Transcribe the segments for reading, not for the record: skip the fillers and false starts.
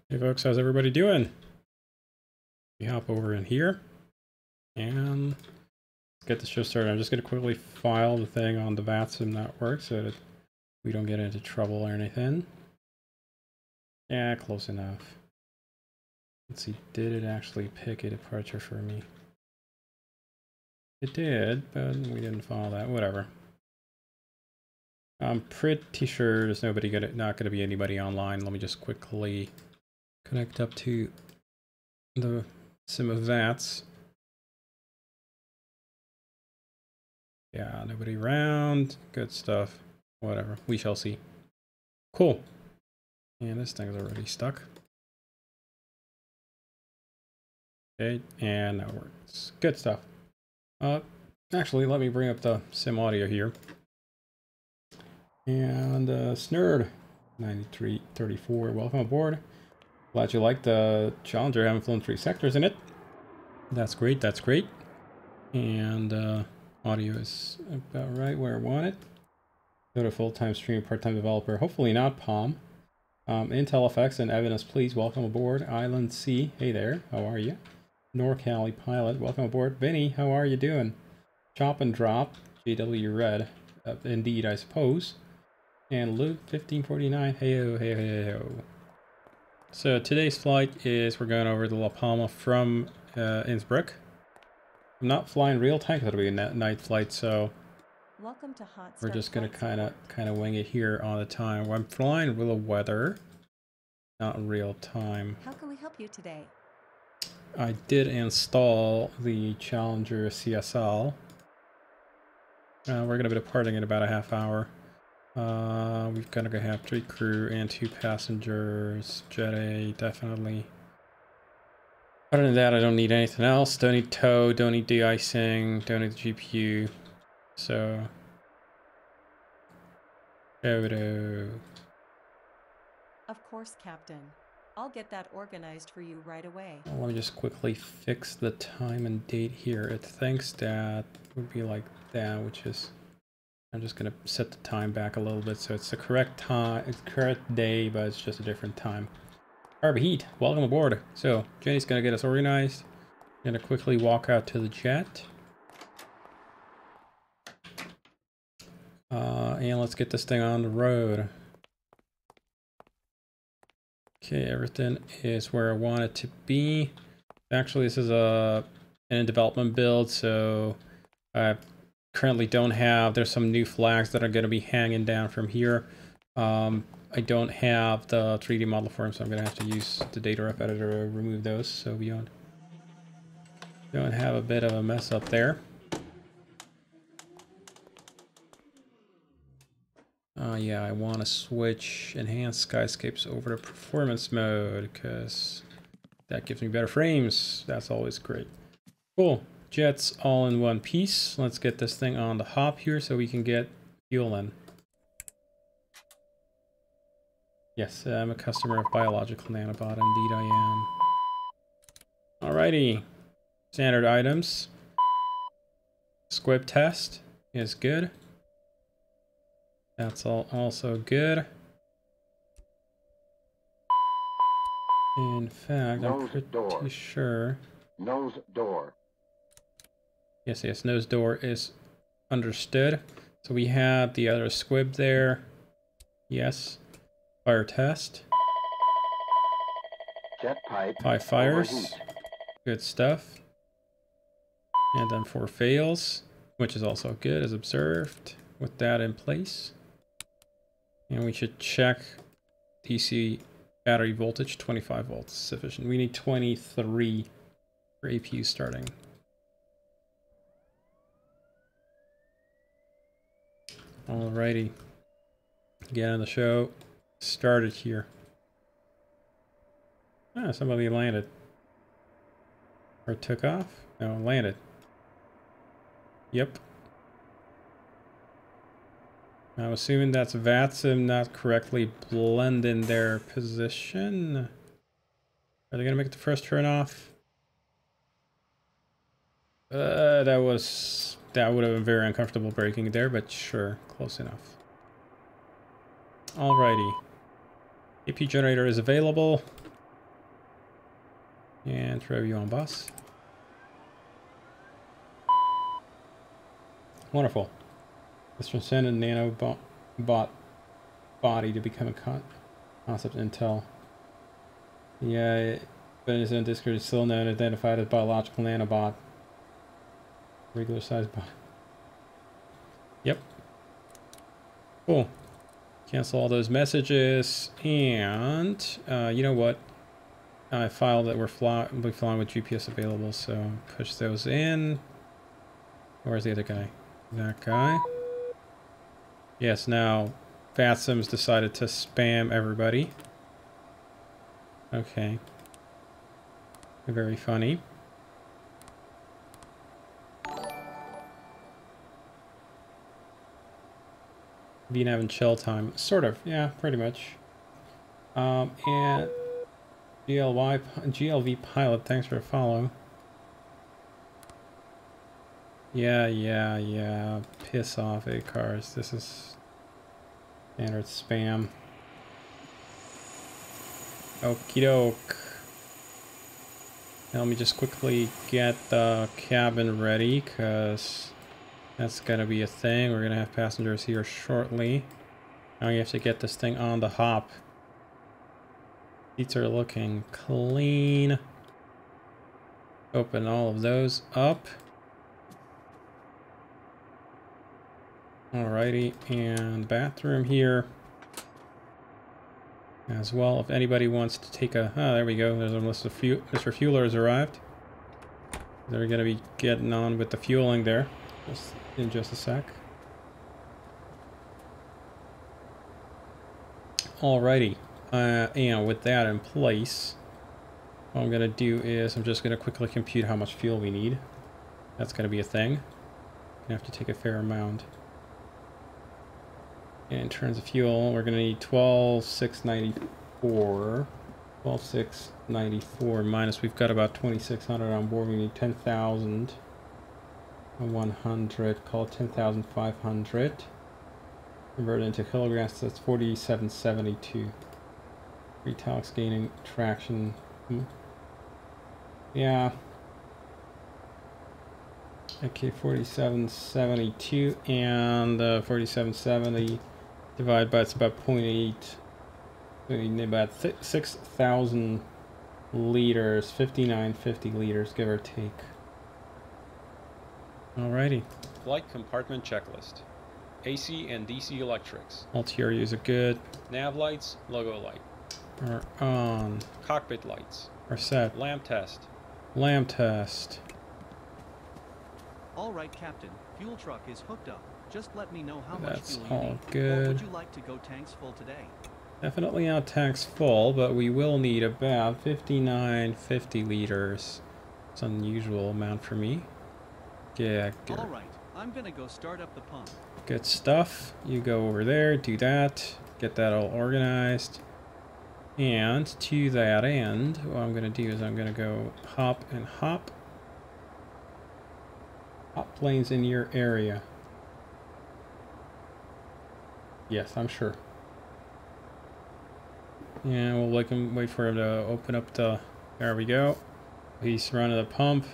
Hey folks, how's everybody doing? We hop over in here and let's get the show started. I'm just going to quickly file the thing on the VATSIM network so that we don't get into trouble or anything. Yeah, close enough. Let's see, did it actually pick a departure for me? It did, but we didn't follow that. Whatever. I'm pretty sure there's not going to be anybody online. Let me just quickly connect up to the sim of VATS. Yeah, nobody around. Good stuff. Whatever. We shall see. Cool. And this thing's already stuck. Okay, and that works. Good stuff. Actually, let me bring up the sim audio here. And Snurd 9334, welcome aboard. Glad you liked the Challenger. I haven't flown 3 sectors in it. That's great, that's great. And audio is about right where I want it. Go to full-time stream, part-time developer. Hopefully not Palm. Intel FX and Evidence, please welcome aboard. Island C, hey there, how are you? NorCali Pilot, welcome aboard. Vinny, how are you doing? Chop and Drop, JW Red, indeed, I suppose. And Luke 1549, heyo, heyo, heyo. So today's flight is we're going over to La Palma from Innsbruck. I'm not flying real time because it'll be a night flight, so welcome to Hot we're just gonna kind of wing it here on the time. I'm flying with the weather, not real time. How can we help you today? I did install the Challenger CSL. We're gonna be departing in about a half hour. We've got to have 3 crew and 2 passengers. Jet A, definitely. Other than that, I don't need anything else. Don't need tow, don't need de-icing, don't need the GPU. So, Odo. Of course, Captain. I'll get that organized for you right away. Well, let me just quickly fix the time and date here. It thinks that would be like that, which is... I'm just going to set the time back a little bit so it's the correct time, it's the correct day, but it's just a different time. Harbor Heat, welcome aboard. So, Jenny's going to get us organized. I'm going to quickly walk out to the jet. And let's get this thing on the road. Okay, everything is where I want it to be. Actually, this is a in development build, so I currently don't have, there's some new flags that are going to be hanging down from here. I don't have the 3D model for them, so I'm going to have to use the data ref editor to remove those, so we don't have a bit of a mess up there. Yeah, I want to switch enhanced skyscapes over to performance mode because that gives me better frames. That's always great. Cool. Jets all in one piece. Let's get this thing on the hop here so we can get fuel in. Yes, I'm a customer of Biological Nanobot. Indeed I am. Alrighty. Standard items. Squib test is good. That's also good. In fact, I'm pretty sure. Nose door. Yes, nose door is understood. So we have the other squib there. Yes. Fire test. Jet pipe. 5 fires. Overheat. Good stuff. And then 4 fails, which is also good as observed with that in place. And we should check DC battery voltage, 25 volts sufficient. We need 23 for APU starting. Alrighty. Get on the show. Started here. Ah, somebody landed. Or took off? No, landed. Yep. I'm assuming that's VATSIM not correctly blending their position. Are they gonna make the first turn off? That would have been very uncomfortable braking there, but sure, close enough. Alrighty. AP generator is available. And throw you on bus. Wonderful. Let's transcend a nanobot body to become a concept intel. Yeah, but it is in Discord, still known identified as biological nanobot. Regular size bot. Yep. Cool. Cancel all those messages, and you know what? File that we're flying with GPS available, so push those in. Where's the other guy? That guy. Yes, now VATSIM's decided to spam everybody. Okay. Very funny. Being having chill time. Sort of, yeah, pretty much. And GLV pilot, thanks for the follow. Yeah. Piss off, cars. This is standard spam. Okie doke. Now let me just quickly get the cabin ready, because that's gonna be a thing. We're gonna have passengers here shortly. Now you have to get this thing on the hop. Seats are looking clean. Open all of those up. Alrighty, and bathroom here as well. If anybody wants to take a... Oh, there we go. There's a list of Mr. Fueler has arrived. They're going to be getting on with the fueling there in just a sec. Alrighty. And with that in place, what I'm going to do is I'm just going to quickly compute how much fuel we need. That's going to be a thing. Gonna have to take a fair amount. In terms of fuel, we're going to need 12,694. 12,694 minus, we've got about 2,600 on board. We need 10,100. Call it 10,500. Convert it into kilograms, so that's 4772. Retaux gaining traction. Yeah. Okay, 4772 and 4770 divided by, it's about 0.8. We need about 6,000 liters, 5950 liters, give or take. Alrighty. Flight compartment checklist. AC and DC electrics. All TRUs are good. Nav lights, logo light. Are on. Cockpit lights. Are set. Lamp test. Lamp test. All right, Captain. Fuel truck is hooked up. Just let me know how That's much fuel you all need. good. What would you like to go tanks full today? Definitely not tanks full, but we will need about 5950 liters. It's an unusual amount for me. Yeah, good. All right, I'm gonna go start up the pump. Good stuff. You go over there, do that, get that all organized. And to that end, what I'm going to do is I'm going to go hop and hop. Hop planes in your area. Yes, I'm sure. And we'll wait for him to open up the... There we go. He's running the pump.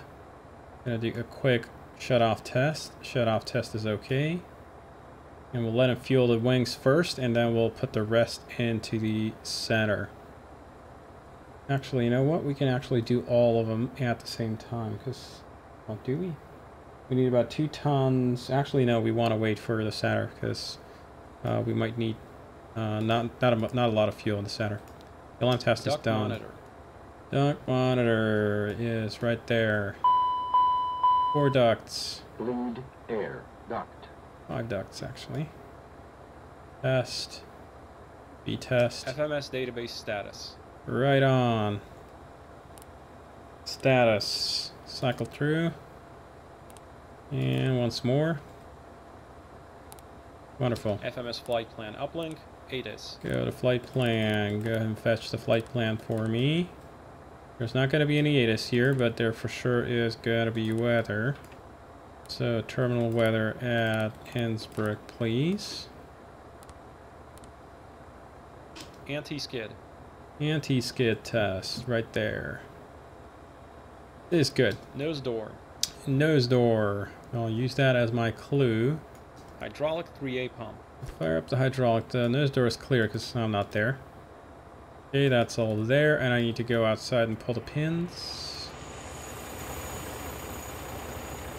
Gonna do a quick shut-off test. Shut-off test is okay. And we'll let him fuel the wings first, and then we'll put the rest into the center. Actually, you know what? We can actually do all of them at the same time, because... Well, do we? We need about 2 tons. Actually, no, we want to wait for the center, because we might need not a lot of fuel in the center. The LM test is done. Monitor. Duct monitor is right there. 4 ducts. Bleed air duct. 5 ducts, actually. Test. B-test. FMS database status. Right on. Status. Cycle through. And once more. Wonderful. FMS flight plan uplink. ATIS. Go to flight plan. Go ahead and fetch the flight plan for me. There's not going to be any ATIS here, but there for sure is going to be weather. So terminal weather at Innsbruck, please. Anti-skid. Anti-skid test right there. is good. Nose door. Nose door. I'll use that as my clue. Hydraulic 3A pump. Fire up the hydraulic. The nose door is clear because I'm not there. Okay, that's all there, and I need to go outside and pull the pins.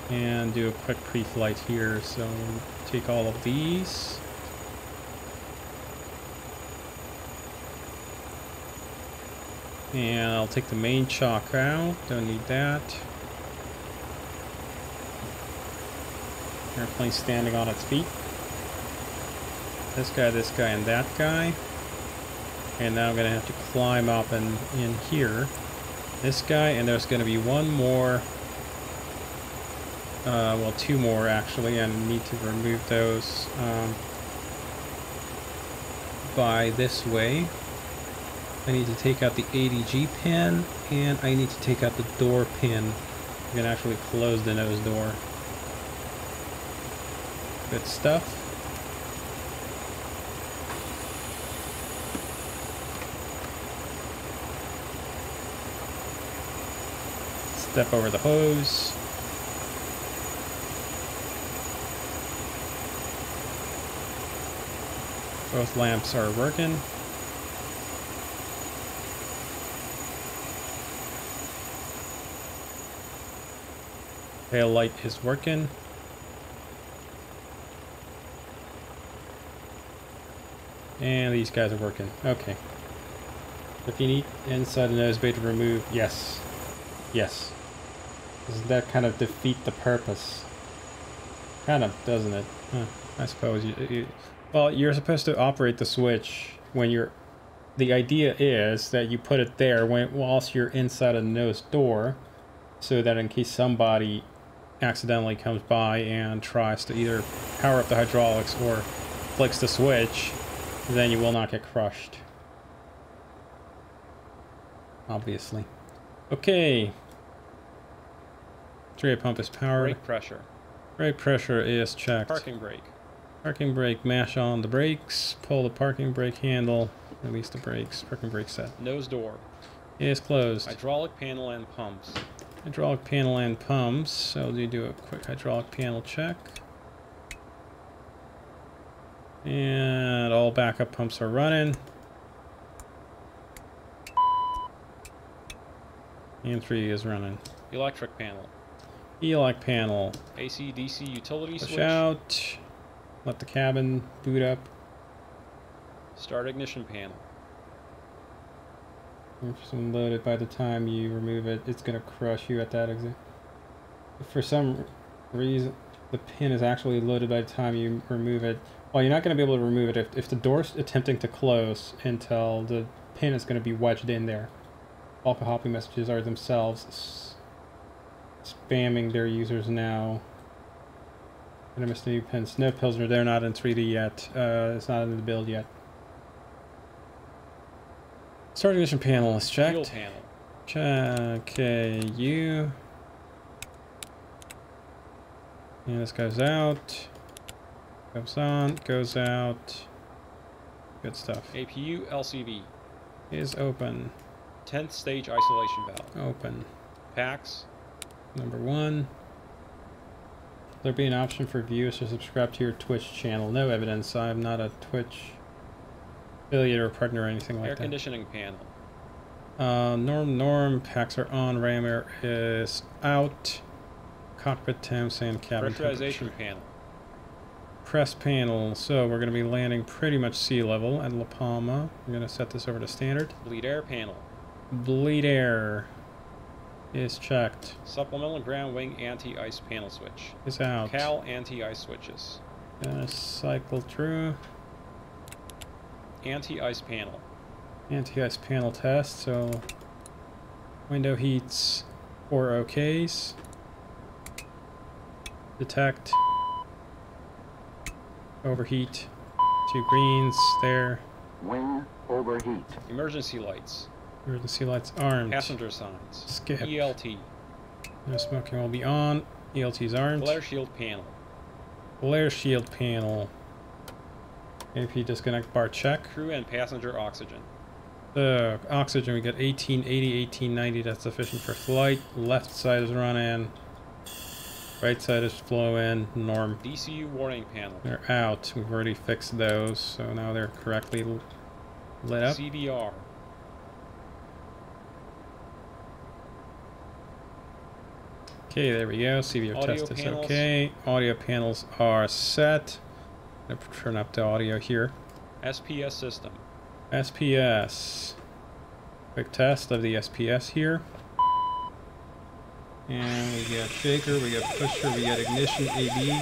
And do a quick pre-flight here. So take all of these. And I'll take the main chock out. Don't need that. Airplane standing on its feet. This guy, and that guy. And now I'm going to have to climb up and in here. This guy, and there's going to be one more. Well, two more actually. I need to remove those by this way. I need to take out the ADG pin, and I need to take out the door pin. I'm going to actually close the nose door. Good stuff. Step over the hose. Both lamps are working. Tail light is working. And these guys are working. Okay. If you need inside the nose bay to remove, yes. Yes. Doesn't that kind of defeat the purpose? Kind of, doesn't it? Huh, I suppose well, you're supposed to operate the switch when you're... The idea is that you put it there whilst you're inside of the nose door, so that in case somebody accidentally comes by and tries to either power up the hydraulics or flicks the switch, then you will not get crushed. Obviously. Okay. 3A pump is powered. Brake pressure. Brake pressure is checked. Parking brake. Parking brake, mash on the brakes, pull the parking brake handle, release the brakes. Parking brake set. Nose door. Is closed. Hydraulic panel and pumps. Hydraulic panel and pumps. So you do a quick hydraulic panel check. And all backup pumps are running. And 3 is running. Electric panel. Elec panel. AC DC utility Push switch. out. Let the cabin boot up. Start ignition panel. If it's unloaded by the time you remove it, it's going to crush you at that exit. If for some reason the pin is actually loaded by the time you remove it, well, you're not going to be able to remove it if the door's attempting to close until the pin is going to be wedged in there. Alpha hopping messages are themselves spamming their users now. And I missed a new pin. Snow Pilsner, they're not in 3D yet. It's not in the build yet. Start ignition panel is checked. Fuel panel. Check. Okay, you. And this goes out. Goes on. Goes out. Good stuff. APU LCV. Is open. 10th stage isolation valve. Open. Packs. Number 1. There be an option for viewers to subscribe to your Twitch channel. No evidence. I'm not a Twitch affiliate or partner or anything like Air that. conditioning panel. Norm. Packs are on. Ram air is out. Cockpit temps and cabin Pressurization temperature. panel. Press panel. So we're going to be landing pretty much sea level at La Palma. I'm going to set this over to standard. Bleed air panel. Bleed air is checked. Supplemental ground wing anti-ice panel switch. Is out. Cal anti-ice switches. Gonna cycle through. Anti-ice panel. Anti-ice panel test. So window heats 4 OKs. Detect. Overheat. 2 greens there. Wing overheat. Emergency lights. Emergency lights armed. Passenger signs. Skip. ELT. No smoking will be on. ELT's armed. Glare shield panel. Glare shield panel. AP disconnect bar check. Crew and passenger oxygen. So, oxygen, we got 1880, 1890, that's sufficient for flight. Left side is running. Right side is flowing. Norm. DCU warning panel. They're out. We've already fixed those, so now they're correctly lit up. CVR. Okay, there we go. CVR Audio test is panels. okay. Audio panels are set. I'm gonna turn up the audio here. SPS system. SPS. Quick test of the SPS here. And we got shaker, we got pusher, we got ignition, AB.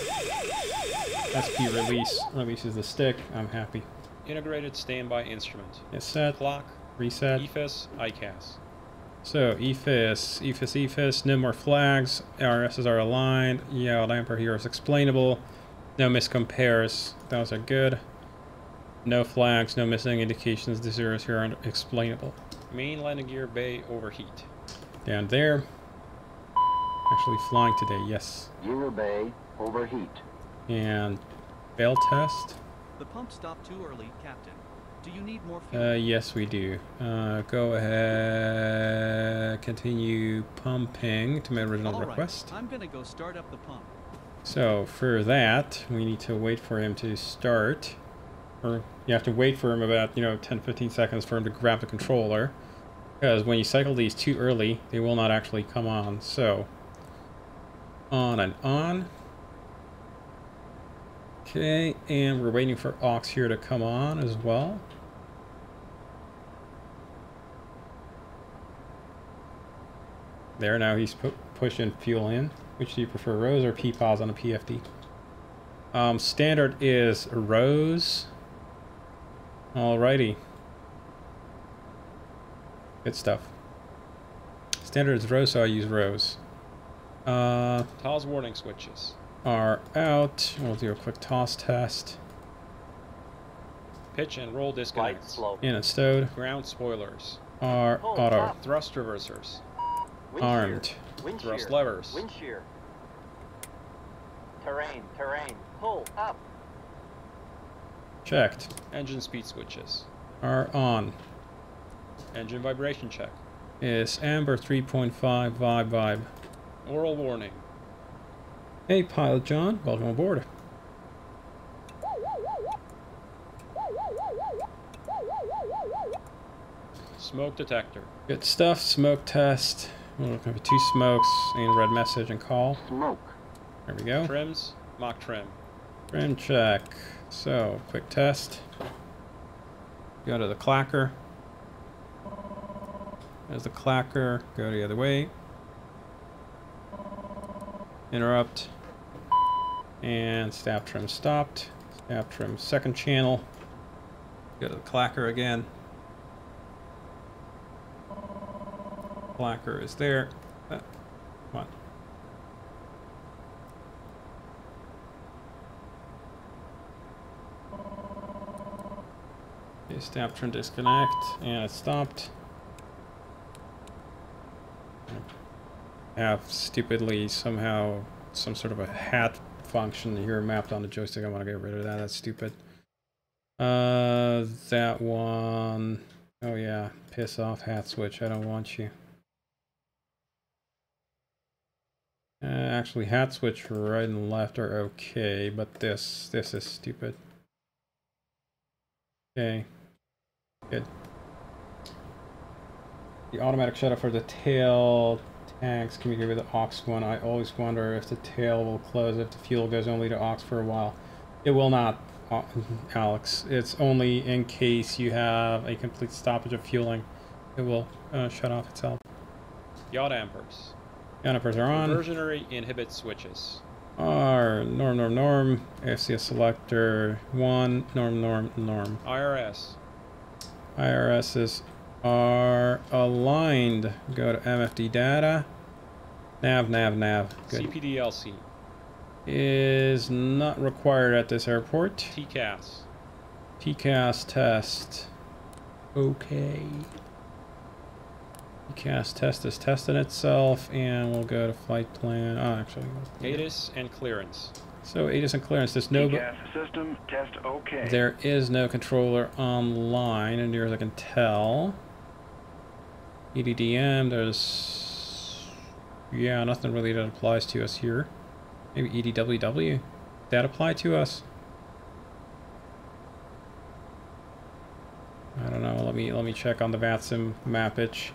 SP release. Releases the stick. I'm happy. Integrated standby instrument. It's set. Clock. Reset. EFIS. ICAS. So, EFIS, no more flags. RSs are aligned. Yeah, Lamper here is explainable. No miscompares. Those are good. No flags, no missing indications. The zeros here are explainable. Main landing gear bay overheat. Down there. Actually flying today, yes. Gear bay overheat. And fail test. The pump stopped too early, Captain. Do you need more fuel? Yes, we do. Go ahead. Continue pumping to my original All right, request. I'm gonna go start up the pump. So for that, we need to wait for him to start. Or you have to wait for him about, 10-15 seconds for him to grab the controller. Because when you cycle these too early, they will not actually come on. So, on and on. Okay, and we're waiting for aux here to come on as well. There, now he's pushing fuel in. Which do you prefer, Rose or PPAS on a PFD? Standard is Rose. Alrighty. Good stuff. Standard is Rose, so I use Rose. TOS warning switches. Are out. We'll do a quick toss test. Pitch and roll disconnects. In and stowed. Ground spoilers. Are auto. Thrust reversers. Armed. Thrust levers. Wind shear. Terrain. Pull up. Checked. Engine speed switches. Are on. Engine vibration check. Is Amber 3.5 vibe. Oral warning. Hey, Pilot John. Welcome aboard. Smoke detector. Good stuff. Smoke test. We're looking for 2 smokes and red message and call. Smoke. There we go. Trims. Mock trim. Trim check. So, quick test. Go to the clacker. There's the clacker. Go the other way. Interrupt. And stab trim stopped. Stab trim second channel. Go to the clacker again. Clacker is there. Come on. Okay, stab trim disconnect, and it stopped. Have stupidly somehow some sort of a hat function here mapped on the joystick. I want to get rid of that. That's stupid. That one. Oh yeah, piss off hat switch. I don't want you. Actually, hat switch right and left are okay, but this is stupid. Okay, good. The automatic shutoff for the tail tanks can be good with the aux one. I always wonder if the tail will close if the fuel goes only to aux for a while. It will not, Alex. It's only in case you have a complete stoppage of fueling. It will shut off itself. Yacht ampers. Dampers are on. Reversionary inhibit switches. R norm. FCS selector 1 norm. IRS. IRSs are aligned. Go to MFD data. Nav. Good. CPDLC. Is not required at this airport. TCAS. TCAS test. Okay. TCAS test is testing itself, and we'll go to flight plan. Oh, actually. ATIS and clearance. So 80% clearance. There's no. Gas system test okay. There is no controller online, and near as I can tell. EDDM. There's. Yeah, nothing really that applies to us here. Maybe EDWW. That apply to us? I don't know. Let me check on the VATSIM mappage,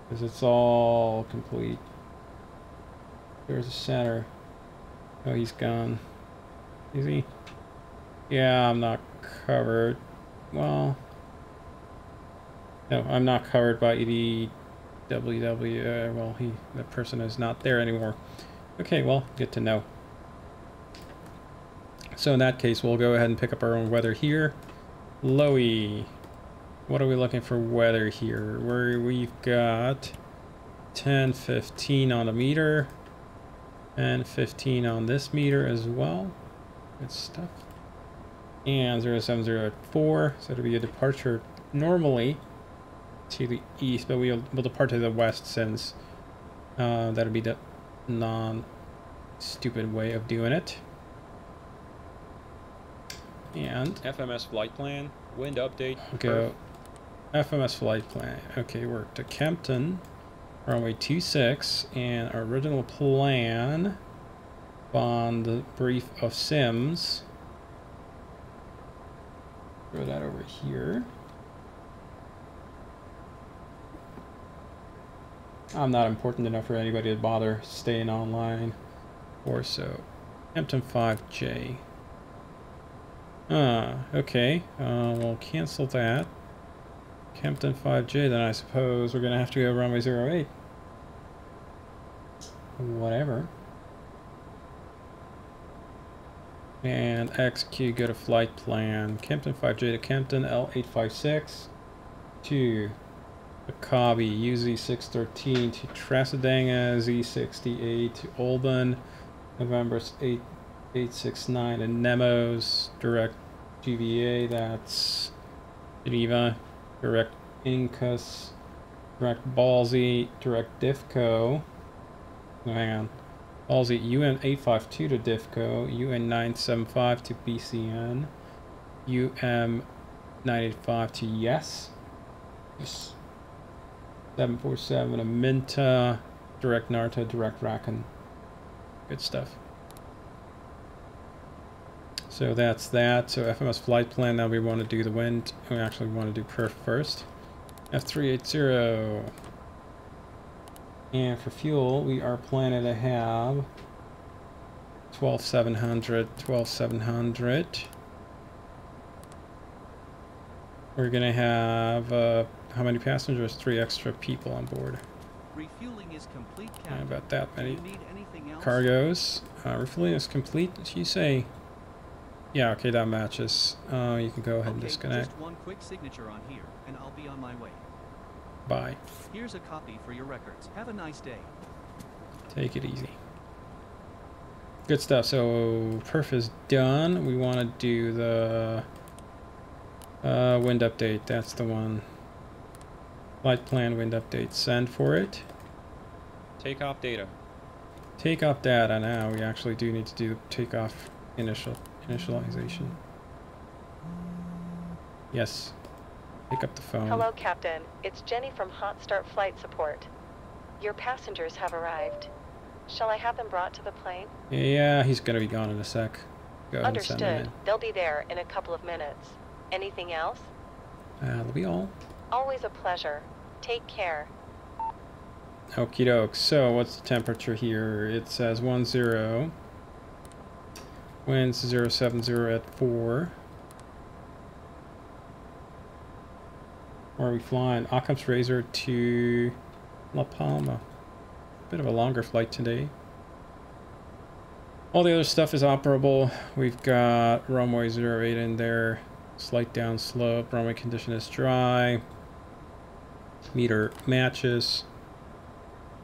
because it's all complete. There's a center. Oh, he's gone. Is he? Yeah, I'm not covered. Well, no, I'm not covered by EDWW. Well, the person is not there anymore. Okay, well, good to know. So in that case, we'll go ahead and pick up our own weather here. Lowy. What are we looking for weather here? We've got 10, 15 on the meter. And 15 on this meter as well. Good stuff. And 070 so it'll be a departure normally to the east, but we'll depart to the west since that'll be the non-stupid way of doing it. And FMS flight plan, wind update. Go FMS flight plan. Okay, we're to Kempton, runway 26, and our original plan on the brief of Sims. Throw that over here. I'm not important enough for anybody to bother staying online or so. Kempton 5J. Okay. We'll cancel that. Kempton 5J, then I suppose we're gonna have to go runway 08. Whatever. And execute, go to flight plan. Kempton 5J to Kempton, L856 to Akabi, UZ613 to Trasadanga, Z68 to Olban, November 869 and Nemos, direct GVA, that's Geneva, direct Incus, direct Ballsy, direct Diffco. Oh, hang on. Ballsy UM852 to Diffco, UN975 to BCN, UM985 to Yes. 747 Aminta, direct Narta, direct Rakan. Good stuff. So that's that. So FMS flight plan. Now we want to do the wind. We actually want to do perf first. F380. And for fuel, we are planning to have 12,700. We're gonna have how many passengers? 3 extra people on board. Refueling is complete, Not Captain. about that Do many. you need anything else? Cargoes. Refueling is complete. Did you say? Yeah, okay, that matches. You can go ahead and Okay, disconnect. just one quick signature on here, and I'll be on my way. Bye. Here's a copy for your records. Have a nice day. Take it easy. Good stuff. So perf is done. We want to do the wind update. That's the one. Flight plan wind update. Send for it. Takeoff data. Takeoff data. Now we actually do need to do takeoff initialization. Yes. Pick up the phone. Hello, Captain. It's Jenny from Hot Start Flight Support. Your passengers have arrived. Shall I have them brought to the plane? Yeah, he's gonna be gone in a sec. Go ahead and send him Understood. They'll be there in a couple of minutes. Anything else? in. That'll be all. Always a pleasure. Take care. Okie doke. So what's the temperature here? It says 10. Winds 070 at 4. Where are we flying? Occam's Razor to La Palma. Bit of a longer flight today. All the other stuff is operable. We've got runway 08 in there. Slight down slope. Runway condition is dry. Meter matches.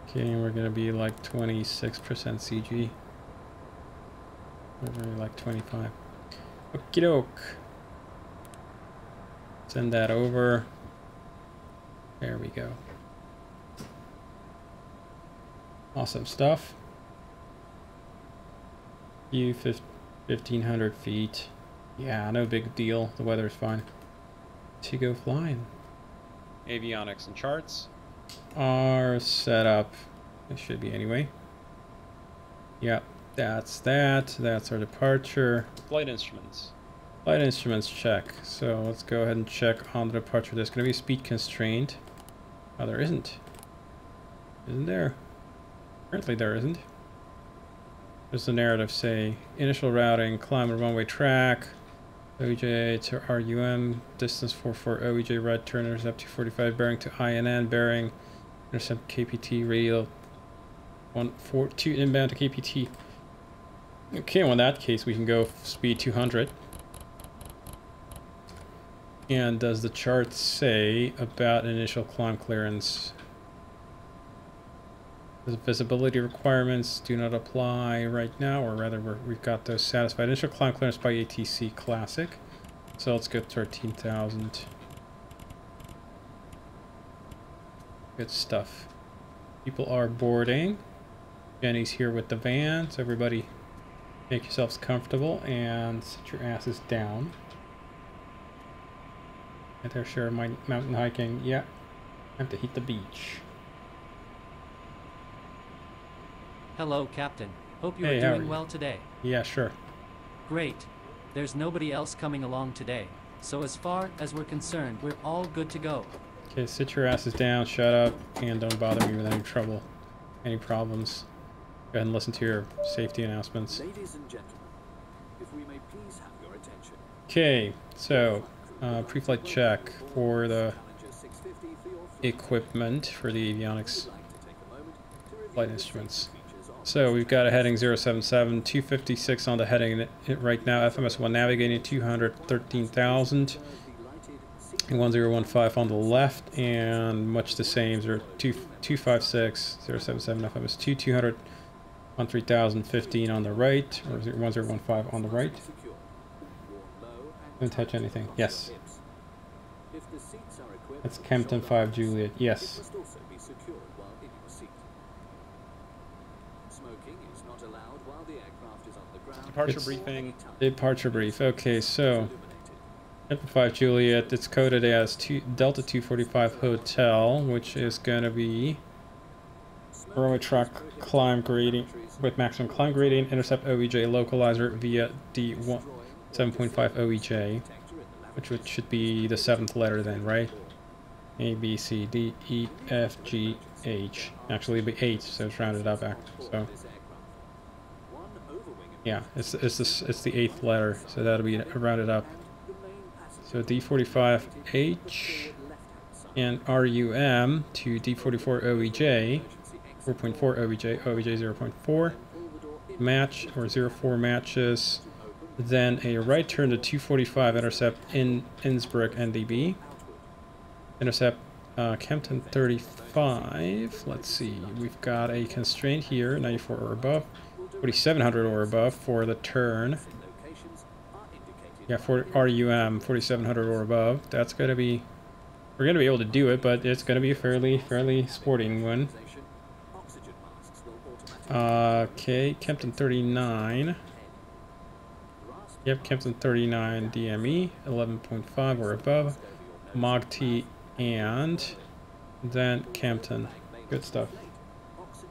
Okay, we're gonna be like 26% CG. We're really like 25. Okie doke. Send that over. There we go. Awesome stuff. You 1,500 feet. Yeah, no big deal. The weather's fine. To go flying. Avionics and charts. Are set up. It should be anyway. Yep, that's that. That's our departure. Flight instruments. Flight instruments check. So let's go ahead and check on the departure. There's going to be a speed constraint. Oh, there isn't. Isn't there? Apparently there isn't. There's the narrative say initial routing, climb a runway track, OEJ to RUM, distance 44 OEJ right turn, intercept 245 bearing to INN bearing, intercept KPT radial 142 inbound to KPT. Okay, well in that case we can go speed 200. And does the chart say about initial climb clearance? The visibility requirements do not apply right now, or rather we've got those satisfied. Initial climb clearance by ATC Classic. So let's go 13,000. Good stuff. People are boarding. Jenny's here with the van, so everybody make yourselves comfortable and sit your asses down. Right there, sure, my mountain hiking. Yeah, I have to hit the beach. Hello, Captain. Hope you are Hey, how are doing you? well today. Yeah, sure. Great. There's nobody else coming along today. So as far as we're concerned, we're all good to go. Okay, sit your asses down, shut up, and don't bother me with any trouble, any problems. Go ahead and listen to your safety announcements. Ladies and gentlemen, if we may please have your attention. Okay, so pre-flight check for the equipment for the avionics flight instruments. So we've got a heading 077, 256 on the heading right now. FMS1 navigating 213,000. 1015 on the left, and much the same. 256, 077 FMS2, 200, 13,015 on the right, or 1015 on the right. Don't touch anything. Yes. That's Kempton 5 Juliet. Yes. Departure briefing. Departure brief. Okay, so Kempton 5 Juliet. It's coded as Delta 245 Hotel, which is going to be runway track climb gradient with maximum climb gradient. Intercept OEJ localizer via D1 7.5 OEJ, which should be the 7th letter then, right? A, B, C, D, E, F, G, H. Actually, it'll be H, so it's rounded up. So yeah, it's the 8th letter, so that'll be rounded up. So D45H and RUM to D44 OEJ, 4.4 OEJ, OEJ 0.4 match or 04 matches. Then a right turn to 245 intercept in Innsbruck NDB. Intercept Kempton 35. Let's see, we've got a constraint here, 94 or above, 4,700 or above for the turn. Yeah, for RUM 4,700 or above. That's gonna be, we're gonna be able to do it, but it's gonna be a fairly sporting one. Okay, Kempton 39. Yep, Kempton 39 DME 11.5 or above. Mog T and then Kempton. Good stuff.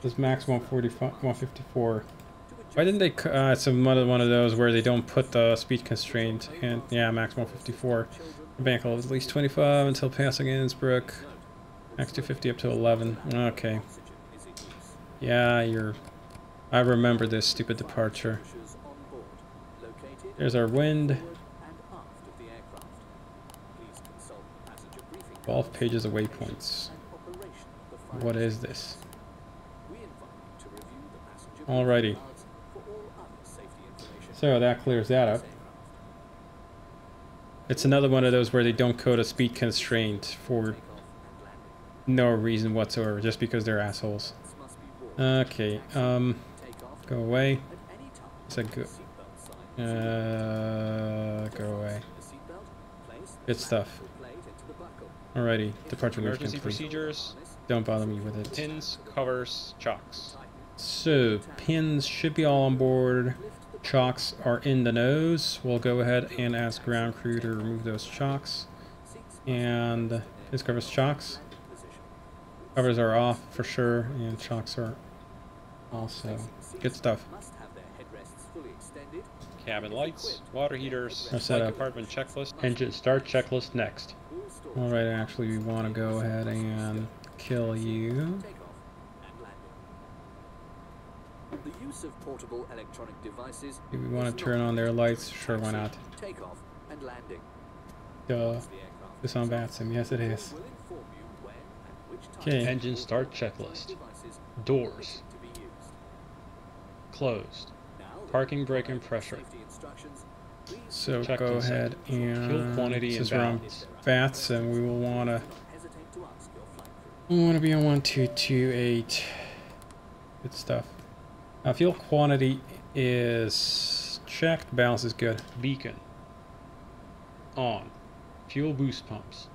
This max 154. Why didn't they? It's one of those where they don't put the speed constraint. And yeah, max 154. Bank at least 25 until passing Innsbruck. Max 250 up to 11. Okay. Yeah, I remember this stupid departure. There's our wind. 12 pages of waypoints. What is this? Alrighty. So that clears that up. It's another one of those where they don't code a speed constraint for no reason whatsoever, just because they're assholes. Okay, go away. Said go. Go away. Good stuff. Alrighty, departure brief Emergency complete. procedures. Don't bother me with it. Pins, covers, chocks. So, pins should be all on board. chocks are in the nose, we'll go ahead and ask ground crew to remove those chocks. And this covers chocks. Covers are off for sure, and chocks are also good stuff. Cabin lights, water heaters, Our flight setup. compartment checklist, engine start checklist next. Alright, actually we want to go ahead and kill you. The use of portable electronic devices. Do we want to turn on their lights? Sure, why not? Takeoff and landing. Duh. This on VATSIM, yes it is. Okay. Engine start checklist. Doors. Closed. Parking brake and pressure. So Checked go and set. ahead and Fuel quantity since and we're on balance. VATSIM, we will want to be on 1228. Good stuff. Fuel quantity is checked. Balance is good. Beacon. On. Fuel boost pumps.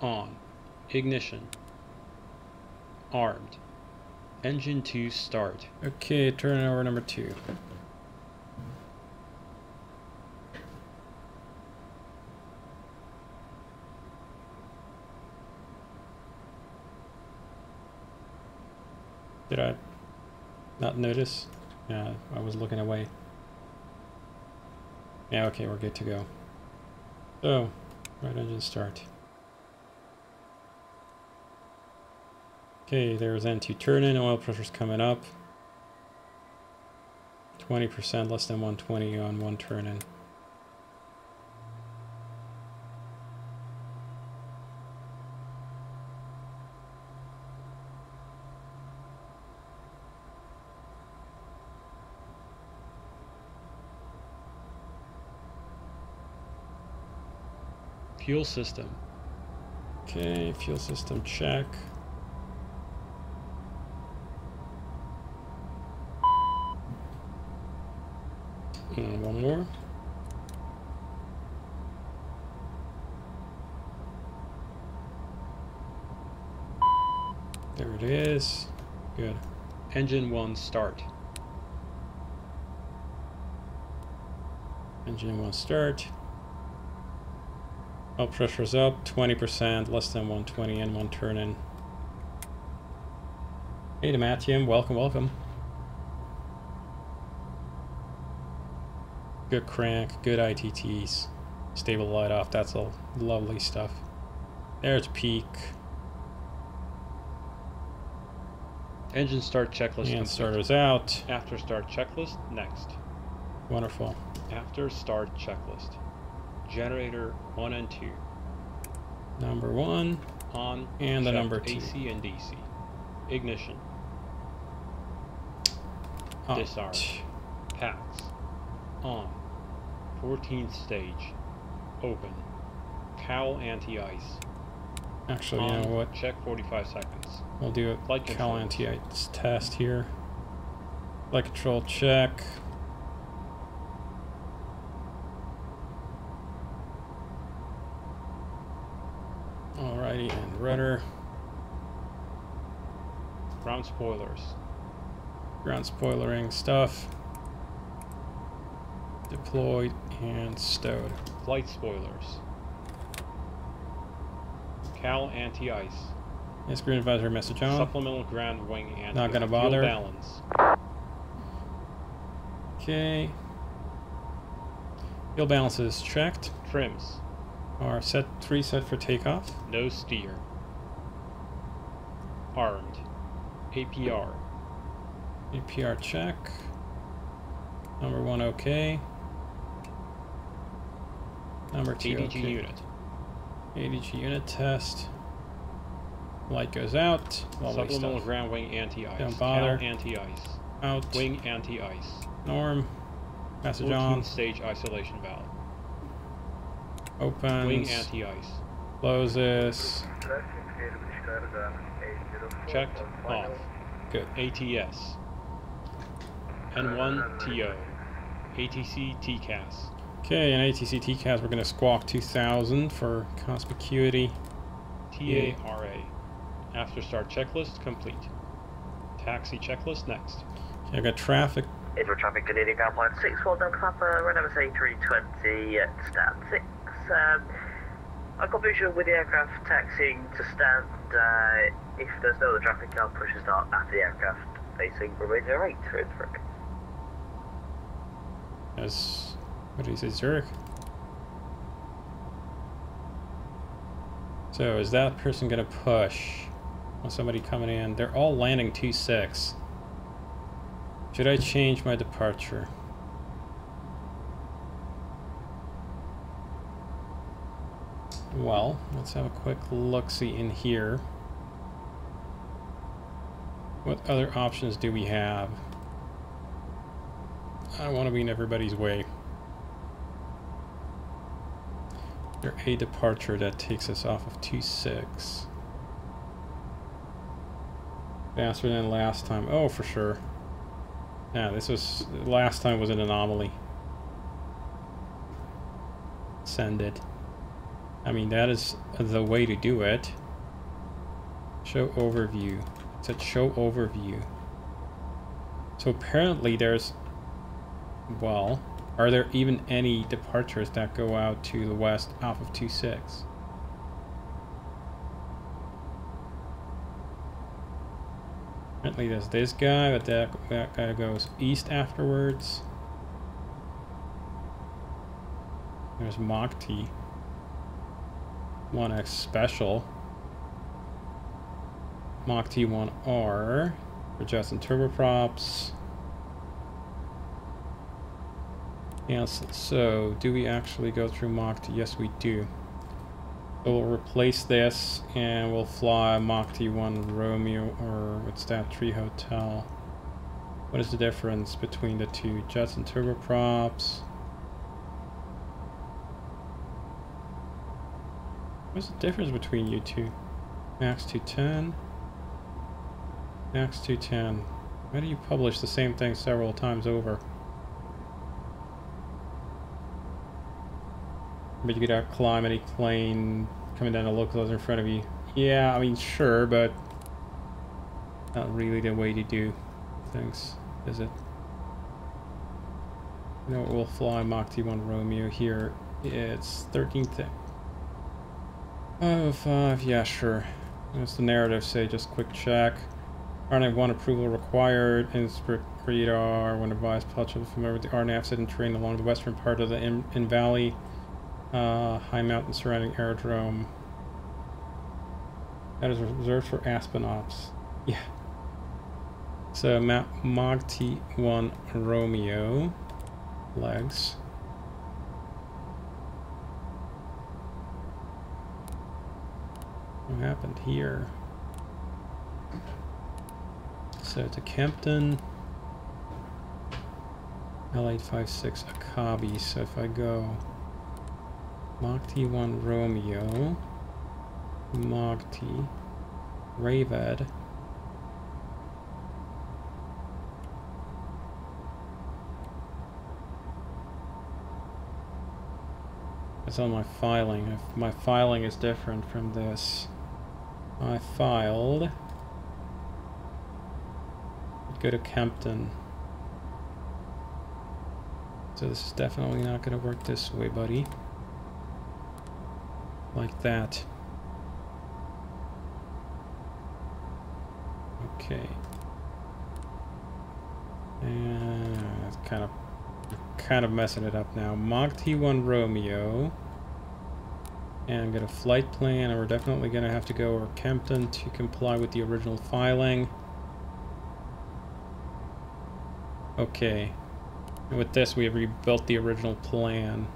On. Ignition. Armed. Engine 2 start. Okay, turn over number 2. Did I not notice? Yeah, I was looking away. Yeah, okay, we're good to go. So, right engine start. Okay, there's N2 turn-in, oil pressure's coming up. 20%, less than 120 on one turn-in. Fuel system. Okay, fuel system check. And one more. There it is. Good. Engine 1 start. Engine 1 start. Oil pressure's up, 20%, less than 120 and one turn in. Hey, Damatium, welcome, welcome. Good crank, good ITTs. Stable light off, that's all lovely stuff. There's peak. Engine start checklist And complete. starter's out. After start checklist next. Wonderful. After start checklist. Generator 1 and 2. Number 1. On. And the checked number 2. AC and DC. Ignition. Out. Disarm. Packs. On. 14th stage. Open. Cowl anti-ice. Actually, you On. know what? Check 45 seconds. We'll do a Flight cal controls. anti-ice test here. Flight control check. Alrighty, and rudder. Ground spoilers. Ground spoilering stuff. Deployed and stowed. Flight spoilers. Cowl anti-ice. Yes, green advisory message on. Supplemental ground wing anti-ice. Not gonna Fuel bother. balance. Okay. Fuel balance is checked. Trims. Our set 3 set for takeoff. No steer. Armed. APR. APR check. Number 1 okay. Number 2 ADG okay. unit. ADG unit test. Light goes out. Lovely Supplemental stuff. ground wing anti-ice. Don't bother. Cowl anti-ice. Out. Wing anti-ice. Norm. Message 14th on. stage isolation valve. Opens. Wing anti-ice. Closes. Checked. Off. Good. ATS. N1 TO. ATC TCAS. Okay, in ATC TCAS we're going to squawk 2000 for conspicuity. TARA. After start checklist complete. Taxi checklist next. Okay, I've got traffic Indoor traffic, Canadian ground line 6 Delta Papa, run MSA 320 at stand 6. I've got visual with the aircraft taxiing to stand. If there's no other traffic, I'll push a start after the aircraft facing runway 08 for Zurich. Yes. What did he say, Zurich? So is that person gonna push? Or somebody coming in? They're all landing 26. Should I change my departure? Well, let's have a quick look-see in here. What other options do we have? I don't want to be in everybody's way. There's a departure that takes us off of 26. Faster than last time. Oh, for sure. Yeah, this was... last time was an anomaly. Send it. I mean, that is the way to do it. Show overview. It said show overview. So apparently there's... well, are there even any departures that go out to the west off of 26? Apparently there's this guy, but that guy goes east afterwards. There's Mach T. 1X special. Mach T1R for jets and turboprops. Yes, so do we actually go through Mach T? Yes, we do. So we'll replace this and we'll fly Mach T1 Romeo, or what's that, Tree Hotel. What is the difference between the two? Jets and turboprops. What's the difference between you two? Max 210. Max 210. Why do you publish the same thing several times over? But you could climb any plane coming down the locals in front of you. Yeah, I mean, sure, but not really the way to do things, is it? You know, we'll fly Mach T1 Romeo here. It's 13th. 505, yeah, sure. What's the narrative say? Just quick check. RNAV 1 approval required. Inspect radar when advised. Pilots are familiar with the RNAV sit and terrain along the western part of the in valley. High mountain surrounding aerodrome. That is reserved for astronauts. Yeah. So Mach T1 Romeo. Legs. What happened here? So to Kempton. L856 Akabi. So if I go Mach T1 Romeo, Mach T, Raved, it's on my filing. If my filing is different from this, I filed, go to Kempton. So this is definitely not going to work this way, buddy. Like that. Okay. And it's kind of messing it up now. Mach T1 Romeo. And get a flight plan, and we're definitely going to have to go over Kempton to comply with the original filing. Okay. And with this, we have rebuilt the original plan.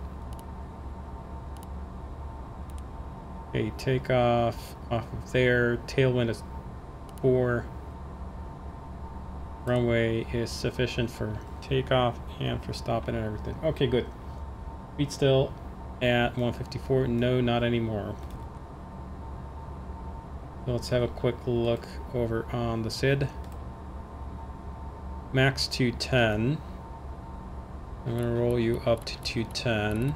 Okay, takeoff off of there. Tailwind is 4. Runway is sufficient for takeoff and for stopping and everything. Okay, good. Speed still at 154. No, not anymore. So let's have a quick look over on the SID. Max 210. I'm going to roll you up to 210.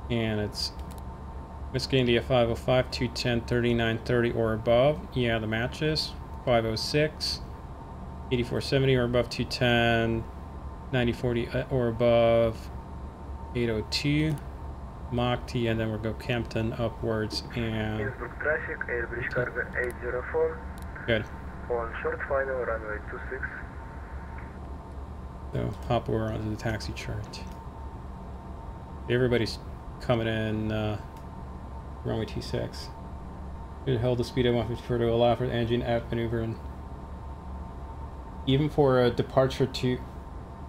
And it's Whiskey India 505, 210, 3930 or above. Yeah, the matches. 506, 8470 or above 210, 9040 or above 802, Mach T, and then we'll go Kempton upwards and Innsbruck traffic, airbridge cargo 804. good. On short final, runway 26. So hop over onto the taxi chart. Everybody's coming in runway 26. Good, hold the speed at 154 to allow for the engine out maneuvering. Even for a departure to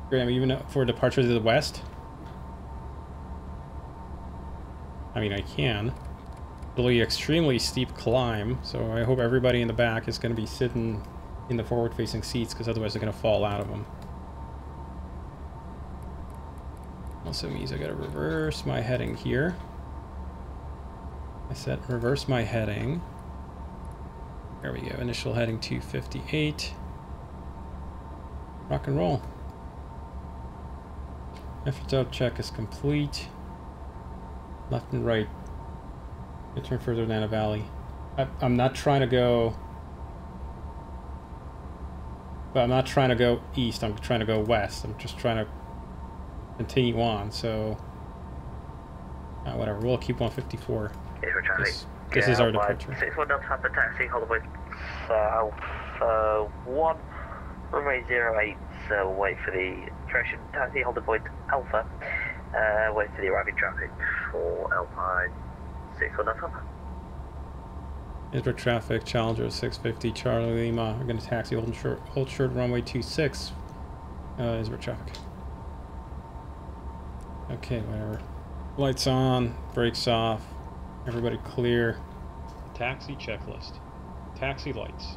Graham, even for a departure to the west. I mean, I can. It'll be an extremely steep climb, so I hope everybody in the back is going to be sitting in the forward-facing seats, because otherwise they're going to fall out of them. Also means I got to reverse my heading here. I said reverse my heading. There we go. Initial heading 258. Rock and roll. Effort out check is complete. Left and right. I turn further down a valley. I'm not trying to go. But I'm not trying to go east. I'm trying to go west. I'm just trying to continue on. So whatever. We'll keep 154. This is our departure. 61 Delta Papa taxi, hold point south 1, runway 08, so wait for the direction taxi, hold point Alpha, wait for the arriving traffic for Alpine 61 Delta Papa. Innsbruck traffic, Challenger 650, Charlie Lima. We're going to taxi, hold short runway 26. Innsbruck traffic. Okay, whatever. Lights on, brakes off. Everybody clear. Taxi checklist. Taxi lights.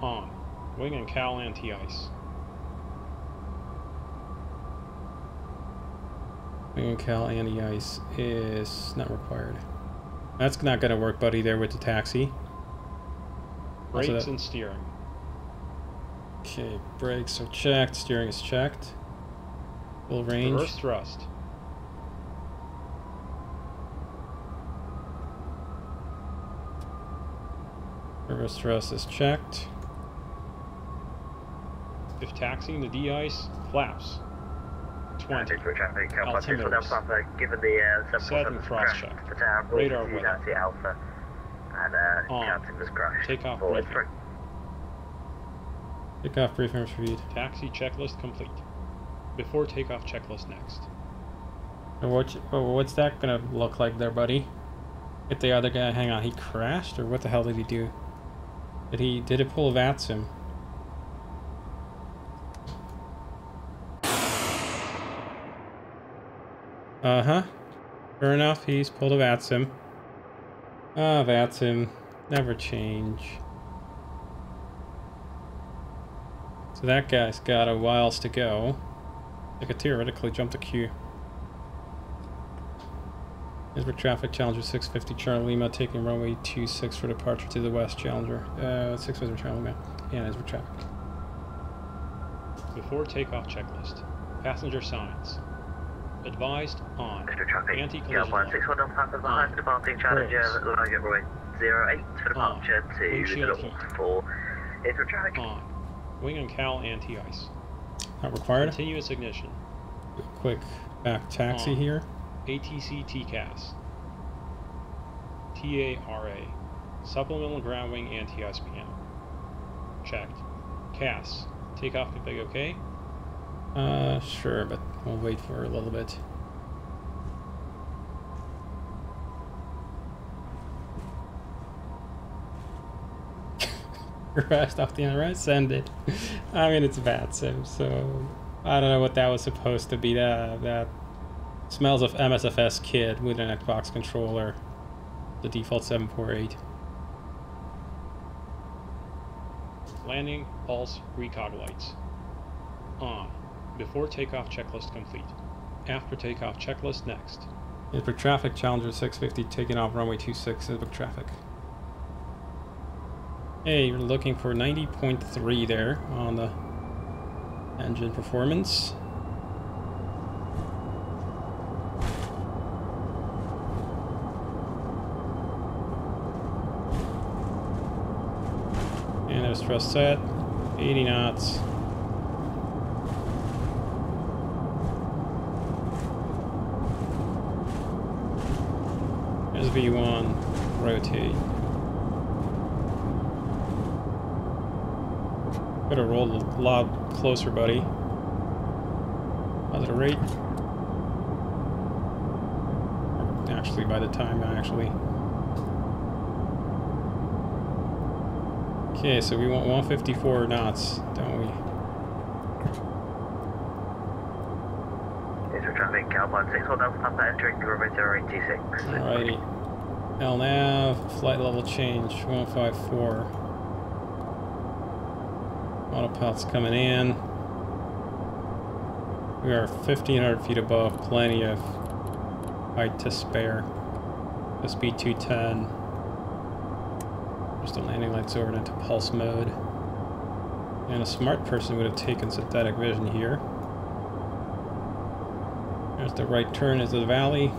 On. Wing and cowl anti-ice. Wing and cowl anti-ice is not required. That's not going to work, buddy, there with the taxi. Brakes and steering. Okay, brakes are checked. Steering is checked. Full range. Reverse thrust. Reverse thrust is checked. If taxiing the de-ice, flaps. 20. Altimeters. Given the Set and cross check. Radar weather. Alpha. And Captain was crashed. Takeoff briefing. Takeoff briefing speed. Taxi checklist complete. Before takeoff checklist next. And what's that gonna look like there, buddy? If the other guy, hang on, he crashed, or what the hell did he do? Did it pull a VATSIM? Uh-huh. Sure enough, he's pulled a VATSIM. Ah, VATSIM. Never change. So that guy's got a whiles to go. I could theoretically jump the queue. Innsbruck traffic, Challenger 650, Charlie Lima, taking runway 26 for departure to the west, Challenger. 650, Charlie Lima. Yeah, Innsbruck traffic. Before takeoff checklist. Passenger signs. Advised on. Anti-collision light. 61 Delta Papa behind the departing Challenger, runway 08 for departure to the north for Innsbruck traffic. On. Wing and cowl anti-ice. Not required. Continuous ignition. Quick back taxi On. here. ATC TCAS. TARA. Supplemental ground wing anti-ice panel. Checked. CAS. Takeoff config okay? Sure, but we'll wait for a little bit. Crashed off the unrest, send it. I mean, it's VATSIM, so I don't know what that was supposed to be. That smells of MSFS kid with an Xbox controller. The default 748. Landing, pulse, recog lights. On. Before takeoff checklist complete. After takeoff checklist next. Innsbruck traffic, Challenger 650 taking off runway 26, Innsbruck traffic. Hey, you're looking for 90.3 there on the engine performance. Minus thrust set. 80 knots. There's V1. Rotate. Better roll a lot closer, buddy. Positive rate. Actually, by the time Okay, so we want 154 knots, don't we? Yes, we're traffic Alpine 61 Delta Papa entering the runway 0826. Alrighty. LNAV, flight level change, 154. Autopilot's coming in. We are 1,500 feet above, plenty of height to spare. The speed 210. Just the landing lights over and into pulse mode. And a smart person would have taken synthetic vision here. There's the right turn into the valley.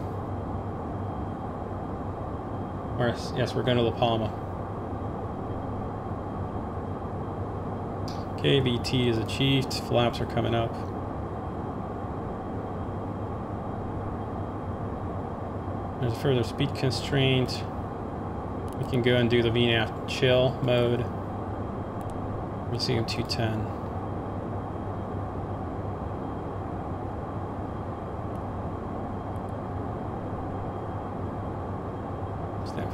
Or, yes, we're going to La Palma. KVT is achieved. Flaps are coming up. There's a further speed constraint. We can go and do the VNAV chill mode. Receiving 210.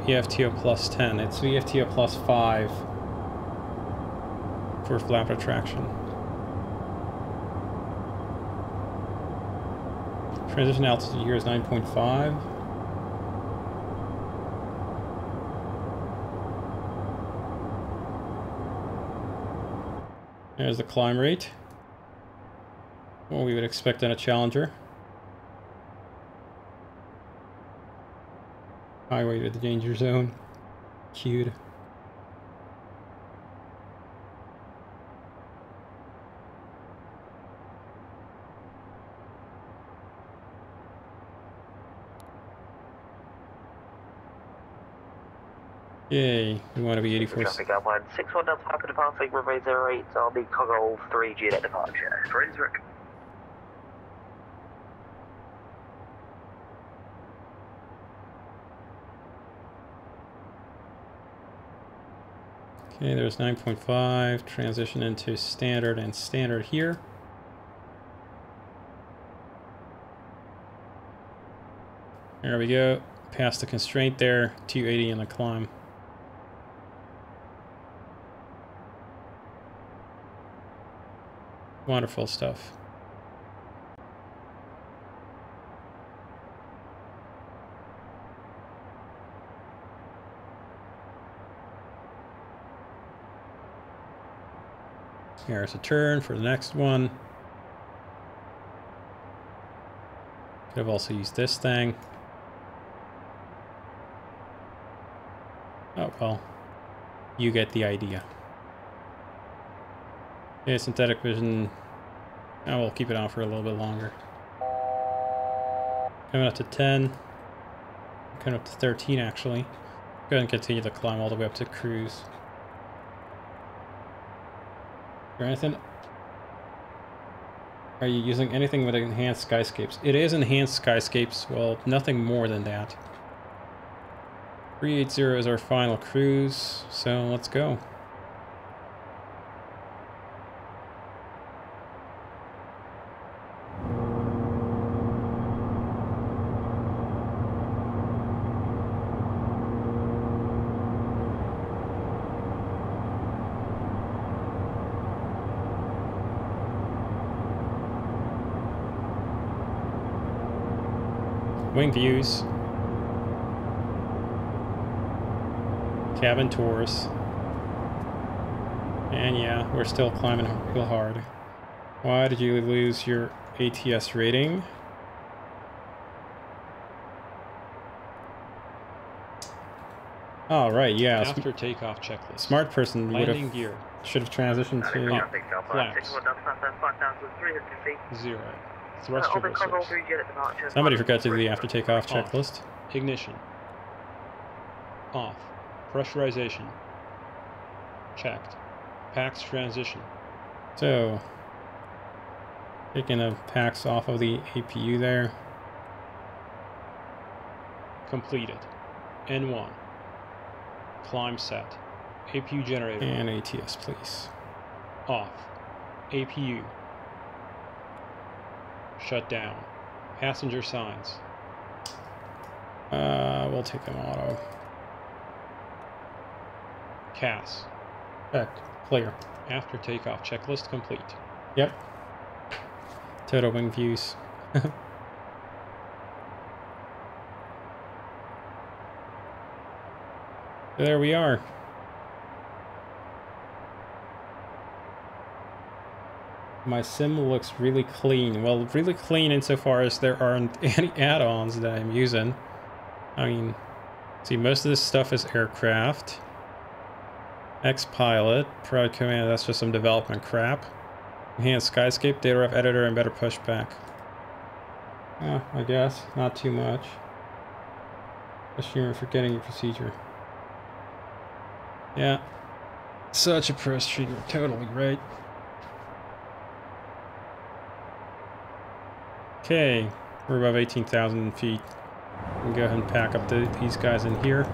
VFTO plus 10. It's VFTO plus 5 for flap retraction. Transition altitude here is 9.5. There's the climb rate. What we would expect in a Challenger. Highway to the danger zone. Queued. Yay, we want to be 84. Traffic Alpine 61 Delta Papa departing runway 08 on the Congo 3 Juliet departure. For Innsbruck. Okay, there's 9.5, transition into standard and standard here. There we go, past the constraint there, 280 in the climb. Wonderful stuff. Here's a turn for the next one. Could have also used this thing. Oh, well. You get the idea. Okay, synthetic vision. I will keep it on for a little bit longer. Coming up to 10. Coming up to 13, actually. Go ahead and continue the climb all the way up to cruise. Or anything? Are you using anything with enhanced skyscapes? It is enhanced skyscapes. Well, nothing more than that. 380 is our final cruise, so let's go. Wing views. Cabin tours. And yeah, we're still climbing real hard. Why did you lose your ATS rating? Oh, right, yeah. After takeoff checklist. Smart person would Landing have gear. should have transitioned to Flaps. 0. Thruster resource. Somebody forgot to do the after takeoff checklist. Ignition. Off. Pressurization. Checked. PAX transition. So, taking the PAX off of the APU there. Completed. N1. Climb set. APU generator. And ATS, please. Off. APU. Shut down. Passenger signs. We'll take them auto. CAS. Checked. Clear. After takeoff checklist complete. Yep. Total wing views. There we are. My sim looks really clean. Well, really clean insofar as there aren't any add-ons that I'm using. I mean, see, most of this stuff is aircraft. X-Pilot, Prod Command, that's just some development crap. Enhanced Skyscape, data ref editor, and better pushback. I guess. Not too much. Especially when forgetting your procedure. Yeah. Such a procedure. Totally right. Okay. We're above 18,000 feet. We can go ahead and pack up these guys in here.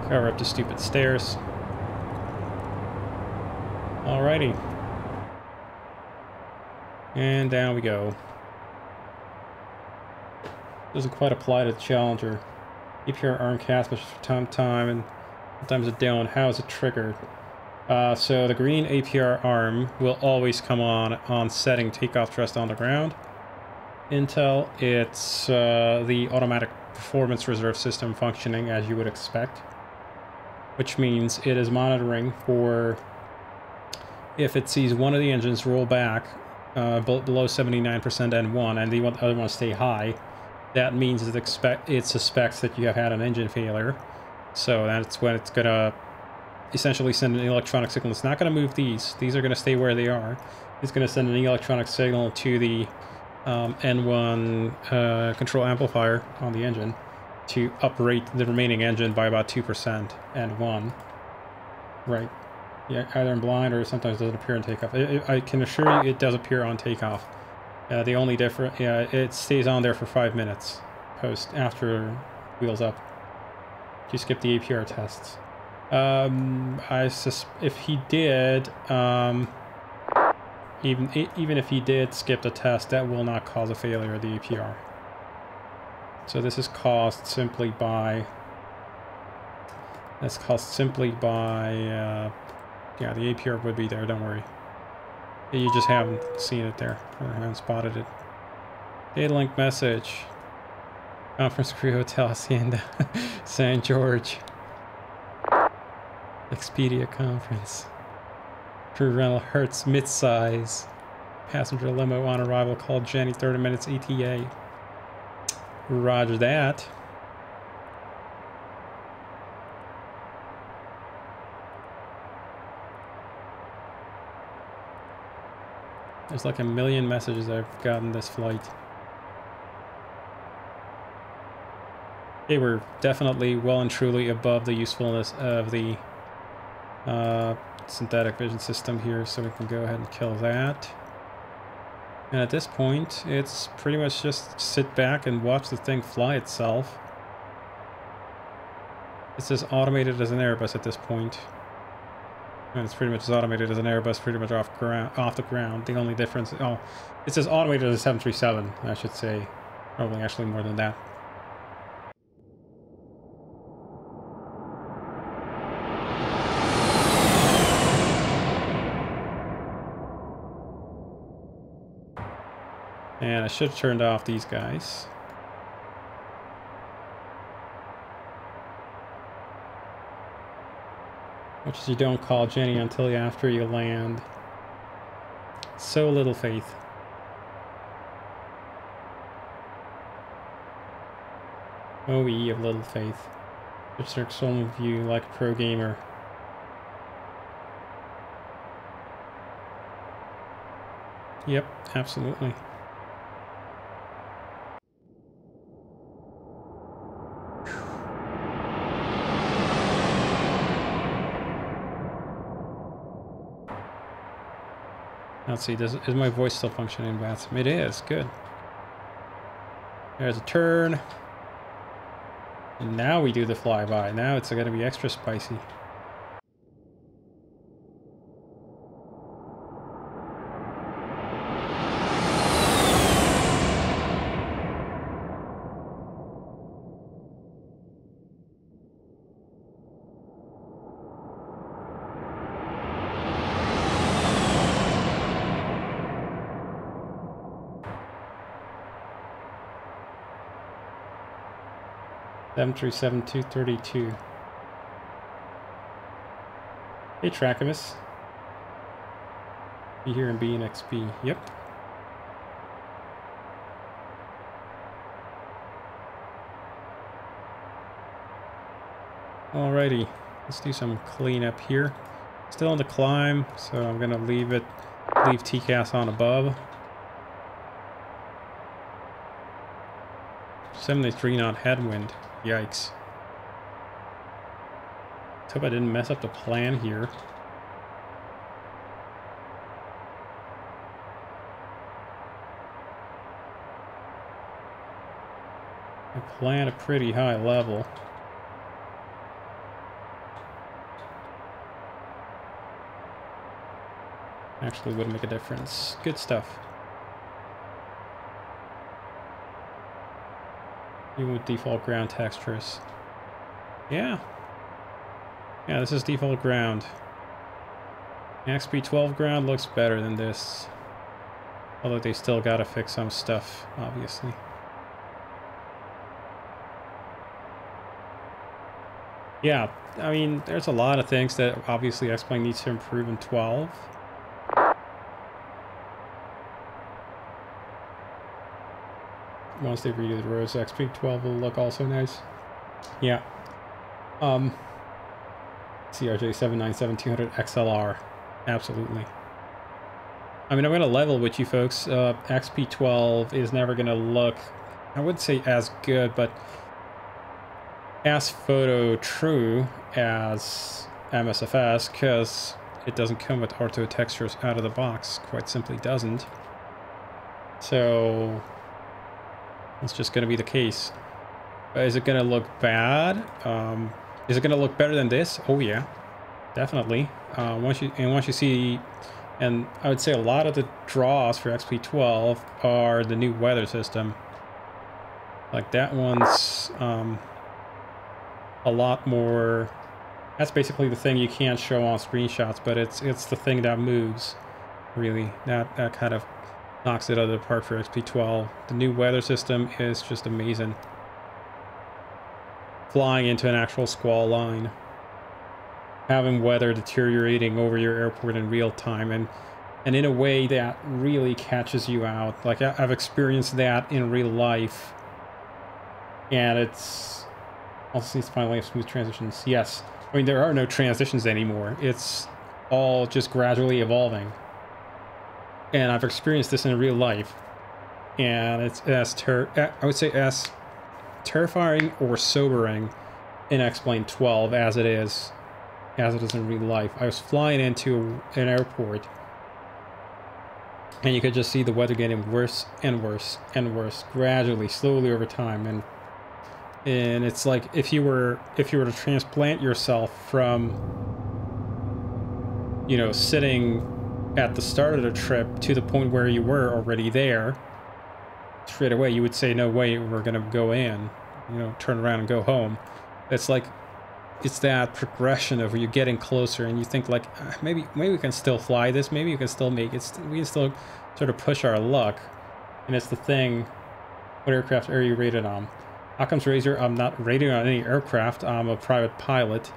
Cover up the stupid stairs. Alrighty. And down we go. Doesn't quite apply to the Challenger. APR arm cast measures for time, and sometimes it don't. How is it triggered? So the green APR arm will always come on setting takeoff thrust on the ground. Until it's the automatic performance reserve system functioning as you would expect. Which means it is monitoring for if it sees one of the engines roll back below 79% N1 and the other one stay high. That means it suspects that you have had an engine failure. So that's when it's going to essentially send an electronic signal. It's not going to move these. These are going to stay where they are. It's going to send an electronic signal to the N1 control amplifier on the engine to uprate the remaining engine by about 2% N1. Right. Yeah, either in blind or sometimes doesn't appear in takeoff. I can assure you it does appear on takeoff. The only difference, it stays on there for 5 minutes after wheels up. You skip the APR tests. If he did, even if he did skip the test, that will not cause a failure of the APR. So this is caused simply by. Yeah, the APR would be there. Don't worry. You just haven't seen it there, or haven't spotted it. Data link message. Conference crew Hotel Hacienda, San George. Expedia conference. Crew rental Hertz midsize. Passenger limo on arrival. Called Jenny 30 minutes ETA. Roger that. There's like a million messages I've gotten this flight. Okay, we're definitely well and truly above the usefulness of the synthetic vision system here, so we can go ahead and kill that. And at this point, it's pretty much just sit back and watch the thing fly itself. It's as automated as an Airbus at this point. And it's pretty much as automated as an Airbus, pretty much off the ground. The only difference... Oh, it's as automated as a 737, I should say. Probably actually more than that. And I should have turned off these guys. Which is you don't call Jenny until after you land. So little faith. Oh, ye of little faith. Which their external view like a pro gamer. Yep, absolutely. Let's see, is my voice still functioning in VATSIM? It is, good. There's a turn. And now we do the flyby. Now it's going to be extra spicy. Seven 232. Hey, Trackamus. Be here in B and XP. Yep. Alrighty, let's do some cleanup here. Still on the climb, so I'm gonna leave TCAS on above. 73 knot headwind. Yikes. Let's hope I didn't mess up the plan here. I planned a pretty high level. Actually would make a difference. Good stuff. Even with default ground textures. Yeah. Yeah, this is default ground. XP12 ground looks better than this. Although they still gotta fix some stuff, obviously. Yeah, I mean, there's a lot of things that obviously X-Plane needs to improve in 12. Once they redo the roads, XP12 will look also nice. Yeah. CRJ 797-200 XLR. Absolutely. I mean, I'm going to level with you folks. XP12 is never going to look, I wouldn't say as good, but as photo true as MSFS, because it doesn't come with ortho textures out of the box. Quite simply doesn't. So it's just going to be the case. Is it going to look bad? Is it going to look better than this? Oh yeah, definitely. Once you see, and I would say a lot of the draws for XP12 are the new weather system. Like that one's a lot more. That's basically the thing you can't show on screenshots, but it's the thing that moves. Really, that kind of knocks it out of the park for XP12. The new weather system is just amazing. Flying into an actual squall line, having weather deteriorating over your airport in real time, and in a way that really catches you out. Like I've experienced that in real life, and it's also needs to finally have smooth transitions. Yes, I mean there are no transitions anymore. It's all just gradually evolving, and I've experienced this in real life, and it's I would say as terrifying or sobering in X-Plane 12 as it is in real life. I was flying into an airport and you could just see the weather getting worse and worse and worse gradually, slowly over time, and it's like if you were to transplant yourself from, you know, sitting at the start of the trip to the point where you were already there, straight away you would say, no way, we're gonna go in, you know, turn around and go home. It's like, it's that progression of you getting closer and you think like, maybe we can still fly this, maybe we can still make it, we can still sort of push our luck. And it's the thing, what aircraft are you rated on? Occam's Razor, I'm not rated on any aircraft, I'm a private pilot,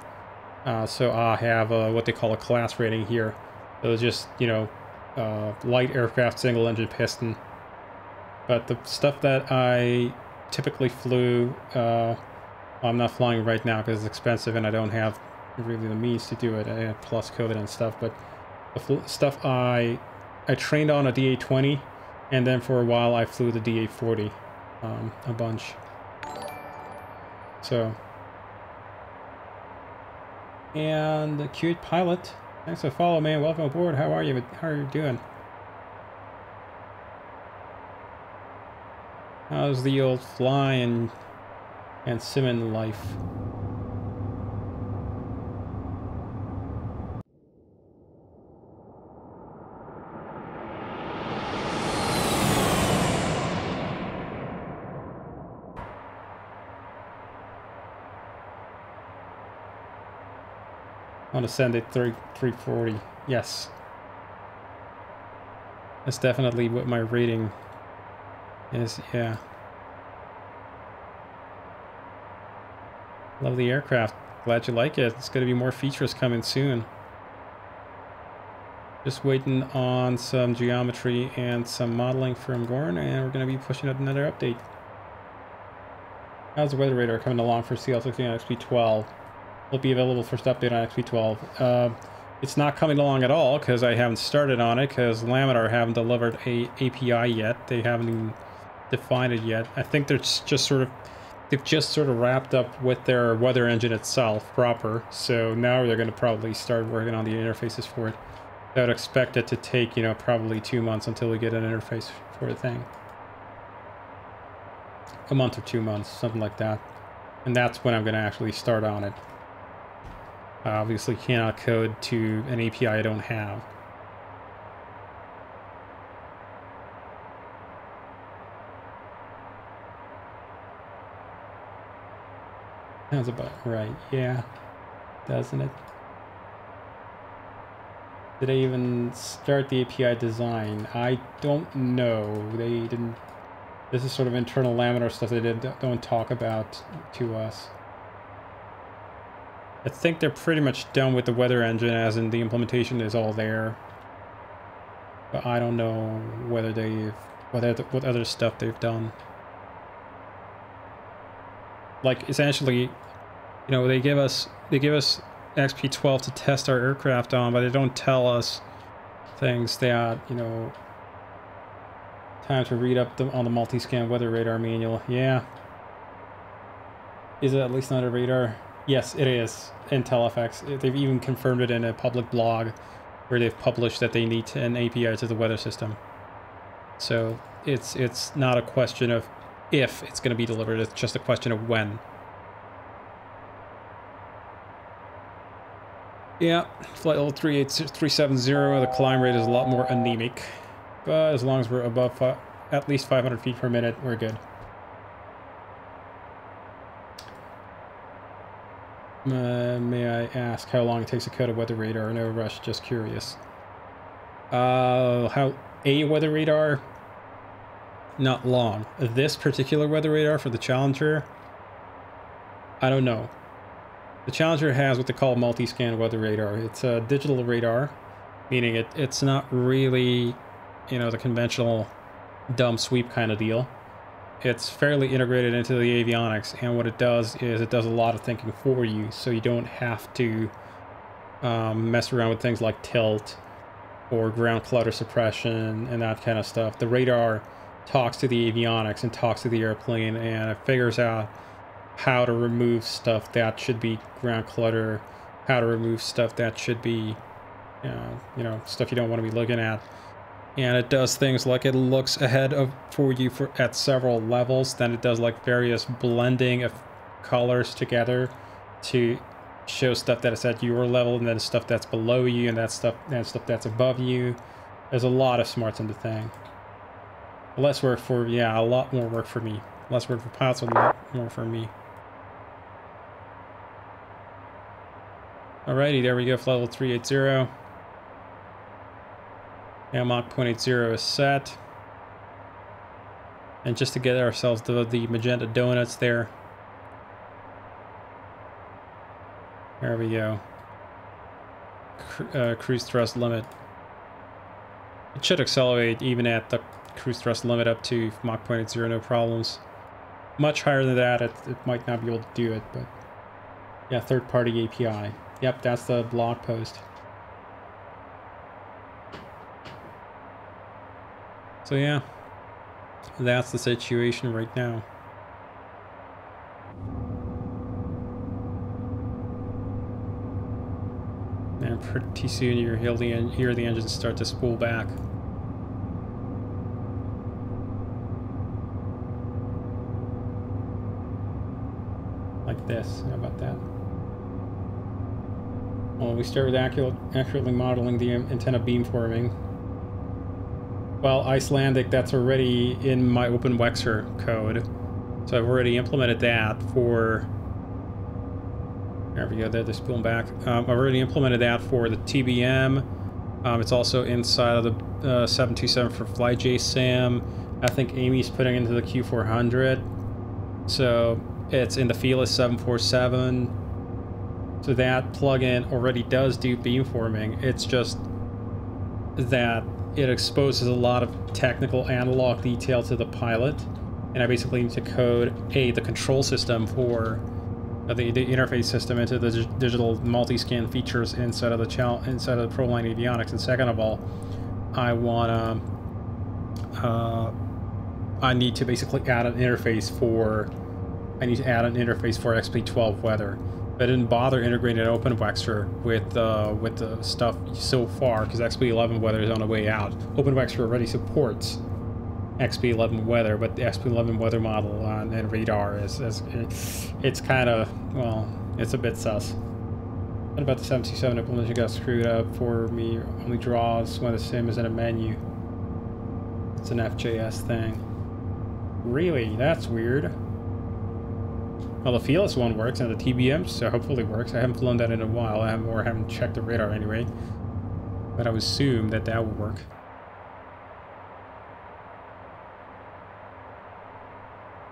so I have what they call a class rating here. So it's just, you know, light aircraft, single engine piston. But the stuff that I typically flew, I'm not flying right now because it's expensive and I don't have really the means to do it, plus COVID and stuff. But the stuff I trained on a DA-20, and then for a while I flew the DA-40 a bunch. So, and the cute pilot, thanks for follow, man. Welcome aboard. How are you? How are you doing? How's the old fly and sim life? I want to send it 340. Yes. That's definitely what my rating is, yeah. Love the aircraft. Glad you like it. It's going to be more features coming soon. Just waiting on some geometry and some modeling from Gorn, and we're going to be pushing out another update. How's the weather radar coming along for CL650 on XP12? Will be available first update on XP12. It's not coming along at all because I haven't started on it because Laminar haven't delivered a API yet. They haven't even defined it yet. I think they've just sort of wrapped up with their weather engine itself proper. So now they're going to probably start working on the interfaces for it. I would expect it to take, you know, probably 2 months until we get an interface for the thing. A month or 2 months, something like that. And that's when I'm going to actually start on it. I obviously cannot code to an API I don't have. Sounds about right, yeah. Doesn't it? Did they even start the API design? I don't know. They didn't. This is sort of internal Laminar stuff they don't talk about to us. I think they're pretty much done with the weather engine, as in the implementation is all there. But I don't know whether what other stuff they've done. Like essentially, you know, they give us XP12 to test our aircraft on, but they don't tell us things that, you know, time to read up on the multi-scan weather radar manual. Yeah. Is it at least not a radar? Yes, it is in TeleFX. They've even confirmed it in a public blog where they've published that they need an API to the weather system. So it's not a question of if it's going to be delivered, it's just a question of when. Yeah, flight level 370, the climb rate is a lot more anemic. But as long as we're above at least 500 feet per minute, we're good. May I ask how long it takes to code a weather radar? No rush, just curious. How a weather radar? Not long. This particular weather radar for the Challenger? I don't know. The Challenger has what they call multi-scan weather radar. It's a digital radar, meaning it's not really, you know, the conventional dumb sweep kind of deal. It's fairly integrated into the avionics, and what it does is it does a lot of thinking for you, so you don't have to mess around with things like tilt or ground clutter suppression and that kind of stuff. The radar talks to the avionics and talks to the airplane, and it figures out how to remove stuff that should be ground clutter, how to remove stuff that should be, you know, stuff you don't want to be looking at. And it does things like it looks ahead for you at several levels. Then it does like various blending of colors together to show stuff that is at your level, and then stuff that's below you, and stuff that's above you. There's a lot of smarts in the thing. Less work for, yeah, a lot more work for me. Less work for pilots, a lot more for me. Alrighty, there we go, flight level 380. Now Mach 0.80 is set. And just to get ourselves the magenta donuts there. There we go. Cruise thrust limit. It should accelerate even at the cruise thrust limit up to Mach 0.80, no problems. Much higher than that, it might not be able to do it, but yeah, third-party API. Yep, that's the blog post. So yeah, that's the situation right now. And pretty soon you hear the engines start to spool back. like this. How about that? Well, we start with accurately modeling the antenna beamforming. Well, Icelandic, that's already in my OpenWexer code. So I've already implemented that for... There we go, they're spooling back. I've already implemented that for the TBM. It's also inside of the 727 for FlyJSAM. I think Amy's putting into the Q400. So it's in the Felis 747. So that plugin already does do beamforming. It's just that it exposes a lot of technical analog detail to the pilot, and I basically need to code the control system for the interface system into the digital multi-scan features inside of the ProLine avionics. And second of all, I need to basically add an interface for XP12 weather. I didn't bother integrating an OpenWexer with the stuff so far because XP11 weather is on the way out. OpenWexer already supports XP11 weather, but the XP11 weather model and radar it's kind of, well, it's a bit sus. What about the 727 implementation got screwed up for me? Only draws when the sim is in a menu. It's an FJS thing. Really? That's weird. Well, the Felis one works, and the TBM so hopefully works. I haven't flown that in a while, I haven't checked the radar anyway. But I would assume that that would work.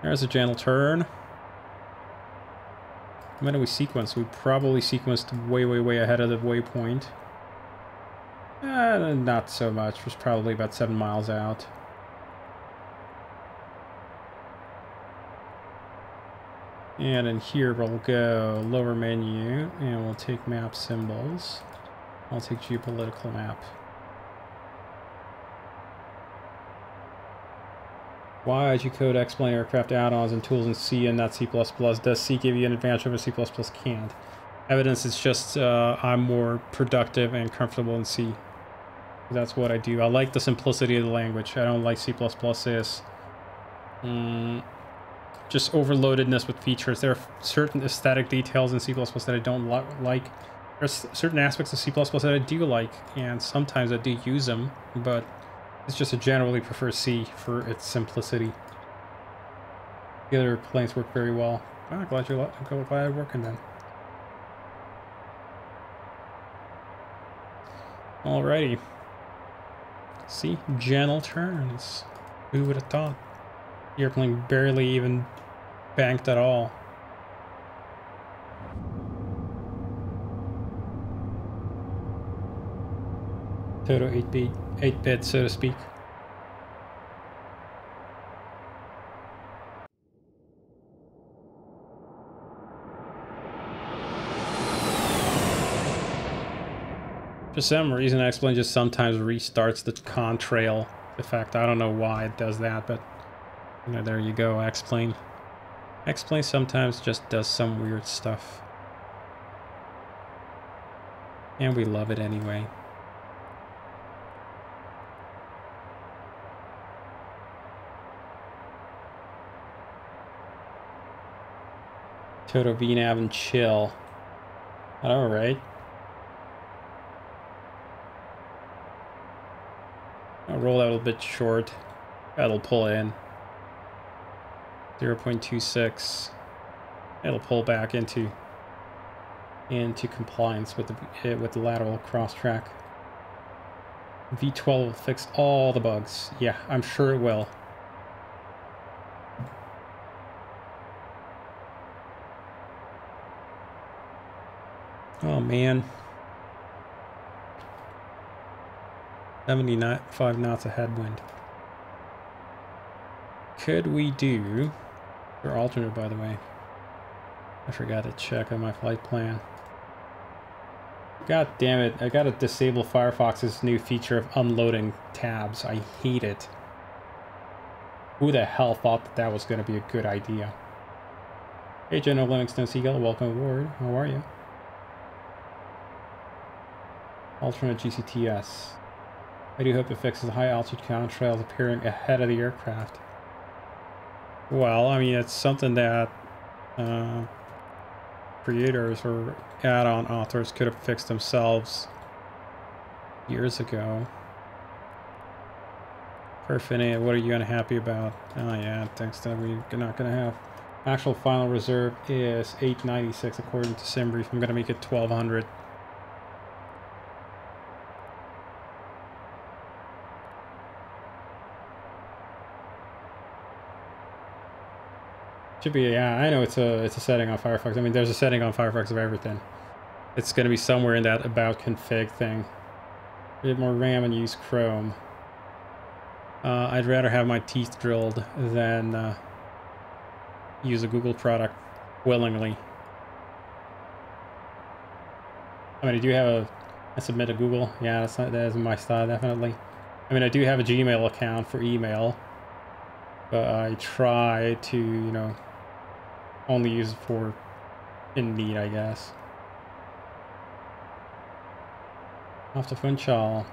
There's a gentle turn. When do we sequence? We probably sequenced way ahead of the waypoint. Not so much. It was probably about 7 miles out. And in here we'll go lower menu, and we'll take map symbols. I'll take geopolitical map. Why did you code explain aircraft add-ons and tools in C and not C++? Does C give you an advantage over C++ can't? Evidence is just I'm more productive and comfortable in C. That's what I do. I like the simplicity of the language. I don't like C++ is just overloadedness with features. There are certain aesthetic details in C++ that I don't like. There's certain aspects of C++ that I do like, and sometimes I do use them, but it's just I generally prefer C for its simplicity. The other planes work very well. I'm glad you're working then. Alrighty. See, gentle turns. Who would have thought? The airplane barely even banked at all. Total 8-bit, so to speak. For some reason, X-Plane just sometimes restarts the contrail effect. I don't know why it does that, but you know, there you go, X-Plane. X-Plane sometimes just does some weird stuff. And we love it anyway. Toto VNav and chill. Alright. I'll roll out a bit short. That'll pull in. 0.26. It'll pull back into compliance with the lateral cross track. V12 will fix all the bugs. Yeah, I'm sure it will. Oh man. 75 knots of headwind. Could we do... Your alternate, by the way. I forgot to check on my flight plan. God damn it, I gotta disable Firefox's new feature of unloading tabs. I hate it. Who the hell thought that that was going to be a good idea? Hey, General Livingston Seagull, welcome aboard. How are you? Alternate GCTS. I do hope it fixes high altitude contrails appearing ahead of the aircraft. Well, I mean, it's something that creators or add-on authors could have fixed themselves years ago. Perfinite, what are you unhappy about? Oh yeah, thanks that we're not gonna have. Actual final reserve is 896 according to Simbrief. I'm gonna make it 1200. Should be, yeah, I know it's a setting on Firefox. I mean, there's a setting on Firefox of everything. It's gonna be somewhere in that about config thing. A bit more RAM and use Chrome. I'd rather have my teeth drilled than use a Google product willingly. I mean, I do have I submit to Google. Yeah, that is my style, definitely. I mean, I do have a Gmail account for email, but I try to, you know, only use it for in need, I guess. Off to Funchal.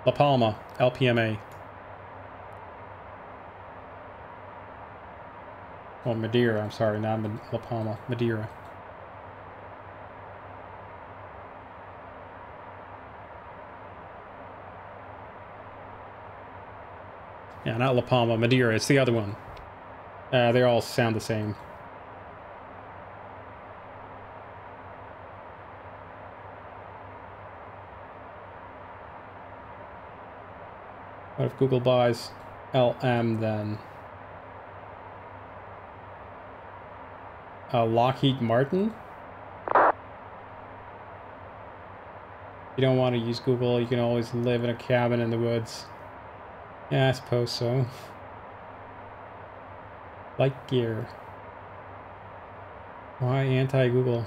La Palma, LPMA. Oh, Madeira, I'm sorry, not La Palma, Madeira. Yeah, not La Palma, Madeira, it's the other one. They all sound the same. What if Google buys LM then? Lockheed Martin? You don't want to use Google, you can always live in a cabin in the woods. Yeah, I suppose so. Light gear. Why anti-Google?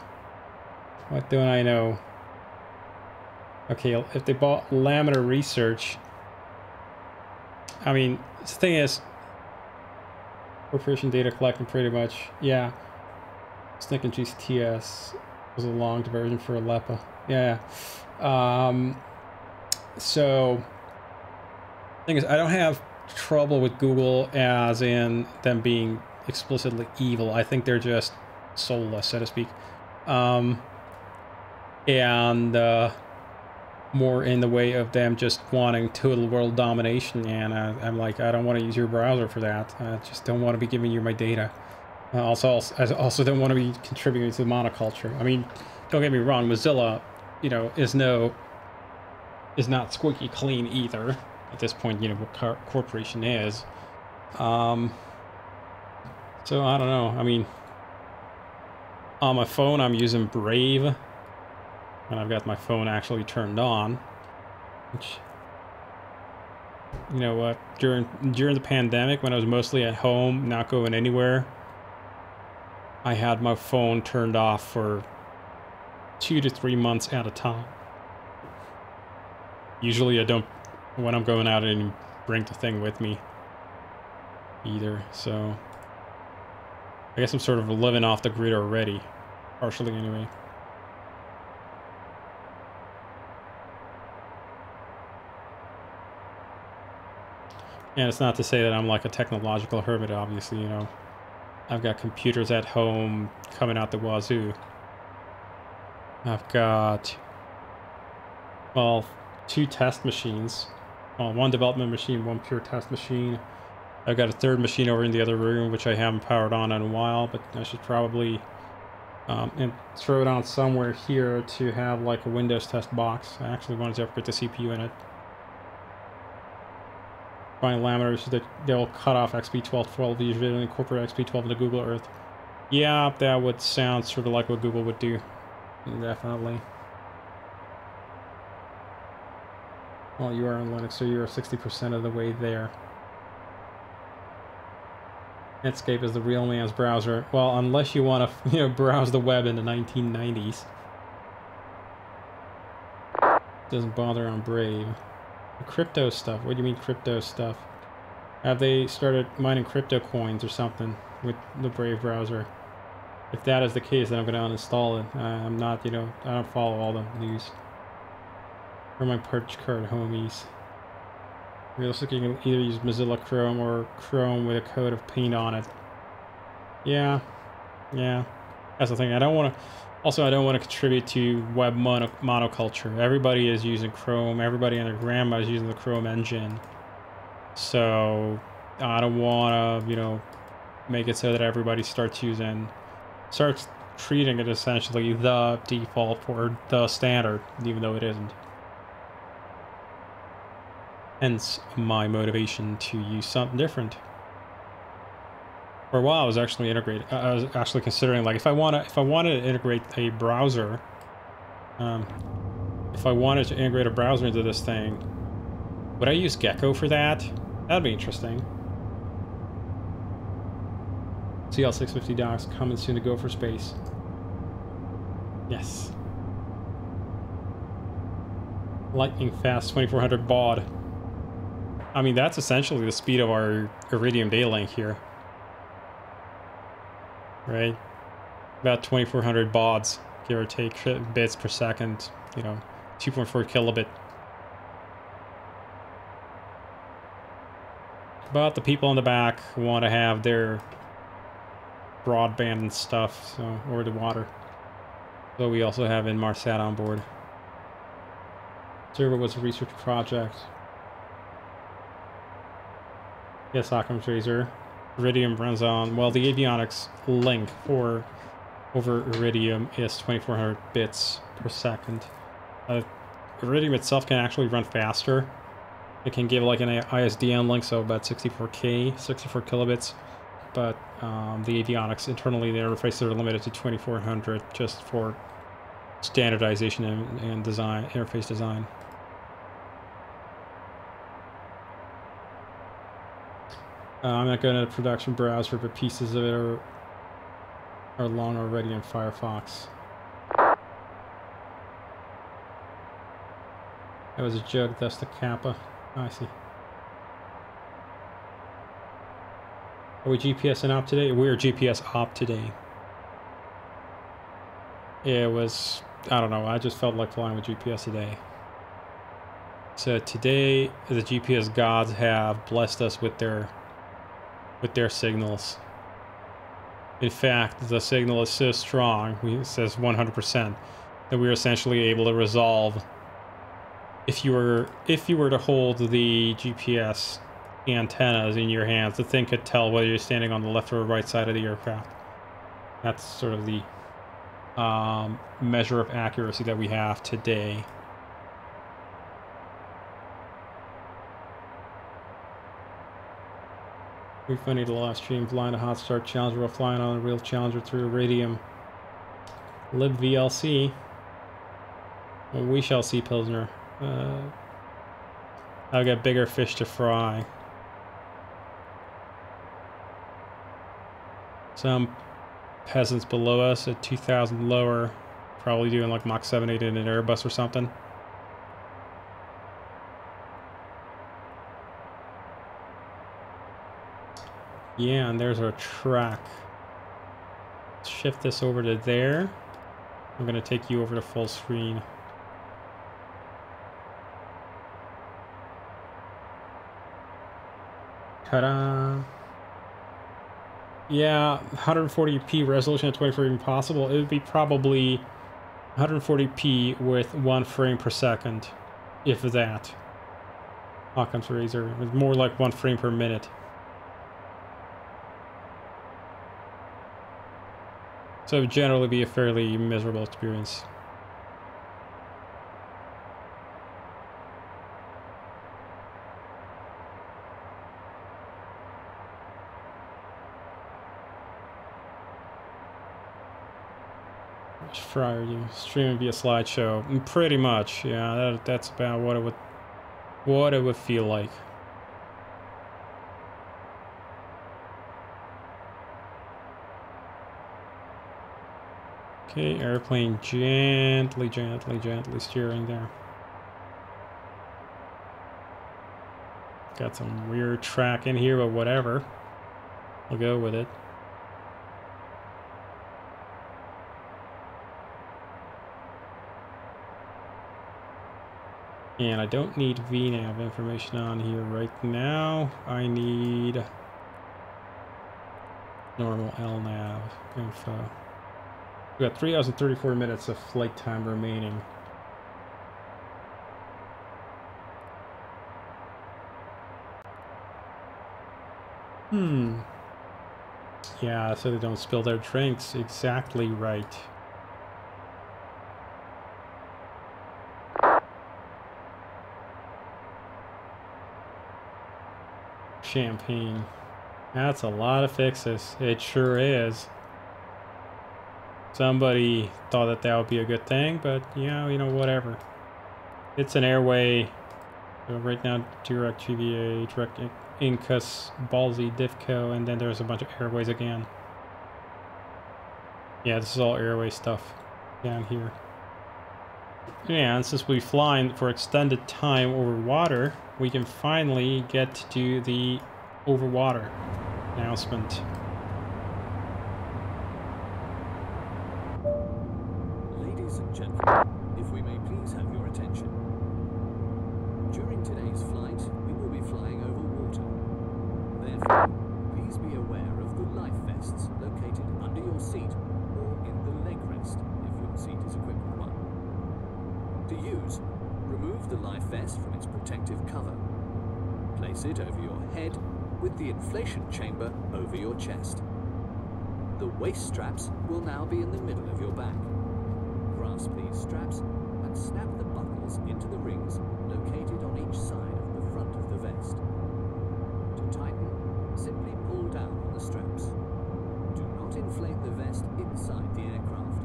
What don't I know? Okay, if they bought Laminar Research... I mean, the thing is... Corporation data collecting pretty much... Yeah. Snick and GCTS was a long version for Aleppo. Yeah. So... Thing is, I don't have trouble with Google as in them being explicitly evil. I think they're just soulless, so to speak. More in the way of them just wanting total world domination, and I'm like, I don't want to use your browser for that. I just don't want to be giving you my data. I also don't want to be contributing to the monoculture. I mean, don't get me wrong, Mozilla, you know, is not squeaky clean either. At this point, you know, what corporation is. So I don't know. I mean, on my phone, I'm using Brave, and I've got my phone actually turned on. Which, you know what? During the pandemic, when I was mostly at home, not going anywhere, I had my phone turned off for 2 to 3 months at a time. Usually, I don't. When I'm going out, I didn't bring the thing with me either, so I guess I'm sort of living off the grid already, partially anyway. And it's not to say that I'm like a technological hermit, obviously, you know. I've got computers at home coming out the wazoo. I've got, well, 2 test machines. Well, 1 development machine, 1 pure test machine. I've got a 3rd machine over in the other room, which I haven't powered on in a while, but I should probably and throw it on somewhere here to have like a Windows test box. I actually wanted to upgrade the CPU in it. Buying laminars so that they'll cut off XP1212, usually and incorporate XP12 into Google Earth. Yeah, that would sound sort of like what Google would do. Definitely. Well, you are on Linux, so you are 60% of the way there. Netscape is the real man's browser. Well, unless you want to, you know, browse the web in the 1990s. Doesn't bother on Brave. Crypto stuff. What do you mean crypto stuff? Have they started mining crypto coins or something with the Brave browser? If that is the case, then I'm going to uninstall it. I'm not, you know, I don't follow all the news. For my perch card homies. Realistically, you can either use Mozilla Chrome or Chrome with a coat of paint on it. Yeah. That's the thing. I don't want to... Also, I don't want to contribute to web monoculture. Everybody is using Chrome. Everybody and their grandma is using the Chrome engine. So I don't want to, you know, make it so that everybody starts treating it essentially the default or the standard, even though it isn't. Hence my motivation to use something different. For a while, I was actually considering, like, if I wanted to integrate a browser, if I wanted to integrate a browser into this thing, would I use Gecko for that? That'd be interesting. CL650 docks coming soon to go for space. Yes. Lightning fast 2400 baud. I mean, that's essentially the speed of our Iridium Daylink here. Right? About 2400 bauds, give or take, bits per second, you know, 2.4 kilobit. But the people in the back want to have their broadband and stuff, so, or the water. So we also have Inmarsat on board. Server was a research project. Yes, Occam's razor. Iridium runs on, well, the avionics link for over Iridium is 2400 bits per second. Iridium itself can actually run faster. It can give like an ISDN link, so about 64 kilobits. But the avionics internally, the interfaces are limited to 2400 just for standardization and design, interface design. I'm not going to the production browser, but pieces of it are long already in Firefox. That was a joke, that's the Kappa. Oh, I see. Are we GPS op today? We are GPS op today. It was, I don't know, I just felt like flying with GPS today. So today, the GPS gods have blessed us with their signals. In fact, the signal is so strong, it says 100%, that we are essentially able to resolve. If you were to hold the GPS antennas in your hands, the thing could tell whether you're standing on the left or right side of the aircraft. That's sort of the measure of accuracy that we have today. We funny the last stream flying a hot start Challenger while flying on a real Challenger through Iridium. LibVLC. Well, we shall see, Pilsner. I've got bigger fish to fry. Some peasants below us at 2,000 lower, probably doing like Mach 7, 8 in an Airbus or something. Yeah, and there's our track. Let's shift this over to there. I'm going to take you over to full screen. Ta-da! Yeah, 140p resolution at 24 even possible. It would be probably 140p with 1 frame per second, if that. Occam's razor. It's more like 1 frame per minute. So it would generally be a fairly miserable experience. Which fryer you streaming via slideshow? Pretty much, yeah. That's about what it would feel like. Okay, airplane gently steering there. Got some weird track in here, but whatever. We'll go with it. And I don't need VNAV information on here right now. I need normal LNAV info. We got 3 hours and 34 minutes of flight time remaining. Yeah, so they don't spill their drinks. Exactly right. Champagne. That's a lot of fixes. It sure is. Somebody thought that that would be a good thing, but yeah, you know, whatever. It's an airway. So right now, direct GVA, direct Incus, Ballsy, Diffco, and then there's a bunch of airways again. Yeah, this is all airway stuff down here. And since we're flying for extended time over water, we can finally get to the over water announcement. Ladies and gentlemen, if we may please have your attention. During today's flight, we will be flying over water. Therefore, please be aware of the life vests located under your seat or in the leg rest if your seat is equipped with one. To use, remove the life vest from its protective cover. Place it over your head with the inflation chamber over your chest. The waist straps will now be in the middle of your back. Grasp these straps and snap the buckles into the rings located on each side of the front of the vest. To tighten, simply pull down on the straps. Do not inflate the vest inside the aircraft.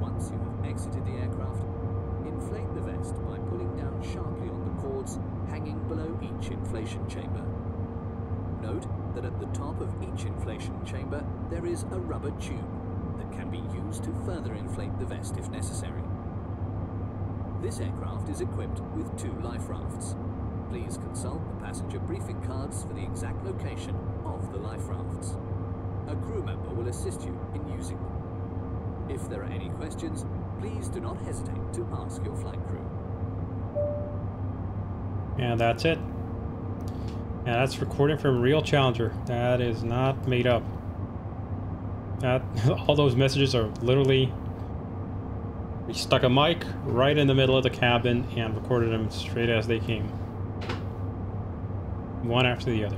Once you have exited the aircraft, inflate the vest by pulling down sharply on the cords hanging below each inflation chamber. Note that at the top of each inflation chamber there is a rubber tube that can be used to further inflate the vest if necessary. This aircraft is equipped with 2 life rafts. Please consult the passenger briefing cards for the exact location of the life rafts. A crew member will assist you in using them. If there are any questions, please do not hesitate to ask your flight crew. And that's it. And that's recording from real Challenger. That is not made up. That all those messages are literally, we stuck a mic right in the middle of the cabin and recorded them straight as they came. One after the other.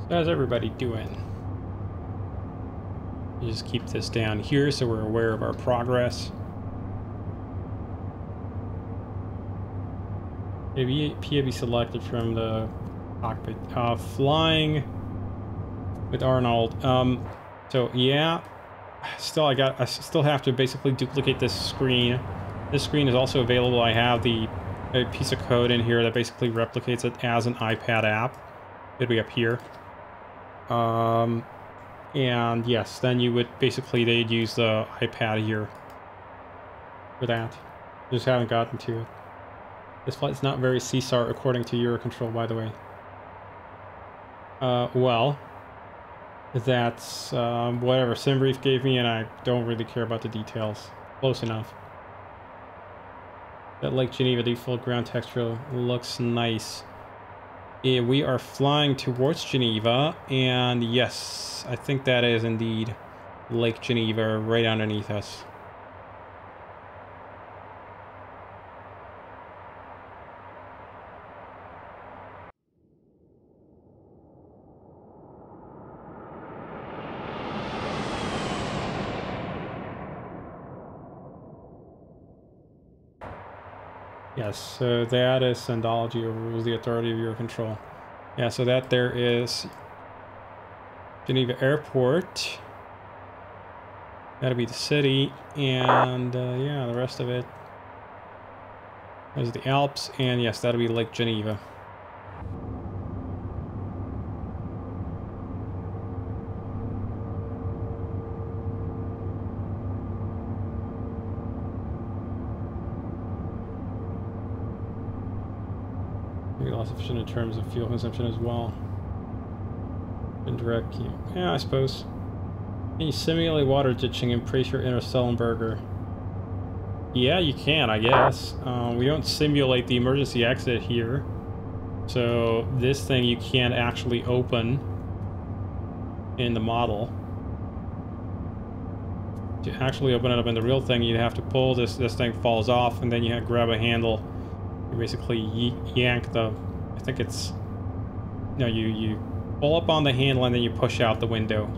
So how's everybody doing? You just keep this down here so we're aware of our progress. PAB selected from the cockpit. Flying with Arnold. So yeah, still I still have to basically duplicate this screen. This screen is also available. I have a piece of code in here that basically replicates it as an iPad app. It'll be up here. And yes, then you would basically, they'd use the iPad here for that. Just haven't gotten to it. This flight's not very CSAR according to Eurocontrol, by the way. Well, that's whatever SimBrief gave me, and I don't really care about the details. Close enough. That Lake Geneva default ground texture looks nice. We are flying towards Geneva, and yes, I think that is indeed Lake Geneva right underneath us. Yes, so that is Sandology overrules the authority of Eurocontrol. Yeah, so that there is Geneva Airport. That'll be the city, and yeah, the rest of it. There's the Alps, and yes, that'll be Lake Geneva. Maybe loss efficient in terms of fuel consumption as well. Indirect cam. Yeah, I suppose. Can you simulate water ditching and brace your inner Stellenberger? Yeah, you can, I guess. We don't simulate the emergency exit here. So this thing you can't actually open in the model. To actually open it up in the real thing, you'd have to pull this thing falls off, and then you have to grab a handle. You basically yank the, I think it's, no, you pull up on the handle and then you push out the window.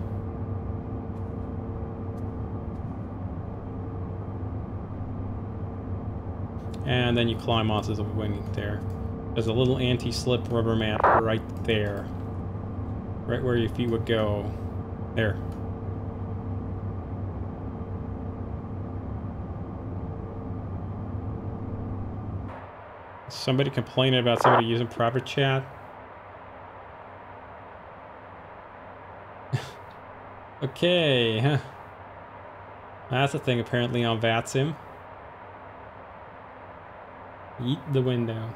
And then you climb onto the wing there. There's a little anti-slip rubber mat right there. Right where your feet would go. There. Somebody complaining about somebody using private chat? Okay. Huh. That's a thing apparently on VATSIM. Eat the window.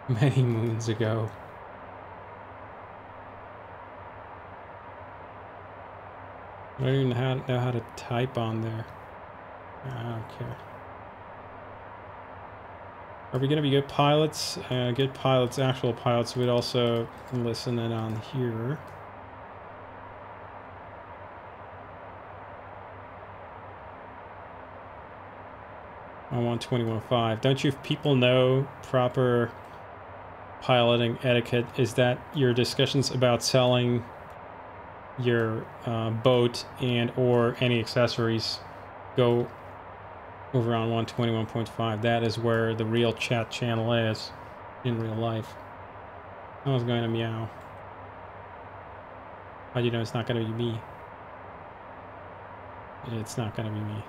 Many moons ago. I don't even know how to type on there. I don't care. Are we going to be good pilots? Good pilots, actual pilots, would also listen in on here. On 121.5. Don't you people know proper piloting etiquette is that your discussions about selling your boat and or any accessories go over on 121.5. That is where the real chat channel is in real life. Someone's going to meow. How do you know it's not going to be me? It's not going to be me.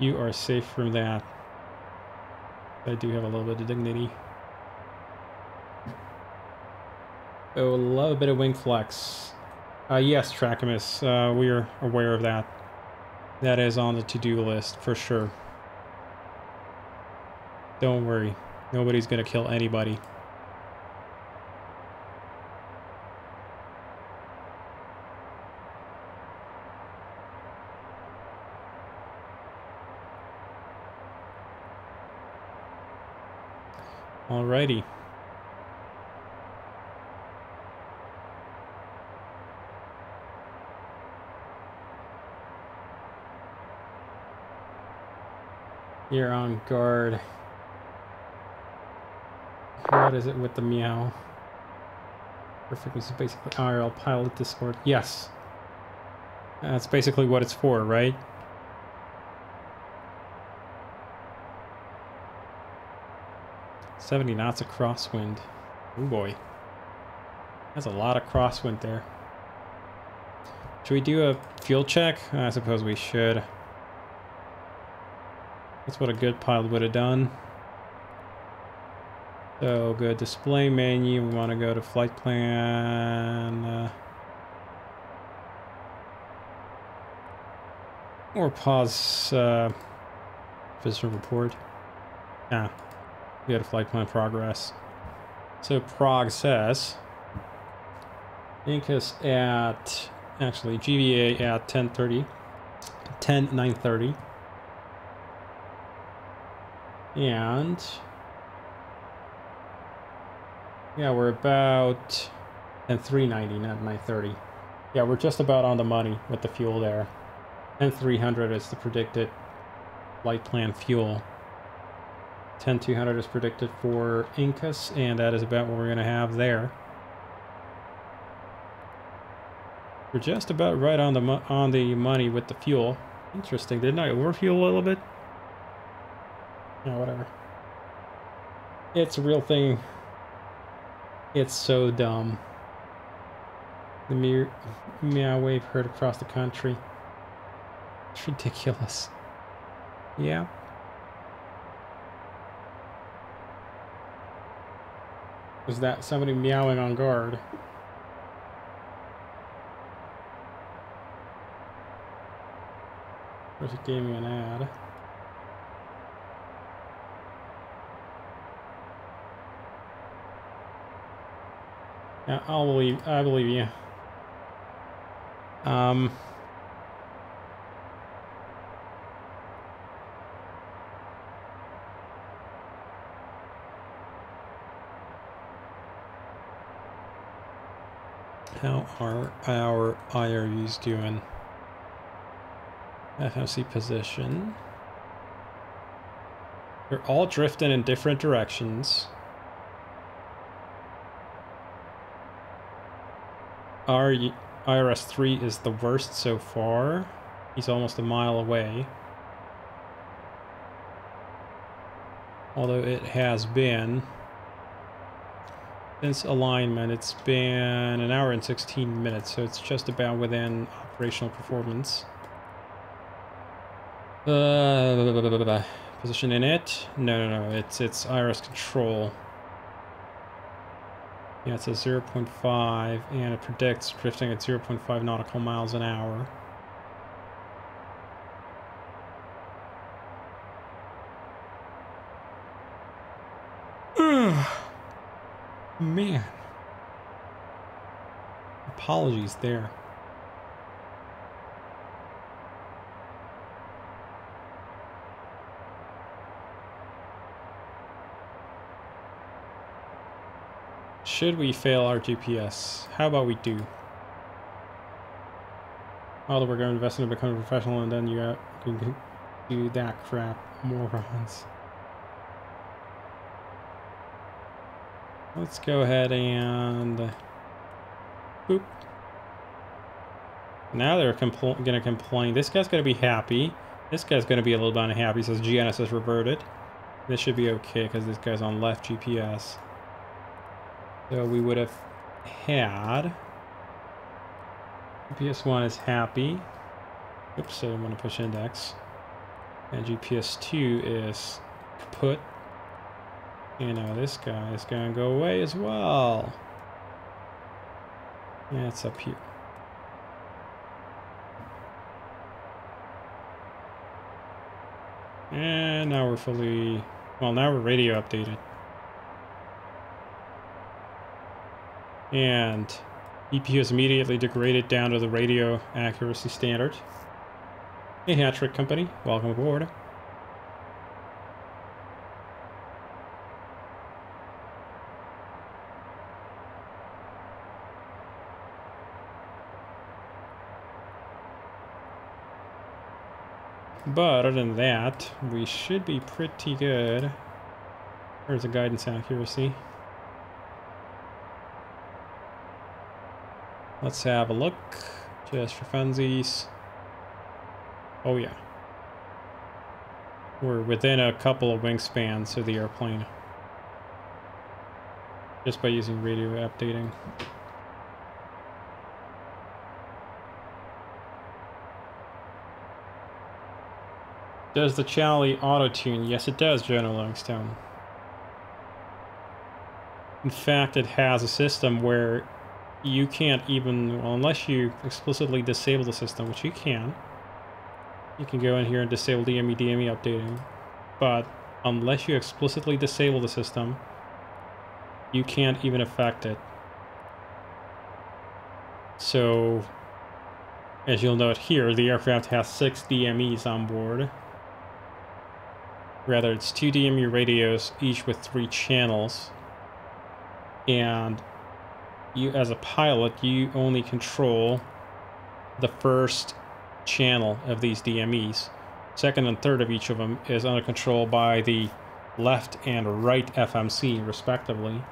You are safe from that. I do have a little bit of dignity. Oh, love a bit of wing flex. Yes, Trackamus, we're aware of that. That is on the to-do list, for sure. Don't worry. Nobody's gonna kill anybody. Alrighty. You're on guard. What is it with the meow? Perfect. This is basically IRL pilot Discord. Yes. That's basically what it's for, right? $70 knots of crosswind. Oh boy. That's a lot of crosswind there. Should we do a fuel check? I suppose we should. That's what a good pilot would have done. So good display menu. We want to go to flight plan. Or pause visitor report. Ah, we go to flight plan progress. So prog says Incus at actually GVA at 10:9:30. And yeah, we're about 390, not 930. Yeah, we're just about on the money with the fuel there. 300 is the predicted flight plan fuel. 200 is predicted for Incus, and that is about what we're going to have there. We're just about right on the money with the fuel. Interesting. Didn't I overfuel a little bit? No, whatever. It's a real thing. It's so dumb. The meow wave heard across the country. It's ridiculous. Yeah. Was that somebody meowing on guard? Of course, it gave me an ad. Yeah, I believe you. How are our IRUs doing? FMC position. They're all drifting in different directions. Our IRS-3 is the worst so far. He's almost a mile away. Although it has been, since alignment, it's been 1 hour and 16 minutes, so it's just about within operational performance. Position in it? No, it's IRS control. Yeah, it's a 0.5, and it predicts drifting at 0.5 nautical miles an hour. Man. Apologies there. Should we fail our GPS? How about we do? Although we're going to invest in becoming a professional, and then you can do that crap, morons. Let's go ahead and boop. Now they're gonna complain. This guy's gonna be happy. This guy's gonna be a little bit unhappy. Says GNS has reverted. This should be okay because this guy's on left GPS. So we would have had GPS 1 is happy. Oops, so I'm gonna push index. And GPS 2 is kaput. And now this guy is gonna go away as well. Yeah, it's up here. And now we're fully, well, now we're radio updated. And EPU is immediately degraded down to the radio accuracy standard. Hey, Hat-Trick Company, welcome aboard. But other than that, we should be pretty good. There's the guidance accuracy. Let's have a look, just for funsies. Oh yeah. We're within a couple of wingspans of the airplane. Just by using radio updating. Does the Charlie auto-tune? Yes, it does, General Livingstone. In fact, it has a system where you can't even, well, unless you explicitly disable the system, which you can go in here and disable DME updating. But unless you explicitly disable the system, you can't even affect it. So, as you'll note here, the aircraft has 6 DMEs on board. Rather, it's 2 DME radios, each with 3 channels. And you, as a pilot, you only control the first channel of these DMEs. Second and third of each of them is under control by the left and right FMC, respectively.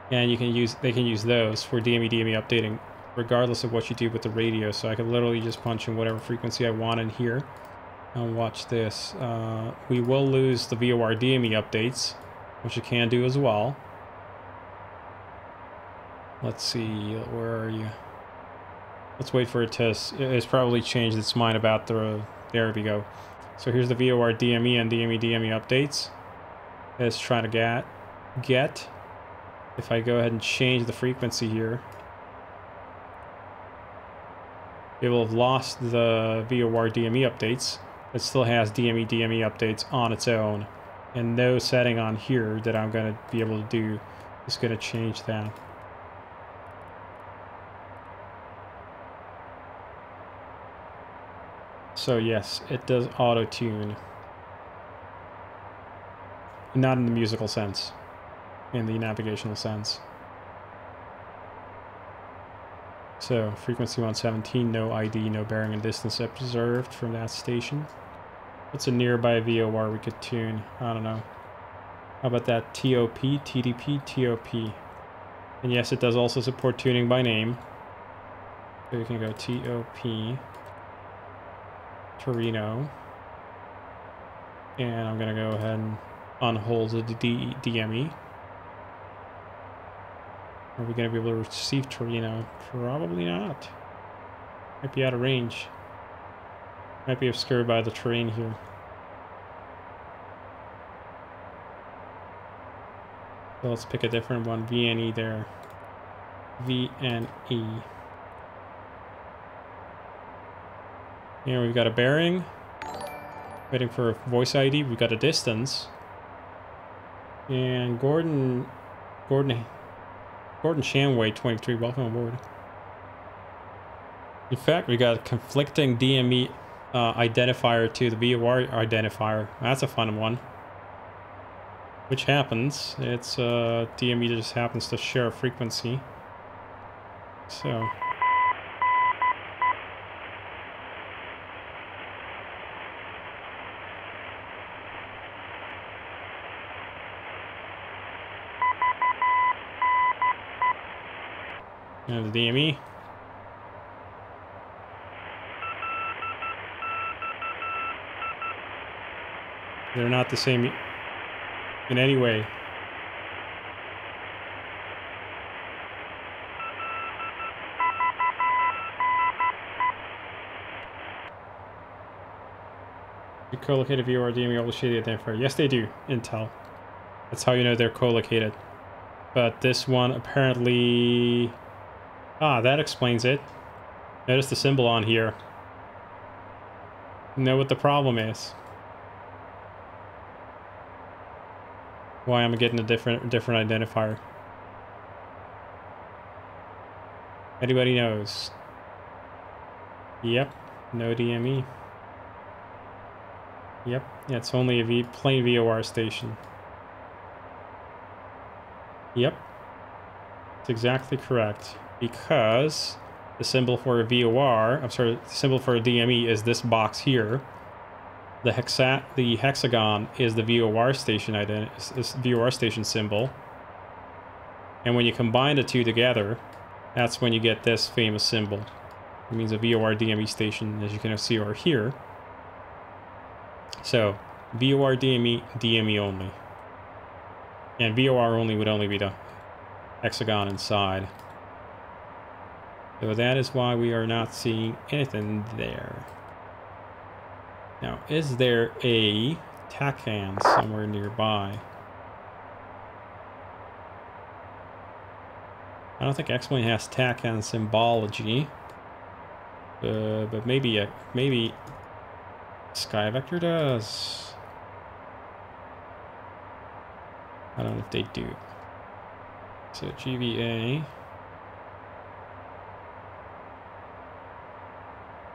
And you can they can use those for DME updating, regardless of what you do with the radio. So I could literally just punch in whatever frequency I want in here. And watch this. We will lose the VOR DME updates, which you can do as well. Let's see, where are you? Let's wait for it to, it's probably changed its mind about the, there we go. So here's the VOR DME and DME updates. It's trying to get. If I go ahead and change the frequency here, it will have lost the VOR DME updates. It still has DME updates on its own. And no setting on here that I'm going to be able to do is going to change that. So yes, it does auto-tune. Not in the musical sense, in the navigational sense. So, frequency 117, no ID, no bearing and distance observed from that station. What's a nearby VOR we could tune? I don't know. How about that TOP, TDP, TOP? And yes, it does also support tuning by name. So we can go TOP, Torino. And I'm going to go ahead and unhold the DME. Are we going to be able to receive Torino? Probably not. Might be out of range. Might be obscured by the terrain here. So let's pick a different one. VNE there. VNE. Here we've got a bearing. Waiting for a voice ID. We've got a distance. And Gordon Shamway 23, welcome aboard. In fact, we got a conflicting DME identifier to the VOR identifier. That's a fun one. Which happens. It's DME just happens to share a frequency. So. And the DME. They're not the same in any way. You co-located VOR DME all the shady identifier. Yes, they do. Intel. That's how you know they're co-located. But this one apparently... Ah, that explains it. Notice the symbol on here. You know what the problem is. Why I'm getting a different identifier. Anybody knows? Yep, no DME. Yep, yeah, it's only a plain VOR station. Yep, it's exactly correct. Because the symbol for a VOR, I'm sorry, the symbol for a DME is this box here. The hexagon is the VOR station symbol. And when you combine the two together, that's when you get this famous symbol. It means a VOR DME station, as you can see over here. So, VOR DME, DME only. And VOR only would only be the hexagon inside. So that is why we are not seeing anything there. Now, is there a TACAN somewhere nearby? I don't think X-Plane has TACAN symbology. But maybe Sky Vector does. I don't know if they do. So GVA.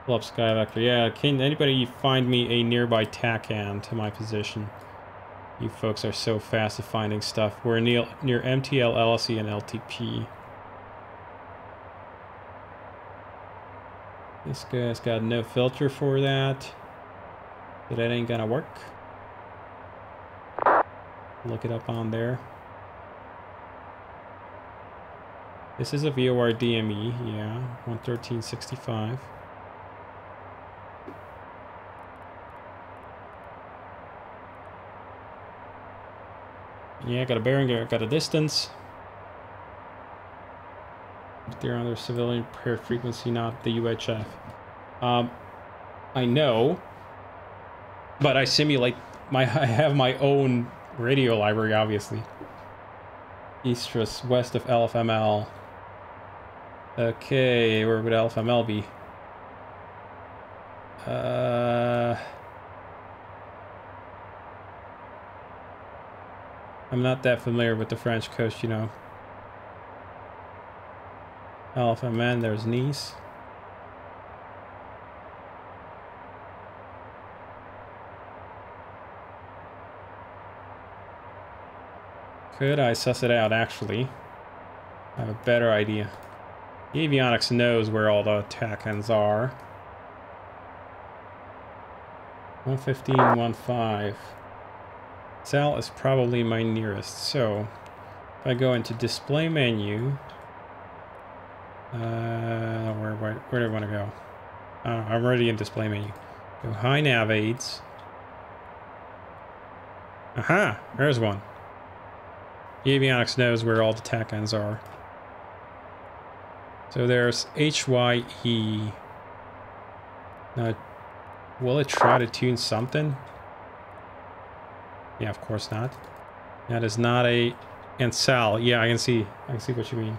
Pull up Sky Vector. Yeah, can anybody find me a nearby TACAN to my position? You folks are so fast at finding stuff. We're near MTL, LSE, and LTP. This guy's got no filter for that. So that ain't gonna work. Look it up on there. This is a VOR DME, yeah, 113.65. Yeah, got a bearing, got a distance. They're on their civilian paired frequency, not the UHF. I know, but I simulate I have my own radio library, obviously. Eastris, west of LFML. Okay, where would LFML be? I'm not that familiar with the French coast, you know. LFMN, there's Nice. Could I suss it out, actually? I have a better idea. Avionics knows where all the TACANs are. 115, 15. Sal is probably my nearest, so if I go into display menu, where do I want to go? I'm already in display menu. Go high nav aids. Aha! There's one. Avionics knows where all the TACANs are. So there's HYE. Now, will it try to tune something? Yeah, of course not. That is not a... And Sal, yeah, I can see what you mean.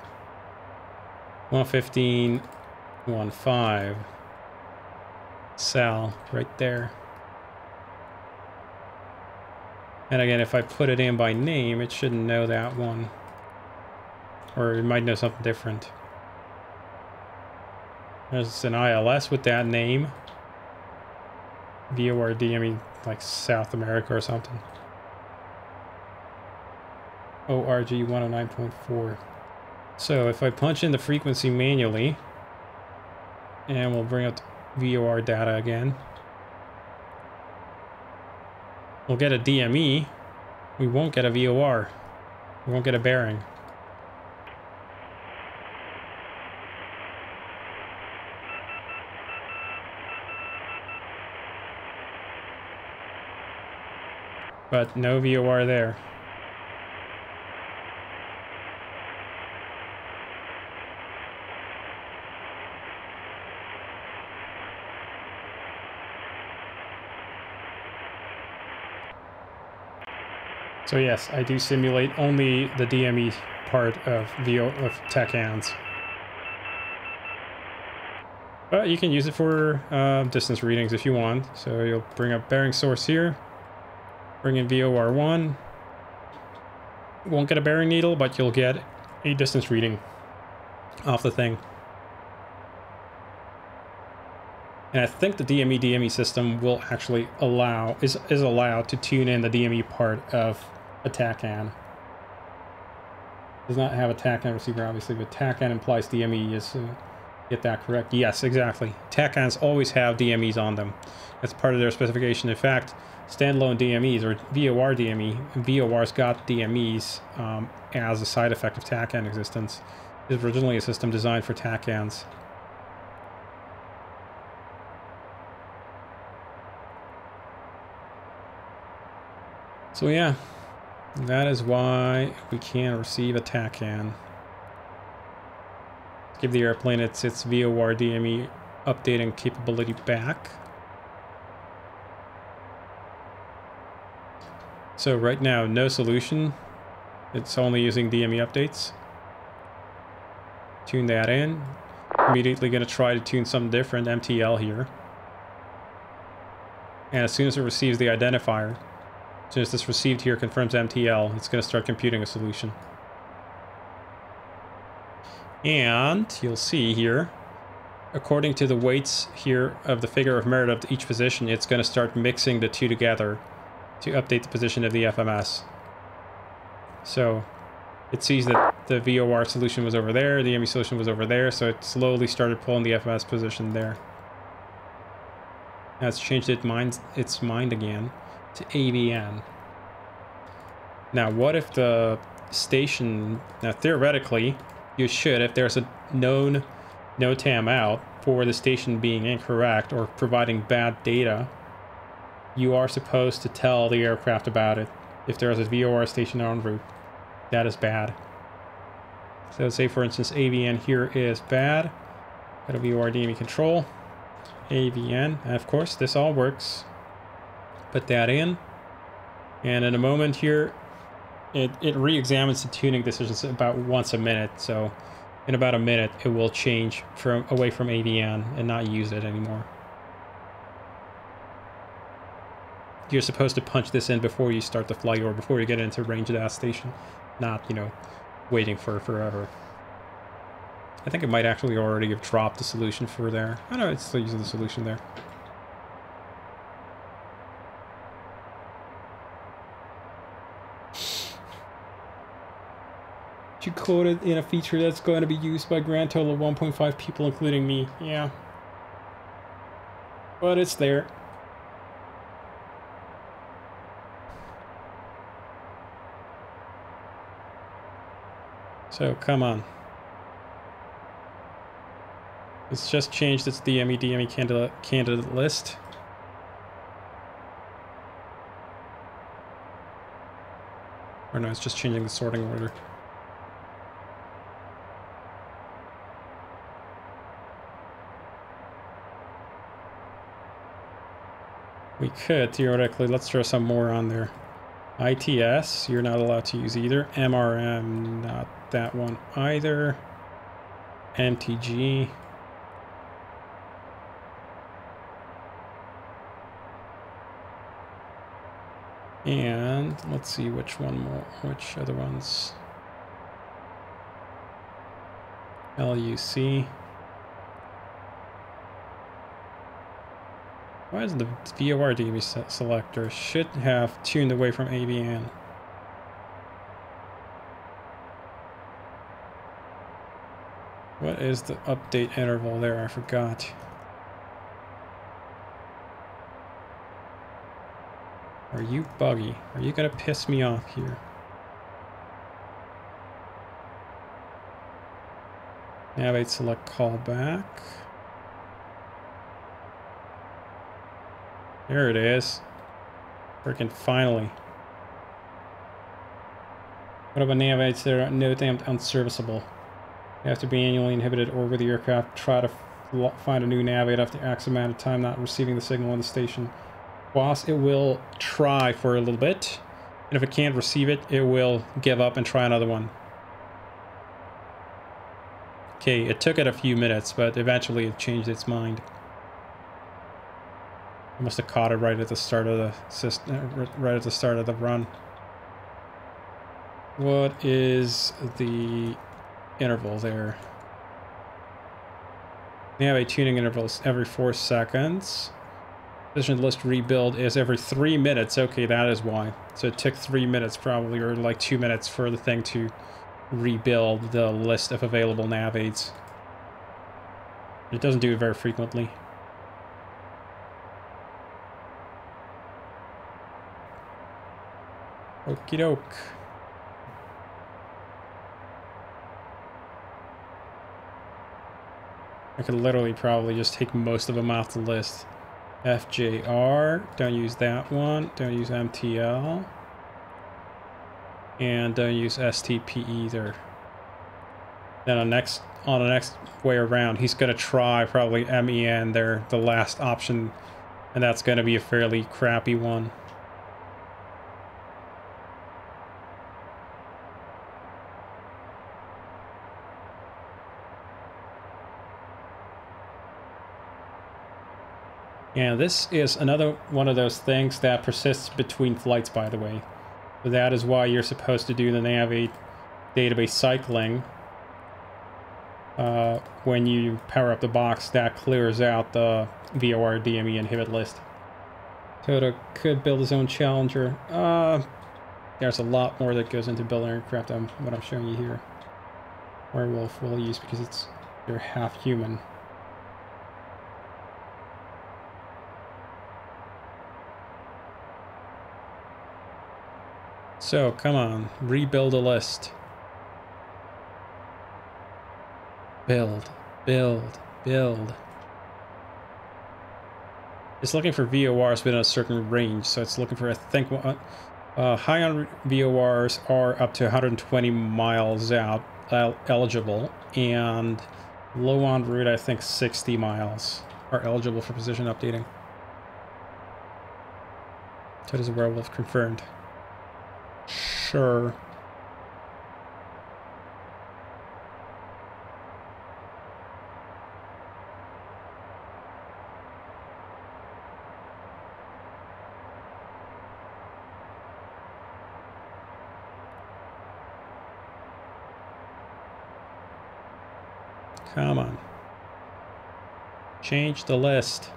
115, 15. Sal, right there. And again, if I put it in by name, it shouldn't know that one. Or it might know something different. There's an ILS with that name. VOR DME, like South America or something. ORG 109.4. So if I punch in the frequency manually, and we'll bring up VOR data again, we'll get a DME. We won't get a VOR. We won't get a bearing. But no VOR there. So yes, I do simulate only the DME part of TACANs. But you can use it for distance readings if you want. So you'll bring up bearing source here, bring in VOR1. Won't get a bearing needle, but you'll get a distance reading off the thing. And I think the DME system will actually is allowed to tune in the DME part of a TACAN. Does not have a TACAN receiver, obviously, but TACAN implies DME is, get that correct. Yes, exactly. TACANs always have DMEs on them. That's part of their specification. In fact, standalone DMEs, or VOR DME, VOR's got DMEs as a side effect of TACAN existence. It was originally a system designed for TACANs. So yeah, that is why we can't receive a TACAN. Give the airplane its VOR DME updating capability back. So right now, no solution. It's only using DME updates. Tune that in. Immediately going to try to tune something different, MTL here. And as soon as it receives the identifier, as soon as this received here confirms MTL, it's going to start computing a solution. And you'll see here, according to the weights here of the figure of merit of each position, it's going to start mixing the two together to update the position of the FMS. So it sees that the VOR solution was over there, the DME solution was over there, so it slowly started pulling the FMS position there. Now it's changed its mind again to AVN. Now what if the station, now theoretically you should, if there's a known NOTAM out for the station being incorrect or providing bad data, you are supposed to tell the aircraft about it. If there's a VOR station en route, that is bad. So say for instance AVN here is bad, got a VOR DME control, AVN, and of course this all works. Put that in, and in a moment here it re-examines the tuning decisions about once a minute. So in about a minute it will change away from AVN and not use it anymore. You're supposed to punch this in before you start the flight or before you get into range of that station, not, you know, waiting for forever. I think it might actually already have dropped the solution for there. I know it's still using the solution there. You coded in a feature that's going to be used by a grand total of 1.5 people, including me. Yeah. But it's there. So, come on. It's just changed its DME candidate list. Or no, it's just changing the sorting order. We could, theoretically, let's throw some more on there. ITS, you're not allowed to use either. MRM, not that one either. MTG. And let's see which other ones. LUC. Why is the VOR DB selector should have tuned away from AVN? What is the update interval there? I forgot. Are you buggy? Are you gonna piss me off here? Navigate select callback. There it is. Freaking finally. What about navigates that are no damn unserviceable? You have to be annually inhibited or with the aircraft try to find a new navigate after X amount of time not receiving the signal on the station. Whilst it will try for a little bit, and if it can't receive it, it will give up and try another one. Okay, it took it a few minutes, but eventually it changed its mind. I must have caught it right at the start of the system, right at the start of the run. What is the interval there? Navigate tuning intervals every 4 seconds. Position list rebuild is every 3 minutes. Okay, that is why. So it took 3 minutes probably, or like 2 minutes for the thing to rebuild the list of available navaids. It doesn't do it very frequently. Okie doke. I could literally probably just take most of them off the list. FJR, don't use that one. Don't use MTL. And don't use STP either. Then on the next way around, he's gonna try probably MEN there, the last option, and that's gonna be a fairly crappy one. And this is another one of those things that persists between flights, by the way. So that is why you're supposed to do the Navigate database cycling. When you power up the box, that clears out the VOR DME inhibit list. Toto could build his own Challenger. There's a lot more that goes into building aircraft than what I'm showing you here. Werewolf will use because they're half human. So, come on, rebuild a list. Build, build, build. It's looking for VORs within a certain range, so it's looking for, I think, high on VORs are up to 120 miles out, eligible, and low on route, I think 60 miles are eligible for position updating. So does a werewolf confirmed. Sure. Come on. Change the list.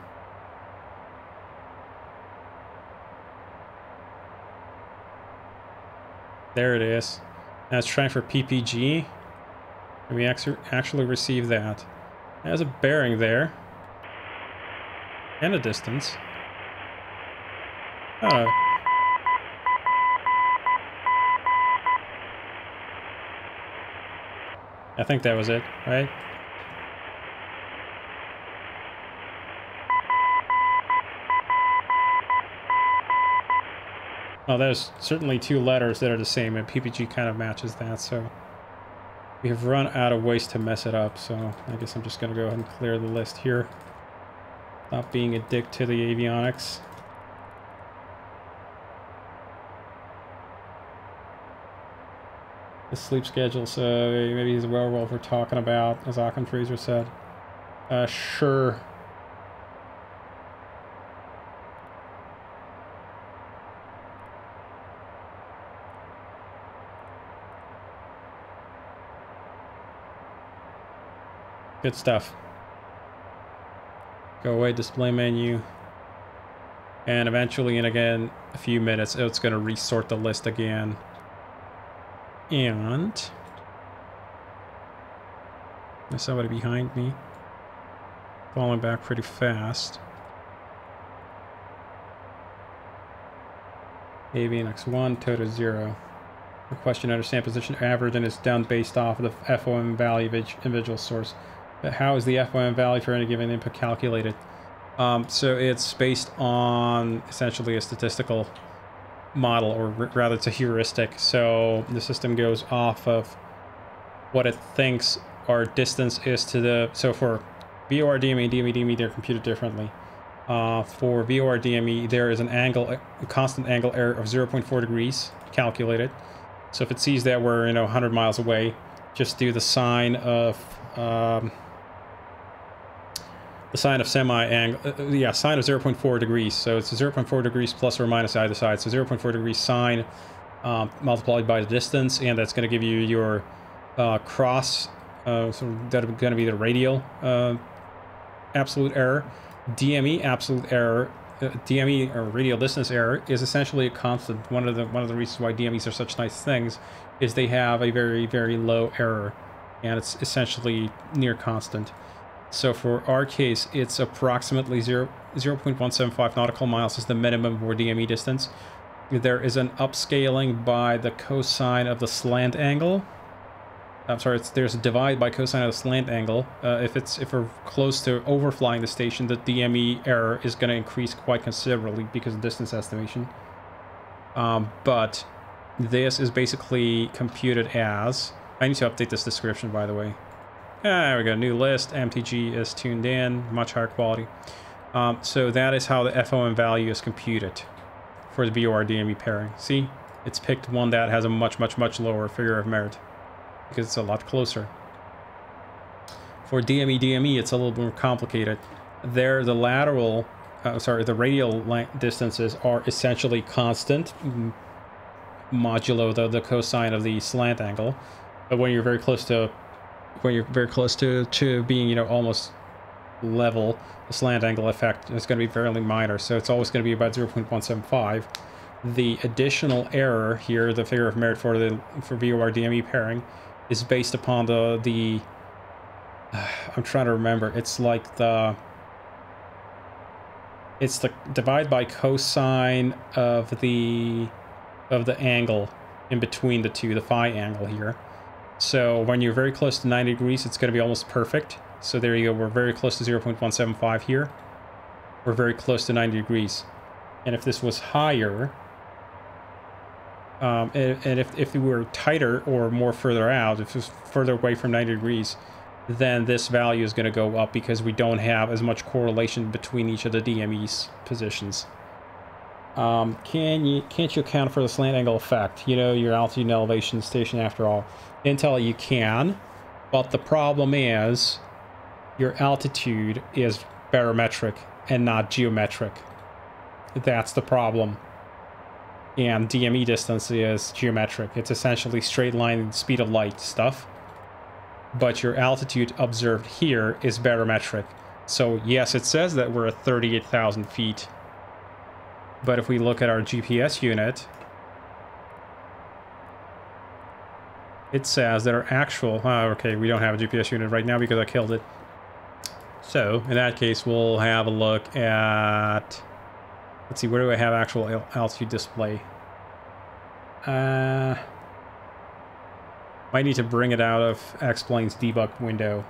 There it is. That's trying for PPG. And we actually received that. There's a bearing there. And a distance. Oh. I think that was it, right? Well, there's certainly two letters that are the same, and PPG kind of matches that, so we have run out of ways to mess it up, so I guess I'm just going to go ahead and clear the list here. Stop being a dick to the avionics. The sleep schedule, so maybe he's a werewolf we're talking about, as Occam Fraser said. Sure. Good stuff. Go away, display menu. And eventually, in again, a few minutes, it's going to resort the list again. And there's somebody behind me. Falling back pretty fast. AVNX1, total 0. The question, understand position average and is done based off of the FOM value of each individual source. But how is the FOM value for any given input calculated? So it's based on essentially a statistical model, or rather it's a heuristic. So the system goes off of what it thinks our distance is to the... So for VOR, DME, DME, they're computed differently. For VOR, DME, there is a constant angle error of 0.4 degrees calculated. So if it sees that we're 100 miles away, just do the sine of sine of semi-angle, sine of 0.4 degrees. So it's 0.4 degrees plus or minus either side. So 0.4 degrees sine multiplied by the distance, and that's going to give you your cross, so that's going to be the radial absolute error. DME absolute error, DME or radial distance error is essentially a constant. One of the reasons why DMEs are such nice things is they have a very, very low error, and it's essentially near constant. So for our case, it's approximately 0.175 nautical miles is the minimum for DME distance. There is an upscaling by the cosine of the slant angle. I'm sorry, there's a divide by cosine of the slant angle. If we're close to overflying the station, the DME error is going to increase quite considerably because of distance estimation. But this is basically computed as... I need to update this description, by the way. There we go, new list, MTG is tuned in, much higher quality. So that is how the FOM value is computed for the VOR DME pairing. See, it's picked one that has a much, much, much lower figure of merit because it's a lot closer. For DME, it's a little more complicated. There, the lateral, the radial distances are essentially constant, modulo the cosine of the slant angle. But when you're very close to being, almost level, the slant angle effect is going to be fairly minor, so it's always going to be about 0.175. The additional error here, the figure of merit for VOR DME pairing, is based upon the I'm trying to remember. It's the divide by cosine of the angle in between the two, the phi angle here. So when you're very close to 90 degrees, it's going to be almost perfect. So there you go. We're very close to 0.175 here. We're very close to 90 degrees. And if this was higher, and if we were tighter or more further out, if it was further away from 90 degrees, then this value is going to go up because we don't have as much correlation between each of the DME's positions. Can't you account for the slant angle effect? Your altitude and elevation station after all. Intel, you can, but the problem is your altitude is barometric and not geometric. That's the problem. And DME distance is geometric. It's essentially straight line speed of light stuff. But your altitude observed here is barometric. So yes, it says that we're at 38,000 feet. But if we look at our GPS unit, it says that our actual... Oh, okay, we don't have a GPS unit right now because I killed it. So, in that case, we'll have a look at... Let's see, where do I have actual altitude display? Might need to bring it out of X-Plane's debug window.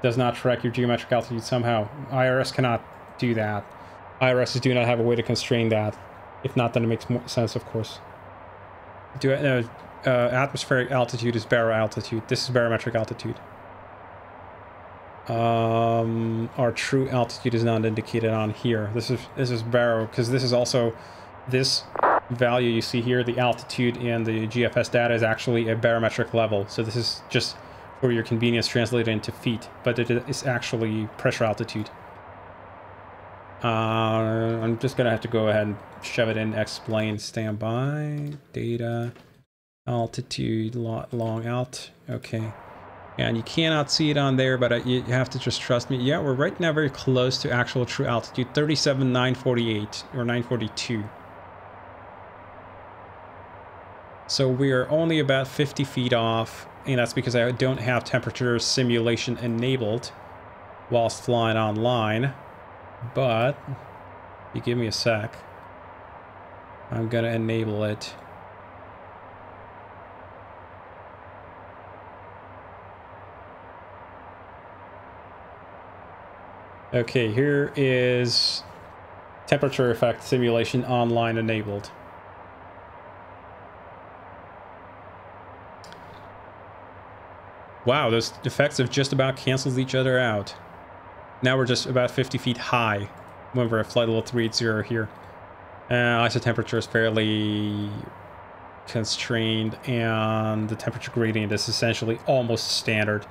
Does not track your geometric altitude somehow. IRS cannot do that. IRSs do not have a way to constrain that. If not, then it makes more sense, of course. Atmospheric altitude is baro altitude. This is barometric altitude. Our true altitude is not indicated on here. This is baro, because this is also this value you see here, the altitude in the GFS data is actually a barometric level. So this is just for your convenience translated into feet, but it is actually pressure altitude. I'm just gonna have to go ahead and shove it in explain standby data altitude long alt. Okay, and you cannot see it on there, but you have to just trust me. Yeah, we're right now very close to actual true altitude, 37,948 or 942. So we are only about 50 feet off, and that's because I don't have temperature simulation enabled whilst flying online. But if you give me a sec, I'm gonna enable it. Okay, here is temperature effect simulation online enabled. Wow, those effects have just about canceled each other out. Now we're just about 50 feet high when we're at flight level 380 here. ISO temperature is fairly constrained, and the temperature gradient is essentially almost standard.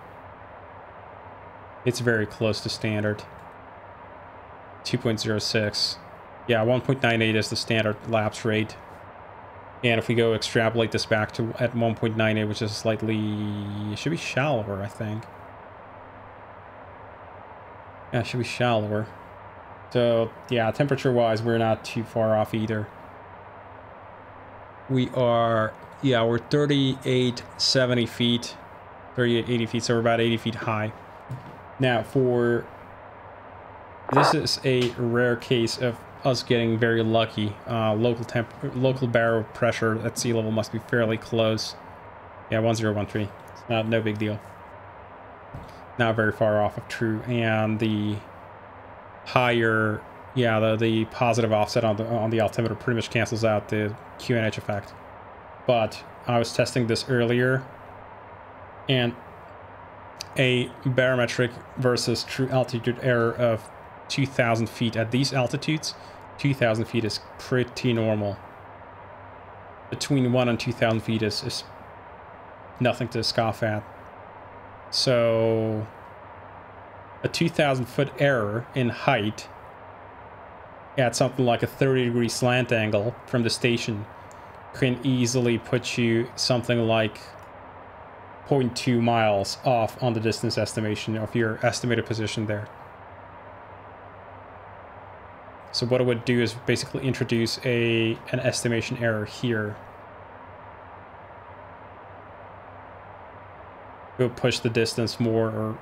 It's very close to standard. 2.06. Yeah, 1.98 is the standard lapse rate. And if we go extrapolate this back to at 1.98, which is slightly... It should be shallower, I think. Yeah, it should be shallower. So, yeah, temperature-wise, we're not too far off either. We are... Yeah, we're 3870 feet. 3880 feet, so we're about 80 feet high. Now, for... This is a rare case of us getting very lucky. Local baro pressure at sea level must be fairly close. Yeah, 1013. It's no big deal. Not very far off of true, and the higher, yeah, the positive offset on the altimeter pretty much cancels out the QNH effect. But I was testing this earlier, and a barometric versus true altitude error of 2,000 feet at these altitudes, 2,000 feet is pretty normal. Between 1 and 2,000 feet is nothing to scoff at. So a 2,000 foot error in height at something like a 30-degree slant angle from the station can easily put you something like 0.2 miles off on the distance estimation of your estimated position there. So what it would do is basically introduce an estimation error here. It would push the distance more, or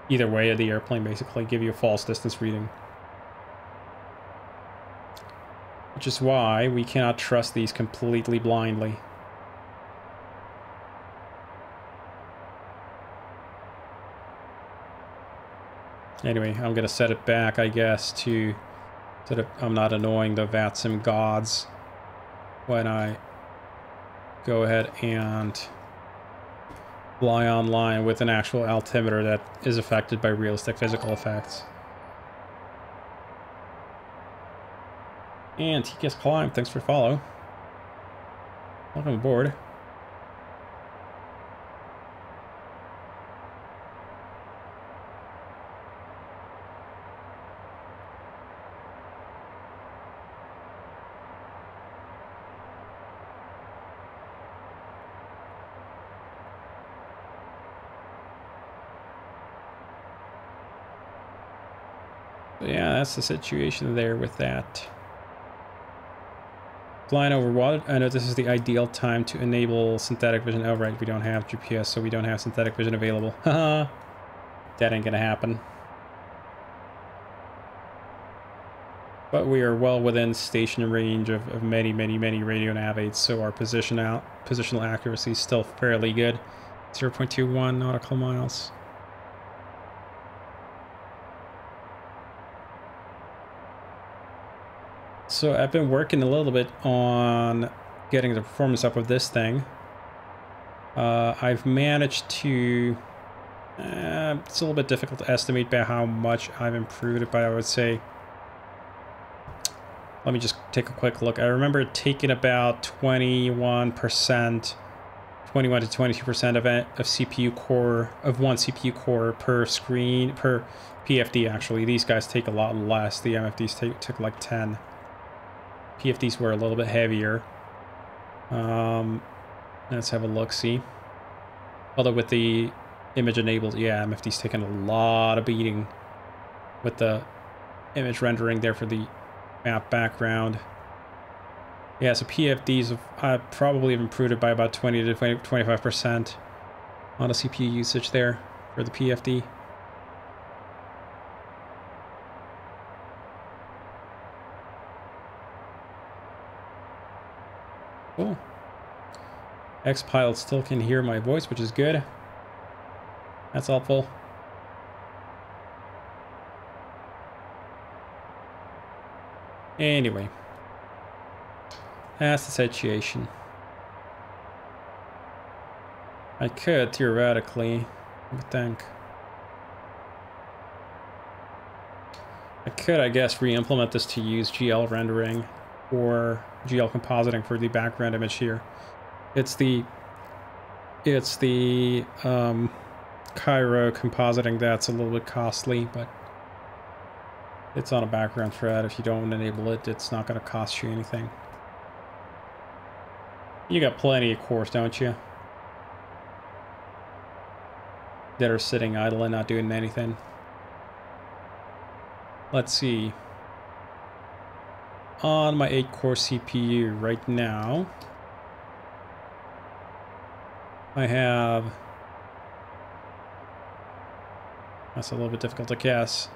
either way of the airplane, basically give you a false distance reading. Which is why we cannot trust these completely blindly. Anyway, I'm gonna set it back, I guess, to so that I'm not annoying the VATSIM gods when I go ahead and fly online with an actual altimeter that is affected by realistic physical effects. And TKS Climb, thanks for follow. Welcome aboard. Yeah, that's the situation there with that. Flying over water. I know this is the ideal time to enable synthetic vision. Oh, right, we don't have GPS, so we don't have synthetic vision available. Haha. That ain't gonna happen. But we are well within station range of many radio nav aids, so our positional accuracy is still fairly good. 0.21 nautical miles. So I've been working a little bit on getting the performance up of this thing. I've managed to... it's a little bit difficult to estimate by how much I've improved it by, I would say. Let me just take a quick look. I remember taking about 21 to 22% of CPU core, of one CPU core per screen, per PFD actually. These guys take a lot less. The MFDs took like 10. PFDs were a little bit heavier. Let's have a look-see. Although with the image enabled, yeah, MFD's taken a lot of beating with the image rendering there for the map background. Yeah, so PFDs have probably improved it by about 20 to 25% on the CPU usage there for the PFD. Cool. X-Pilot still can hear my voice, which is good. That's helpful. Anyway, that's the situation. I could, theoretically, I think. I could, I guess, re-implement this to use GL rendering or GL compositing for the background image here. It's the Cairo compositing that's a little bit costly, but it's on a background thread. If you don't enable it, it's not going to cost you anything. You got plenty of cores, don't you? That are sitting idle and not doing anything. Let's see. On my 8-core CPU right now, I have... That's a little bit difficult to guess.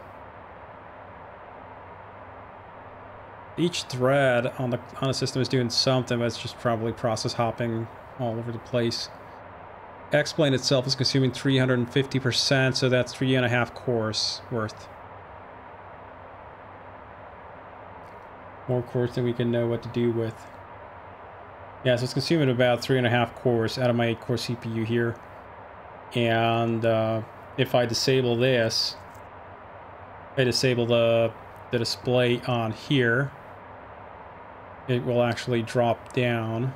Each thread on the system is doing something, but it's just probably process hopping all over the place. X-Plane itself is consuming 350%, so that's 3.5 cores worth. More cores than we can know what to do with. Yeah, so it's consuming about 3.5 cores out of my 8-core CPU here. And if I disable this, I disable the display on here, it will actually drop down.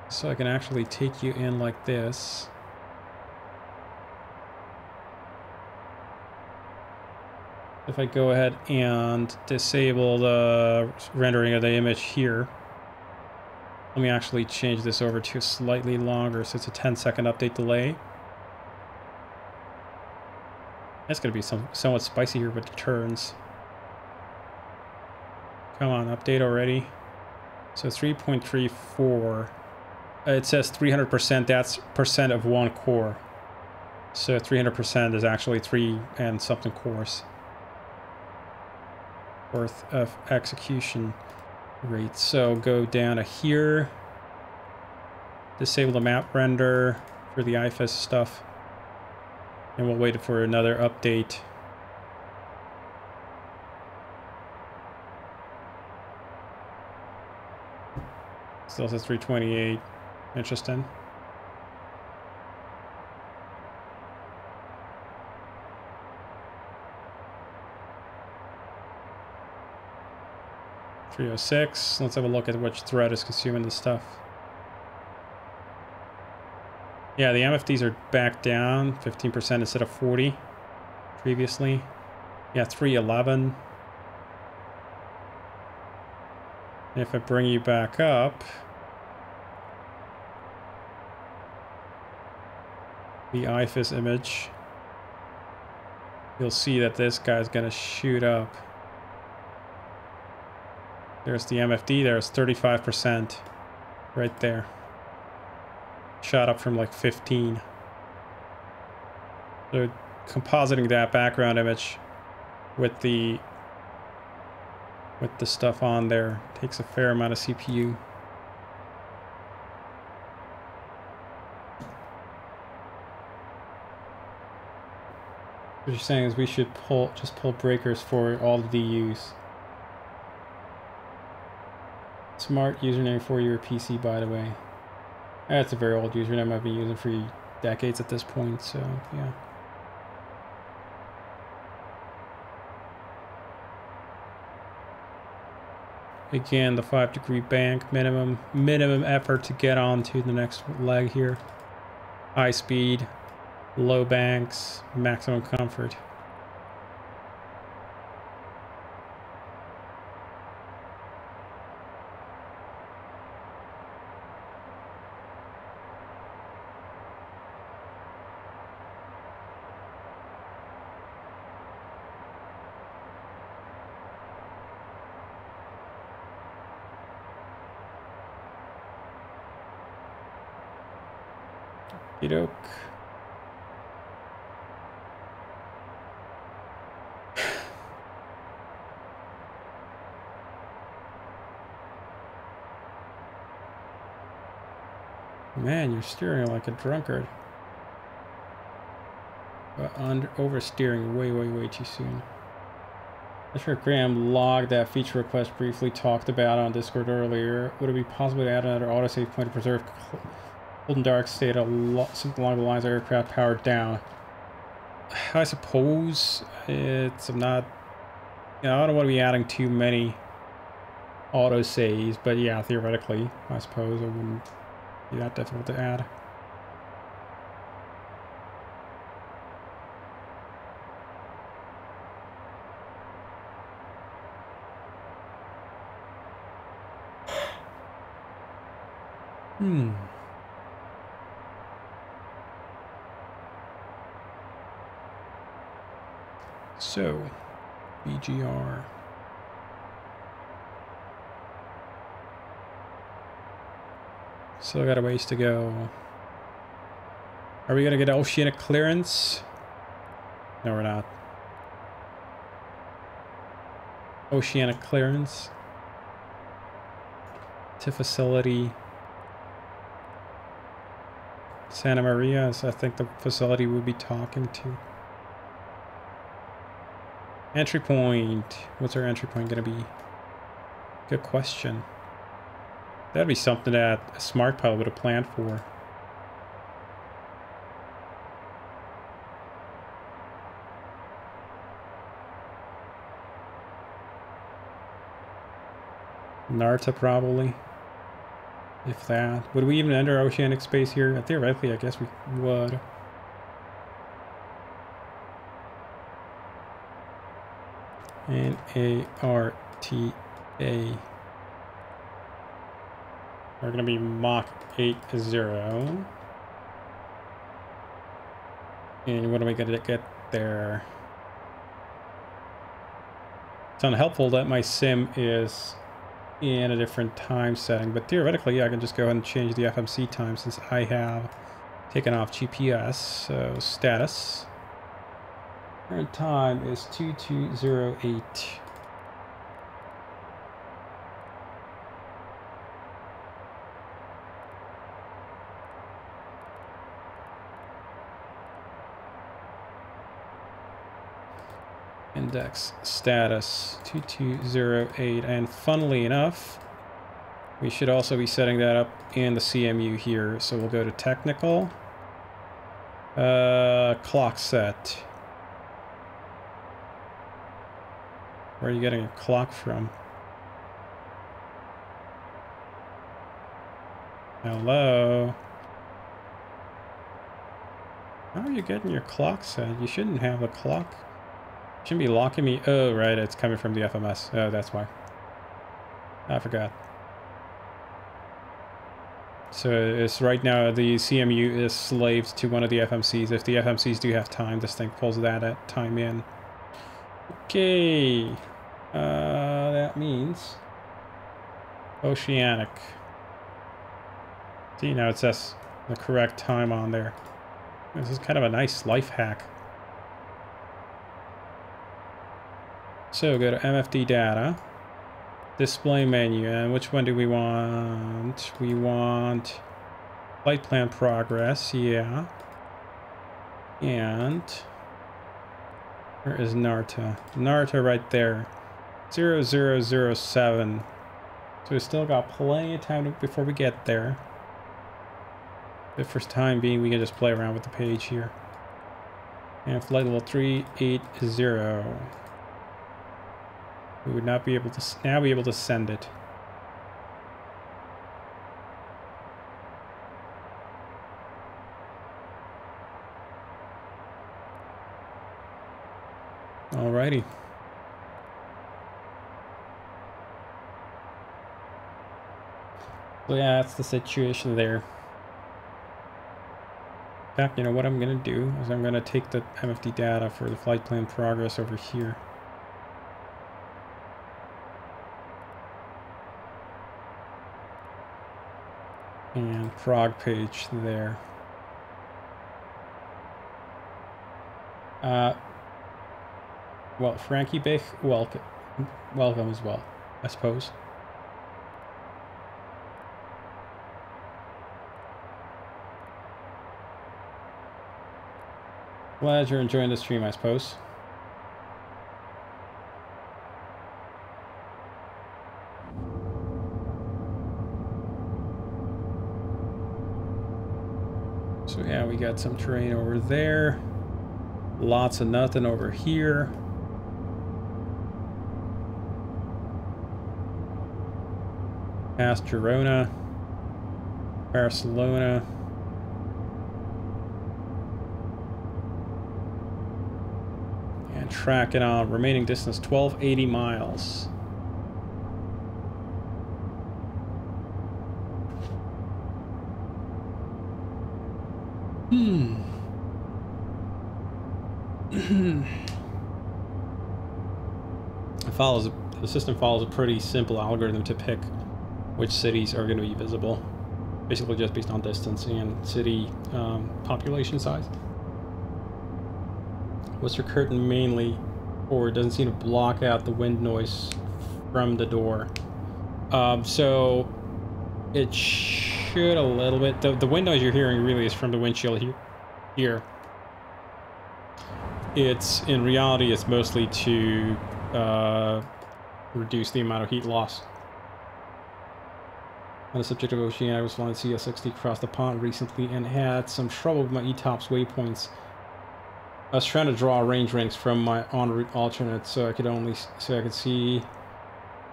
So I can actually take you in like this. If I go ahead and disable the rendering of the image here, let me actually change this over to slightly longer, so it's a 10-second update delay. That's going to be somewhat spicy here with the turns. Come on, update already. So 3.34. It says 300%, that's percent of one core. So 300% is actually 3 and something cores worth of execution rate. So go down to here. Disable the map render for the IFS stuff. And we'll wait for another update. Still says 328. Interesting. .306. Let's have a look at which thread is consuming this stuff. Yeah, the MFDs are back down 15% instead of 40 previously. Yeah, 311. And if I bring you back up, the IFS image, you'll see that this guy's gonna shoot up. There's the MFD. There's 35% right there. Shot up from like 15. So compositing that background image with the stuff on there takes a fair amount of CPU. What you're saying is we should just pull breakers for all the DUs. Smart username for your PC, by the way. That's a very old username I've been using for decades at this point, so yeah. Again, the 5-degree bank, minimum effort to get onto the next leg here. High speed, low banks, maximum comfort. Okey-doke. Man, you're steering like a drunkard. But oversteering way too soon. I'm sure Graham logged that feature request briefly talked about on Discord earlier. Would it be possible to add another autosave point to preserve cold and dark state something along the lines of aircraft powered down? I suppose I'm not, I don't want to be adding too many autosaves, but yeah, theoretically, I suppose it wouldn't be that difficult to add. So, BGR. Still got a ways to go. Are we gonna get oceanic clearance? No, we're not. Oceanic clearance to facility Santa Maria is, I think, the facility we'll be talking to. Entry point. What's our entry point gonna be? Good question. That'd be something that a smart pilot would have planned for. Narta probably. If that. Would we even enter oceanic space here? Theoretically, I guess we would. NARTA. We're gonna be Mach 80. And what are we gonna get there? It's unhelpful that my sim is in a different time setting, but theoretically, yeah, I can just go ahead and change the FMC time since I have taken off GPS. So status. Current time is 2208. Index status 2208, and funnily enough, we should also be setting that up in the CMU here. So we'll go to technical, clock set. Where are you getting a clock from? Hello? How are you getting your clock set? You shouldn't have a clock. You shouldn't be locking me. Oh, right, it's coming from the FMS. Oh, that's why. I forgot. So it's right now the CMU is slaved to one of the FMCs. If the FMCs do have time, this thing pulls that at time in. Okay. That means Oceanic. See, now it says the correct time on there. This is kind of a nice life hack. So go to MFD data, display menu, and which one do we want? We want flight plan progress, yeah. And where is Narta? Narta right there, 0007. So we still got plenty of time before we get there. But for the time being, we can just play around with the page here. And flight level 380. We would not be able to now be able to send it. Alrighty. So yeah, that's the situation there. In fact, you know what I'm gonna do is I'm gonna take the MFD data for the flight plan progress over here. And prog page there. Well, Frankie Bich, welcome as well, I suppose. Glad you're enjoying the stream, I suppose. So yeah, we got some terrain over there. Lots of nothing over here. Past Girona, Barcelona. And tracking on remaining distance 1280 miles. The system follows a pretty simple algorithm to pick which cities are going to be visible, basically just based on distance and city population size. What's your curtain mainly for? It doesn't seem to block out the wind noise from the door. So it should a little bit. The wind noise you're hearing really is from the windshield here. It's in reality it's mostly to reduce the amount of heat loss. On the subject of Oceania, I was flying CL650 across the pond recently and had some trouble with my ETOPS waypoints. I was trying to draw range rings from my en route alternate so I could see,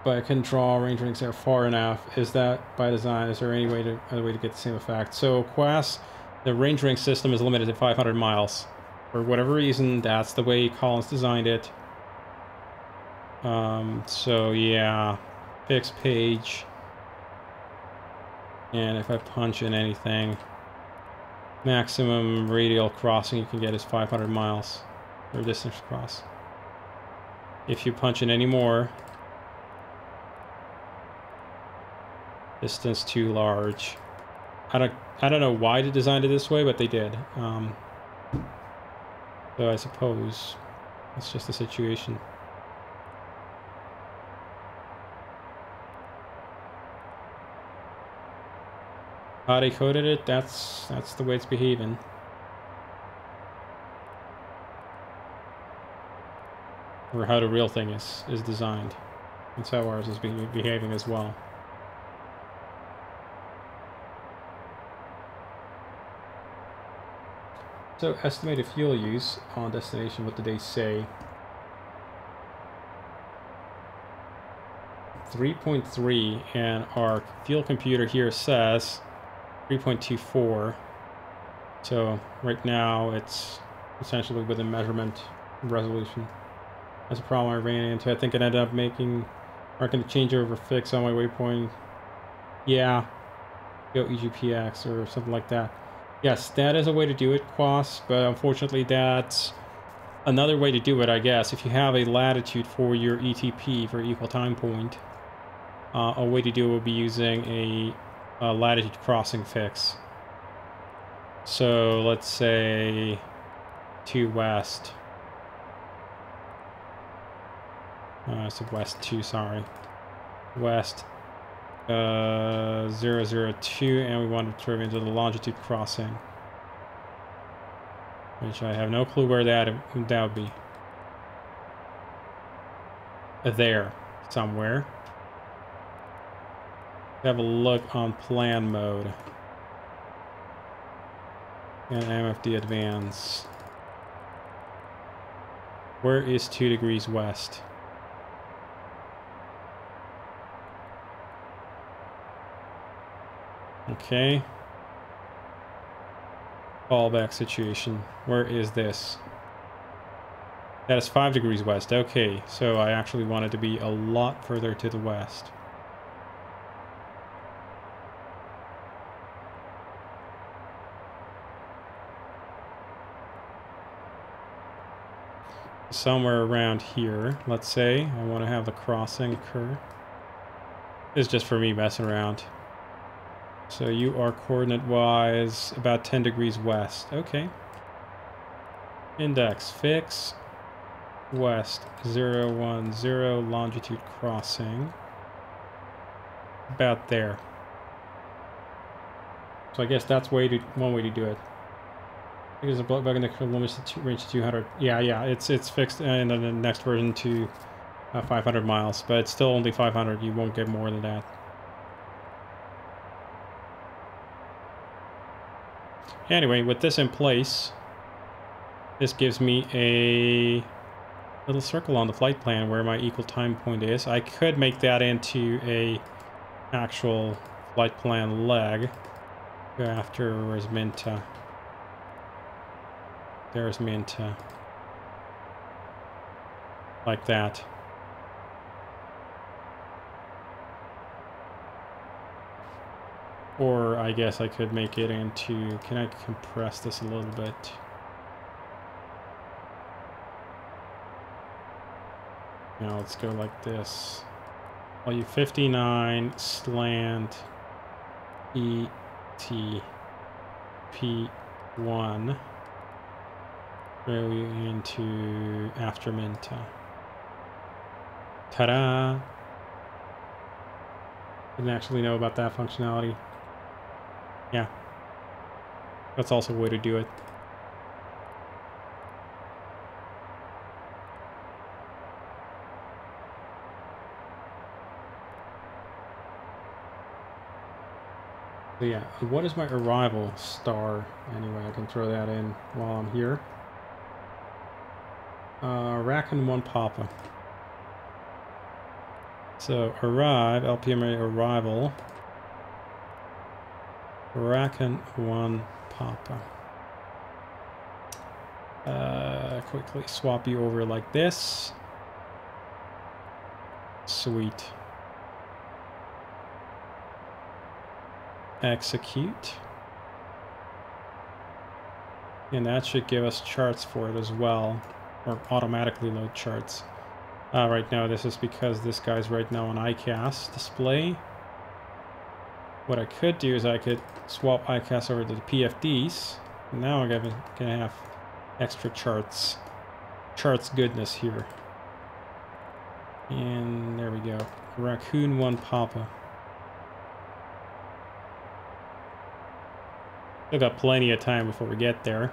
but I couldn't draw range rings there far enough. Is that by design? Is there any other way to get the same effect? So Quas, the range ring system is limited to 500 miles. For whatever reason, that's the way Collins designed it. So yeah, fixed page. And if I punch in anything, maximum radial crossing you can get is 500 miles, or distance cross. If you punch in any more, distance too large. I don't know why they designed it this way, but they did. So I suppose it's just a situation. How they coded it, that's the way it's behaving. Or how the real thing is designed. That's how ours is behaving as well. So estimated fuel use on destination, what did they say? 3.3, and our fuel computer here says 3.24. So right now it's essentially within measurement resolution. That's a problem I ran into. I think it ended up marking the changeover fix on my waypoint. Yeah, go EGPX or something like that. Yes, that is a way to do it, Quas, but unfortunately that's another way to do it, I guess. If you have a latitude for your ETP for equal time point, a way to do it would be using a latitude crossing fix. So let's say to west. So west 2, sorry. West 002, and we want to turn into the longitude crossing. Which I have no clue where that would be. There, somewhere. Have a look on plan mode. And MFD advance. Where is 2 degrees west? Okay. Fallback situation. Where is this? That is 5 degrees west. Okay, so I actually wanted to be a lot further to the west. Somewhere around here, let's say. I want to have the crossing occur. This is just for me messing around. So you are coordinate-wise about 10 degrees west. Okay. Index fix. West 010, longitude crossing. About there. So I guess that's one way to do it. Because the bug in the limits to range 200. Yeah, it's fixed in the next version to 500 miles, but it's still only 500. You won't get more than that. Anyway, with this in place, this gives me a little circle on the flight plan where my equal time point is. I could make that into a actual flight plan leg. Go after where's Minta. There's Minta. Like that. Or I guess I could make it into... Can I compress this a little bit? Now let's go like this. Value 59 slant ET P1. Go into after Minta. Ta-da! Didn't actually know about that functionality. Yeah. That's also a way to do it. So yeah, what is my arrival star? Anyway, I can throw that in while I'm here. Racken 1 Papa. So arrive, LPMA arrival. Racken 1 Papa. Quickly swap you over like this. Sweet. Execute. And that should give us charts for it as well. Or automatically load charts. Right now this is because this guy's right now on ICAS display. What I could do is I could swap ICAS over to the PFDs. Now I'm gonna have extra charts. Charts goodness here. And there we go. Raccoon 1 Papa. Still got plenty of time before we get there.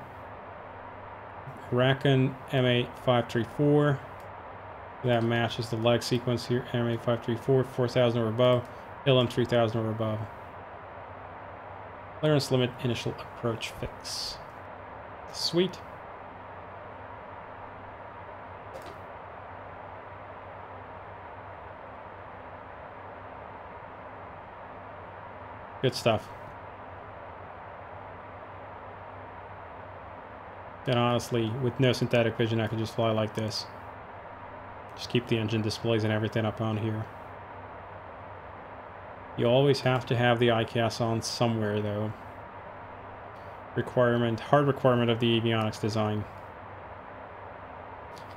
Racken MA534. That matches the leg sequence here. MA534, 4,000 or above. LM 3,000 or above. Clearance limit initial approach fix. Sweet. Good stuff. Then honestly, with no synthetic vision, I could just fly like this. Just keep the engine displays and everything up on here. You always have to have the ICAS on somewhere, though. Hard requirement of the avionics design.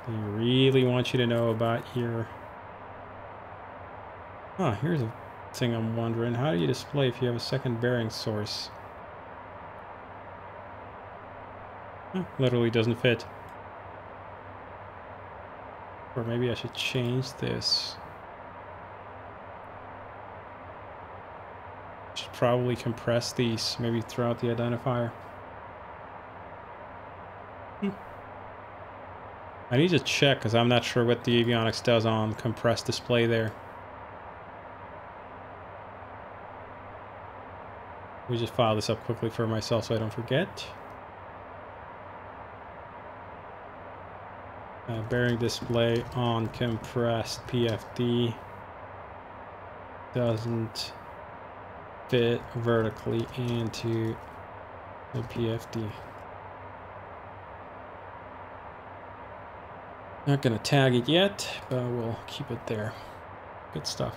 They really want you to know about your Ah, here's a thing I'm wondering. How do you display if you have a second bearing source? Literally doesn't fit. Or maybe I should change this. Should probably compress these, maybe throw out the identifier. I need to check because I'm not sure what the avionics does on compressed display there. Let me just file this up quickly for myself so I don't forget. Bearing display on compressed PFD doesn't fit vertically into the PFD. Not gonna tag it yet, but we'll keep it there. Good stuff.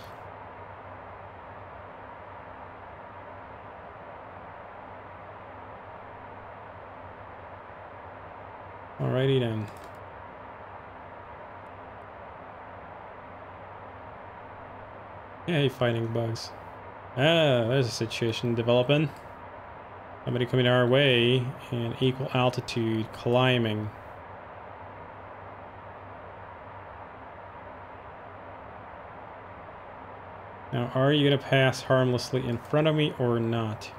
Alrighty then. Hey, fighting bugs. Ah, there's a situation developing. Somebody coming our way in equal altitude, climbing. Now, are you going to pass harmlessly in front of me or not?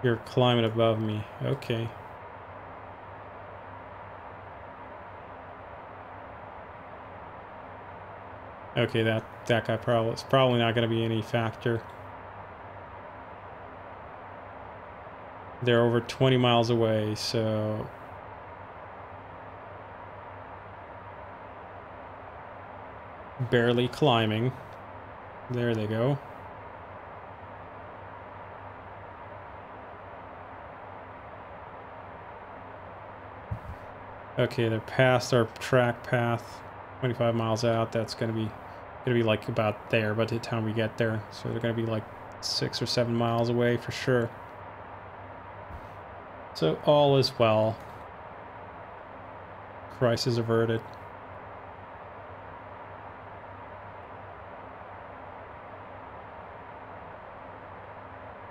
You're climbing above me. Okay. Okay, that guy is probably not going to be any factor. They're over 20 miles away, so... barely climbing. There they go. Okay, they're past our track path, 25 miles out. That's gonna be like about there by the time we get there. So they're gonna be like 6 or 7 miles away for sure. So all is well. Crisis averted.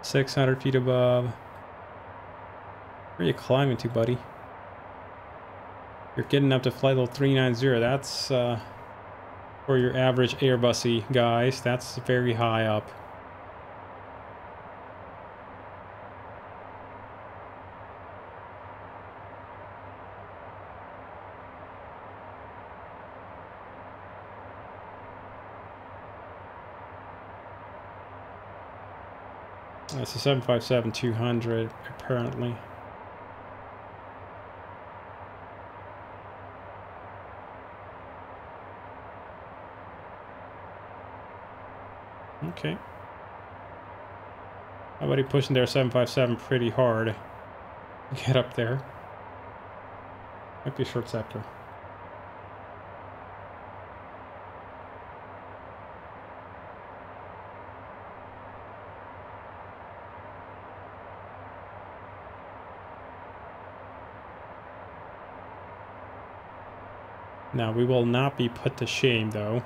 600 feet above. Where are you climbing to, buddy? You're getting up to flight level 390. That's for your average Airbusy guys. That's very high up. That's a 757-200 apparently. Okay. Somebody pushing their 757 pretty hard. Get up there. Might be a short sector. Now, we will not be put to shame, though.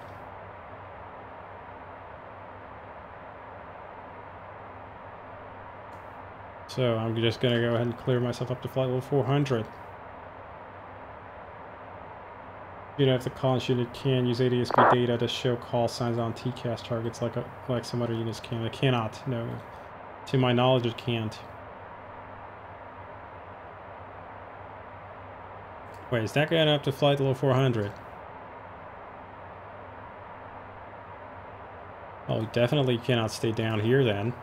So, I'm just going to go ahead and clear myself up to flight level 400. You know, if the calling unit can use ADSB data to show call signs on TCAS targets like some other units can. It cannot, no. To my knowledge, it can't. Wait, is that going up to flight level 400? Oh, we definitely cannot stay down here then.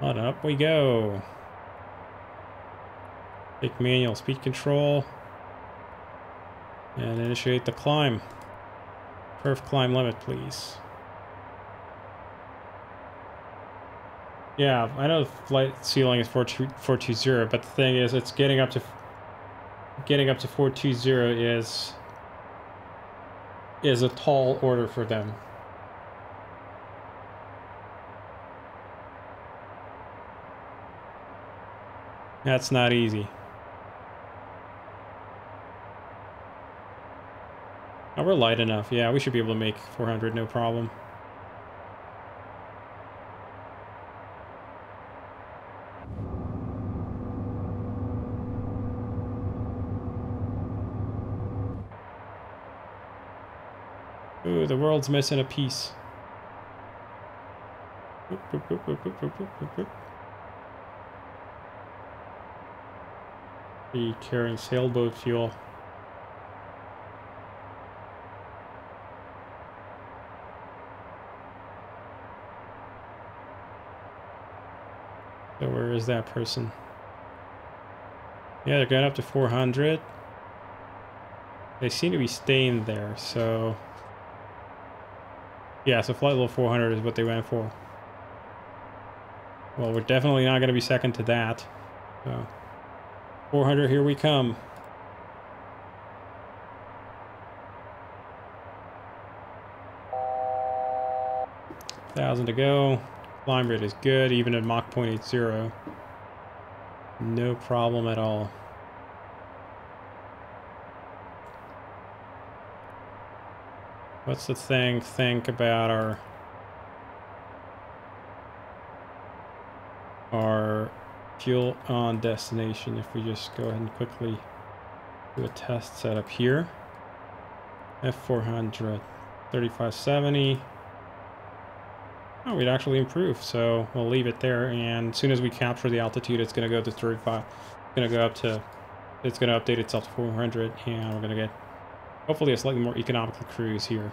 On up we go. Take manual speed control. And initiate the climb. Perf climb limit, please. Yeah, I know the flight ceiling is 420, but the thing is, it's getting up to 420 is a tall order for them. That's not easy. we're light enough. Yeah, we should be able to make 400, no problem. Ooh, the world's missing a piece. Whoop, whoop, whoop, whoop, whoop, whoop, whoop, whoop. Be carrying sailboat fuel. So where is that person? Yeah, they're going up to 400. They seem to be staying there, so... Yeah, so flight level 400 is what they went for. Well, we're definitely not going to be second to that. So, 400, here we come. $1,000 to go. Climb rate is good, even at Mach 0.80. No problem at all. What's the thing think about our fuel on destination if we just go ahead and quickly do a test setup here? F400, 3570. Oh, we'd actually improve, so we'll leave it there, and as soon as we capture the altitude, it's going to go to 35. It's going to go up to, it's going to update itself to 400, and we're going to get hopefully a slightly more economical cruise here.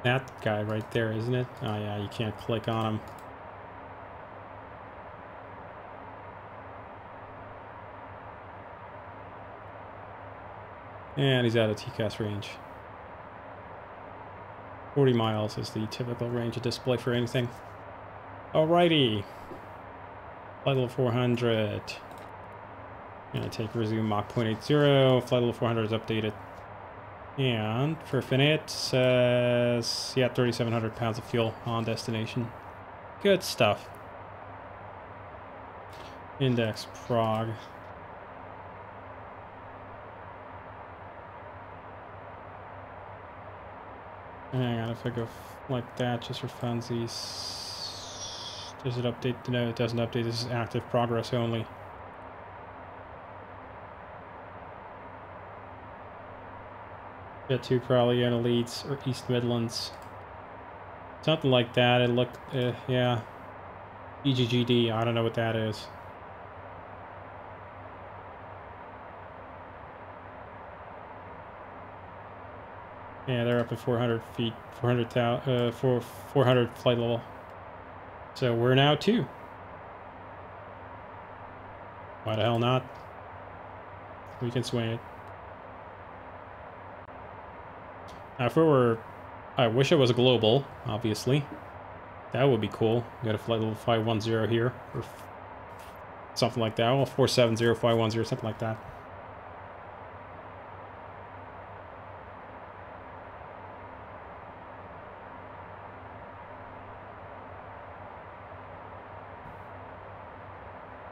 That guy right there, isn't it? Oh yeah, you can't click on him. And he's out of TCAS range. 40 miles is the typical range of display for anything. Alrighty. Flight level 400. Gonna take resume Mach 0.80. Flight level 400 is updated. And for Finite says, yeah, 3,700 pounds of fuel on destination. Good stuff. Index Prague. Hang on, if I go like that, just for funsies. Does it update? No, it doesn't update. This is active progress only. Jet 2 probably in Leeds or East Midlands. Something like that. It looked, yeah. EGGD, I don't know what that is. Yeah, they're up to 400 feet, 400 flight level. So we're now 2. Why the hell not? We can swing it. Now, if it were, I wish it was global, obviously. That would be cool. We got a flight level 510 here, or something like that. Well, 470, 510, something like that.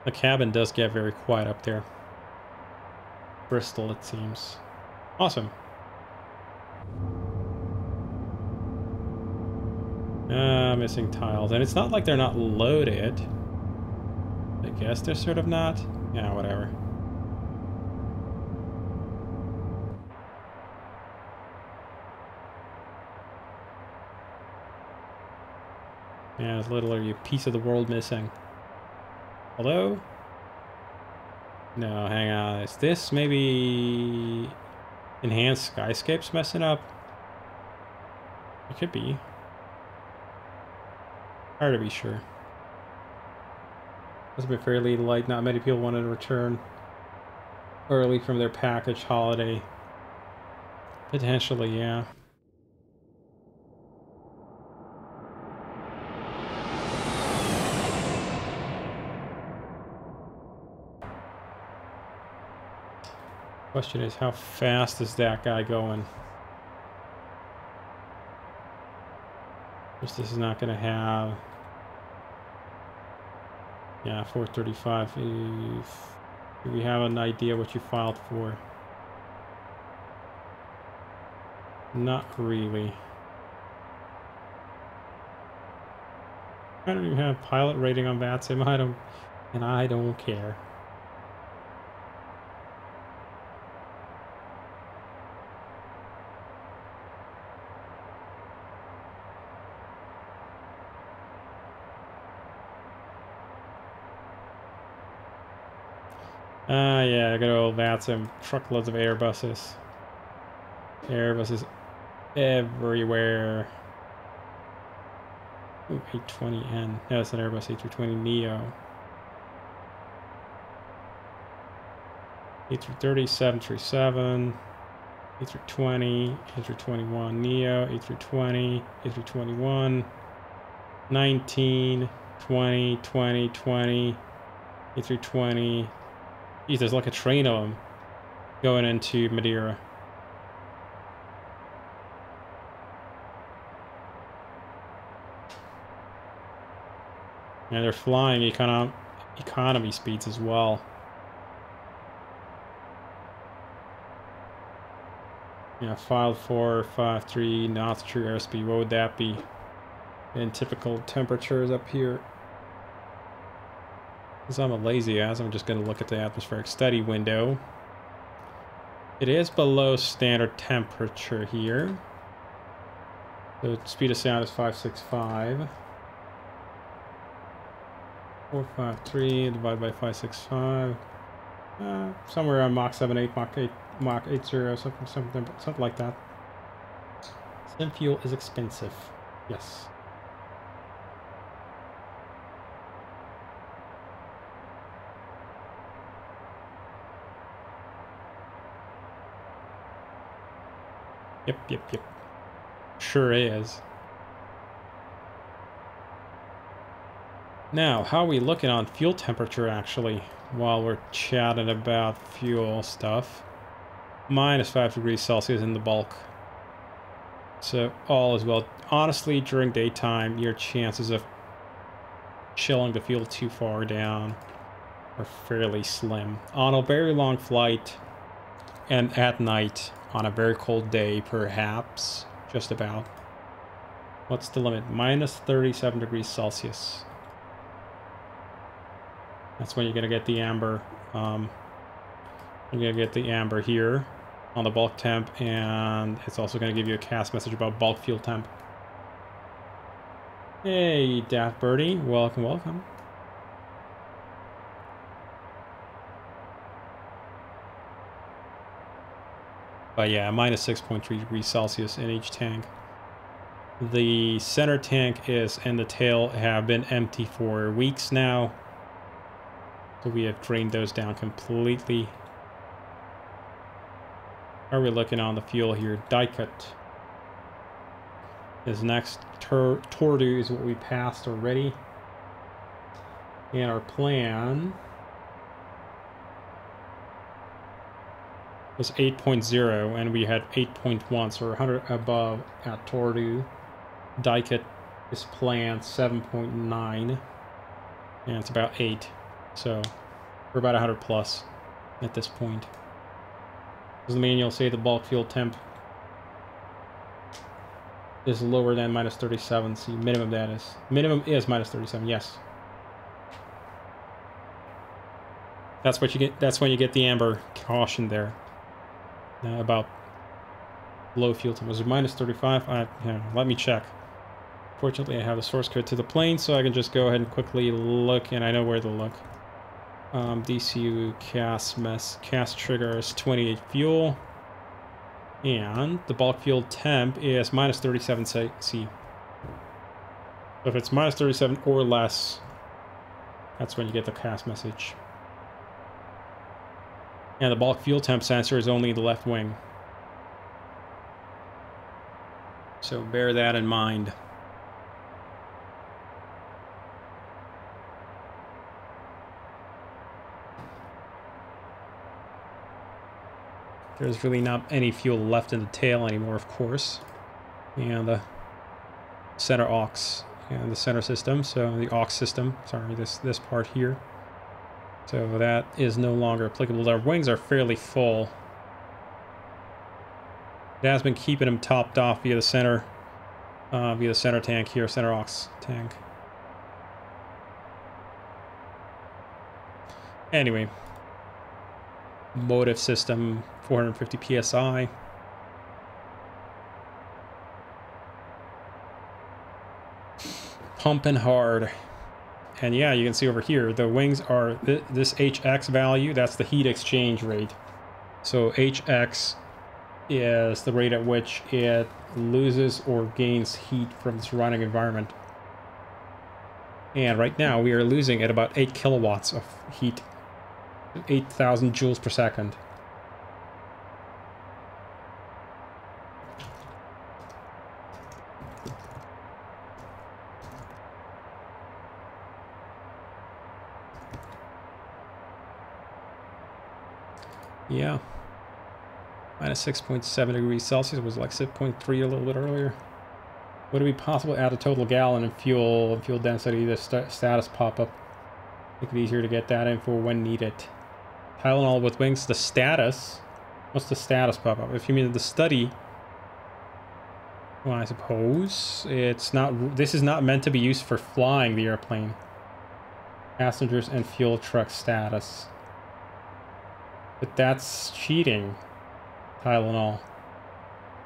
The cabin does get very quiet up there. Bristol, it seems. Awesome. Missing tiles. And it's not like they're not loaded. I guess they're sort of not. Yeah, whatever. Yeah, there's literally a piece of the world missing. Hello? No, hang on. Is this maybe enhanced skyscapes messing up? It could be. Hard to be sure. It's been fairly light. Not many people wanted to return early from their package holiday. Potentially, yeah. Question is, how fast is that guy going? This is not going to have... Yeah, 435. Do we have an idea what you filed for? Not really. I don't even have pilot rating on VATSIM. I don't care. Yeah, good old VATSIM. Truckloads of Airbuses. Airbuses everywhere. Ooh, A320N. No, it's an Airbus A320neo. A330, 737, A320, A321neo, A320, A321, 19, 20, 20, 20, A320. Geez, there's like a train of them going into Madeira. And they're flying economy speeds as well. Yeah, filed 453 knots true airspeed. What would that be in typical temperatures up here? Because I'm a lazy ass, I'm just going to look at the atmospheric study window. It is below standard temperature here. The speed of sound is 565. 453 divided by 565. Somewhere around Mach 78, Mach 80, something like that. Sim fuel is expensive. Yes. Yep. Sure is. Now, how are we looking on fuel temperature, actually, while we're chatting about fuel stuff? Minus 5 degrees Celsius in the bulk. So, all is well. Honestly, during daytime, your chances of chilling the fuel too far down are fairly slim. On a very long flight, and at night, on a very cold day, perhaps, just about. What's the limit? Minus 37 degrees Celsius. That's when you're gonna get the amber. You're gonna get the amber here on the bulk temp, and it's also gonna give you a cast message about bulk fuel temp. Hey, Daft Birdie, welcome. But yeah, minus 6.3 degrees Celsius in each tank. The center tank and the tail have been empty for weeks now. So we have drained those down completely. How are we looking on the fuel here? Die cut. This next Tordu is what we passed already. And our plan was 8.0, and we had 8.1, so we're 100 above at Tordu. Die cut is planned 7.9, and it's about 8. So we're about 100 plus at this point. Does the manual say the bulk fuel temp is lower than minus 37? See, minimum is minus 37. Yes, that's what you get. That's when you get the amber caution there about low fuel temp. Was it minus 35? Let me check. Fortunately, I have the source code to the plane, so I can just go ahead and quickly look, and I know where to look. DCU cast trigger is 28 fuel, and the bulk fuel temp is minus 37 C. So if it's minus 37 or less, that's when you get the cast message. And the bulk fuel temp sensor is only the left wing, so bear that in mind. There's really not any fuel left in the tail anymore, of course. And the center aux and the center system, so the aux system, sorry, this part here. So that is no longer applicable. Our wings are fairly full. It has been keeping them topped off via the center tank here, center aux tank. Anyway, motive system, 450 psi. Pumping hard. And yeah, you can see over here, the wings are this HX value, that's the heat exchange rate. So HX is the rate at which it loses or gains heat from the surrounding environment. And right now we are losing at about 8 kilowatts of heat, 8,000 joules per second. Yeah. Minus 6.7 degrees Celsius was like 6.3 a little bit earlier. Would it be possible to add a total gallon of fuel density, the status pop-up? Make it easier to get that info when needed. Tylenol with wings, the status? What's the status pop-up? If you mean the study, well, I suppose it's not. This is not meant to be used for flying the airplane. Passengers and fuel truck status. But that's cheating. Tylenol.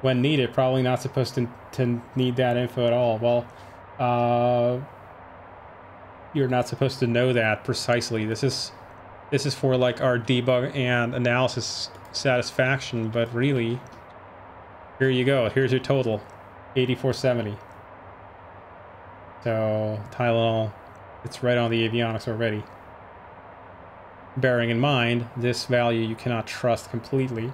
When needed, probably not supposed to need that info at all. Well, you're not supposed to know that precisely. This is for like our debug and analysis satisfaction, but really, here you go. Here's your total, 8470. So Tylenol, it's right on the avionics already. Bearing in mind, this value you cannot trust completely.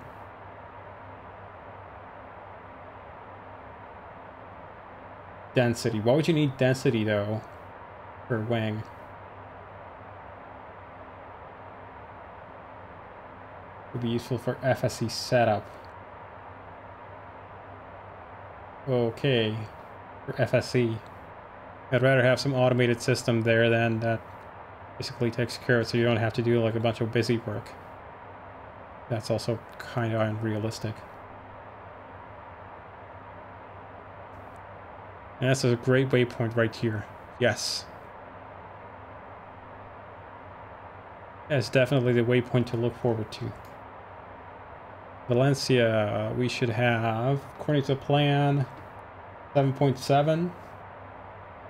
Density. Why would you need density, though, for wing? Would be useful for FSC setup. Okay, for FSC. I'd rather have some automated system there than that basically takes care of it so you don't have to do like a bunch of busy work. That's also kind of unrealistic. And that's a great waypoint right here. Yes. That's definitely the waypoint to look forward to. Valencia, we should have, according to the plan, 7.7.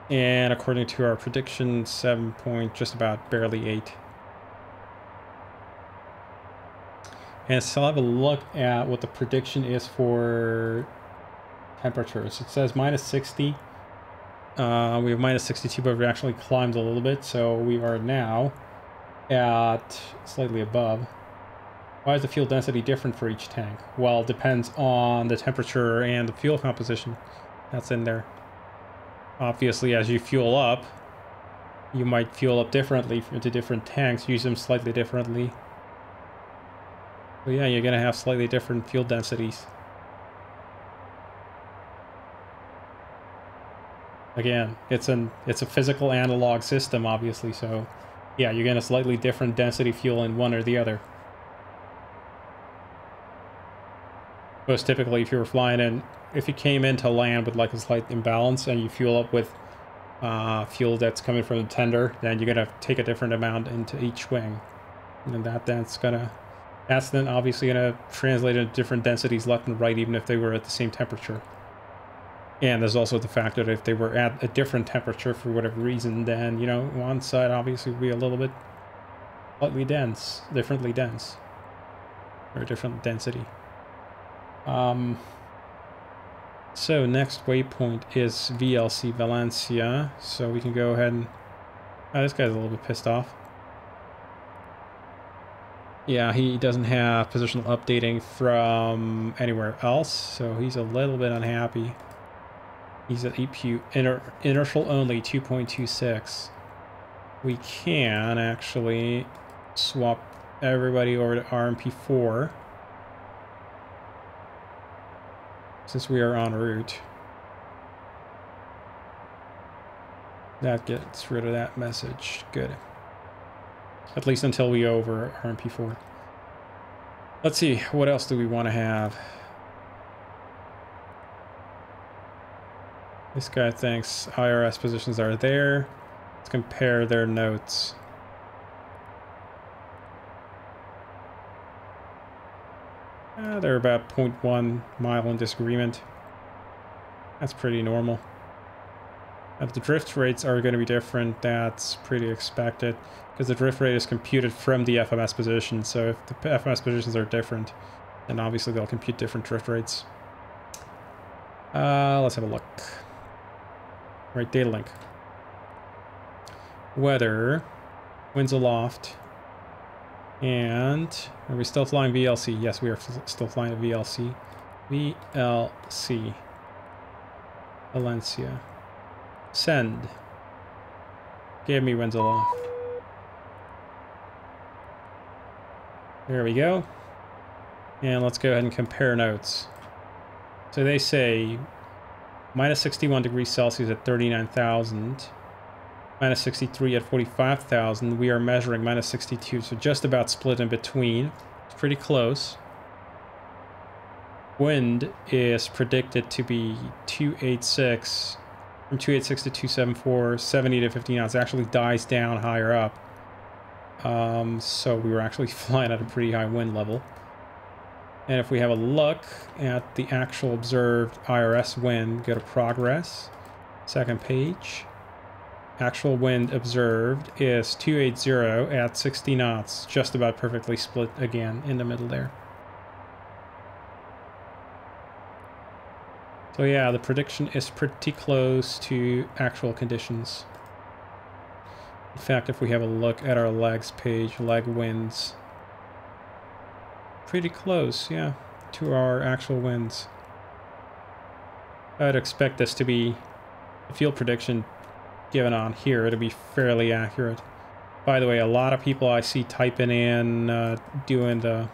And according to our prediction, 7 point, just about barely 8. And so I'll have a look at what the prediction is for temperatures. It says minus 60. We have minus 62, but we actually climbed a little bit, so we are now at slightly above. Why is the fuel density different for each tank? Well, it depends on the temperature and the fuel composition that's in there. Obviously, as you fuel up, you might fuel up differently into different tanks, use them slightly differently. But yeah, you're gonna have slightly different fuel densities. Again, it's a physical analog system, obviously, so yeah, you're getting a slightly different density fuel in one or the other. Most typically, if you were flying in, if you came into land with like a slight imbalance and you fuel up with fuel that's coming from the tender, then you're gonna take a different amount into each wing, and that's then obviously gonna translate into different densities left and right, even if they were at the same temperature. And there's also the fact that if they were at a different temperature for whatever reason, then, you know, one side obviously would be a little bit slightly dense, differently dense, or a different density. So next waypoint is VLC Valencia, so we can go ahead and... Oh, this guy's a little bit pissed off. Yeah, he doesn't have positional updating from anywhere else, so he's a little bit unhappy. He's at EPU inertial only 2.26. We can actually swap everybody over to RMP4. since we are en route. That gets rid of that message. Good. At least until we go over RMP4. Let's see, what else do we want to have? This guy thinks IRS positions are there. Let's compare their notes. They're about 0.1 mile in disagreement. That's pretty normal. If the drift rates are going to be different, that's pretty expected, because the drift rate is computed from the FMS position. So if the FMS positions are different, then obviously they'll compute different drift rates. Let's have a look. Right, data link. Weather, winds aloft, and are we still flying VLC? Yes, we are still flying a VLC. VLC. Valencia. Send. Give me winds aloft. There we go. And let's go ahead and compare notes. So they say minus 61 degrees Celsius at 39,000. Minus 63 at 45,000. We are measuring minus 62, so just about split in between. It's pretty close. Wind is predicted to be 286. From 286 to 274, 70 to 50 knots. It actually dies down higher up. So we were actually flying at a pretty high wind level. And if we have a look at the actual observed IRS wind, go to progress, second page. Actual wind observed is 280 at 60 knots, just about perfectly split again in the middle there. So yeah, the prediction is pretty close to actual conditions. In fact, if we have a look at our legs page, leg winds, pretty close, yeah, to our actual winds. I'd expect this to be a field prediction given on here to be fairly accurate. By the way, a lot of people I see typing in, doing the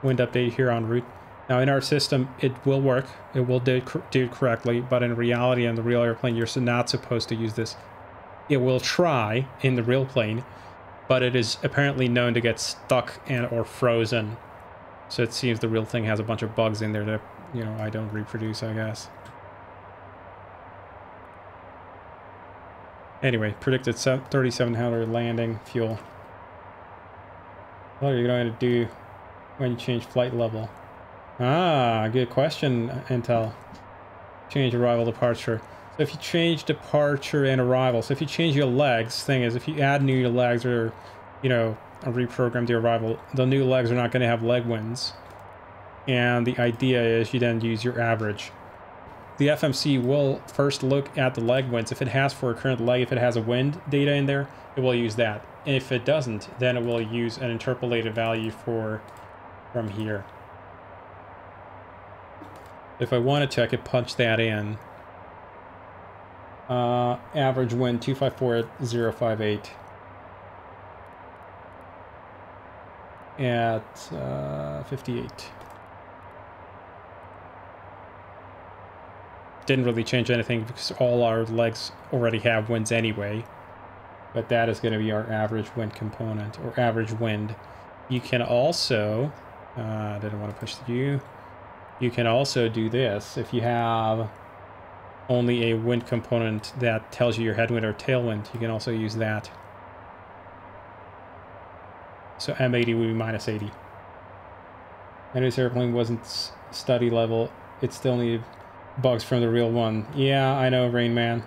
wind update here en route. Now in our system, it will work. It will do it correctly, but in reality, on the real airplane, you're not supposed to use this. It will try in the real plane, but it is apparently known to get stuck and or frozen. So it seems the real thing has a bunch of bugs in there that, you know, I don't reproduce, I guess. Anyway, predicted 3,700 landing fuel. What are you going to do when you change flight level? Ah, good question, Intel. Change arrival, departure. So if you change departure and arrival, so if you change your legs, thing is, if you add new legs or, you know, reprogram your arrival, the new legs are not going to have leg winds. And the idea is you then use your average. The FMC will first look at the leg winds. If it has for a current leg, if it has a wind data in there, it will use that. If it doesn't, then it will use an interpolated value from here. If I want to check it, punch that in. Average wind 254 at 058. At 58. Didn't really change anything because all our legs already have winds anyway. But that is going to be our average wind component, or average wind. You can also, didn't want to push the U. You can also do this if you have only a wind component that tells you your headwind or tailwind. You can also use that. So M80 would be minus 80. And this airplane wasn't study level. It still needed bugs from the real one. Yeah, I know, Rain Man.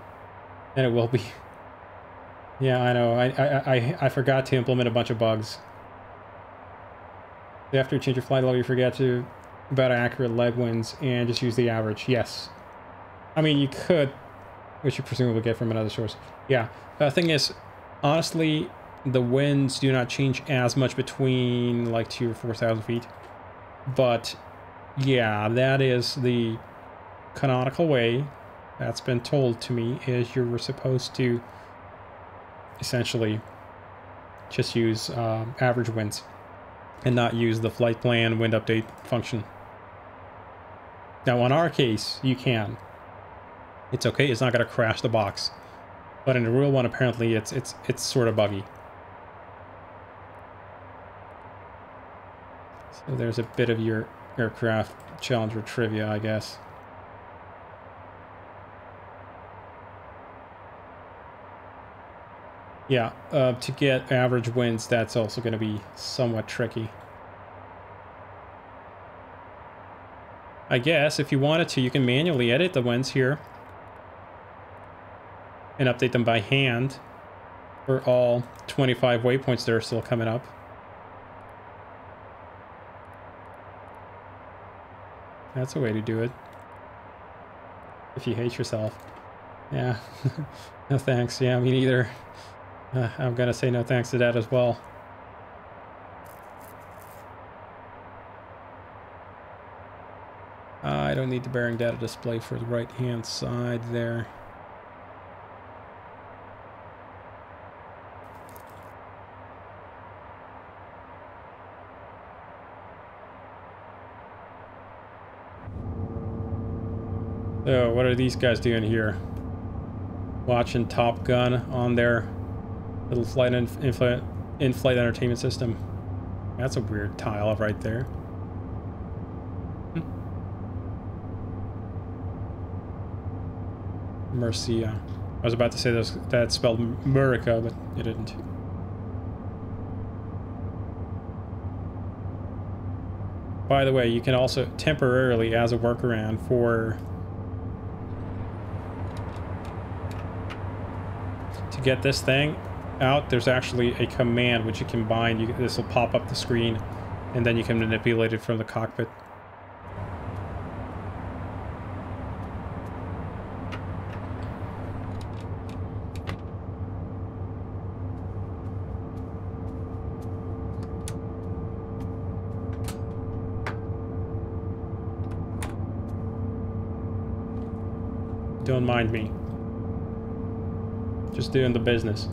And it will be. Yeah, I know. I forgot to implement a bunch of bugs. After you change your flight level, you forget to about accurate leg winds and just use the average. Yes. I mean, you could, which you presumably get from another source. Yeah. The thing is, honestly, the winds do not change as much between like 2,000 or 4,000 feet. But yeah, that is the canonical way that's been told to me, is you were supposed to essentially just use average winds and not use the flight plan wind update function. Now, on our case, you can. It's okay. It's not going to crash the box. But in the real one, apparently, it's sort of buggy. So there's a bit of your aircraft Challenger trivia, I guess. Yeah, to get average winds, that's also going to be somewhat tricky. I guess if you wanted to, you can manually edit the winds here and update them by hand for all 25 waypoints that are still coming up. That's a way to do it. If you hate yourself. Yeah. No thanks. Yeah, me neither. I'm gonna say no thanks to that as well. I don't need the bearing data display for the right hand side there. So what are these guys doing here? Watching Top Gun on their little flight in-flight entertainment system. That's a weird tile right there. Mercia. I was about to say that spelled Murica, but it didn't. By the way, you can also temporarily, as a workaround for to get this thing out, there's actually a command which you can bind. This will pop up the screen, and then you can manipulate it from the cockpit. Don't mind me. Just doing the business.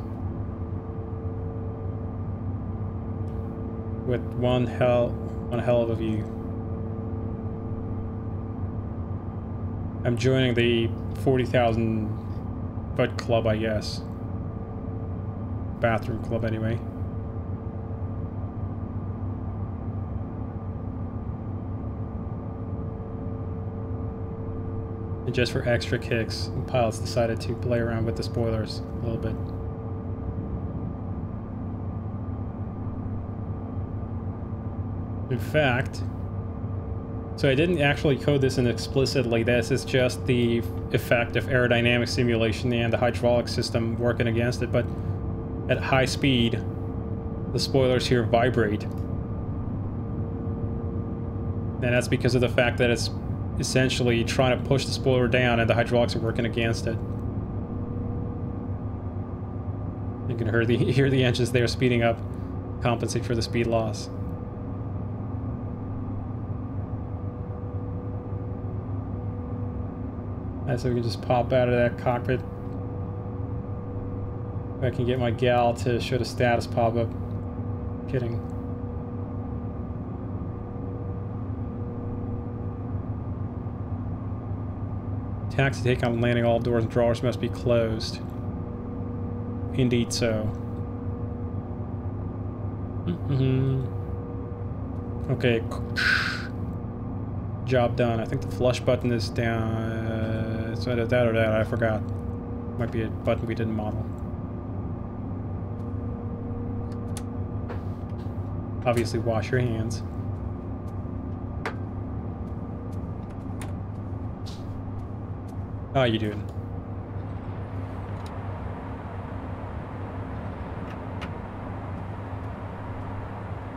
With one hell of a view. I'm joining the 40,000 foot club, I guess. Bathroom club, anyway. And just for extra kicks, the pilots decided to play around with the spoilers a little bit. In fact, so I didn't actually code this in explicitly. This is just the effect of aerodynamic simulation and the hydraulic system working against it, but at high speed, the spoilers here vibrate. And that's because of the fact that it's essentially trying to push the spoiler down and the hydraulics are working against it. You can hear the engines there speeding up, compensate for the speed loss. Alright, so we can just pop out of that cockpit. I can get my gal to show the status pop up. Kidding. Taxi take on landing, all doors and drawers must be closed. Indeed so. Okay. Job done. I think the flush button is down. It's either that or that, I forgot. Might be a button we didn't model. Obviously wash your hands. How you doing?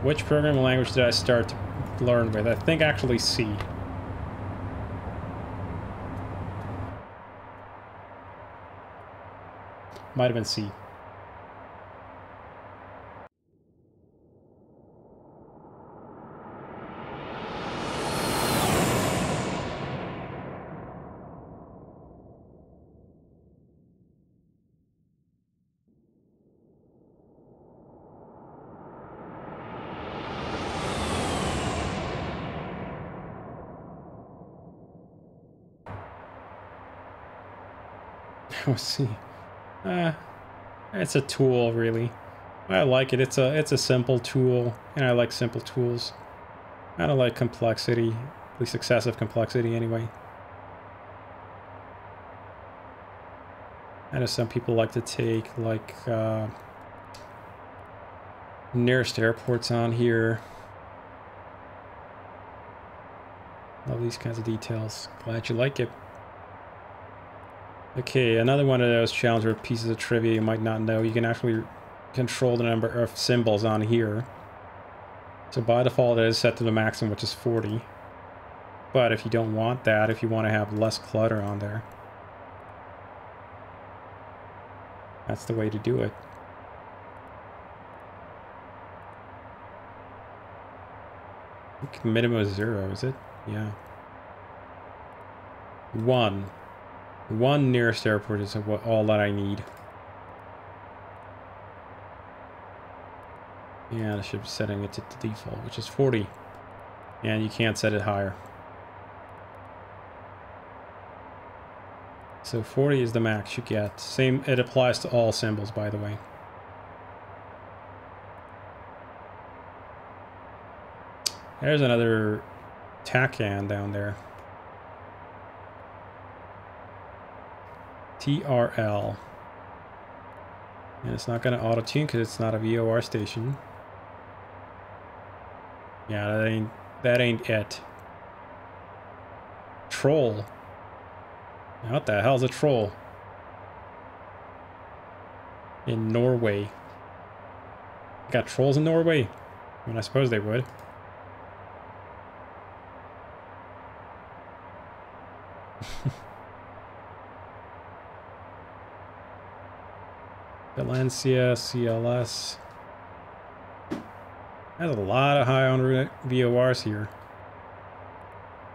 Which programming language did I start to learn with? I think actually C. Might have been C. Oh, see. It's a tool, really. I like it. It's a simple tool, and I like simple tools. I don't like complexity, at least excessive complexity anyway. I know some people like to take like nearest airports on here. Love these kinds of details. Glad you like it. Okay, another one of those challenger pieces of trivia you might not know. You can actually control the number of symbols on here. So by default it is set to the maximum, which is 40. But if you don't want that, if you want to have less clutter on there, that's the way to do it. I think minimum is 0, is it? Yeah. One nearest airport is all that I need. Yeah, I should be setting it to the default, which is 40. And you can't set it higher. So 40 is the max you get. Same, it applies to all symbols, by the way. There's another TACAN down there. TRL. And it's not going to auto-tune because it's not a VOR station. Yeah, that ain't it. Troll. Now, what the hell's a troll? In Norway. Got trolls in Norway? I mean, I suppose they would. Valencia, CLS. There's a lot of high en route VORs here.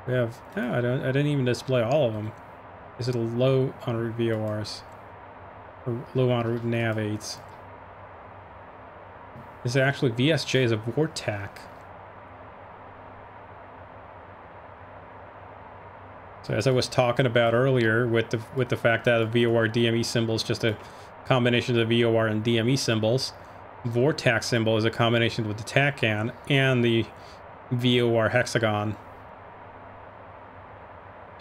We have, no, I didn't even display all of them. Is it a low en route VORs? Or low en route nav aids? Is it actually VSJ is a VORTAC? So as I was talking about earlier, with the fact that a VOR DME symbol is just a combination of the VOR and DME symbols, VORTAC symbol is a combination with the TACAN and the VOR hexagon.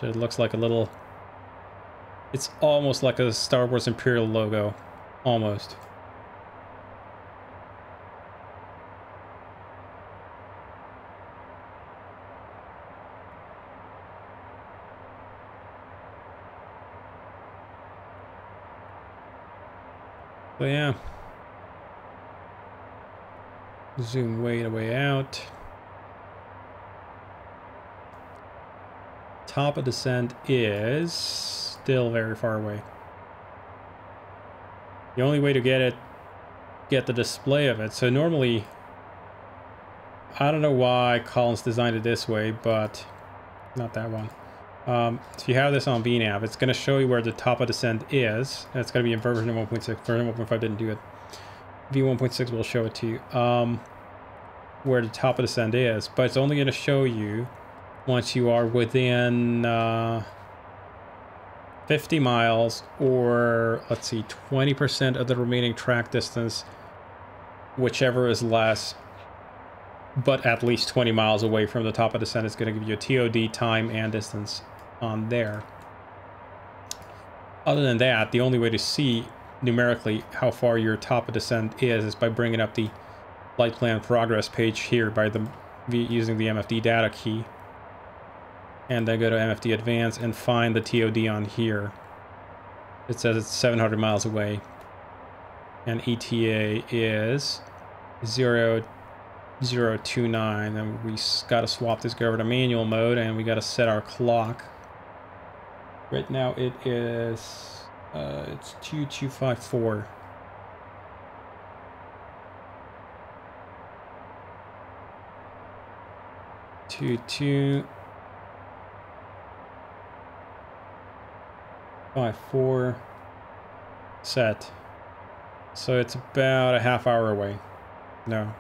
So it looks like a little... It's almost like a Star Wars Imperial logo. Almost. So yeah. Zoom way out. Top of descent is still very far away. The only way to get the display of it. So normally, I don't know why Collins designed it this way, but not that one. If you have this on VNav, it's going to show you where the top of descent is. And it's going to be in version 1.6. Version 1.5 didn't do it. V1.6 will show it to you. Where the top of descent is, but it's only going to show you once you are within 50 miles or, let's see, 20% of the remaining track distance, whichever is less, but at least 20 miles away from the top of descent. It's going to give you a TOD time and distance on there. Other than that, the only way to see numerically how far your top of descent is by bringing up the flight plan progress page here by using the MFD data key, and then go to MFD advance and find the TOD on here. It says it's 700 miles away, and ETA is 0029. And we got to swap this over to manual mode, and we got to set our clock. Right now it is it's 2254. Two 5-4 set. So it's about a half hour away. No,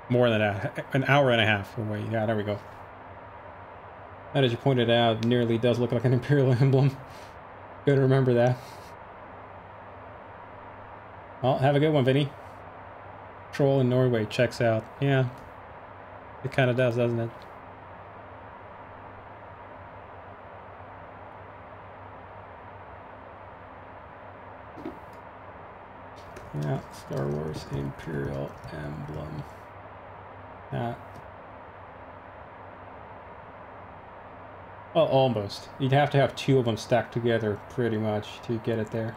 more than that, an hour and a half away. Yeah, there we go. And as you pointed out, nearly does look like an Imperial emblem. Gotta remember that. Well, have a good one, Vinny. Troll in Norway checks out. Yeah, it kind of does, doesn't it? Yeah, Star Wars Imperial emblem. Well, almost. You'd have to have two of them stacked together pretty much to get it there.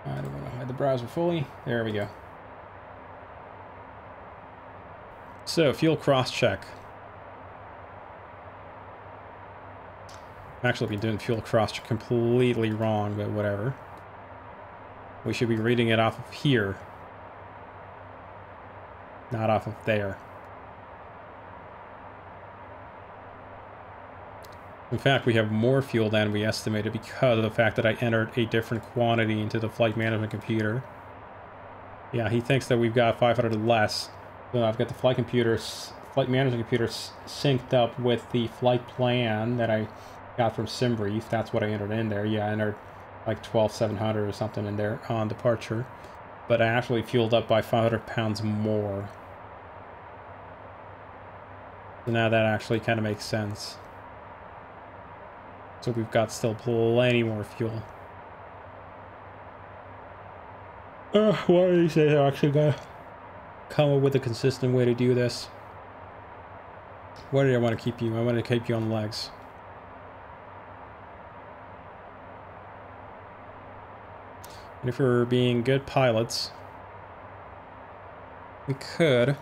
I don't want to hide the browser fully. There we go. So, fuel cross-check. Actually, been doing fuel cross-check completely wrong, but whatever. We should be reading it off of here. Not off of there. In fact, we have more fuel than we estimated because of the fact that I entered a different quantity into the flight management computer. Yeah, he thinks that we've got 500 less. So I've got the flight management computer synced up with the flight plan that I got from SimBrief. That's what I entered in there. Yeah, I entered like 12,700 or something in there on departure. But I actually fueled up by 500 pounds more. So now that actually kind of makes sense. So we've got still plenty more fuel. What do you say? They're actually gonna come up with a consistent way to do this. Where do I want to keep you? I want to keep you on legs. And if we're being good pilots, we could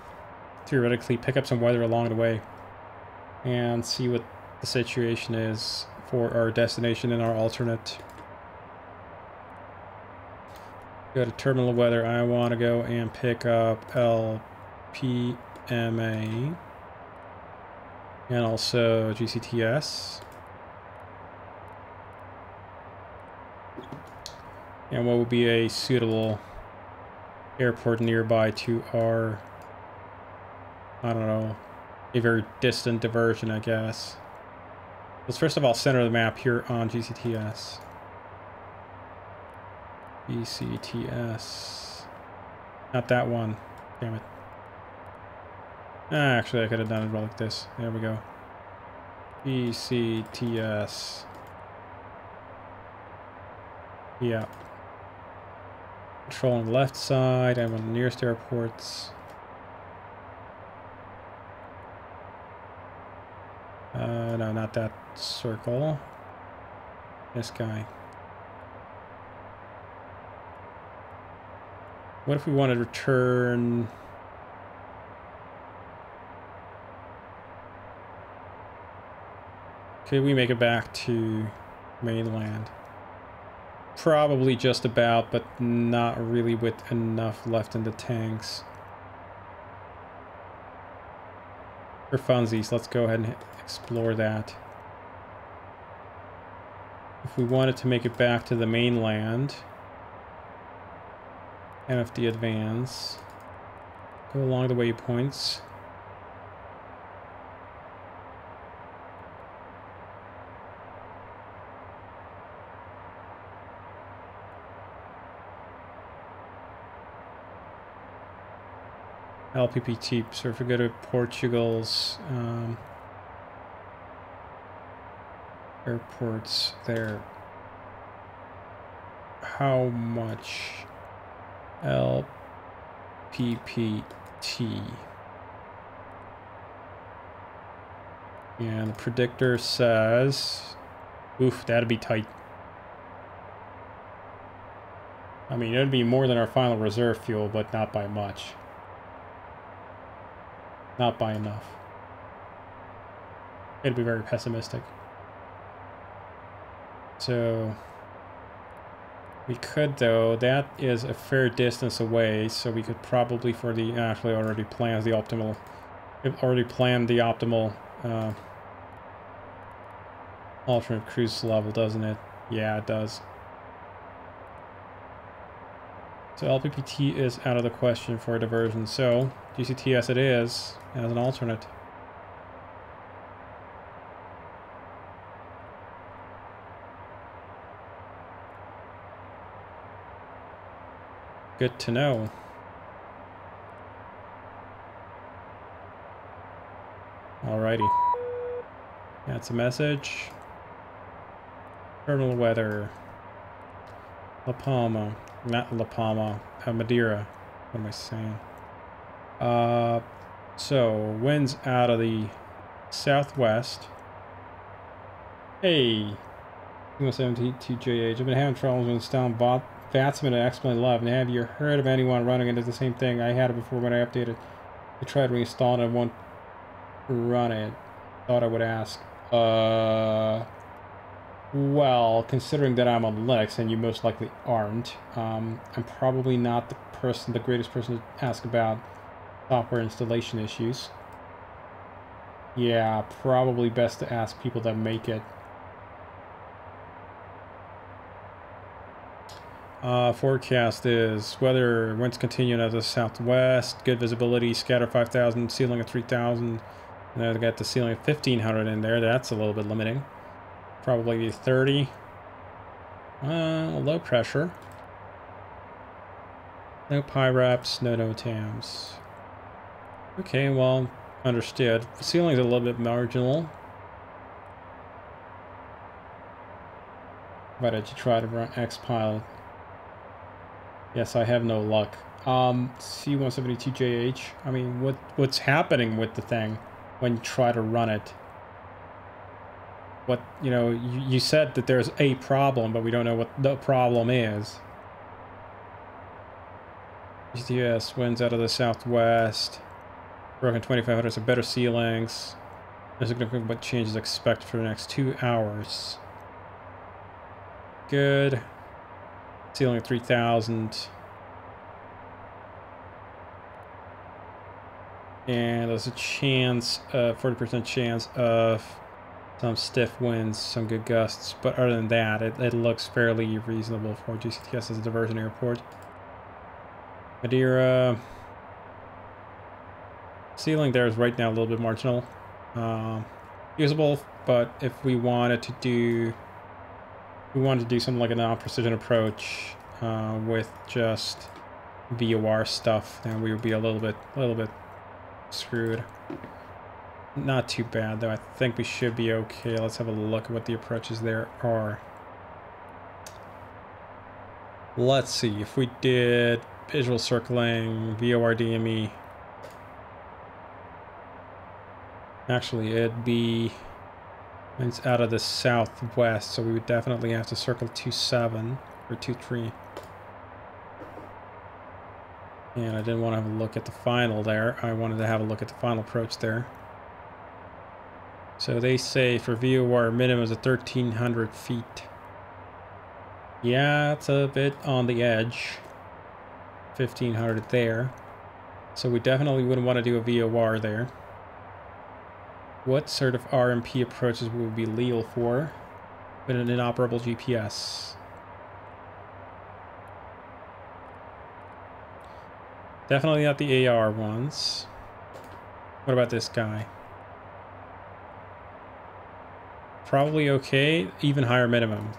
theoretically pick up some weather along the way and see what the situation is for our destination and our alternate. Go to terminal weather. I want to go and pick up LPMA and also GCTS. And what would be a suitable airport nearby to our, I don't know, a very distant diversion, I guess. Let's first of all center the map here on GCTS. GCTS. Not that one. Damn it. Actually, I could have done it like this. There we go. GCTS. Yeah. Control on the left side. I'm on the nearest airports. No, not that circle. This guy. What if we want to return? Could we make it back to mainland? Probably just about, but not really with enough left in the tanks. For funsies, let's go ahead and explore that. If we wanted to make it back to the mainland, MFD advance, go along the waypoints. LPPT, so if we go to Portugal's airports there, how much LPPT? And the predictor says, oof, that'd be tight. I mean, it'd be more than our final reserve fuel, but not by much. Not by enough. It'd be very pessimistic. So we could, though, that is a fair distance away, so we could probably, for the, actually already planned the optimal, we've already planned the optimal alternate cruise level, doesn't it? Yeah, it does. So LPPT is out of the question for a diversion, so GCTS it is as an alternate. Good to know. Alrighty. That's a message. Terminal weather. La Palma. Not La Palma. Madeira. What am I saying? So, winds out of the southwest. Hey! 272JH. I've been having troubles with installing VATSIM and XPlane 11. Have you heard of anyone running into the same thing? I had it before when I updated. I tried reinstalling it and won't run it. Thought I would ask. Well, considering that I'm on Linux and you most likely aren't, I'm probably not the greatest person to ask about software installation issues. Yeah, probably best to ask people that make it. Forecast is weather, winds continuing out of the southwest, good visibility, scatter 5,000, ceiling of 3,000. And then I got the ceiling of 1,500 in there. That's a little bit limiting. Probably 30. Low pressure. No PIREPs, no NOTAMs. Okay, well, understood. The ceiling's a little bit marginal. Why did you try to run Xpilot? Yes, I have no luck. C172JH. I mean, what's happening with the thing when you try to run it? What, you know, you said that there's a problem, but we don't know what the problem is. GTS winds out of the southwest. Broken 2500, so better ceilings. No significant changes expected for the next 2 hours. Good. Ceiling of 3,000. And there's a chance, 40% chance of some stiff winds, some good gusts. But other than that, it looks fairly reasonable for GCTS as a diversion airport. Madeira. Ceiling there is right now a little bit marginal. Usable, but if we wanted to do something like a non-precision approach with just VOR stuff, then we would be a little bit screwed. Not too bad though. I think we should be okay. Let's have a look at what the approaches there are. Let's see if we did visual circling, VOR DME. Actually, it'd be winds out of the southwest, so we would definitely have to circle 27 or 23. And I didn't want to have a look at the final there. I wanted to have a look at the final approach there. So they say for VOR minimum is at 1,300 feet. Yeah, it's a bit on the edge. 1,500 there. So we definitely wouldn't want to do a VOR there. What sort of RMP approaches would we be legal for with an inoperable GPS? Definitely not the AR ones. What about this guy? Probably okay, even higher minimum.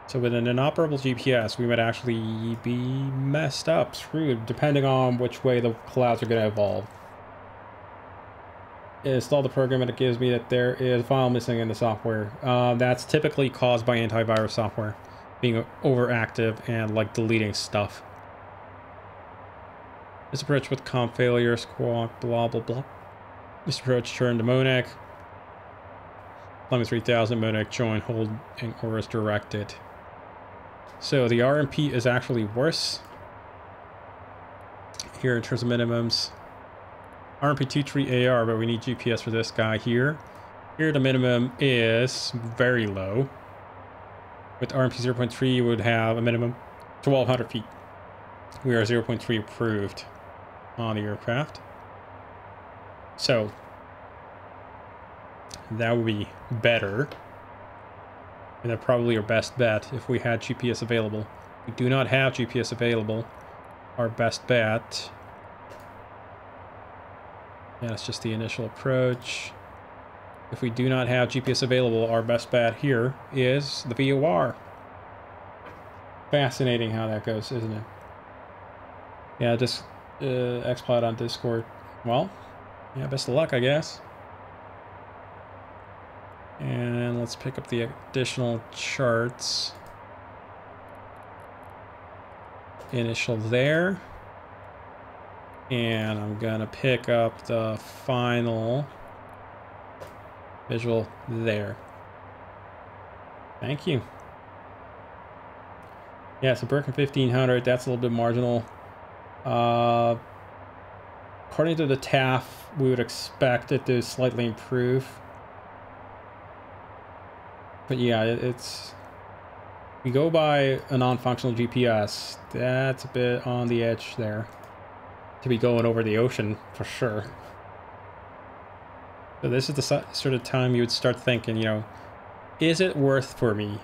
So with an inoperable GPS, we might actually be messed up, screwed, depending on which way the clouds are going to evolve. Install the program and it gives me that there is a file missing in the software. That's typically caused by antivirus software being overactive and like deleting stuff. This approach with comp failure, squawk, blah blah blah. This approach turned to Monac. Climate 3000, Monac join, hold, and or is directed. So the RMP is actually worse here in terms of minimums. RMP 23 AR, but we need GPS for this guy here. Here the minimum is very low. With RMP 0.3 you would have a minimum 1,200 feet. We are 0.3 approved on the aircraft. So that would be better. And that's probably our best bet if we had GPS available. We do not have GPS available. Our best bet. Yeah, it's just the initial approach. If we do not have GPS available, our best bet here is the VOR. Fascinating how that goes, isn't it? Yeah, just XPlot on Discord. Well, yeah, best of luck, I guess. And let's pick up the additional charts. Initial there. And I'm gonna pick up the final visual there. Thank you. Yeah, so Birkin 1500, that's a little bit marginal. According to the TAF, we would expect it to slightly improve. But yeah, it's... We go by a non-functional GPS. That's a bit on the edge there. To be going over the ocean, for sure. So this is the sort of time you would start thinking, you know, is it worth for me,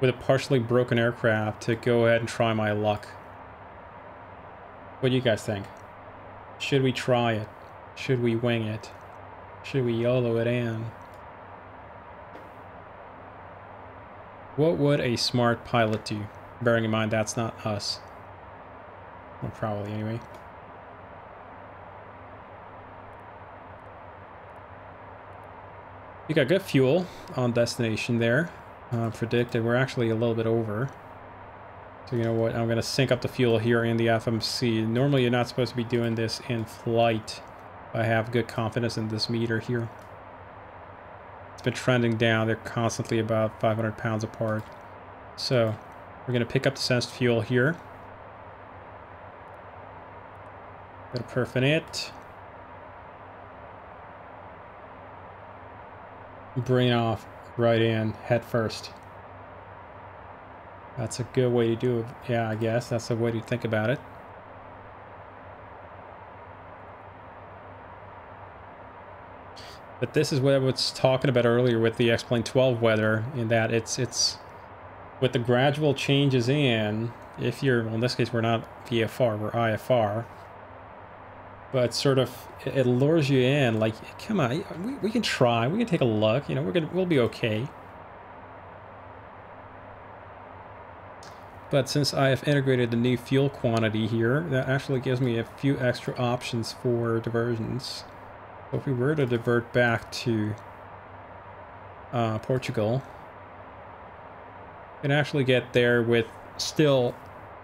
with a partially broken aircraft, to go ahead and try my luck? What do you guys think? Should we try it? Should we wing it? Should we YOLO it in? What would a smart pilot do? Bearing in mind that's not us. Well, probably anyway. We got good fuel on destination there. Predicted we're actually a little bit over. So you know what, I'm going to sync up the fuel here in the FMC. Normally you're not supposed to be doing this in flight. I have good confidence in this meter here. It's been trending down. They're constantly about 500 pounds apart. So we're going to pick up the sensed fuel here. Got to perfin it. Bring it off right in, head first. That's a good way to do it. Yeah, I guess that's a way to think about it. But this is what I was talking about earlier with the X-Plane 12 weather, in that it's with the gradual changes in, if you're, well, in this case we're not VFR, we're IFR, but sort of it lures you in, like, come on, we can try, we can take a look, you know, we'll be okay. But since I have integrated the new fuel quantity here, that actually gives me a few extra options for diversions. So if we were to divert back to Portugal, we can actually get there with still,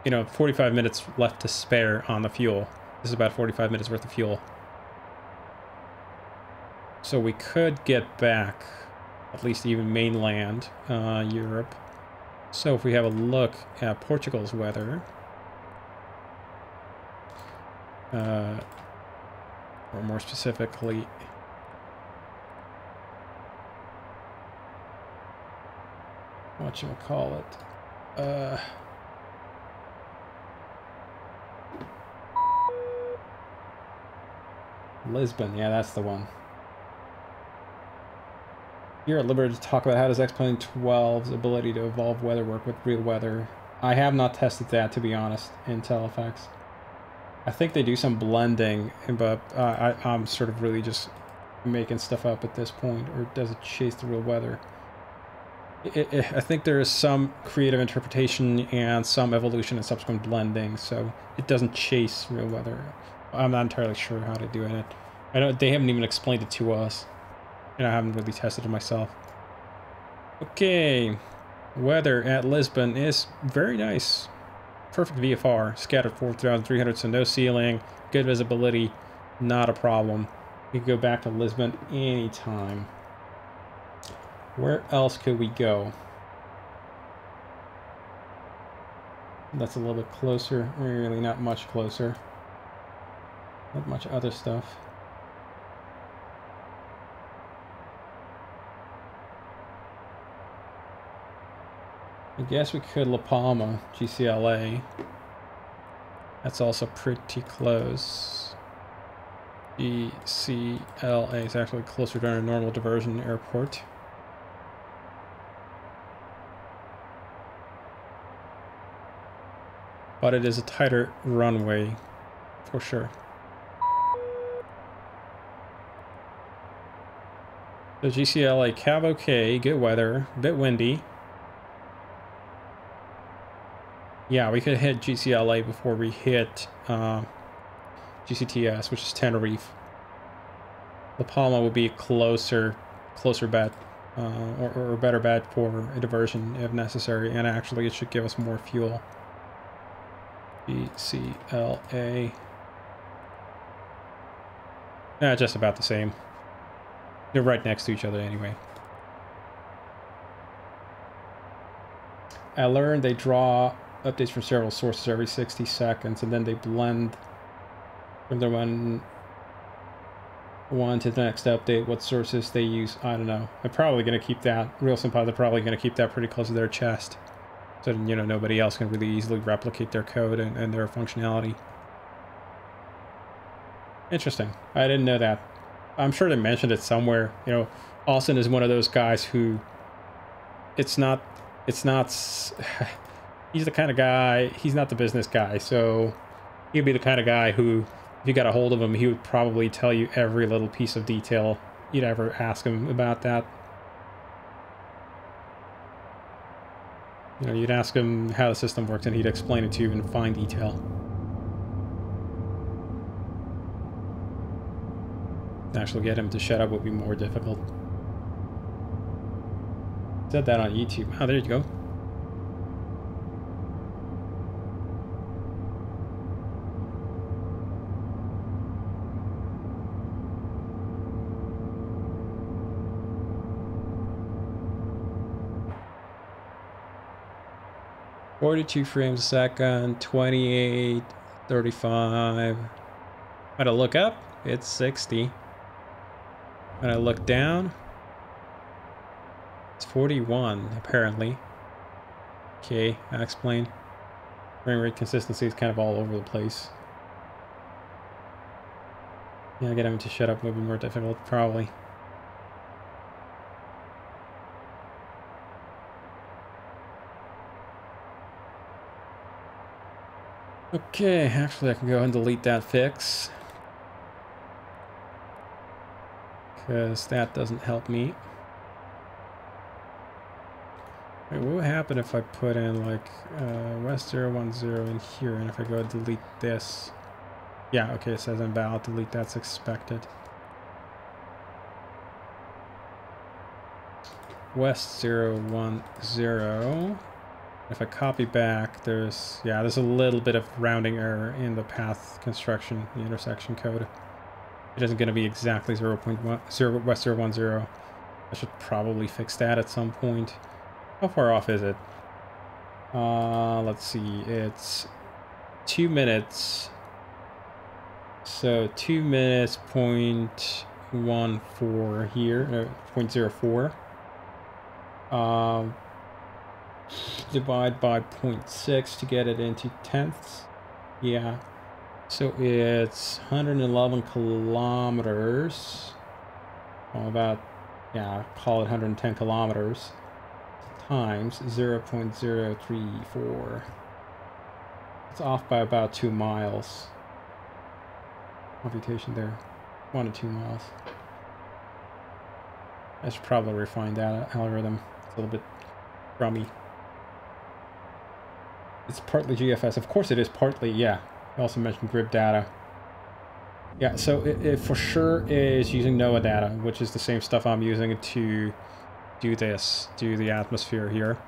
you know, 45 minutes left to spare on the fuel. This is about 45 minutes worth of fuel. So we could get back, at least even mainland Europe. So if we have a look at Portugal's weather, or more specifically, whatchamacallit, Lisbon, yeah, that's the one. You're at liberty to talk about how does X-Plane 12's ability to evolve weather work with real weather. I have not tested that, to be honest, in Telefax. I think they do some blending, but I'm sort of really just making stuff up at this point. Or does it chase the real weather? I think there is some creative interpretation and some evolution and subsequent blending, so it doesn't chase real weather. I'm not entirely sure how to do it. I know they haven't even explained it to us. And I haven't really tested it myself. Okay, weather at Lisbon is very nice. Perfect VFR, scattered 4,300, so no ceiling, good visibility, not a problem. We can go back to Lisbon anytime. Where else could we go? That's a little bit closer, really not much closer. Not much other stuff. I guess we could La Palma, GCLA. That's also pretty close. GCLA is actually closer to our normal diversion airport. But it is a tighter runway, for sure. So GCLA, cab okay, good weather, a bit windy. Yeah, we could hit GCLA before we hit GCTS, which is Tenerife. La Palma would be a closer bet, or better bet for a diversion if necessary, and actually it should give us more fuel. GCLA. Just about the same. They're right next to each other anyway. I learned they draw updates from several sources every 60 seconds, and then they blend from the one to the next update. What sources they use, I don't know. I'm probably going to keep that. Real Simple, they're probably going to keep that pretty close to their chest, so you know, nobody else can really easily replicate their code and their functionality. Interesting. I didn't know that. I'm sure they mentioned it somewhere. You know, Austin is one of those guys who it's not he's the kind of guy, he's not the business guy, so he'd be the kind of guy who, if you got a hold of him, he would probably tell you every little piece of detail you'd ever ask him about that. You know, you'd ask him how the system works and he'd explain it to you in fine detail. Actually get him to shut up would be more difficult. Said that on YouTube. Oh, there you go. .42 frames a second, 28, 35. When I look up, it's 60. When I look down, it's 41, apparently. Okay, I'll explain. Frame rate consistency is kind of all over the place. Yeah, get him to shut up would be more difficult, probably. Okay, actually I can go ahead and delete that fix, because that doesn't help me. Wait, what would happen if I put in like West 010 in here, and if I go ahead and delete this? Yeah, okay, it says invalid, delete, that's expected. West 010. If I copy back, there's a little bit of rounding error in the path construction, the intersection code. It isn't going to be exactly 0.10 West 010. I should probably fix that at some point. How far off is it? Let's see, it's 2 minutes. So 2 minutes, 0.14 here, 0.04. Divide by 0.6 to get it into tenths. Yeah, so it's 111 kilometers. Well, about, yeah, call it 110 kilometers times 0.034. It's off by about 2 miles. Computation there, 1 to 2 miles. I should probably refine that algorithm. It's a little bit crummy. It's partly GFS. Of course it is partly, yeah. I also mentioned grid data. Yeah, so it for sure is using NOAA data, which is the same stuff I'm using to do the atmosphere here.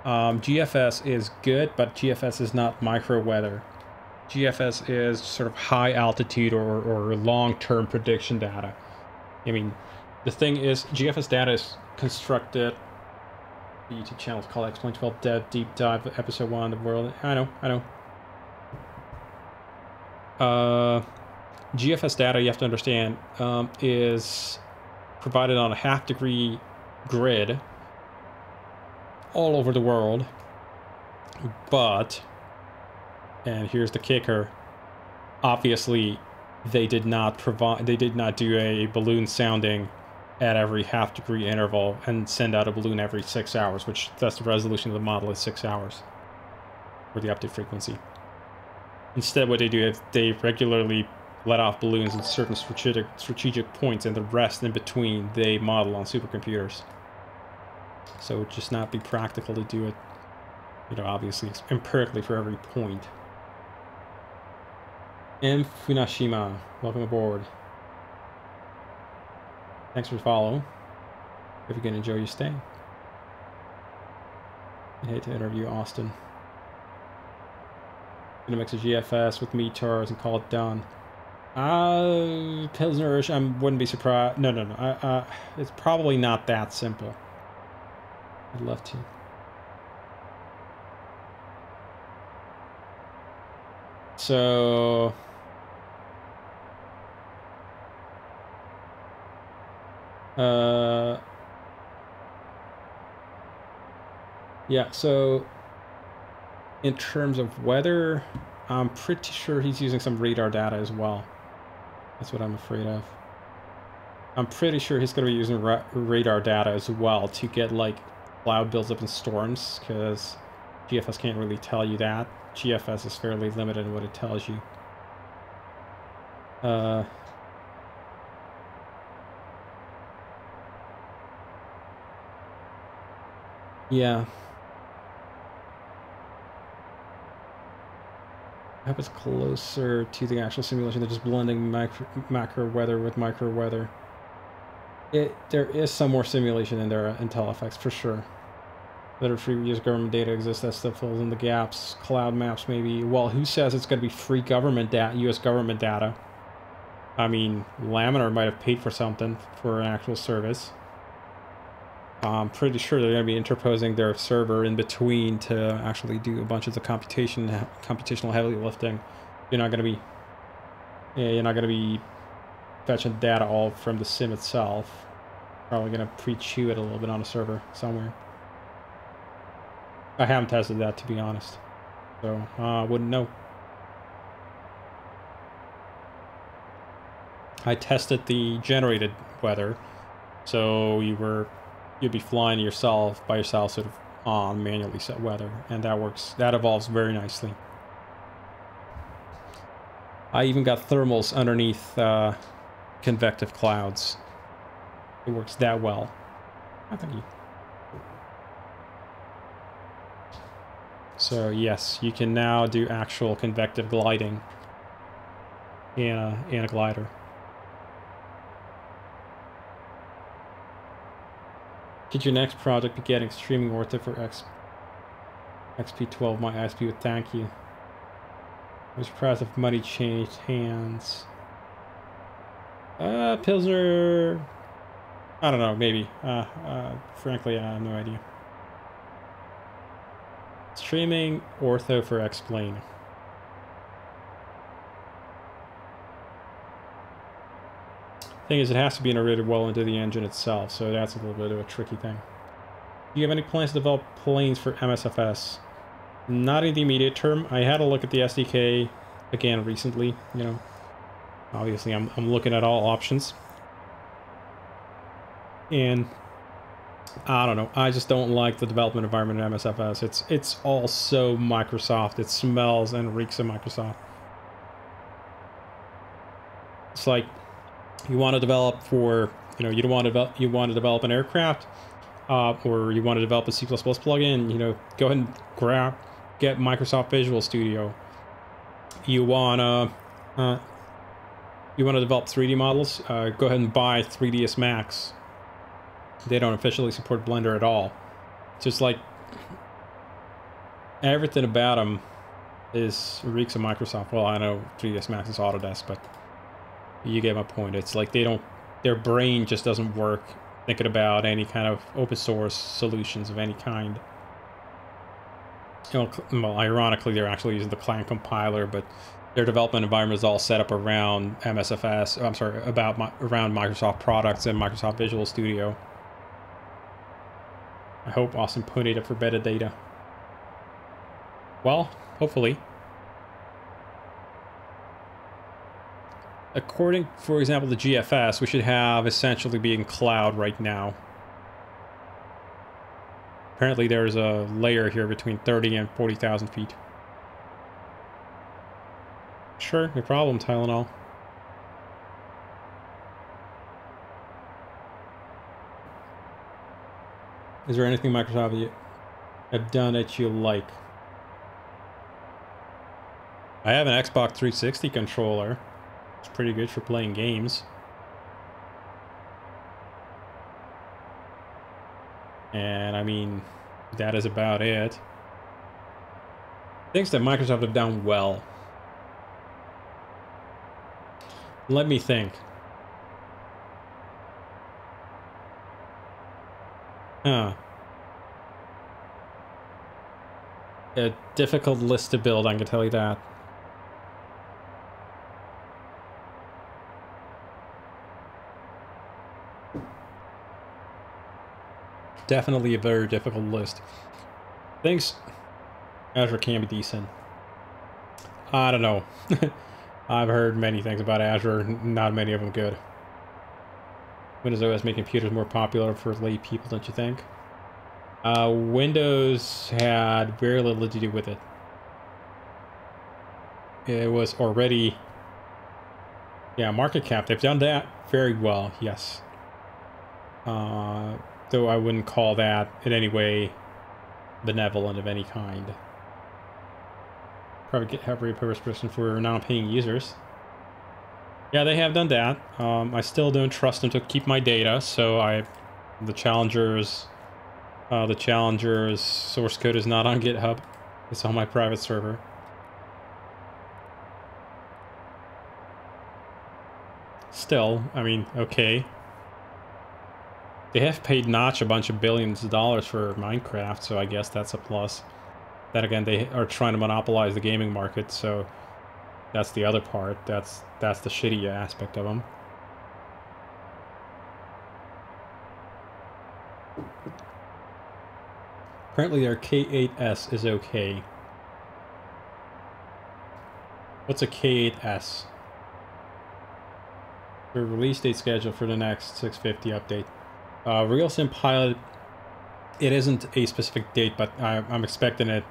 GFS is good, but GFS is not micro weather. GFS is sort of high altitude or long-term prediction data. I mean, the thing is, GFS data is constructed. The YouTube channel is called X.12 Dev Deep Dive, Episode 1 of the World. I know. GFS data, you have to understand, is provided on a half-degree grid all over the world. But, and here's the kicker, obviously they did not do a balloon sounding at every half-degree interval and send out a balloon every 6 hours, which that's the resolution of the model is 6 hours for the update frequency. Instead, what they do is they regularly let off balloons in certain strategic points, and the rest in between they model on supercomputers. So it would just not be practical to do it You know, obviously empirically for every point. M. Funashima, welcome aboard. Thanks for the follow. Hope you can enjoy your stay. I hate to interview Austin. Gonna mix a GFS with METARs and call it done. Pilsnerish, I wouldn't be surprised. No. It's probably not that simple. I'd love to. So... yeah, so... in terms of weather, I'm pretty sure he's using some radar data as well. That's what I'm afraid of. I'm pretty sure he's going to be using radar data as well to get, like, cloud builds up in storms, because GFS can't really tell you that. GFS is fairly limited in what it tells you. Yeah. I hope it's closer to the actual simulation. They're just blending macro weather with micro weather. There is some more simulation in there in TeleFX for sure. Better free US government data exists that stuff fills in the gaps. Cloud maps maybe. Well, who says it's going to be free government data, US government data? I mean, Laminar might have paid for something for an actual service. I'm pretty sure they're going to be interposing their server in between to actually do a bunch of the computational heavy lifting. You're not going to be fetching data all from the sim itself. Probably going to pre-chew it a little bit on a server somewhere. I haven't tested that, to be honest, so I wouldn't know. I tested the generated weather, so you'd be flying yourself by yourself, sort of on manually set weather, and that works. That evolves very nicely. I even got thermals underneath convective clouds. It works that well. Oh, thank you. So yes, you can now do actual convective gliding in a glider. Could your next project be getting streaming ortho for XP12? My ISP would thank you. I'm surprised if money changed hands. Pilsner... I don't know, maybe. Frankly, I have no idea. Streaming ortho for X-Plane. Thing is, it has to be integrated well into the engine itself, so that's a little bit of a tricky thing. Do you have any plans to develop planes for MSFS? Not in the immediate term. I had a look at the SDK again recently, you know. Obviously, I'm looking at all options. And I don't know. I just don't like the development environment in MSFS. It's all so Microsoft. It smells and reeks of Microsoft. It's like you want to develop for, you know, you want to develop an aircraft, or you want to develop a C++ plugin. You know, go ahead and get Microsoft Visual Studio. You wanna develop 3D models. Go ahead and buy 3ds Max. They don't officially support Blender at all. Just like everything about them is reeks of Microsoft. Well, I know 3ds Max is Autodesk, but you get my point. It's like their brain just doesn't work thinking about any kind of open source solutions of any kind. You know, well, ironically, they're actually using the Clang compiler, but their development environment is all set up around MSFS. I'm sorry, around Microsoft products and Microsoft Visual Studio. I hope Austin ponied up for better data. Well, hopefully. According, for example, to GFS, we should have essentially be in cloud right now. Apparently there's a layer here between 30 and 40,000 feet. Sure, no problem, Tylenol. Is there anything Microsoft have done that you like? I have an Xbox 360 controller. It's pretty good for playing games. And I mean, that is about it. Things that Microsoft have done well. Let me think. Huh. A difficult list to build, I can tell you that. Definitely a very difficult list. Thanks. Azure can be decent. I don't know. I've heard many things about Azure, not many of them good. Windows OS making computers more popular for lay people, don't you think? Windows had very little to do with it. It was already... Yeah, market cap. They've done that very well, yes. Though I wouldn't call that in any way benevolent of any kind. Probably have a repurpose person for non-paying users. Yeah, they have done that. I still don't trust them to keep my data, so the Challenger's source code is not on GitHub. It's on my private server. Still, I mean, okay. They have paid Notch a bunch of billions of dollars for Minecraft, so I guess that's a plus. Then again, they are trying to monopolize the gaming market, so that's the other part. That's the shitty aspect of them. Apparently their K8S is okay. What's a K8S? The release date schedule for the next 650 update. RealSim Pilot, it isn't a specific date, but I'm expecting it.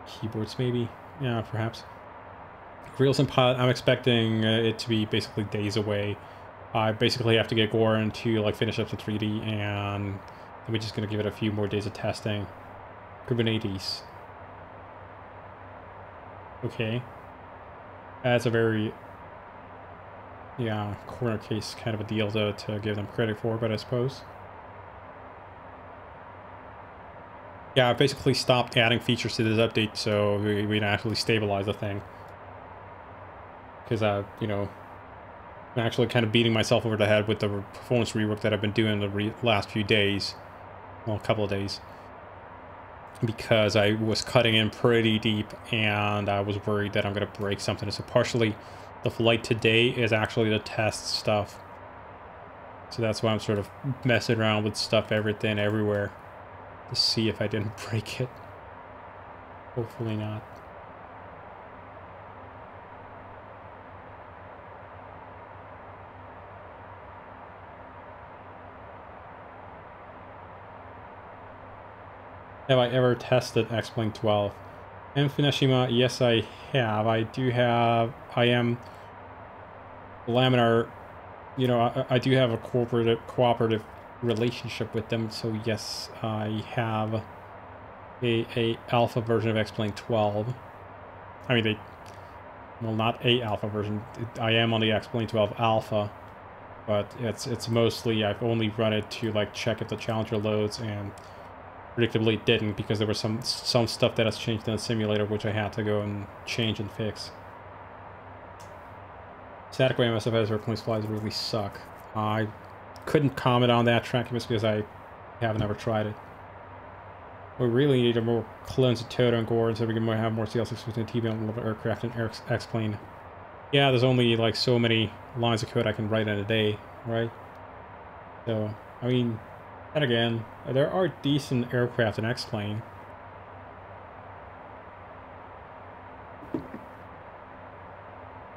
Keyboards maybe? Yeah, perhaps. RealSim Pilot, I'm expecting it to be basically days away. I basically have to get Goran to like finish up the 3D, and then we're just gonna give it a few more days of testing. Kubernetes. Okay. That's a very... yeah, corner case kind of a deal to give them credit for, but I suppose. Yeah, I basically stopped adding features to this update so we can actually stabilize the thing. Because, you know, I'm actually kind of beating myself over the head with the performance rework that I've been doing the last few days. Well, a couple of days. Because I was cutting in pretty deep and I was worried that I'm going to break something. So partially, the flight today is actually the test stuff. So that's why I'm sort of messing around with stuff, everything, everywhere. To see if I didn't break it. Hopefully not. Have I ever tested X-Plane 12? And Funeshima, yes I have. I am laminar, you know, I do have a cooperative relationship with them, so yes, I have a alpha version of X-Plane 12. I mean, well, not a alpha version. I am on the X-Plane 12 alpha, but it's mostly, I've only run it to like check if the Challenger loads, and predictably it didn't, because there was some stuff that has changed in the simulator which I had to go and change and fix. Static way MSFS airplane flies really suck. I couldn't comment on that track because I haven't ever tried it. We really need a more clones of Toto and Goran so we can have more CL650 and T-Bone aircraft and X-Plane. Yeah, there's only like so many lines of code I can write in a day, right? So, I mean, and again, there are decent aircraft in X-Plane.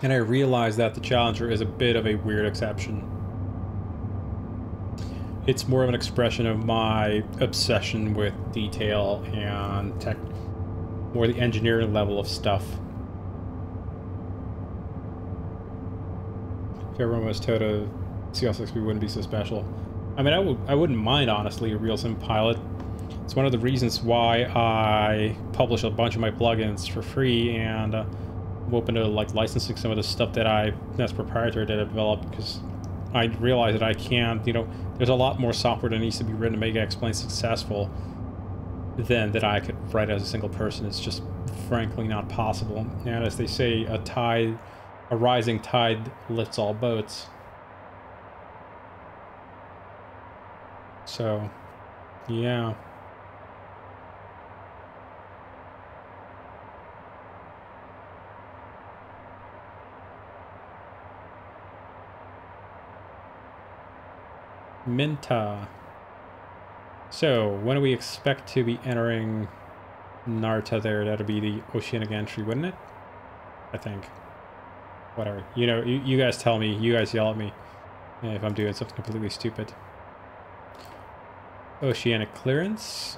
And I realize that the Challenger is a bit of a weird exception. It's more of an expression of my obsession with detail and tech, more the engineering level of stuff. If everyone was Toto, CL650 wouldn't be so special. I mean, I wouldn't mind, honestly, a RealSim Pilot. It's one of the reasons why I publish a bunch of my plugins for free, and I'm open to like licensing some of the stuff that's proprietary that I developed, because I realize that I can't, you know, there's a lot more software that needs to be written to make X-Plane successful than that I could write as a single person. It's just frankly not possible. And as they say, a rising tide lifts all boats. So, yeah. Minta. So, when do we expect to be entering Narta there? That'll be the oceanic entry, wouldn't it? I think. Whatever. You know, you guys tell me. You guys yell at me if I'm doing something completely stupid. Oceanic clearance.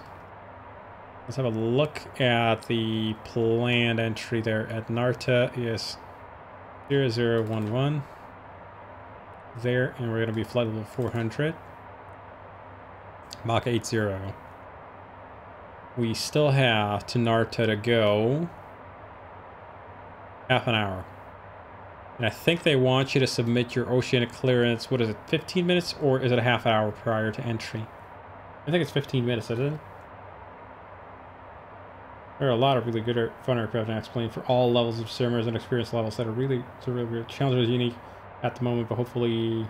Let's have a look at the planned entry there at Narta. Is 0011. There, and we're going to be flight level 400. Mach 80. We still have to Narta to go half an hour. And I think they want you to submit your oceanic clearance, what is it, 15 minutes, or is it a half hour prior to entry? I think it's 15 minutes, isn't it? There are a lot of really good fun aircraft in X-Plane for all levels of swimmers and experience levels that are really good. Challenger is unique at the moment, but hopefully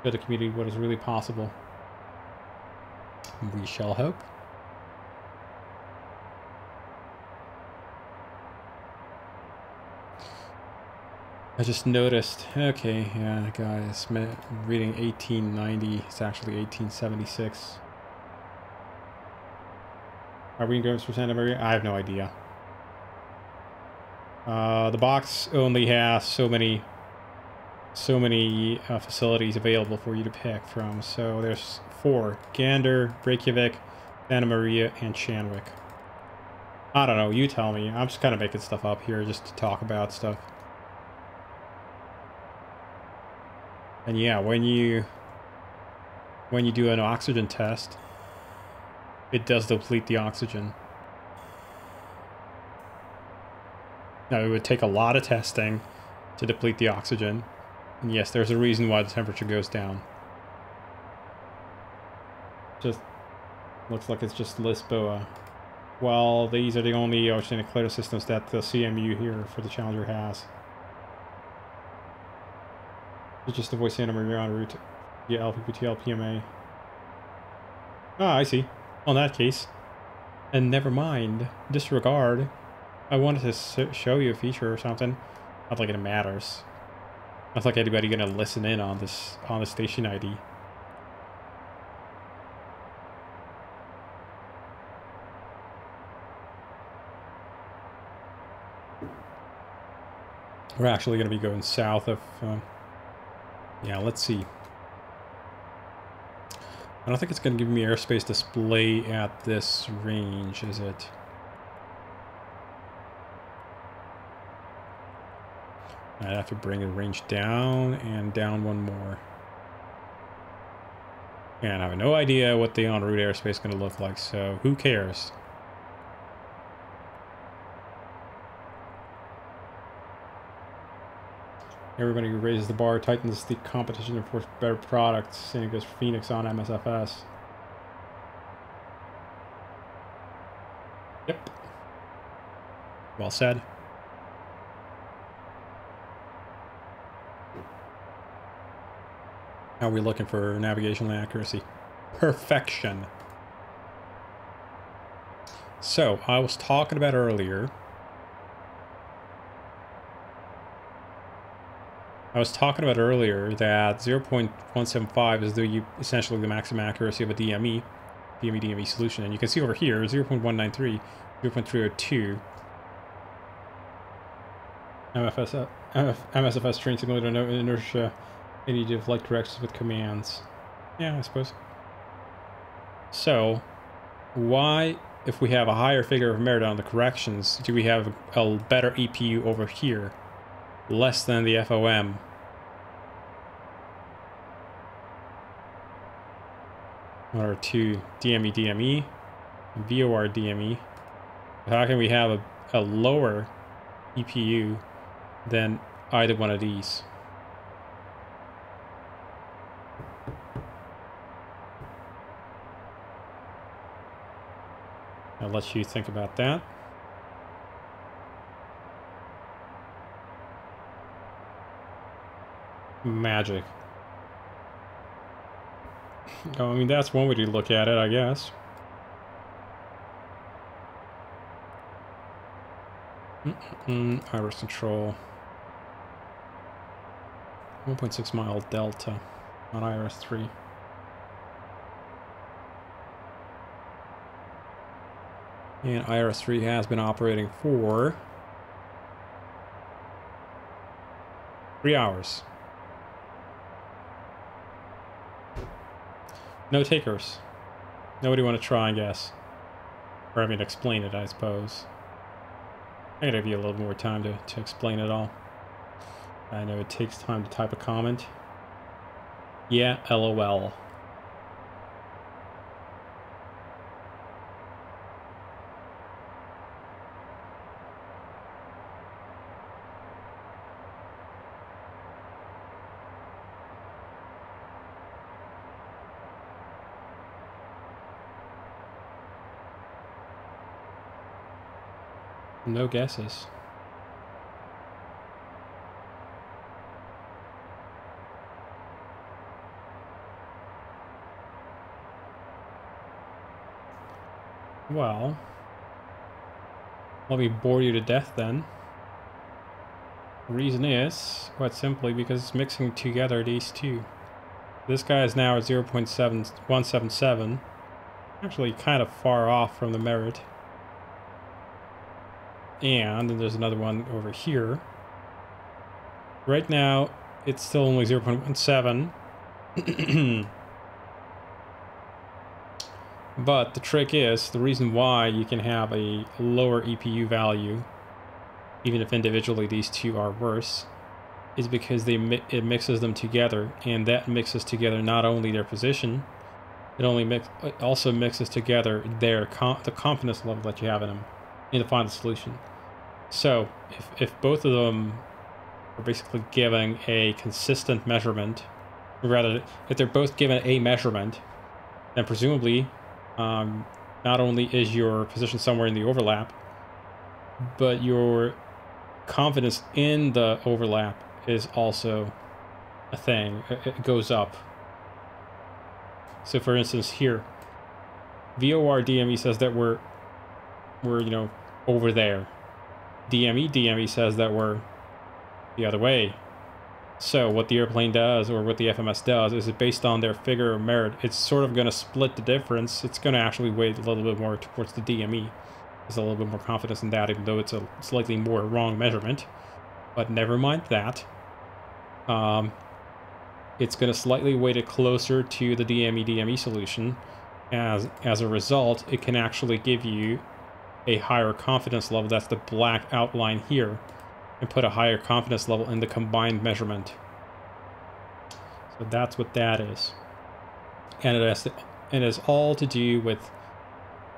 show the community what is really possible. We shall hope. I just noticed, okay, yeah, guys, reading 1890, it's actually 1876. Are we going to Santa Maria? I have no idea. The box only has so many facilities available for you to pick from. So there's 4: Gander, Reykjavik, Santa Maria, and Shanwick. I don't know, you tell me. I'm just kind of making stuff up here just to talk about stuff. And yeah, when you do an oxygen test, it does deplete the oxygen. Now, it would take a lot of testing to deplete the oxygen. And yes, there's a reason why the temperature goes down. Just looks like it's just Lisboa. Well, these are the only oceanic clear systems that the CMU here for the Challenger has. It's just avoid Santa Maria en route via LPPTL PMA. Ah, I see. On that case. And never mind. Disregard. I wanted to show you a feature or something. Not like it matters. Not like anybody gonna listen in on this on the station ID. We're actually gonna be going south of. Yeah, let's see. I don't think it's going to give me airspace display at this range, is it? I'd have to bring the range down and down one more. And I have no idea what the en route airspace is going to look like, so who cares? Everybody who raises the bar tightens the competition and for better products. Same goes for Phoenix on MSFS. Yep. Well said. How are we looking for navigational accuracy? Perfection. So, I was talking about earlier. that 0.175 is essentially the maximum accuracy of a DME solution. And you can see over here, 0.193, 0.302. MSFS train signal inertia, any flight corrections with commands. Yeah, I suppose. So, why, if we have a higher figure of merit on the corrections, do we have a better EPU over here? Less than the FOM. Or 2 DME. VOR DME. How can we have a lower EPU than either one of these? I'll let you think about that. Magic. Oh, I mean, that's one way to look at it, I guess. Iris control. 1.6 mile delta on Iris 3. And Iris 3 has been operating for 3 hours. No takers. Nobody want to try and guess. Or I mean explain it, I suppose. I'm gonna give you a little more time to explain it all. I know it takes time to type a comment. Yeah, LOL. No guesses. Well, let me bore you to death then. The reason is, quite simply, because it's mixing together these two. This guy is now at 0.7177. Actually kind of far off from the merit. And then there's another one over here. Right now, it's still only 0.17. But the trick is, the reason why you can have a lower EPU value, even if individually these two are worse, is because it mixes them together, and that mixes together not only their position, it also mixes together the confidence level that you have in them in the final solution. So if both of them are basically giving a consistent measurement, or rather, if they're both given a measurement, then presumably not only is your position somewhere in the overlap, but your confidence in the overlap is also a thing. It goes up. So for instance here, VOR DME says that we're you know, over there. DME says that we're the other way. So what the airplane does, or what the FMS does, is it based on their figure of merit, it's sort of going to split the difference. It's going to actually weight a little bit more towards the DME. There's a little bit more confidence in that, even though it's a slightly more wrong measurement. But never mind that. It's going to slightly weight it closer to the DME solution. As a result, it can actually give you a higher confidence level. That's the black outline here, and put a higher confidence level in the combined measurement. So that's what that is. And it is all to do with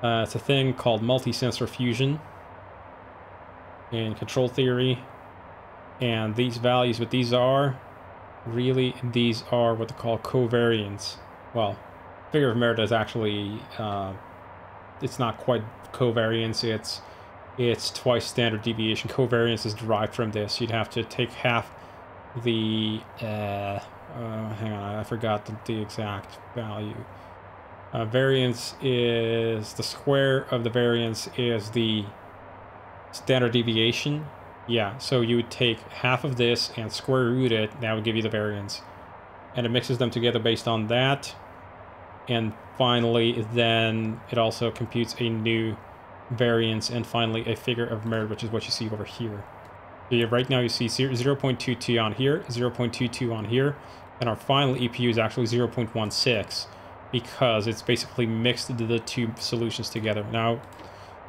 it's a thing called multi-sensor fusion in control theory. And these values, what these are, really, these are what they call covariance. Well, figure of merit is actually it's not quite covariance, it's twice standard deviation. Covariance is derived from this. You'd have to take half the hang on, I forgot the exact value. Variance is the square of the variance is the standard deviation. Yeah, so you would take half of this and square root it. That would give you the variance, and it mixes them together based on that. And finally, then it also computes a new variance, and finally a figure of merit, which is what you see over here. So right now you see 0.22 on here, 0.22 on here, and our final EPU is actually 0.16 because it's basically mixed the two solutions together. Now,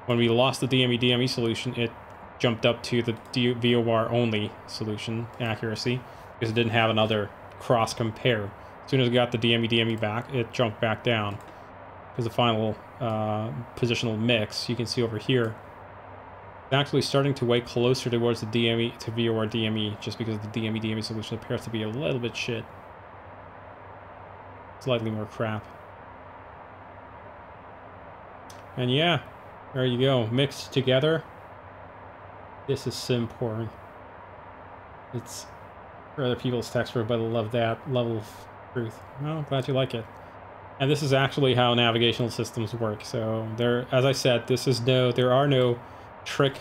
when we lost the DME solution, it jumped up to the VOR only solution accuracy because it didn't have another cross compare. As soon as we got the DME back, it jumped back down. because the final positional mix, you can see over here, it's actually starting to weigh closer towards the DME, to VOR DME, just because the DME solution appears to be a little bit shit. Slightly more crap. And yeah, there you go, mixed together. This is sim porn. It's for other people's texture, but I love that level of truth. Well, glad you like it. And this is actually how navigational systems work. So there, as I said, there are no tricks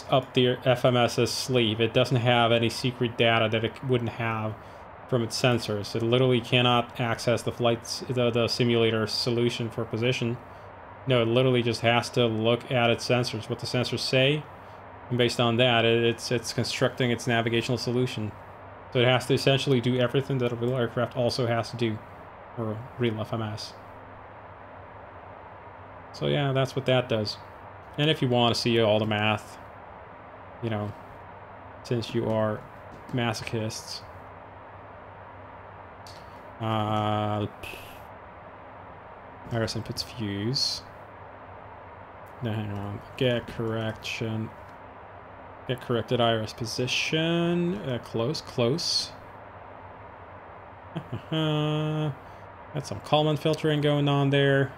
up the FMS's sleeve. It doesn't have any secret data that it wouldn't have from its sensors. It literally cannot access the simulator solution for position. No, it literally just has to look at its sensors, what the sensors say, and based on that, it's constructing its navigational solution. So it has to essentially do everything that a real aircraft also has to do, or real FMS. So yeah, that's what that does. And if you want to see all the math, you know, since you are masochists, IRS inputs views. No, hang on. Get corrected IRS position. Close. Got some Kalman filtering going on there.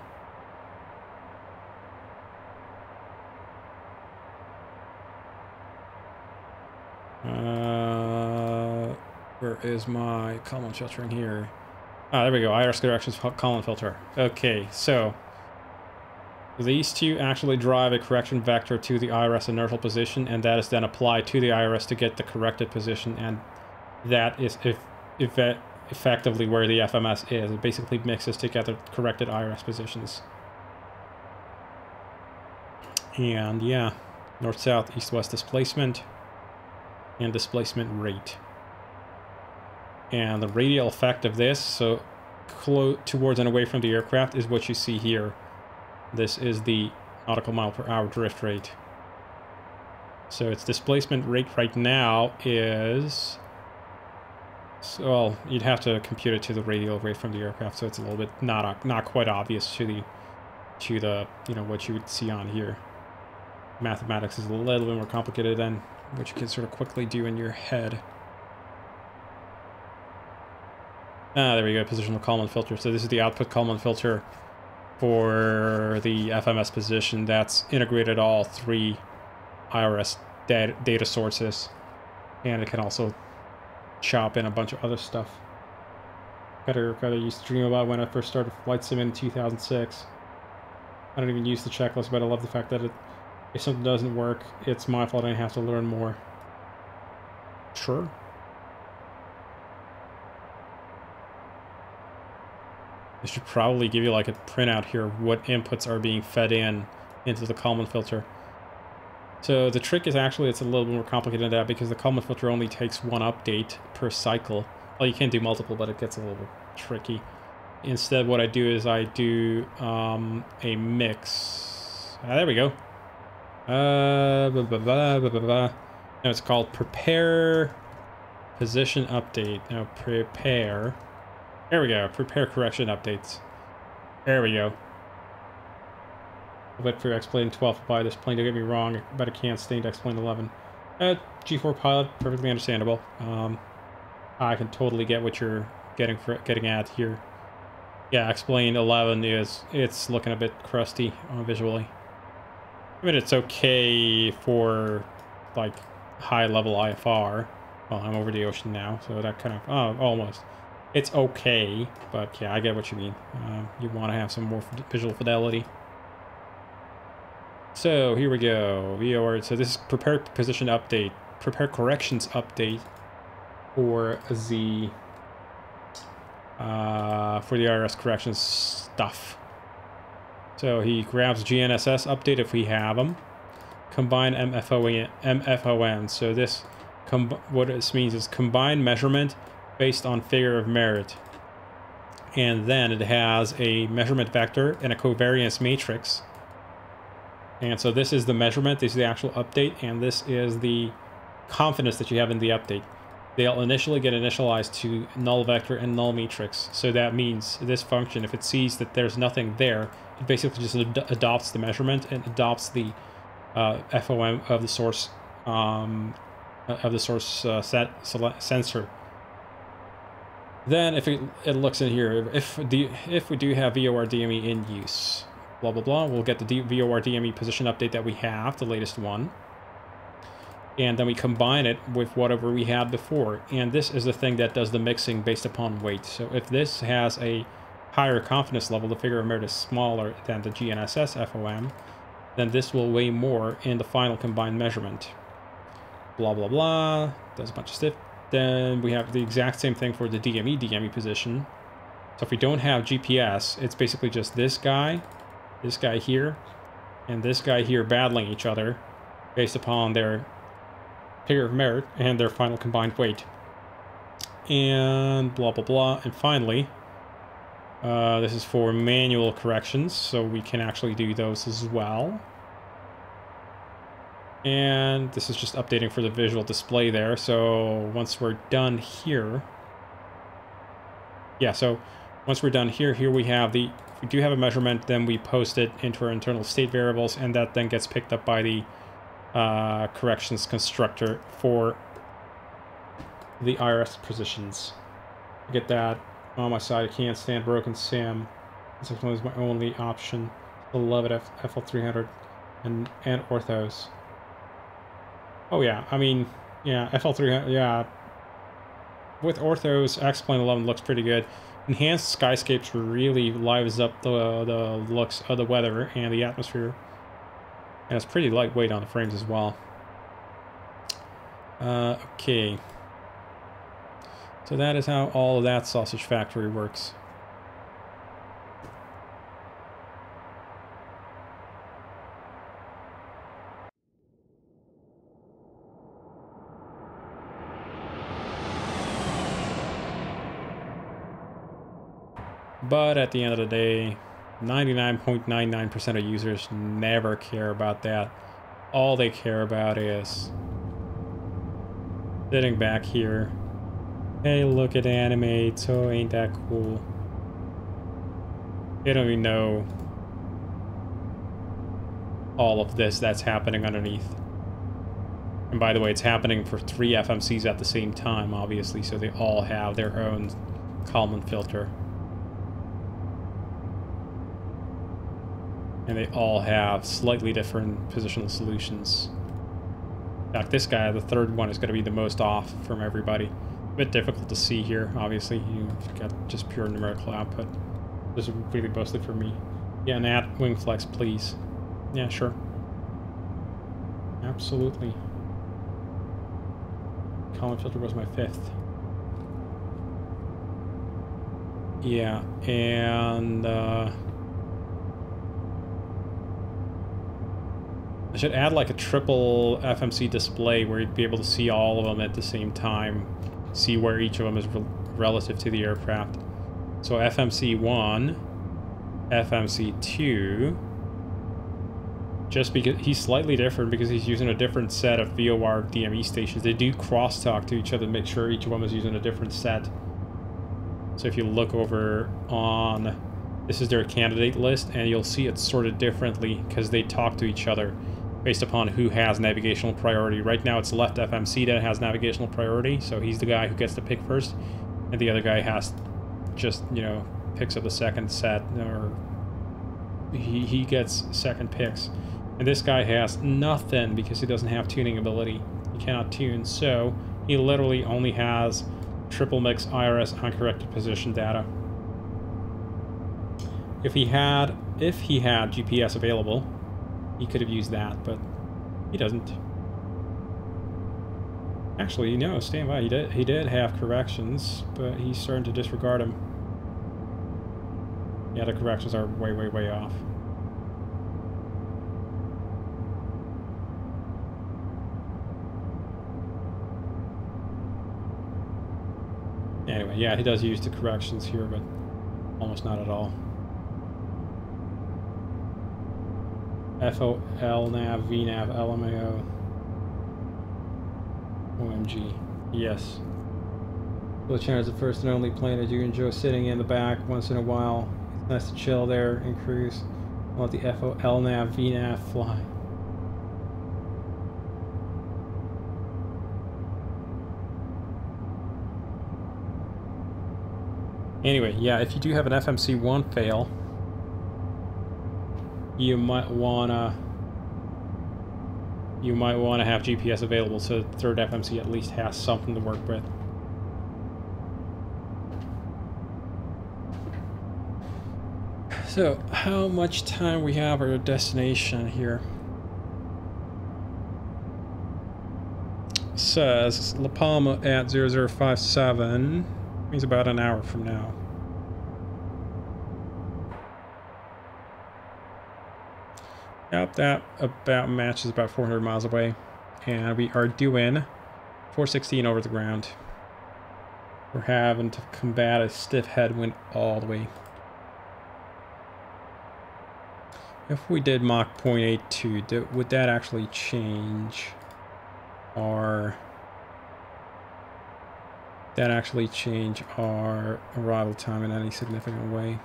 Where is my Kalman filtering here? Ah, there we go. IRS corrections Kalman filter. Okay, so these two actually drive a correction vector to the IRS inertial position, and that is then applied to the IRS to get the corrected position, and that is effectively where the FMS is. It basically mixes together corrected IRS positions. And yeah, north-south, east-west displacement and displacement rate. And the radial effect of this, so towards and away from the aircraft, is what you see here. This is the nautical mile per hour drift rate. So its displacement rate right now is... well, you'd have to compute it to the radial rate from the aircraft, so it's a little bit not quite obvious to the you know, what you would see on here. Mathematics is a little bit more complicated than what you can sort of quickly do in your head. Ah, there we go, positional Kalman filter. So this is the output Kalman filter for the FMS position that's integrated all three IRS data sources. And it can also chop in a bunch of other stuff. I used to dream about when I first started flight sim in 2006. I don't even use the checklist, but I love the fact that if something doesn't work, it's my fault and I have to learn more. Sure. I should probably give you like a printout here of what inputs are being fed into the Kalman filter. So the trick is actually, it's a little bit more complicated than that, because the Kalman filter only takes one update per cycle. Well, you can do multiple, but it gets a little bit tricky. Instead, what I do is I do a mix. There we go. No, it's called prepare position update. Now prepare. There we go. Prepare correction updates. There we go. I'll wait for explain 12 by this plane. Don't get me wrong, but I can't stand to explain 11. G4 pilot, perfectly understandable. I can totally get what you're getting at here. Yeah, explain 11 it's looking a bit crusty visually. I mean, it's okay for like high level IFR. Well, I'm over the ocean now, so that kind of almost. It's okay, but yeah, I get what you mean. You want to have some more visual fidelity. So here we go. VOR. So this is prepare position update, prepare corrections update for the IRS corrections stuff. So he grabs GNSS update if we have them. Combine MFON. So this what this means is combined measurement based on figure of merit. And then it has a measurement vector and a covariance matrix. And so this is the measurement, this is the actual update, and this is the confidence that you have in the update. they'll initially get initialized to null vector and null matrix. So that means this function, if it sees that there's nothing there, it basically just adopts the measurement and adopts the FOM of the source sensor. Then if it looks in here, if we do have VOR DME in use, blah blah blah, we'll get the VOR DME position update that we have, the latest one. And then we combine it with whatever we had before. And this is the thing that does the mixing based upon weight. So if this has a higher confidence level, the figure of merit is smaller than the GNSS FOM, then this will weigh more in the final combined measurement. Blah, blah, blah. Does a bunch of stuff. Then we have the exact same thing for the DME position. So if we don't have GPS, it's basically just this guy here, and this guy here battling each other based upon their figure of merit and their final combined weight. And blah blah blah. And finally, this is for manual corrections, so we can actually do those as well. And this is just updating for the visual display there. So once we're done here, yeah, so once we're done here, we have the, if we do have a measurement, then we post it into our internal state variables, and that then gets picked up by the corrections constructor for the IRS positions. Get that on my side. I can't stand broken SIM. This is my only option. Beloved FL300 and orthos. Oh yeah, I mean, yeah, FL300, yeah. With orthos, X-Plane 11 looks pretty good. Enhanced skyscapes really lives up the looks of the weather and the atmosphere. And it's pretty lightweight on the frames as well. Okay. So that is how all of that sausage factory works. But at the end of the day, 99.99% of users never care about that. All they care about is sitting back here. Hey, look at animate, so ain't that cool? They don't even know all of this that's happening underneath. And by the way, it's happening for 3 FMCs at the same time, obviously, so they all have their own Kalman filter. And they all have slightly different positional solutions. In fact, this guy, the third one, is going to be the most off from everybody. A bit difficult to see here, obviously. You've got just pure numerical output. This is really mostly for me. Yeah, and add wing flex, please. Yeah, sure. Absolutely. Kalman filter was my 5th. Yeah, and I should add like a triple FMC display where you'd be able to see all of them at the same time, see where each of them is relative to the aircraft. So FMC 1, FMC 2, just because he's slightly different because he's using a different set of VOR DME stations. They do crosstalk to each other to make sure each of them is using a different set. So if you look over on, this is their candidate list, and you'll see it sorted differently because they talk to each other based upon who has navigational priority. Right now it's left FMC that has navigational priority, so he's the guy who gets to pick first, and the other guy has just, you know, picks up the second set, or he gets second picks. And this guy has nothing because he doesn't have tuning ability. He cannot tune, so he literally only has triple mix IRS uncorrected position data. If he had GPS available, he could have used that, but he doesn't. Actually, no, stand by. He did have corrections, but he's starting to disregard them. Yeah, the corrections are way, way, way off. Anyway, yeah, he does use the corrections here, but almost not at all. FO, LNAV, VNAV, LMAO. OMG. Yes. So Chandler is the first and only plane that you enjoy sitting in the back once in a while. It's nice to chill there and cruise. I'll let the LNAV, VNAV fly. Anyway, yeah, if you do have an FMC1 fail, you might wanna have GPS available so the third FMC at least has something to work with. So, how much time we have at our destination here? Says La Palma at 0057. Means about an hour from now. Yep, that about matches about 400 miles away. And we are doing 416 over the ground. We're having to combat a stiff headwind all the way. If we did Mach 0.82, would that actually change our... arrival time in any significant way?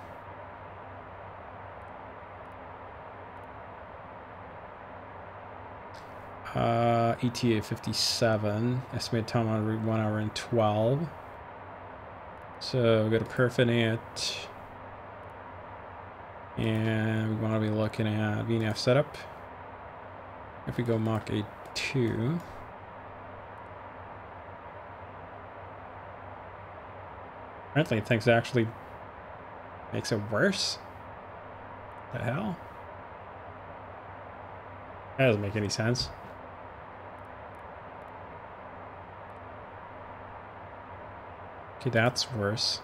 ETA 57, estimated time on route 1 hour and 12. So go to Perfinite, and we want to be looking at VNAV setup. If we go Mach 82, apparently things actually makes it worse. The hell? That doesn't make any sense. Okay, that's worse.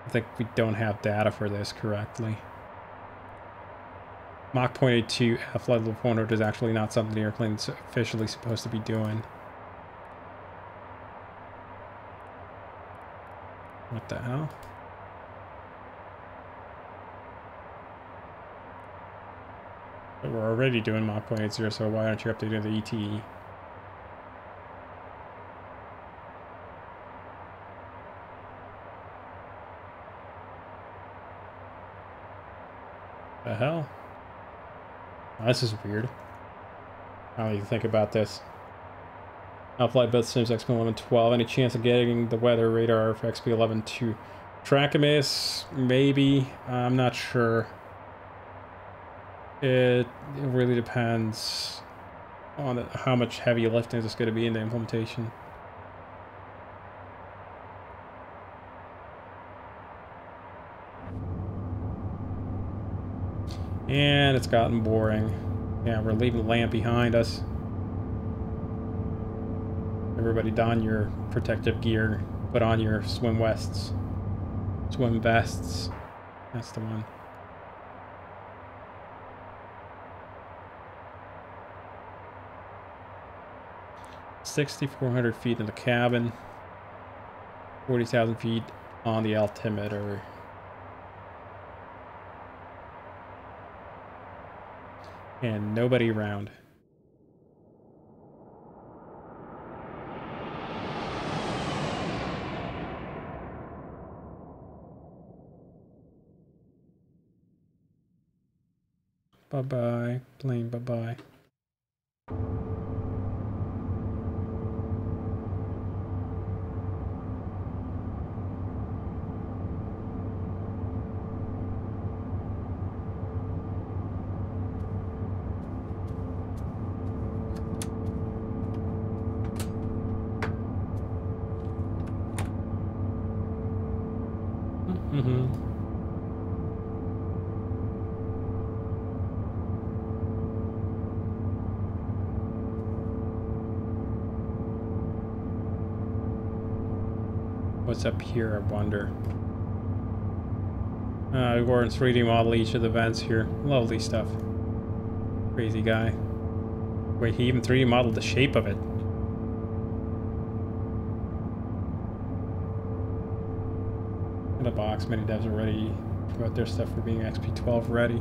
I think we don't have data for this correctly. Mach 0.82 at flight level 400 is actually not something the airplane's officially supposed to be doing. What the hell? But we're already doing Mach 0.80, so why aren't you updating the ETE? The hell? Oh, this is weird. I don't even think about this. Outflight VATSIM XP1112. Any chance of getting the weather radar for XP11 to track a miss? Maybe. I'm not sure. It really depends on how much heavy lifting is going to be in the implementation. And it's gotten boring. Yeah, we're leaving the land behind us. Everybody don your protective gear. Put on your swim vests. Swim vests. That's the one. $6,400 feet in the cabin. 40,000 feet on the altimeter. And nobody around. Bye-bye. Plane, bye-bye. What's up here, I wonder? Gordon's 3D model each of the vents here. Lovely stuff. Crazy guy. Wait, he even 3D modeled the shape of it. In a box, many devs are ready about their stuff for being XP12 ready.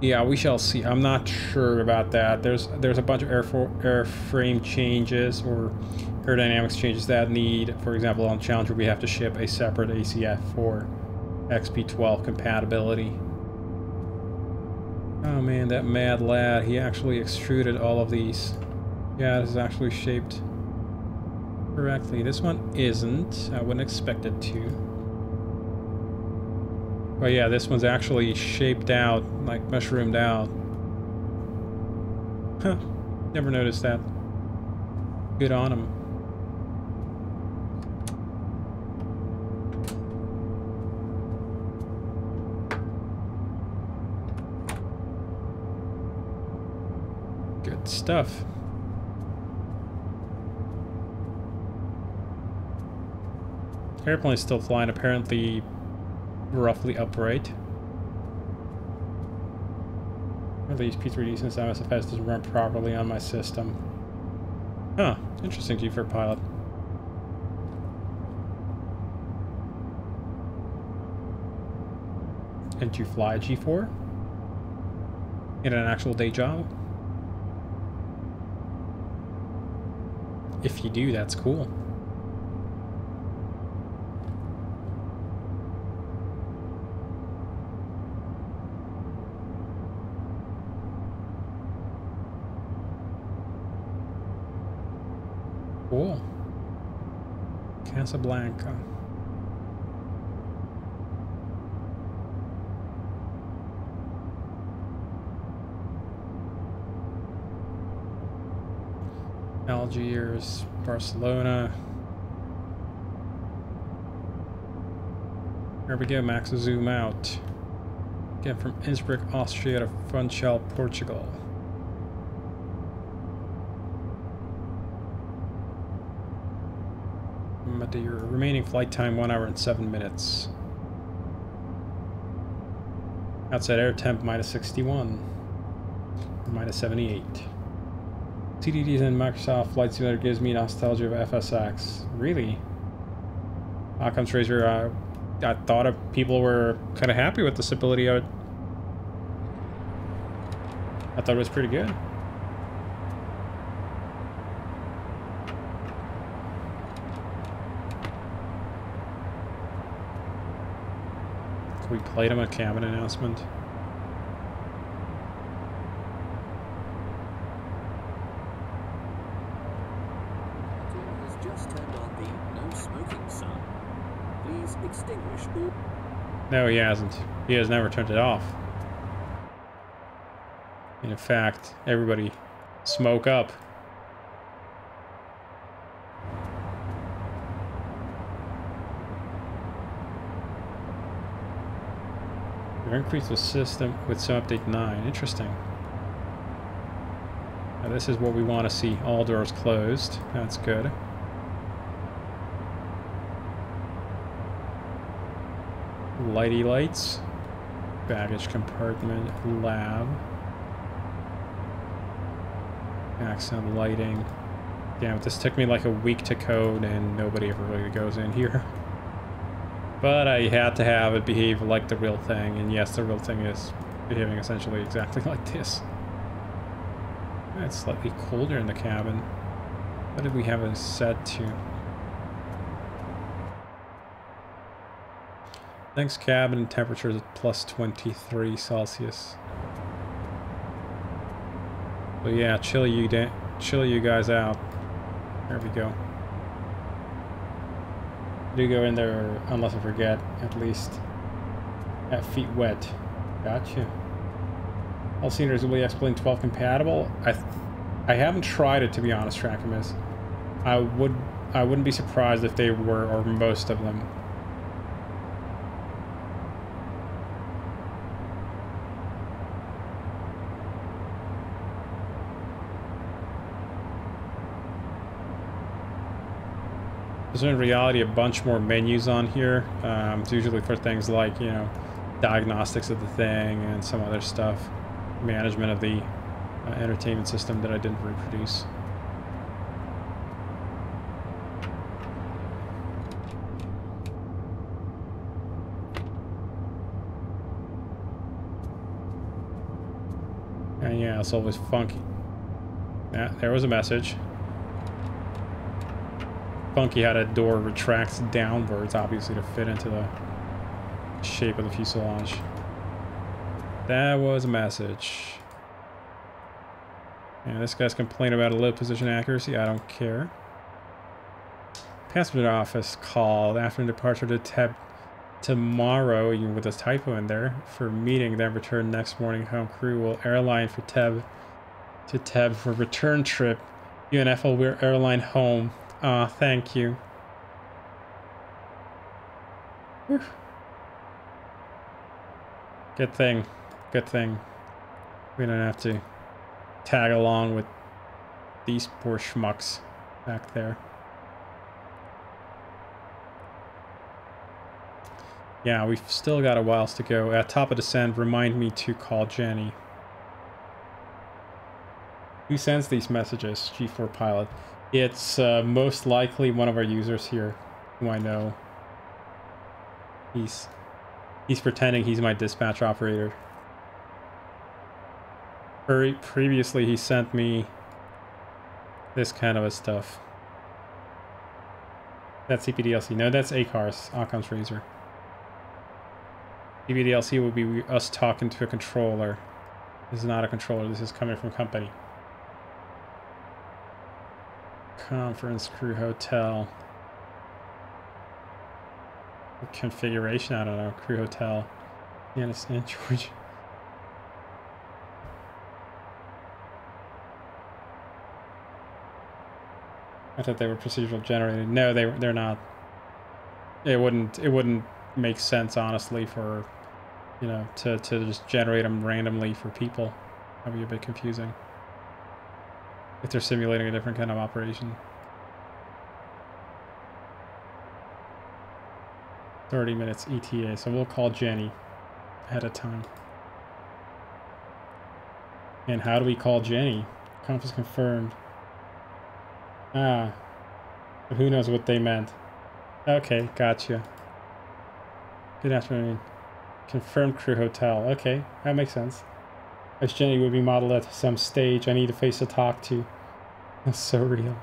Yeah, we shall see. I'm not sure about that. There's a bunch of airframe changes or aerodynamics changes that need, for example, on Challenger we have to ship a separate ACF for XP12 compatibility. Oh man, that mad lad, he actually extruded all of these. Yeah, this is actually shaped correctly. This one isn't. I wouldn't expect it to. But yeah, this one's actually shaped out, like mushroomed out. Huh. Never noticed that. Good on him. Good stuff. Airplane's still flying, apparently roughly upright. At least P3D since MSFS doesn't run properly on my system. Huh, interesting G4 pilot. And you fly a G4? In an actual day job? If you do, that's cool. Cool. Casablanca. Algiers, Barcelona. There we go, max zoom out. Again, from Innsbruck, Austria to Funchal, Portugal. Madeira. Remaining flight time 1 hour and 7 minutes. Outside air temp -61. -78. CDDs and Microsoft Flight Simulator gives me nostalgia of FSX. Really? Outcomes Tracer, I thought people were kind of happy with the stability of it. I thought it was pretty good. We played him a cabin announcement. Team has just turned on the no smoking sign. Please extinguish all. No, he hasn't. He has never turned it off. In fact, everybody smoke up. Increase the system with some update 9. Interesting. Now this is what we want to see. All doors closed. That's good. Lighty lights. Baggage compartment. Lab. Accent lighting. Damn it, this took me like a week to code and nobody ever really goes in here. But I had to have it behave like the real thing, and yes, the real thing is behaving essentially exactly like this. It's slightly colder in the cabin. What did we have it set to? Next cabin temperature is at +23 Celsius. So yeah, chill you guys out. There we go. Do go in there, unless I forget, at least at feet wet. Gotcha. All seniors will be X-Plane 12 compatible. I haven't tried it, to be honest, Trackamus. I wouldn't be surprised if they were, or most of them. There's in reality a bunch more menus on here. It's usually for things like, you know, diagnostics of the thing and some other stuff. Management of the entertainment system that I didn't reproduce. Yeah, it's always funky. Yeah, there was a message. Funky how that door retracts downwards, obviously, to fit into the shape of the fuselage. That was a message. And this guy's complaining about a low position accuracy. I don't care. Passenger office called after departure to Teb tomorrow, even with a typo in there, for meeting, then return next morning. Home crew will airline for Teb to Teb for return trip. UNF will airline home. Thank you. Whew. Good thing. Good thing. We don't have to tag along with these poor schmucks back there. Yeah, we've still got a whiles to go. At top of descent, remind me to call Jenny. Who sends these messages? G4 pilot. It's most likely one of our users here, who I know. He's pretending he's my dispatch operator. Previously, he sent me this kind of a stuff. That's CPDLC. No, that's ACARS, Occam's Razor. CPDLC will be us talking to a controller. This is not a controller. This is coming from company. Conference crew hotel. Configuration, I don't know. Crew hotel. Yeah, St. George. I thought they were procedural generated. No, they're not. It wouldn't make sense, honestly, for, you know, to just generate them randomly for people. That'd be a bit confusing if they're simulating a different kind of operation. 30 minutes ETA, so we'll call Jenny ahead of time. And how do we call Jenny? Conference confirmed. Ah, who knows what they meant. Okay, gotcha. Good afternoon. Confirmed crew hotel. Okay, that makes sense. As Jenny would be modeled at some stage, I need a face to talk to. That's so real.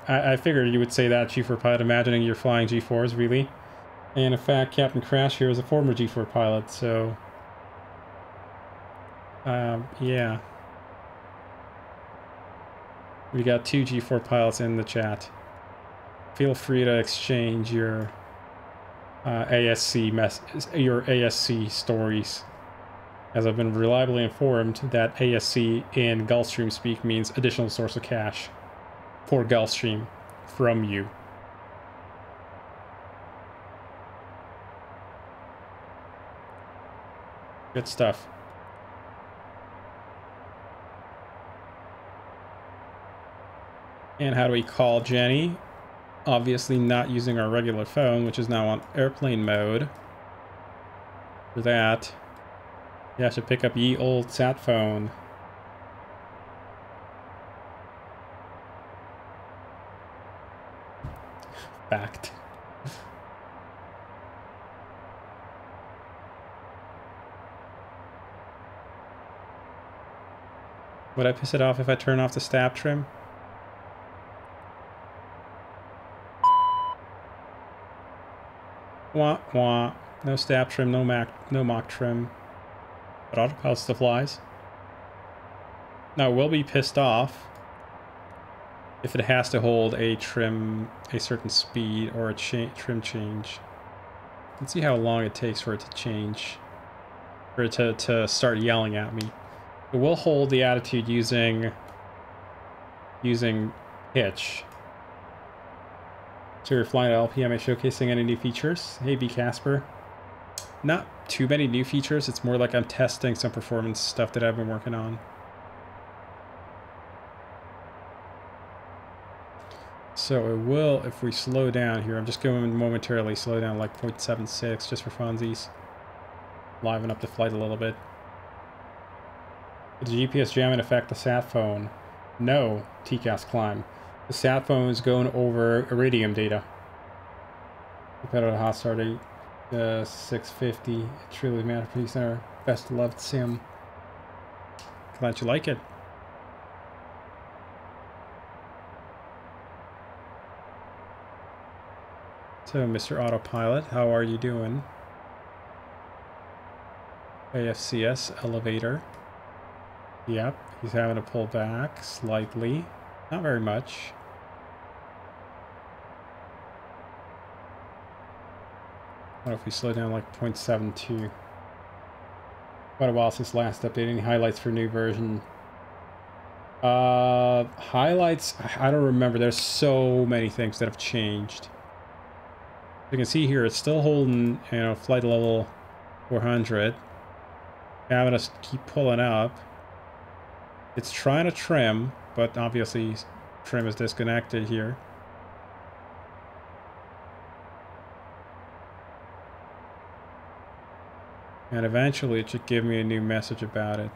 I figured you would say that, G4 pilot, imagining you're flying G4s, really. And in fact, Captain Crash here is a former G4 pilot, so... yeah. We got 2 G4 pilots in the chat. Feel free to exchange your ASC stories, as I've been reliably informed that ASC in Gulfstream speak means additional source of cash for Gulfstream from you. Good stuff. And how do we call Jenny? Obviously not using our regular phone, which is now on airplane mode. For that, you have to pick up ye old sat phone. Fact. Would I piss it off if I turn off the stab trim? Wah wah. No stab trim, no mock trim. But autopilot still flies. Now, we'll be pissed off if it has to hold a certain speed or a trim change. Let's see how long it takes for it to change, for it to start yelling at me. But we'll hold the attitude using pitch. So you're flying at LPM, showcasing any new features? Hey, B. Casper. Not too many new features. It's more like I'm testing some performance stuff that I've been working on. So it will, if we slow down here, I'm just going momentarily slow down like 0.76 just for funsies. Liven up the flight a little bit. Did the GPS jamming affect the sat phone? No, TCAS climb. The sat phone is going over iridium data. Compared to Hot Start 650, truly masterpiece, our best loved sim. Glad you like it. So, Mr. Autopilot, how are you doing? AFCS elevator. Yep, he's having to pull back slightly. Not very much. What if we slow down like 0.72? Quite a while since last update. Any highlights for new version? Highlights, I don't remember. There's so many things that have changed. You can see here, it's still holding, you know, flight level 400. Having us keep pulling up. It's trying to trim, but obviously trim is disconnected here. And eventually it should give me a new message about it.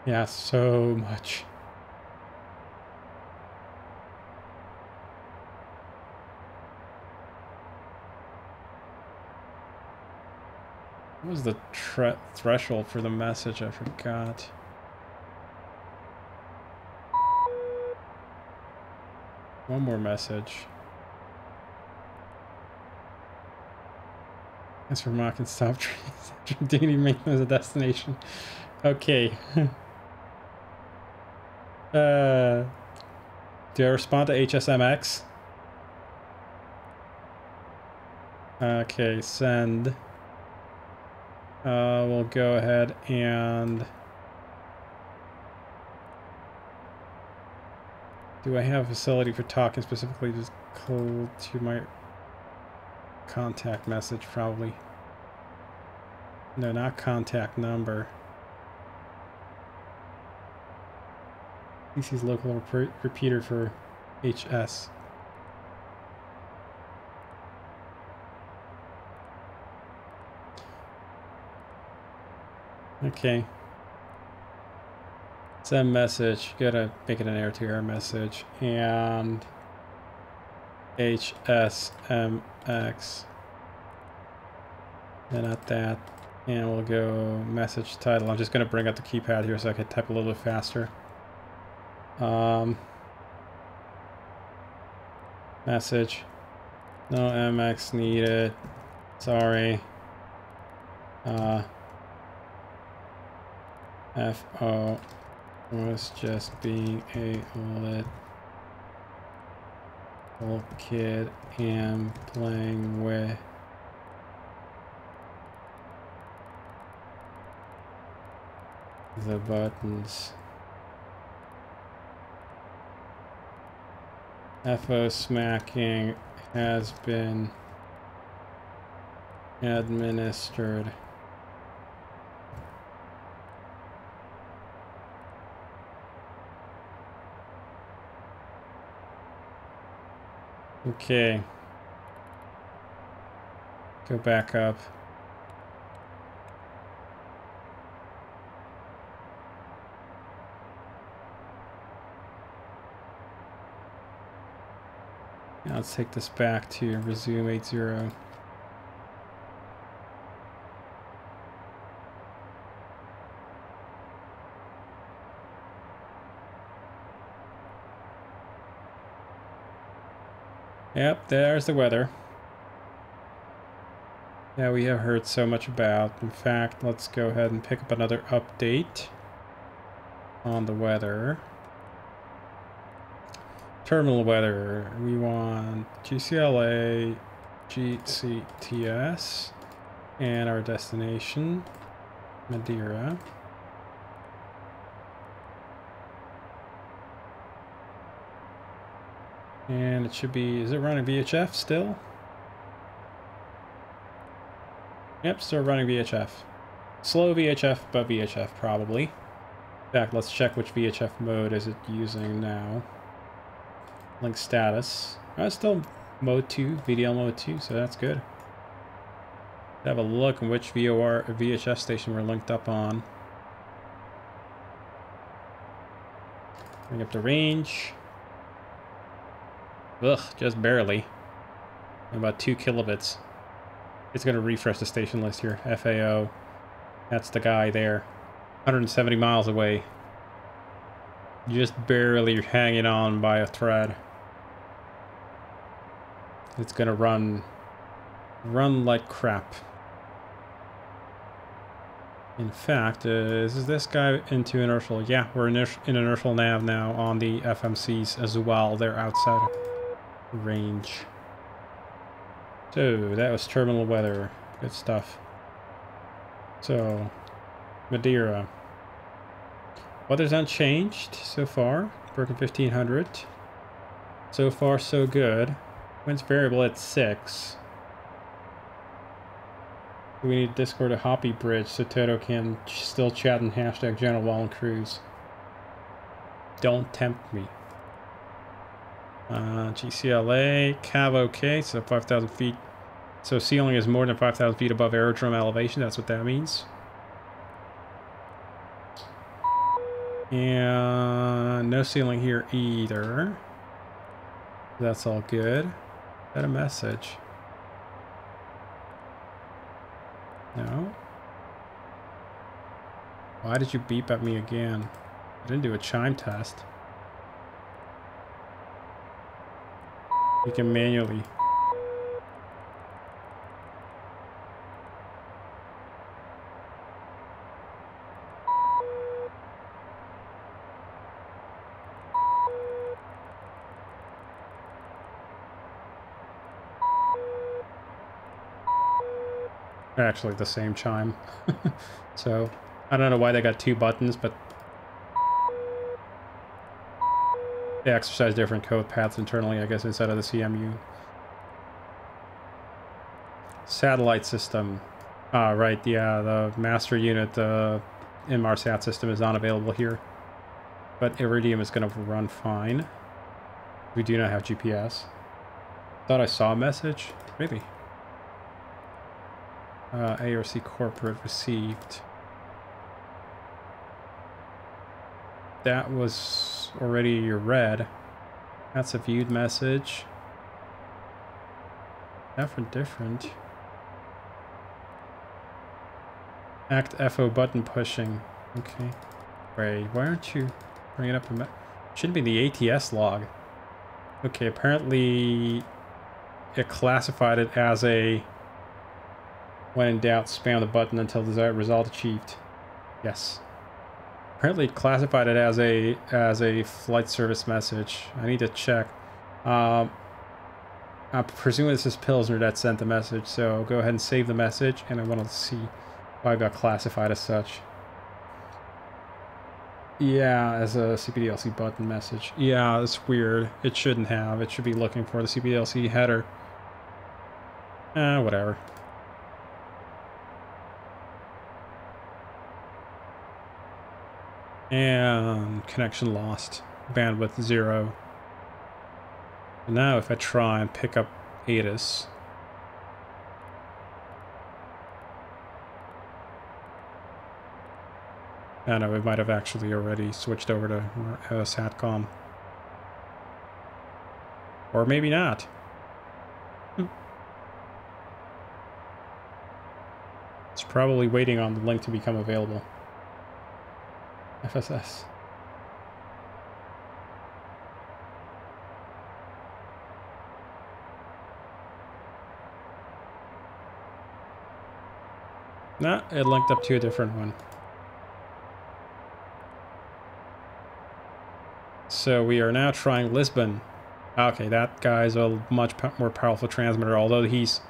Yeah, so much. What was the threshold for the message? I forgot. One more message. Thanks for mocking stop trees. Dignity make them as a destination. Okay. Do I respond to HSMX? Okay, send. We'll go ahead and... Do I have a facility for talking specifically just code to my contact message? Probably. No, not contact number. DC's local repeater for HS. Okay. Send message. Gotta make it an air-to-air message. And HSMX. And at that. And we'll go message title. I'm just gonna bring up the keypad here so I can type a little bit faster. Message. No MX needed. Sorry. FO was just being a little kid and playing with the buttons. FO smacking has been administered. Okay. Go back up. Now let's take this back to resume 80. Yep, there's the weather. Yeah, we have heard so much about. In fact, let's go ahead and pick up another update on the weather. Terminal weather. We want GCLA, GCTS, and our destination, Madeira. And it should be, is it running VHF still? Yep, still running VHF. Slow VHF, but VHF probably. In fact, let's check which VHF mode is it using now. Link status. It's still mode 2, VDL mode 2, so that's good. Have a look at which VOR or VHF station we're linked up on. Bring up the range. Ugh, just barely. About 2 kilobits. It's going to refresh the station list here. FAO. That's the guy there. 170 miles away. Just barely hanging on by a thread. It's gonna run like crap. In fact, is this guy into inertial? Yeah, we're in inertial nav now on the FMCs as well. They're outside range. So, that was terminal weather. Good stuff. So, Madeira. Weather's unchanged so far. Broken 1500. So far, so good. Wind's variable at 6. We need to Discord a Hoppy Bridge so Toto can still chat in hashtag General while on cruise. Don't tempt me. GCLA, Cav okay, so 5,000 feet. So ceiling is more than 5,000 feet above aerodrome elevation, that's what that means. And no ceiling here either. That's all good. Is that a message? No? Why did you beep at me again? I didn't do a chime test. You can manually. Actually the same chime. So I don't know why they got two buttons, but they exercise different code paths internally, I guess, inside of the CMU. Satellite system. Right, yeah, the master unit, the Inmarsat system is not available here. But Iridium is going to run fine. We do not have GPS. Thought I saw a message. Really? ARC corporate received. That was already read. That's a viewed message. Different. Act FO button pushing. Okay. Wait, why aren't you bringing up a shouldn't be the ATS log. Okay, apparently it classified it as a when in doubt, spam the button until desired result achieved. Yes. Apparently it classified it as a flight service message. I need to check. I'm presuming this is Pilsner that sent the message, so go ahead and save the message, and I want to see why it got classified as such. Yeah, as a CPDLC button message. Yeah, it's weird. It shouldn't have. It should be looking for the CPDLC header. Whatever. And connection lost. Bandwidth 0. And now if I try and pick up ATIS. I know, it might have actually already switched over to SATCOM. Or maybe not. It's probably waiting on the link to become available. FSS. Nah, it linked up to a different one. So we are now trying Lisbon. Okay, that guy's a much more powerful transmitter, although he's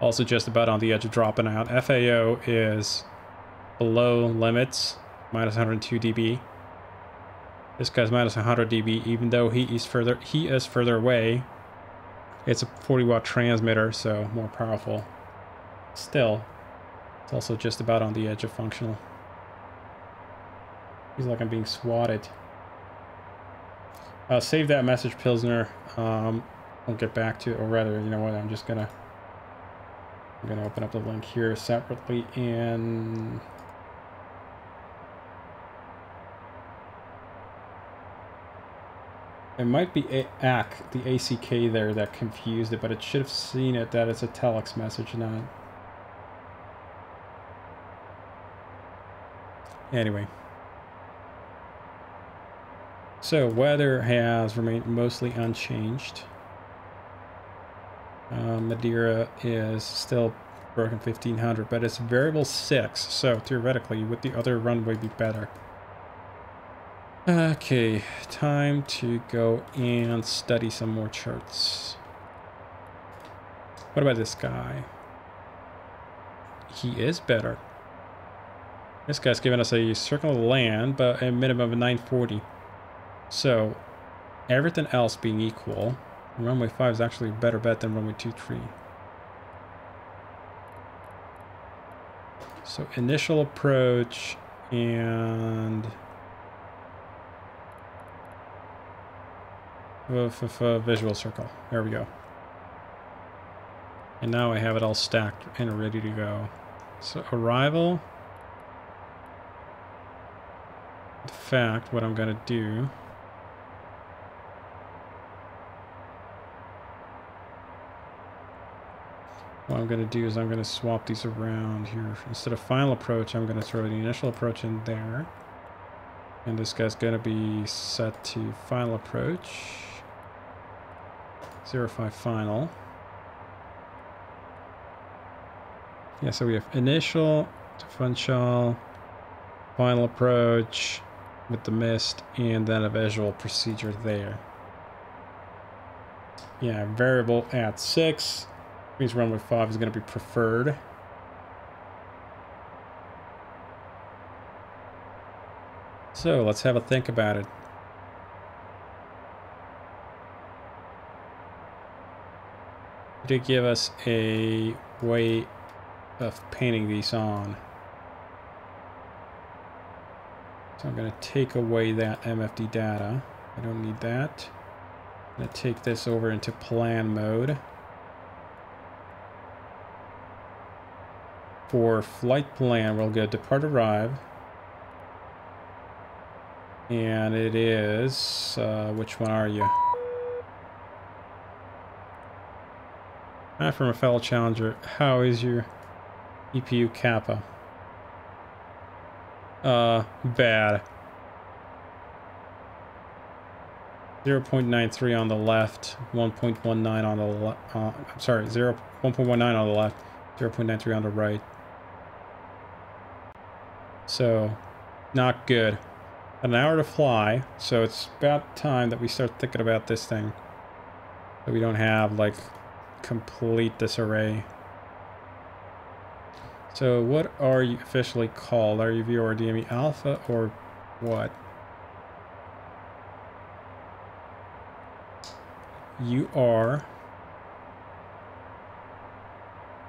also just about on the edge of dropping out. FAO is below limits. Minus 102 dB. This guy's minus 100 dB, even though he is further away. It's a 40-watt transmitter, so more powerful. Still, it's also just about on the edge of functional. He's like I'm being swatted. Save that message, Pilsner. I'll get back to it, or rather, you know what? I'm gonna open up the link here separately and. It might be ACK, the ACK there that confused it, but it should have seen it that it's a telex message, not. Anyway. So weather has remained mostly unchanged. Madeira is still broken 1500, but it's variable 6, so theoretically would the other runway be better? Okay, time to go and study some more charts. What about this guy? He is better. This guy's giving us a circle of land, but a minimum of 940. So, everything else being equal, runway 5 is actually a better bet than runway 23. So, initial approach and visual circle. There we go. And now I have it all stacked and ready to go. So, arrival. In fact, what I'm going to do... What I'm going to do is I'm going to swap these around here. Instead of final approach, I'm going to throw the initial approach in there. And this guy's going to be set to final approach. 05 final. Yeah, so we have initial, differential, final approach with the mist, and then a visual procedure there. Yeah, variable at 6. Means runway 5 is going to be preferred. So let's have a think about it. To give us a way of painting these on. So I'm going to take away that MFD data. I don't need that. I'm going to take this over into plan mode. For flight plan, we'll go depart arrive. And it is, which one are you? From a fellow challenger, how is your EPU kappa? Bad. 0.93 on the left, 1.19 on the left, I'm sorry, 1.19 on the left, 0.93 on the right. So, not good. An hour to fly, so it's about time that we start thinking about this thing. So we don't have, like, complete disarray. So what are you officially called? Are you V or DME Alpha or what? You are...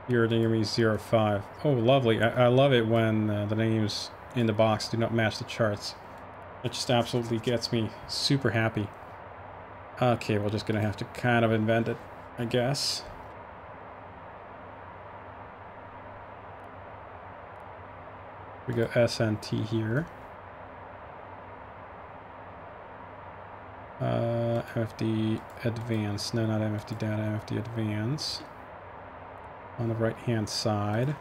You're DME 05. Oh, lovely. I love it when the names in the box do not match the charts. It just absolutely gets me super happy. Okay, we're just gonna have to kind of invent it, I guess. We go SNT here. MFD Advance. No, not MFD Data, MFD Advance. On the right hand side.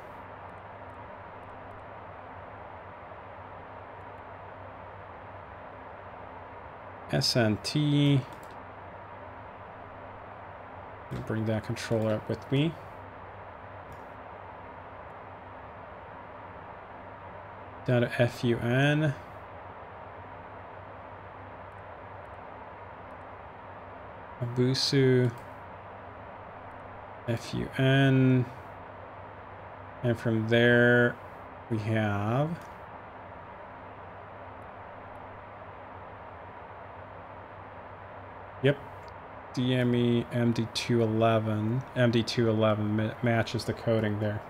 SNT. Bring that controller up with me. Down to FUN. Abusu. FUN. And from there we have DME MD211. MD211 matches the coding there.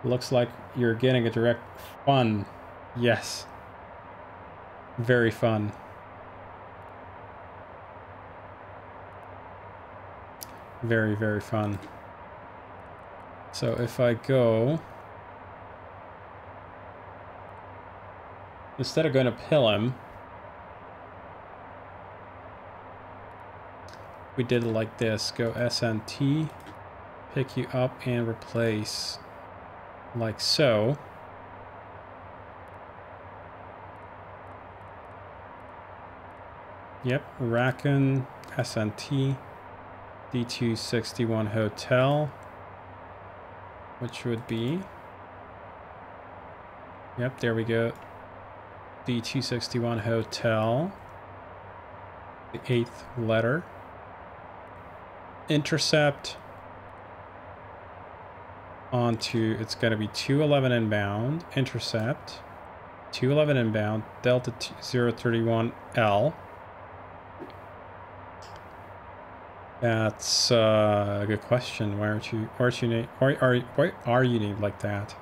Looks like you're getting a direct fun. Yes. Very fun. Very, very fun. So if I go... Instead of going to pill him, we did it like this. Go SNT, pick you up and replace like so. Yep, Raccoon, SNT, D261 Hotel, which would be, yep, there we go, D261 Hotel, the 8th letter, intercept onto, it's going to be 211 inbound, intercept, 211 inbound, Delta 031L. That's a good question. Why are you named like that?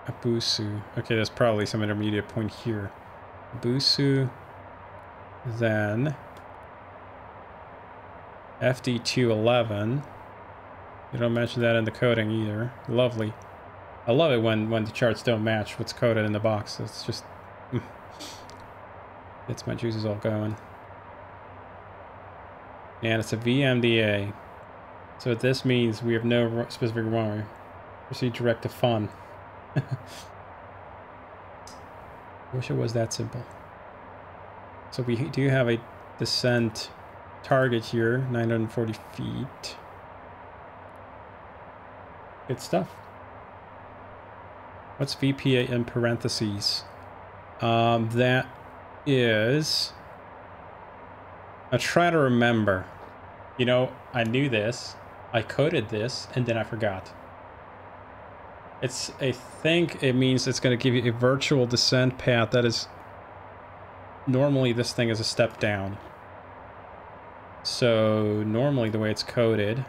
Abusu. Okay, there's probably some intermediate point here. Abusu, then FD211. You don't mention that in the coding either. Lovely. I love it when the charts don't match what's coded in the box. It's just gets my juices all going. And it's a VMDA. So what this means, we have no specific runway. Proceed direct to fun. Wish it was that simple. So we do have a descent target here, 940 feet. Good stuff. What's VPA in parentheses? That is... I try to remember. You know, I knew this, I coded this, and then I forgot. It's, I think it means it's going to give you a virtual descent path that is... Normally this thing is a step down. So normally the way it's coded...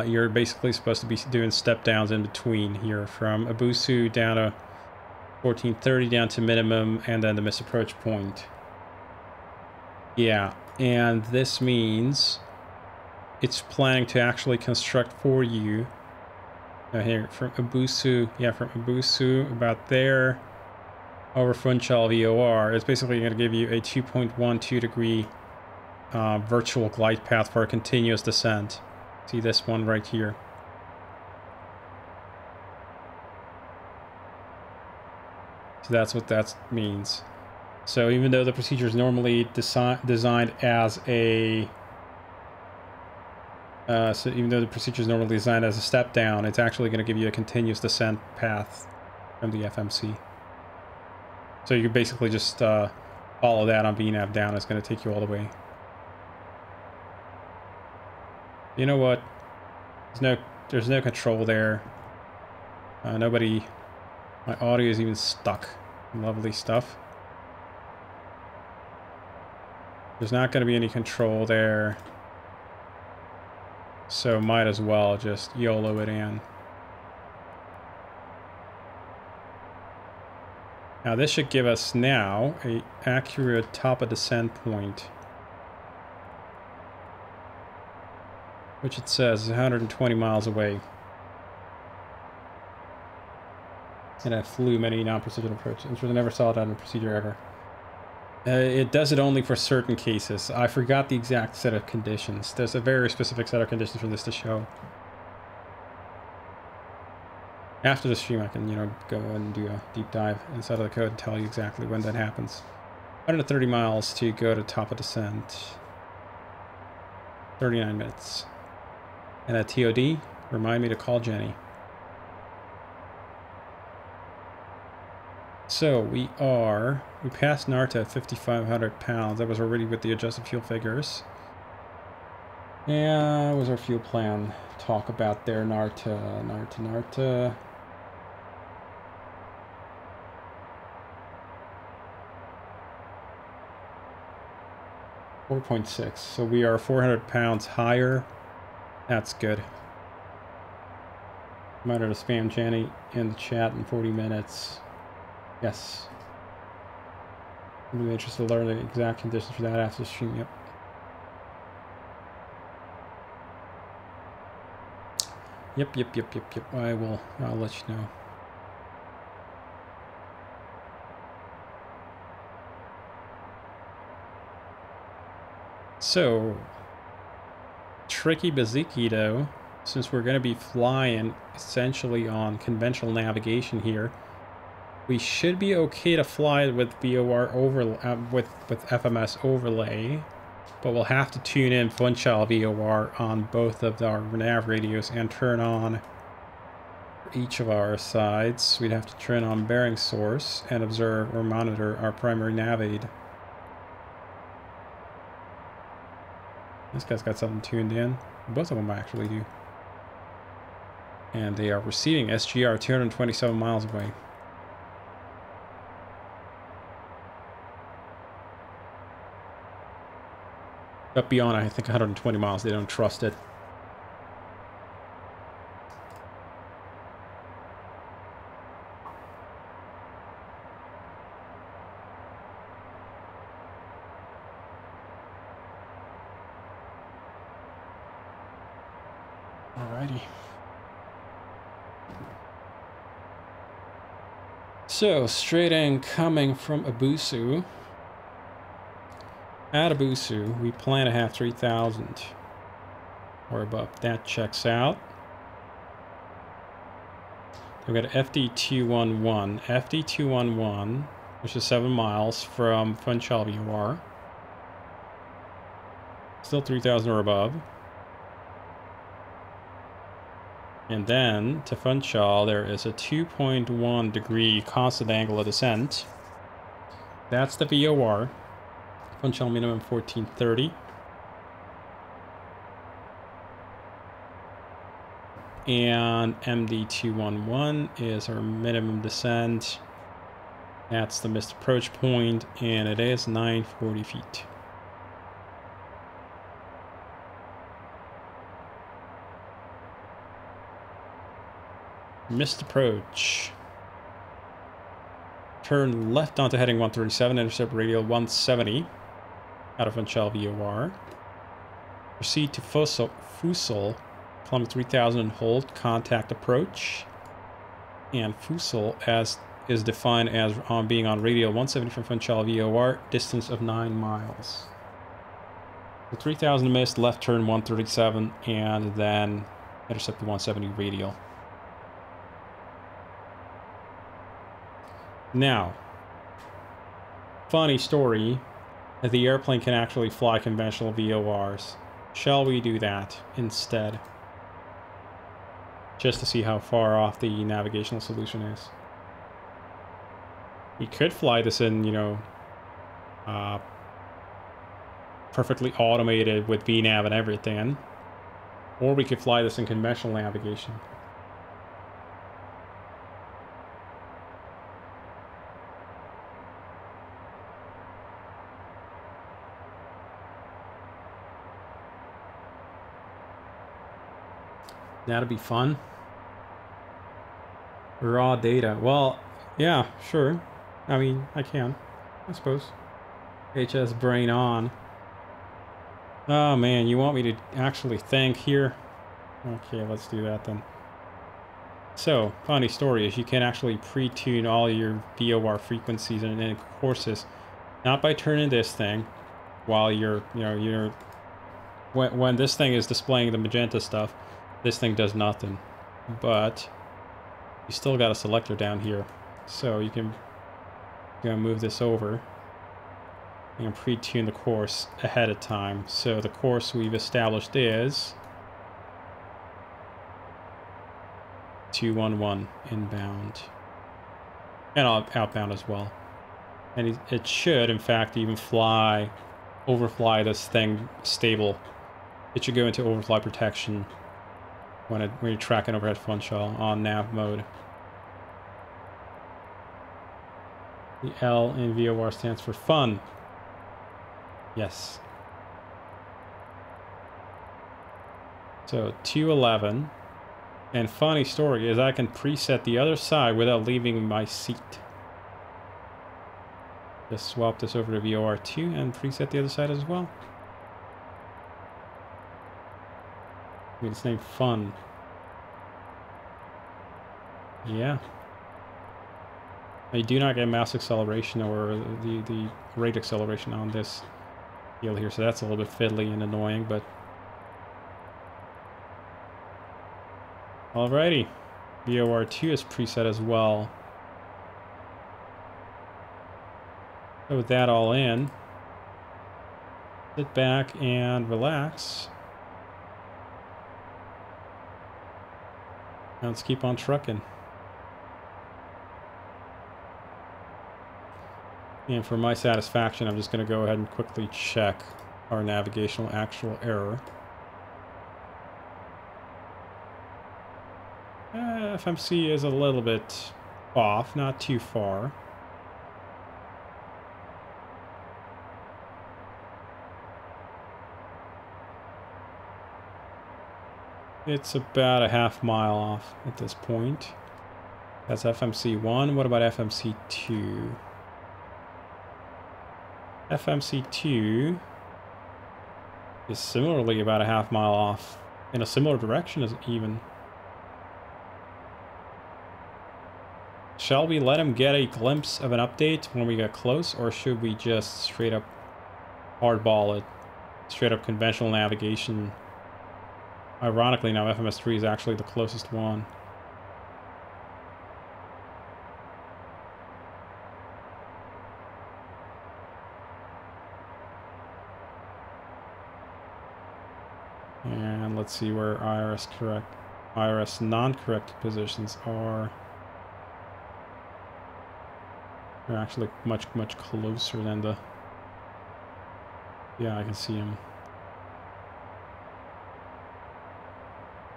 you're basically supposed to be doing step downs in between here, from Abusu down to 1430 down to minimum, and then the misapproach point. Yeah, and this means it's planning to actually construct for you here from Abusu, yeah, from Abusu about there over Funchal VOR. It's basically going to give you a 2.12 degree virtual glide path for a continuous descent. See this one right here. So that's what that means. So even though the procedure is normally designed as a step down, it's actually going to give you a continuous descent path from the FMC. So you can basically just follow that on VNAV down. It's going to take you all the way. You know what? There's no control there. Nobody. My audio is even stuck. Lovely stuff. There's not going to be any control there. So might as well just YOLO it in. Now this should give us now a accurate top of descent point. Which it says is 120 miles away. And I flew many non-precision approaches. I never saw that in a procedure ever. It does it only for certain cases. I forgot the exact set of conditions. There's a very specific set of conditions for this to show. After the stream, I can, you know, go and do a deep dive inside of the code and tell you exactly when that happens. 130 miles to go to top of descent. 39 minutes. And at TOD, remind me to call Jenny. So we passed NARTA at 5,500 pounds. That was already with the adjusted fuel figures. Yeah, what was our fuel plan? Talk about there, NARTA. 4.6. So we are 400 pounds higher. That's good. Might have to spam Jenny in the chat in 40 minutes. Yes. I'm really interested to learn the exact conditions for that after the stream. Yep. Yep. I'll let you know. So, tricky Baziki though. since we're going to be flying essentially on conventional navigation here, we should be okay to fly with VOR with FMS overlay, but we'll have to tune in Funchal VOR on both of our nav radios and turn on each of our sides. We'd have to turn on bearing source and observe or monitor our primary nav aid. This guy's got something tuned in. Both of them actually do. And they are receiving SGR 227 miles away. But beyond, I think 120 miles, they don't trust it. Alrighty. So, straight in coming from Abusu. At Abusu, we plan to have 3,000 or above. That checks out. We've got FD211. FD211, which is 7 miles from Funchal VOR. Still 3,000 or above. And then, to Funchal, there is a 2.1 degree constant angle of descent. That's the VOR. Funchal minimum 1430. And MD211 is our minimum descent. That's the missed approach point, and it is 940 feet. Missed approach. Turn left onto heading 137, intercept radial 170 out of Funchal VOR. Proceed to Fusil, climb 3000 and hold, contact approach. And Fusil as is defined as being on radial 170 from Funchal VOR, distance of 9 miles. So 3000 missed, left turn 137, and then intercept the 170 radial. Now, funny story, that the airplane can actually fly conventional VORs. Shall we do that instead? Just to see how far off the navigational solution is. We could fly this in, you know, perfectly automated with VNav and everything. Or we could fly this in conventional navigation. That'd be fun. Raw data. Well, yeah, sure. I mean, I can, I suppose. HS brain on. Oh man, you want me to actually think here? Okay, let's do that then. So, funny story is you can actually pre-tune all your VOR frequencies and courses, not by turning this thing while you're, when this thing is displaying the magenta stuff. This thing does nothing, but you still got a selector down here, so you can move this over and pre-tune the course ahead of time. So the course we've established is 211 inbound and outbound as well, and it should in fact even overfly this thing stable. It should go into overfly protection when you're tracking overhead Funchal on nav mode. The L in VOR stands for fun. Yes. So 211. And funny story is I can preset the other side without leaving my seat. Just swap this over to VOR2 and preset the other side as well. It's named Fun. Yeah. I do not get mass acceleration or the rate acceleration on this deal here, so that's a little bit fiddly and annoying, but Alrighty. VOR2 is preset as well. So with that all in, sit back and relax. And let's keep on trucking. And for my satisfaction, I'm just going to go ahead and quickly check our navigational actual error. FMC is a little bit off, not too far. It's about a half mile off at this point. That's FMC 1. What about FMC 2? FMC 2 is similarly about a half mile off in a similar direction as even. Shall we let him get a glimpse of an update when we get close, or should we just straight up hardball it? Straight up conventional navigation. Ironically, now FMS3 is actually the closest one. And let's see where IRS non-correct positions are. They're actually much closer than the... Yeah, I can see them.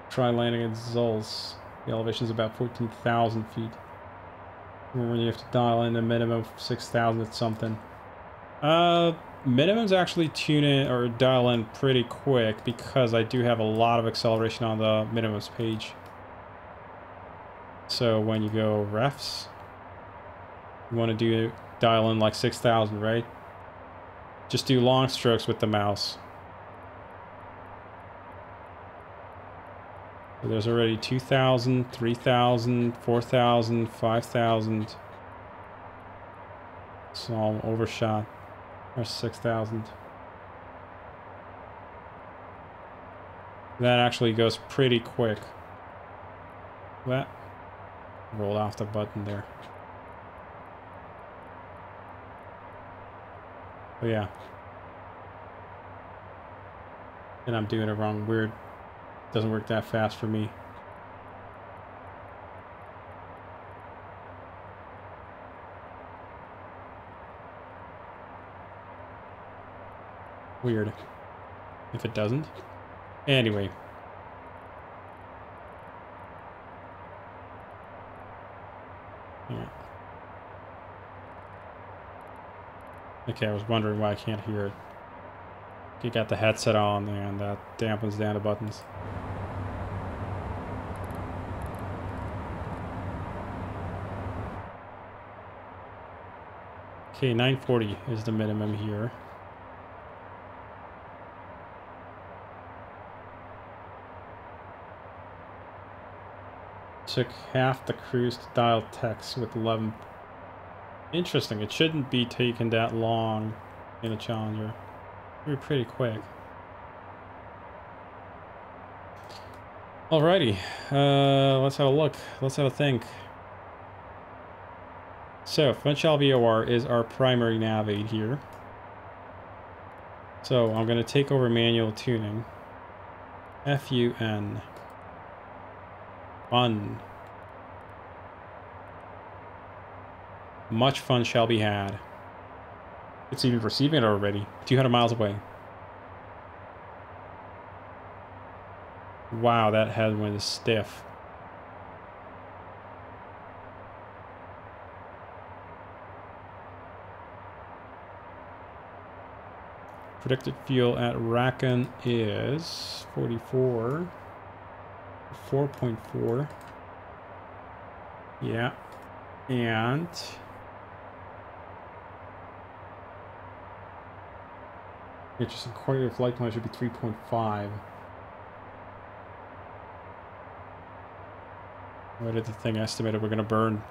Try landing at Zulz. The elevation is about 14,000 feet. When you have to dial in a minimum of 6,000 at something. Minimums actually tune in or dial in pretty quick because I do have a lot of acceleration on the minimums page. So when you go refs, you want to dial in like 6,000, right? Just do long strokes with the mouse. So there's already 2,000, 3,000, 4,000, 5,000. So I'm overshot. There's 6,000. That actually goes pretty quick. That rolled off the button there. But yeah. And I'm doing it wrong. Weird. Doesn't work that fast for me. Weird. If it doesn't. Anyway. Yeah. Okay, I was wondering why I can't hear it. You got the headset on and that dampens down the buttons. Okay, 940 is the minimum here. Took half the cruise to dial text with 11. Interesting, it shouldn't be taking that long in a Challenger. We're pretty quick. Alrighty, let's have a look. Let's have a think. So, Funchal VOR is our primary nav aid here. So, I'm going to take over manual tuning. FUN. Fun. Much fun shall be had. It's even receiving it already. 200 miles away. Wow, that headwind is stiff. Predicted fuel at Rakan is 44. 4.4. Yeah. And interesting, quarterly flight time should be 3.5. What did the thing estimate? We're going to burn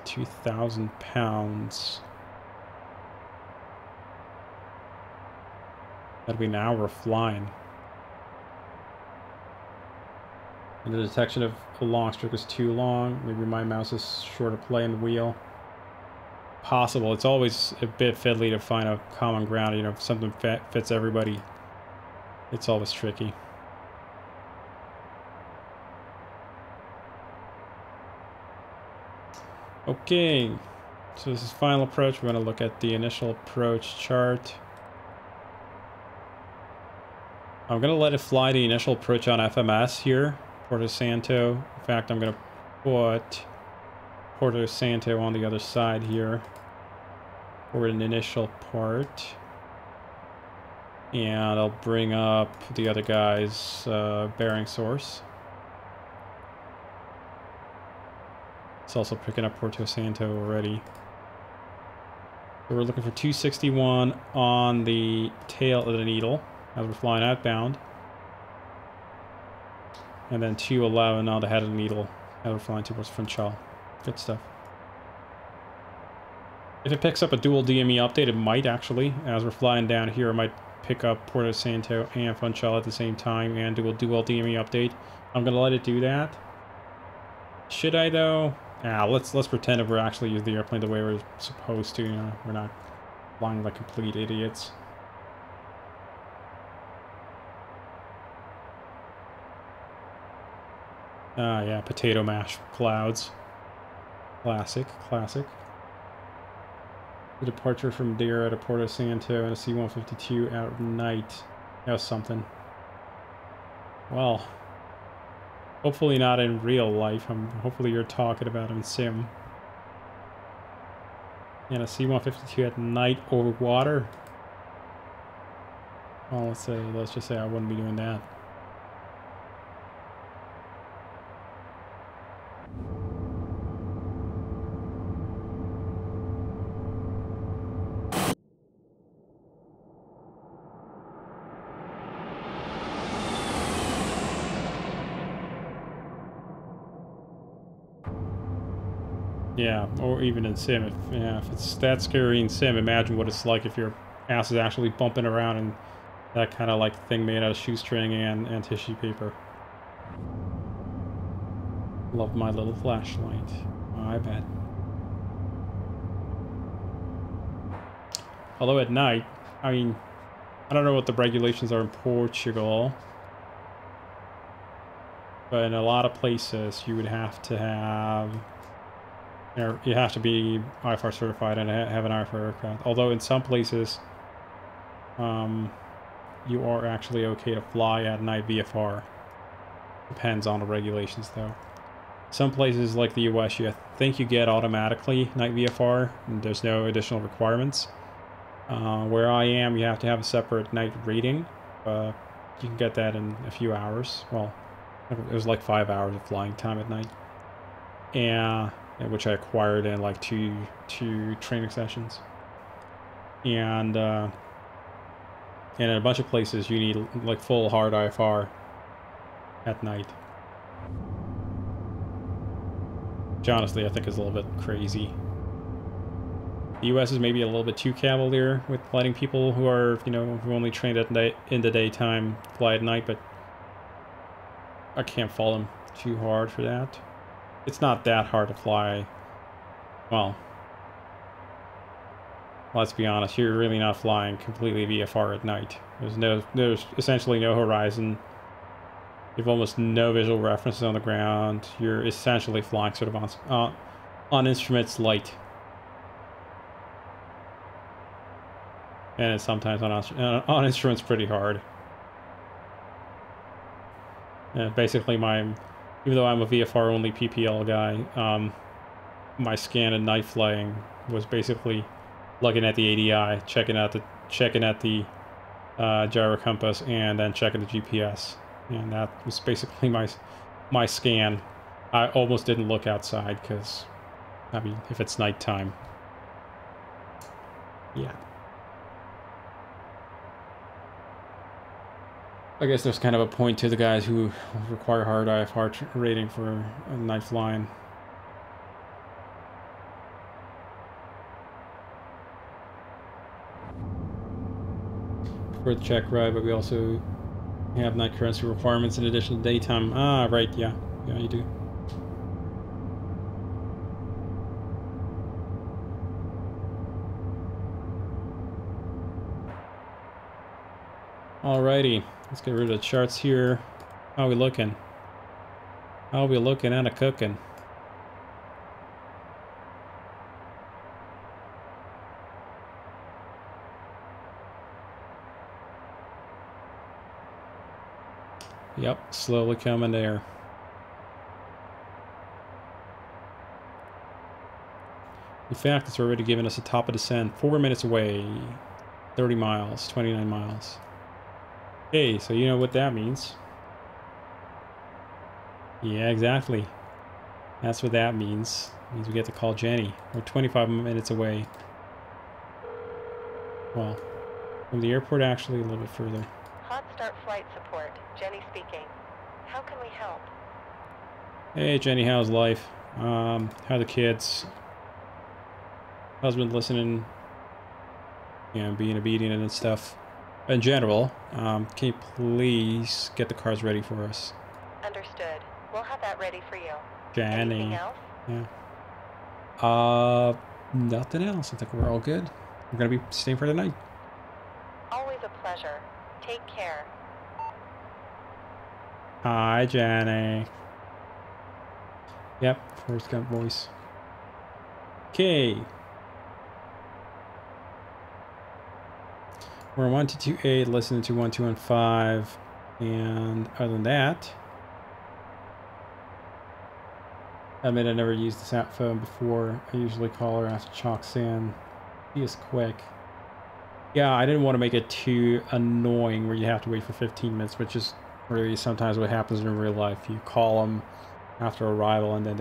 2,000 pounds. That'll be an hour flying. And the detection of a long stroke is too long. Maybe my mouse is short of play in the wheel. Possible. It's always a bit fiddly to find a common ground. You know, if something fits everybody, it's always tricky. Okay, so this is final approach. We're going to look at the initial approach chart. I'm going to let it fly the initial approach on FMS here, Porto Santo. In fact, I'm going to put Porto Santo on the other side here for an initial part. And I'll bring up the other guy's bearing source. It's also picking up Porto Santo already. So we're looking for 261 on the tail of the needle as we're flying outbound. And then 211 on the head of the needle as we're flying towards Funchal. Good stuff. If it picks up a dual DME update, it might actually. As we're flying down here, it might pick up Porto Santo and Funchal at the same time and do a dual DME update. I'm going to let it do that. Should I though? Yeah, let's pretend that we're actually using the airplane the way we're supposed to. You know, we're not flying like complete idiots. Ah, yeah, potato mash clouds. Classic, classic. The departure from Deira to Porto Santo and a C-152 at night. That was something. Well, hopefully not in real life. Hopefully you're talking about in sim. And a C-152 at night over water. Well, let's just say I wouldn't be doing that. Yeah, or even in sim. If it's that scary in sim, imagine what it's like if your ass is actually bumping around and that kind of like thing made out of shoestring and tissue paper. Love my little flashlight. Oh, I bet. Although at night, I mean, I don't know what the regulations are in Portugal, but in a lot of places you would have to have... You have to be IFR certified and have an IFR aircraft. Although in some places, you are actually okay to fly at night VFR. Depends on the regulations, though. Some places like the US, I think you get automatically night VFR, and there's no additional requirements. Where I am, you have to have a separate night rating. You can get that in a few hours. Well, it was like 5 hours of flying time at night. And... which I acquired in like two training sessions. And in a bunch of places you need like full hard IFR at night. Which honestly I think is a little bit crazy. The US is maybe a little bit too cavalier with letting people who are, you know, who only trained at night in the daytime fly at night, but I can't fault them too hard for that. It's not that hard to fly. Well, let's be honest, you're really not flying completely VFR at night. There's essentially no horizon. You have almost no visual references on the ground. You're essentially flying sort of on instruments light. And it's sometimes on instruments pretty hard. Basically even though I'm a VFR only PPL guy, my scan at night flying was basically looking at the ADI, checking at the gyro compass, and then checking the GPS. And that was basically my scan. I almost didn't look outside because, I mean, if it's nighttime, yeah. I guess there's kind of a point to the guys who require hard IFR rating for night flying. For the check ride, but we also You have night currency requirements in addition to daytime. Ah, right, yeah. Yeah, you do. Alrighty, let's get rid of the charts here. How are we looking? How are we looking at a cooking? Yep, slowly coming there. In fact, it's already giving us a top of descent. 4 minutes away. 30 miles, 29 miles. Okay, so you know what that means. Yeah, exactly. That's what that means. It means we get to call Jenny. We're 25 minutes away. Well, from the airport, actually, a little bit further. Hot Start Flight Support. Jenny speaking. How can we help? Hey, Jenny, how's life? How are the kids? Husband listening? Yeah, being obedient and stuff. In general, can you please get the cars ready for us? Understood. We'll have that ready for you. Jenny. Anything else? Yeah. Nothing else. I think we're all good. We're gonna be staying for the night. Always a pleasure. Take care. Hi, Jenny. Yep, Forrest Gump voice. Okay. We're 1228, listening to 1215, and other than that, I admit I never used this app phone before. I usually call her after chalks in. She is quick. Yeah, I didn't want to make it too annoying where you have to wait for 15 minutes, which is really sometimes what happens in real life. You call them after arrival and then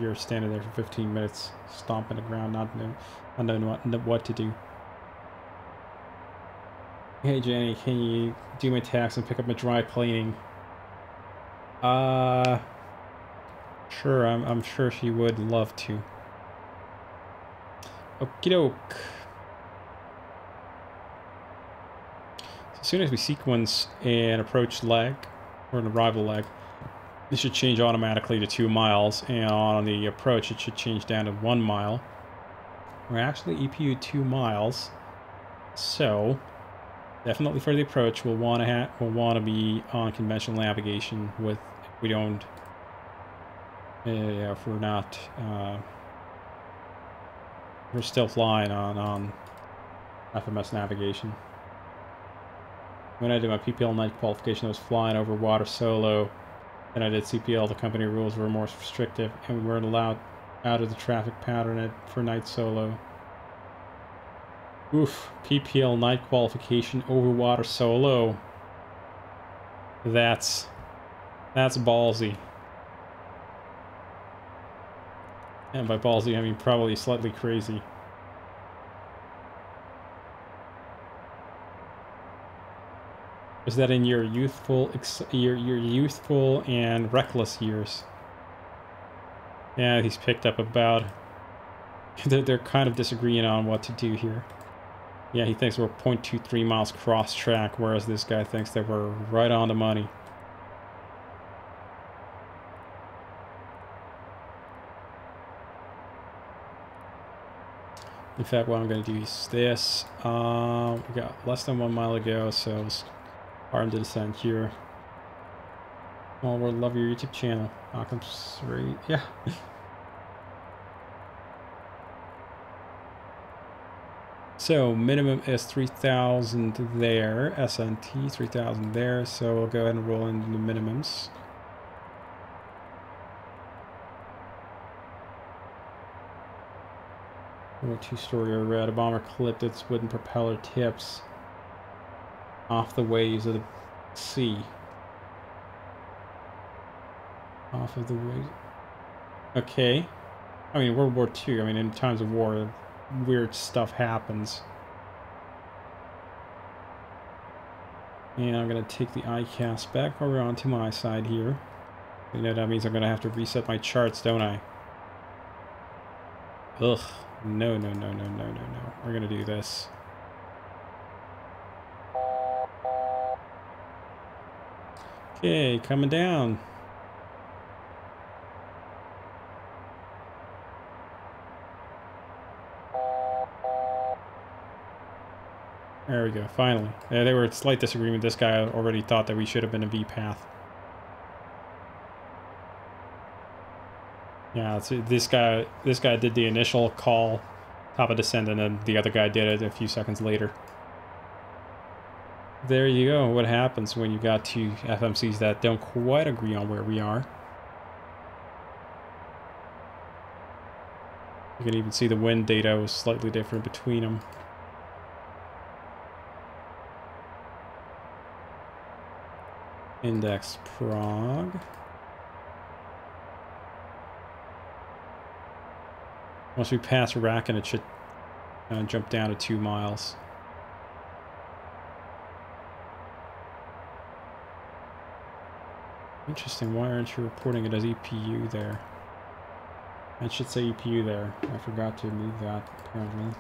you're standing there for 15 minutes, stomping the ground, not knowing what to do. Hey Jenny, can you do my tax and pick up my dry cleaning? Sure, I'm sure she would love to. Okie doke. So as soon as we sequence an approach leg, or an arrival leg, it should change automatically to 2 miles, and on the approach it should change down to 1 mile. We're actually EPU 2 miles, so definitely for the approach we'll want to be on conventional navigation with, if we don't, if we're not, we're still flying on FMS navigation. When I did my PPL night qualification, I was flying over water solo. Then I did CPL, the company rules were more restrictive, and we weren't allowed out of the traffic pattern for night solo. Oof, PPL night qualification over water solo. That's ballsy. And by ballsy, I mean probably slightly crazy. Was that in your youthful and reckless years? Yeah, he's picked up about. They're kind of disagreeing on what to do here. Yeah, he thinks we're 0.23 miles cross track, whereas this guy thinks that we're right on the money. In fact, what I'm going to do is this. We got less than 1 mile to go, so it's hard to descend here. Well, we'll love your YouTube channel. Malcolm Street. Yeah. So minimum is 3,000 there. SNT 3,000 there. So we'll go ahead and roll into the minimums. Or 2-story or red. A bomber clipped its wooden propeller tips off the waves of the sea. Off of the waves. Okay. I mean, World War II. I mean, in times of war, weird stuff happens. And I'm going to take the ICAS back over onto my side here. You know, that means I'm going to have to reset my charts, don't I? Ugh. No, no, no, no, no, no, no. We're going to do this. Okay, coming down. There we go, finally. Yeah, they were in slight disagreement. This guy already thought that we should have been a V path. Yeah, so this guy did the initial call, top of descent, and then the other guy did it a few seconds later. There you go, what happens when you got two FMCs that don't quite agree on where we are. You can even see the wind data was slightly different between them. Index Prague. Once we pass Racken, it should jump down to 2 miles. Interesting, why aren't you reporting it as EPU there? I should say EPU there. I forgot to move that, apparently.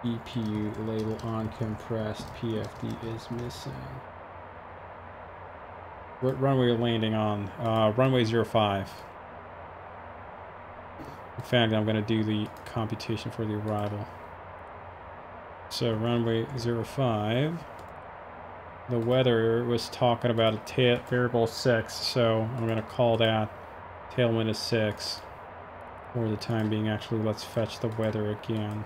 EPU label on compressed PFD is missing. What runway are we landing on? Runway 05. In fact, I'm going to do the computation for the arrival. So runway 05. The weather was talking about a variable 6, so I'm going to call that tailwind is 6 for the time being. Actually, let's fetch the weather again.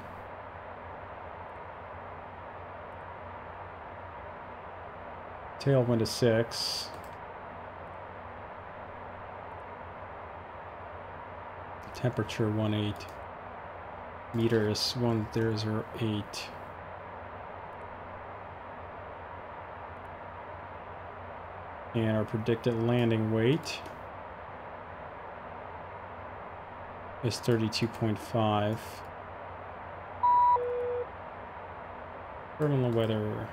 Tailwind is 6. Temperature 18. Meter is 1008. And our predicted landing weight is 32.5. Terminal weather.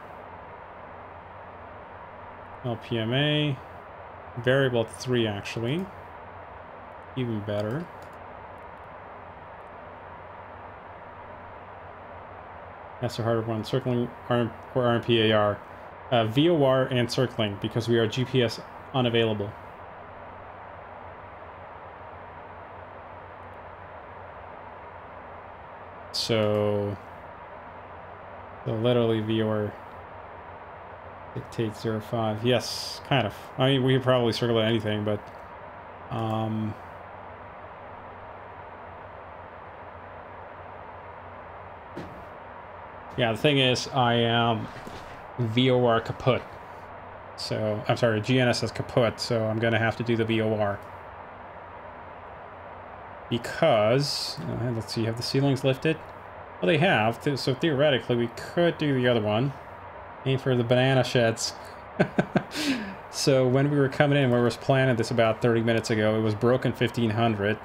LPMA. Variable 3 actually. Even better. That's a harder one. Circling or RMPAR. VOR and circling because we are GPS unavailable. So literally VOR dictates 05. Yes, kind of. I mean, we could probably circle at anything, but yeah, the thing is, I am VOR kaput. So, I'm sorry, GNS is kaput, so I'm going to have to do the VOR. Because, let's see, have the ceilings lifted? Well, they have, so theoretically we could do the other one. Aim for the banana sheds. So when we were coming in, we were planning this about 30 minutes ago, it was broken 1500.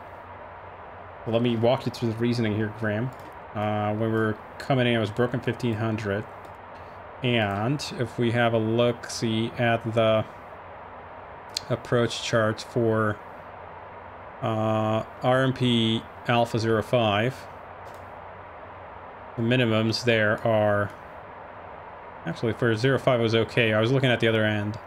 Well, let me walk you through the reasoning here, Graham. When we were coming in, it was broken 1500. And if we have a look-see at the approach charts for RMP Alpha 05, the minimums there are... Actually, for 05 it was okay. I was looking at the other end.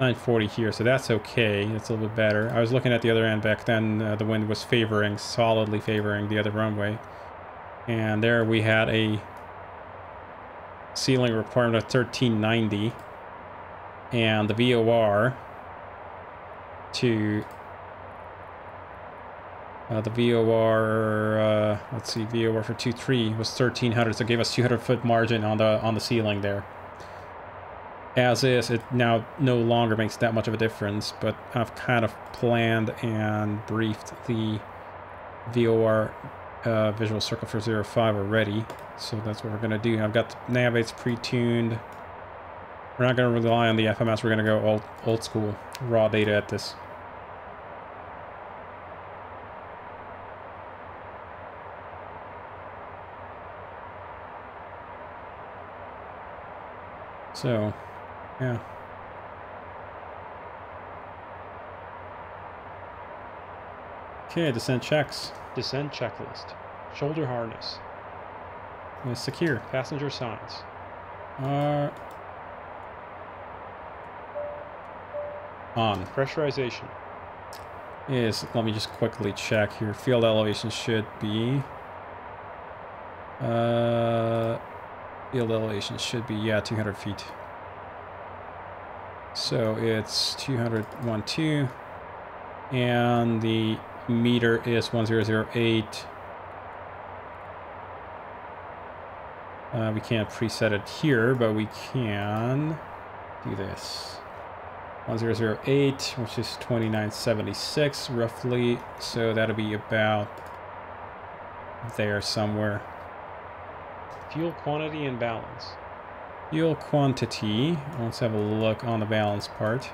940 here, so that's okay. That's a little bit better. I was looking at the other end back then. The wind was favoring, solidly favoring the other runway. And there we had a ceiling requirement of 1390. And the VOR to... the VOR, let's see, VOR for 2.3 was 1300, so it gave us 200-foot margin on the ceiling there. As is, it now no longer makes that much of a difference, but I've kind of planned and briefed the VOR visual circle for 05 already, so that's what we're going to do. I've got the nav aids pre-tuned. We're not going to rely on the FMS, we're going to go old school, raw data at this. So, yeah. Okay, descent checks. Descent checklist. Shoulder harness. Secure. Passenger signs. On. Pressurization. Is, let me just quickly check here. Field elevation should be... field elevation should be, yeah, 200 feet. So it's 212. And the meter is 1008. We can't preset it here, but we can do this. 1008, which is 2976 roughly. So that'll be about there somewhere. Fuel quantity and balance. Fuel quantity. Let's have a look on the balance part.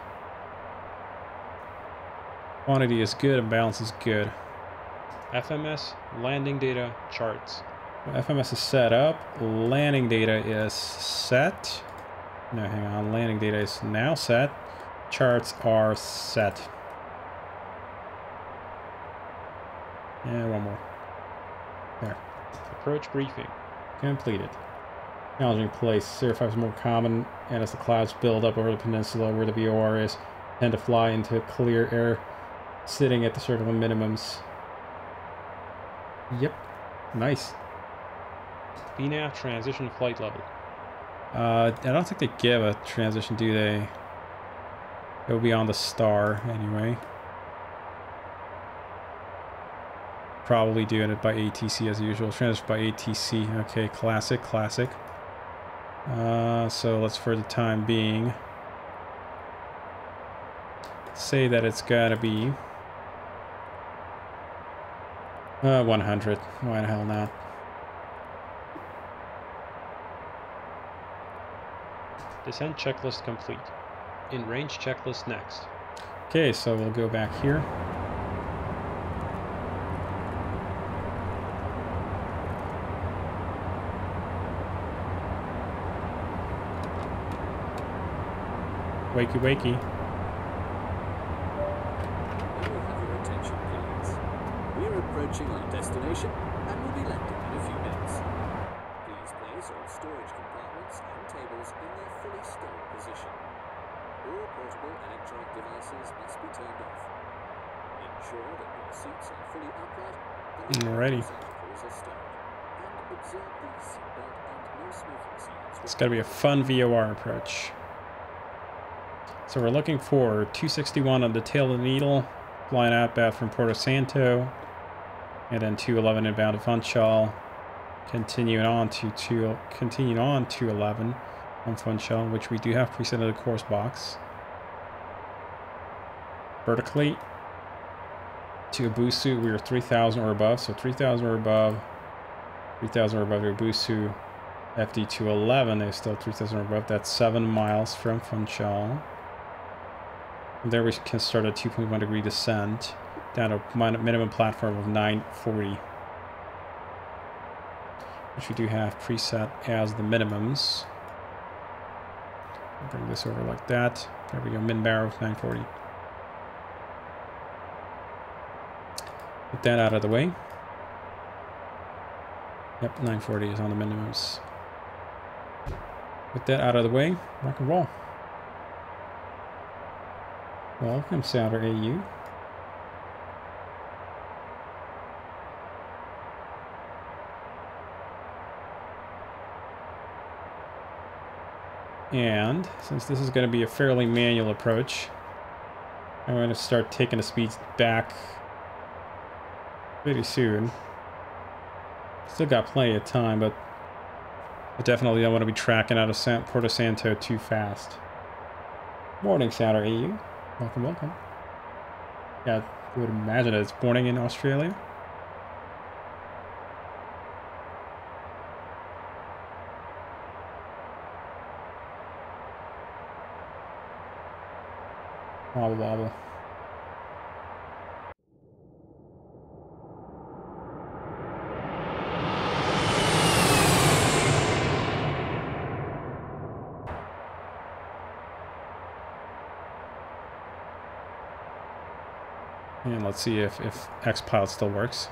Quantity is good and balance is good. FMS, landing data, charts. FMS is set up. Landing data is set. No, hang on. Landing data is now set. Charts are set. And one more. There. Approach briefing. Completed. Challenging place. CR5 is more common, and as the clouds build up over the peninsula where the VOR is, tend to fly into clear air, sitting at the circle of minimums. Yep. Nice. VNAV transition flight level. I don't think they give a transition, do they? It'll be on the star anyway. Probably doing it by ATC as usual. Transition by ATC. Okay, classic, classic. So let's, for the time being, say that it's gotta be 100. Why the hell not? Descent checklist complete. In range checklist next. Okay, so we'll go back here. Wakey, wakey. May we have your attention, please? We're approaching our destination and will be landing in a few minutes. Please place all storage compartments and tables in their fully stowed position. All portable electronic devices must be turned off. Ensure that your seats are fully upright and the Alrighty. receptacles are stowed. And observe the seatbelt and no smoking signs. It's gotta be a fun VOR approach. So we're looking for 261 on the tail of the needle, flying outbound from Porto Santo, and then 211 inbound to Funchal, continuing on to 211 on Funchal, which we do have preset in the course box. Vertically to Abusu, we are 3,000 or above, so 3,000 or above, 3,000 or above Abusu. FD 211 is still 3,000 or above. That's 7 miles from Funchal. There we can start a 2.1 degree descent down to minimum platform of 940, which we do have preset as the minimums. I'll bring this over like that. There we go, min barrel of 940. Get that out of the way. Yep, 940 is on the minimums. Get that out of the way, rock and roll. Welcome, Souter AU. And since this is going to be a fairly manual approach, I'm going to start taking the speeds back pretty soon. Still got plenty of time, but I definitely don't want to be tracking out of Porto Santo too fast. Morning, Souter AU. Welcome, welcome. Yeah, I would imagine that it's morning in Australia. Wobble, wobble. And let's see if Xpilot still works.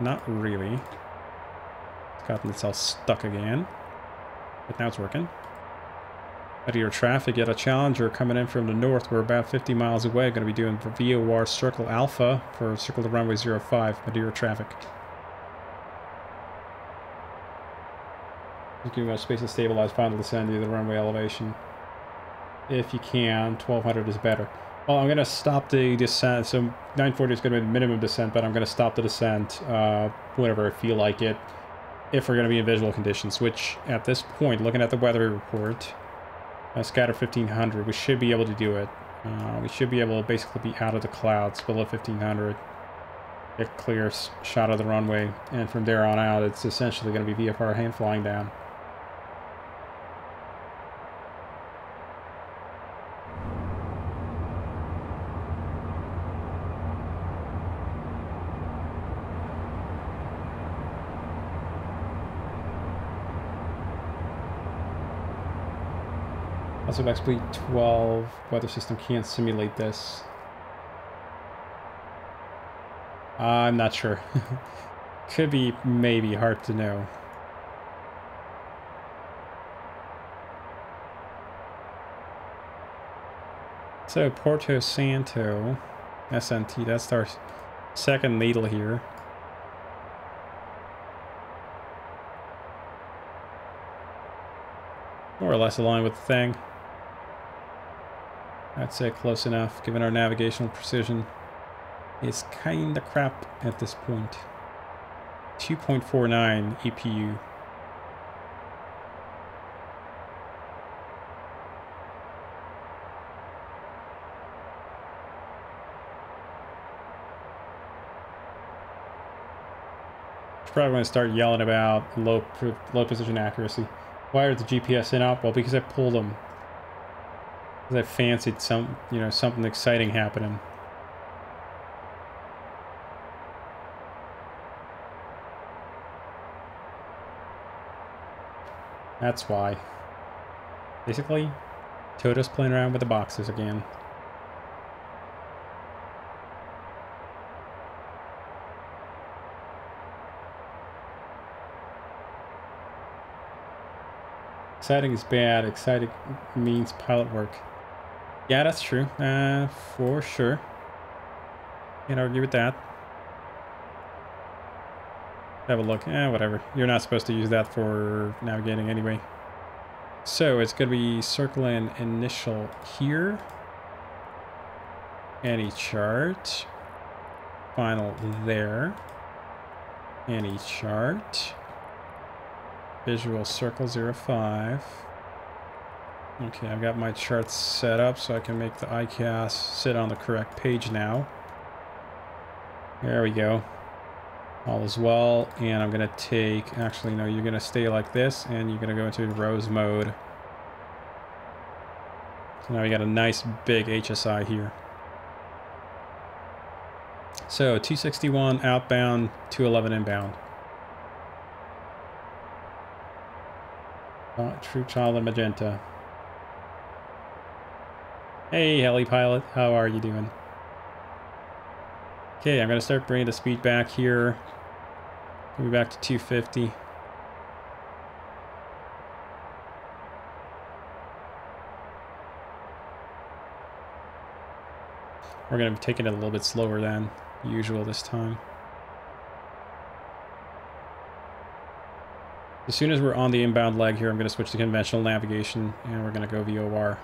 Not really. It's gotten itself stuck again. But now it's working. Your traffic, yet a Challenger coming in from the north. We're about 50 miles away. Going to be doing VOR Circle Alpha for circle the runway 05, Madeira traffic. Give you much space to stabilize final descent near the runway elevation. If you can, 1200 is better. Well, I'm going to stop the descent. So 940 is going to be the minimum descent, but I'm going to stop the descent whenever I feel like it. If we're going to be in visual conditions, which at this point, looking at the weather report, scatter 1500, we should be able to do it. We should be able to basically be out of the clouds below 1500. Get a clear shot of the runway, and from there on out, it's essentially going to be VFR hand flying down. Also, XP 12 weather system can't simulate this. I'm not sure. Could be, maybe, hard to know. So, Porto Santo, SNT, that's our second needle here. More or less aligned with the thing. I'd say close enough, given our navigational precision. It's kinda crap at this point. 2.49 EPU. Probably going to start yelling about low position accuracy. Why are the GPS in up? Well, because I pulled them. Because I fancied something exciting happening. That's why. Basically, Toto's playing around with the boxes again. Exciting is bad. Exciting means pilot work. Yeah, that's true. For sure. Can't argue with that. Have a look. Whatever. You're not supposed to use that for navigating anyway. So it's going to be circling initial here. Any chart. Final there. Any chart. Visual circle 05. Okay, I've got my charts set up so I can make the ICAS sit on the correct page now. There we go. All is well, and I'm gonna take, actually no, you're gonna stay like this, and you're gonna go into rose mode. So now we got a nice big HSI here. So 261 outbound, 211 inbound. True Child of Magenta. Hey, heli pilot, how are you doing? Okay, I'm gonna start bringing the speed back here. Maybe back to 250. We're gonna be taking it a little bit slower than usual this time. As soon as we're on the inbound leg here, I'm gonna switch to conventional navigation, and we're gonna go VOR.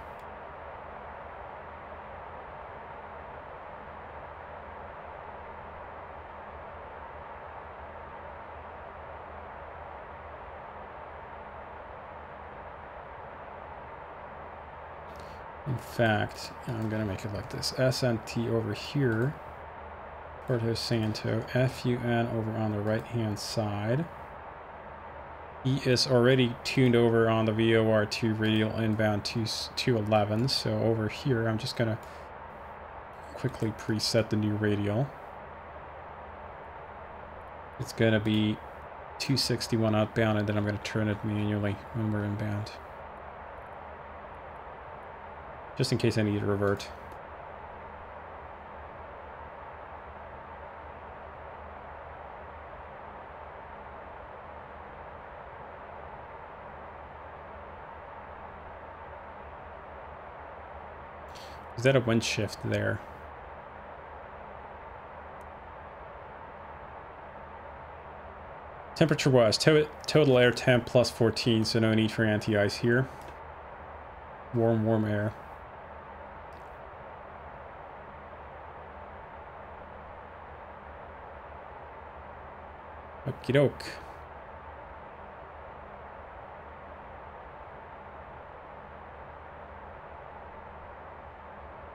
In fact, I'm gonna make it like this. SNT over here, Porto Santo, FUN over on the right hand side. He is already tuned over on the VOR2 radial inbound 211, so over here I'm just gonna quickly preset the new radial. It's gonna be 261 outbound, and then I'm gonna turn it manually when we're inbound. Just in case I need to revert. Is that a wind shift there? Temperature wise, total air temp plus 14, so no need for anti-ice here. Warm air. Okie doke.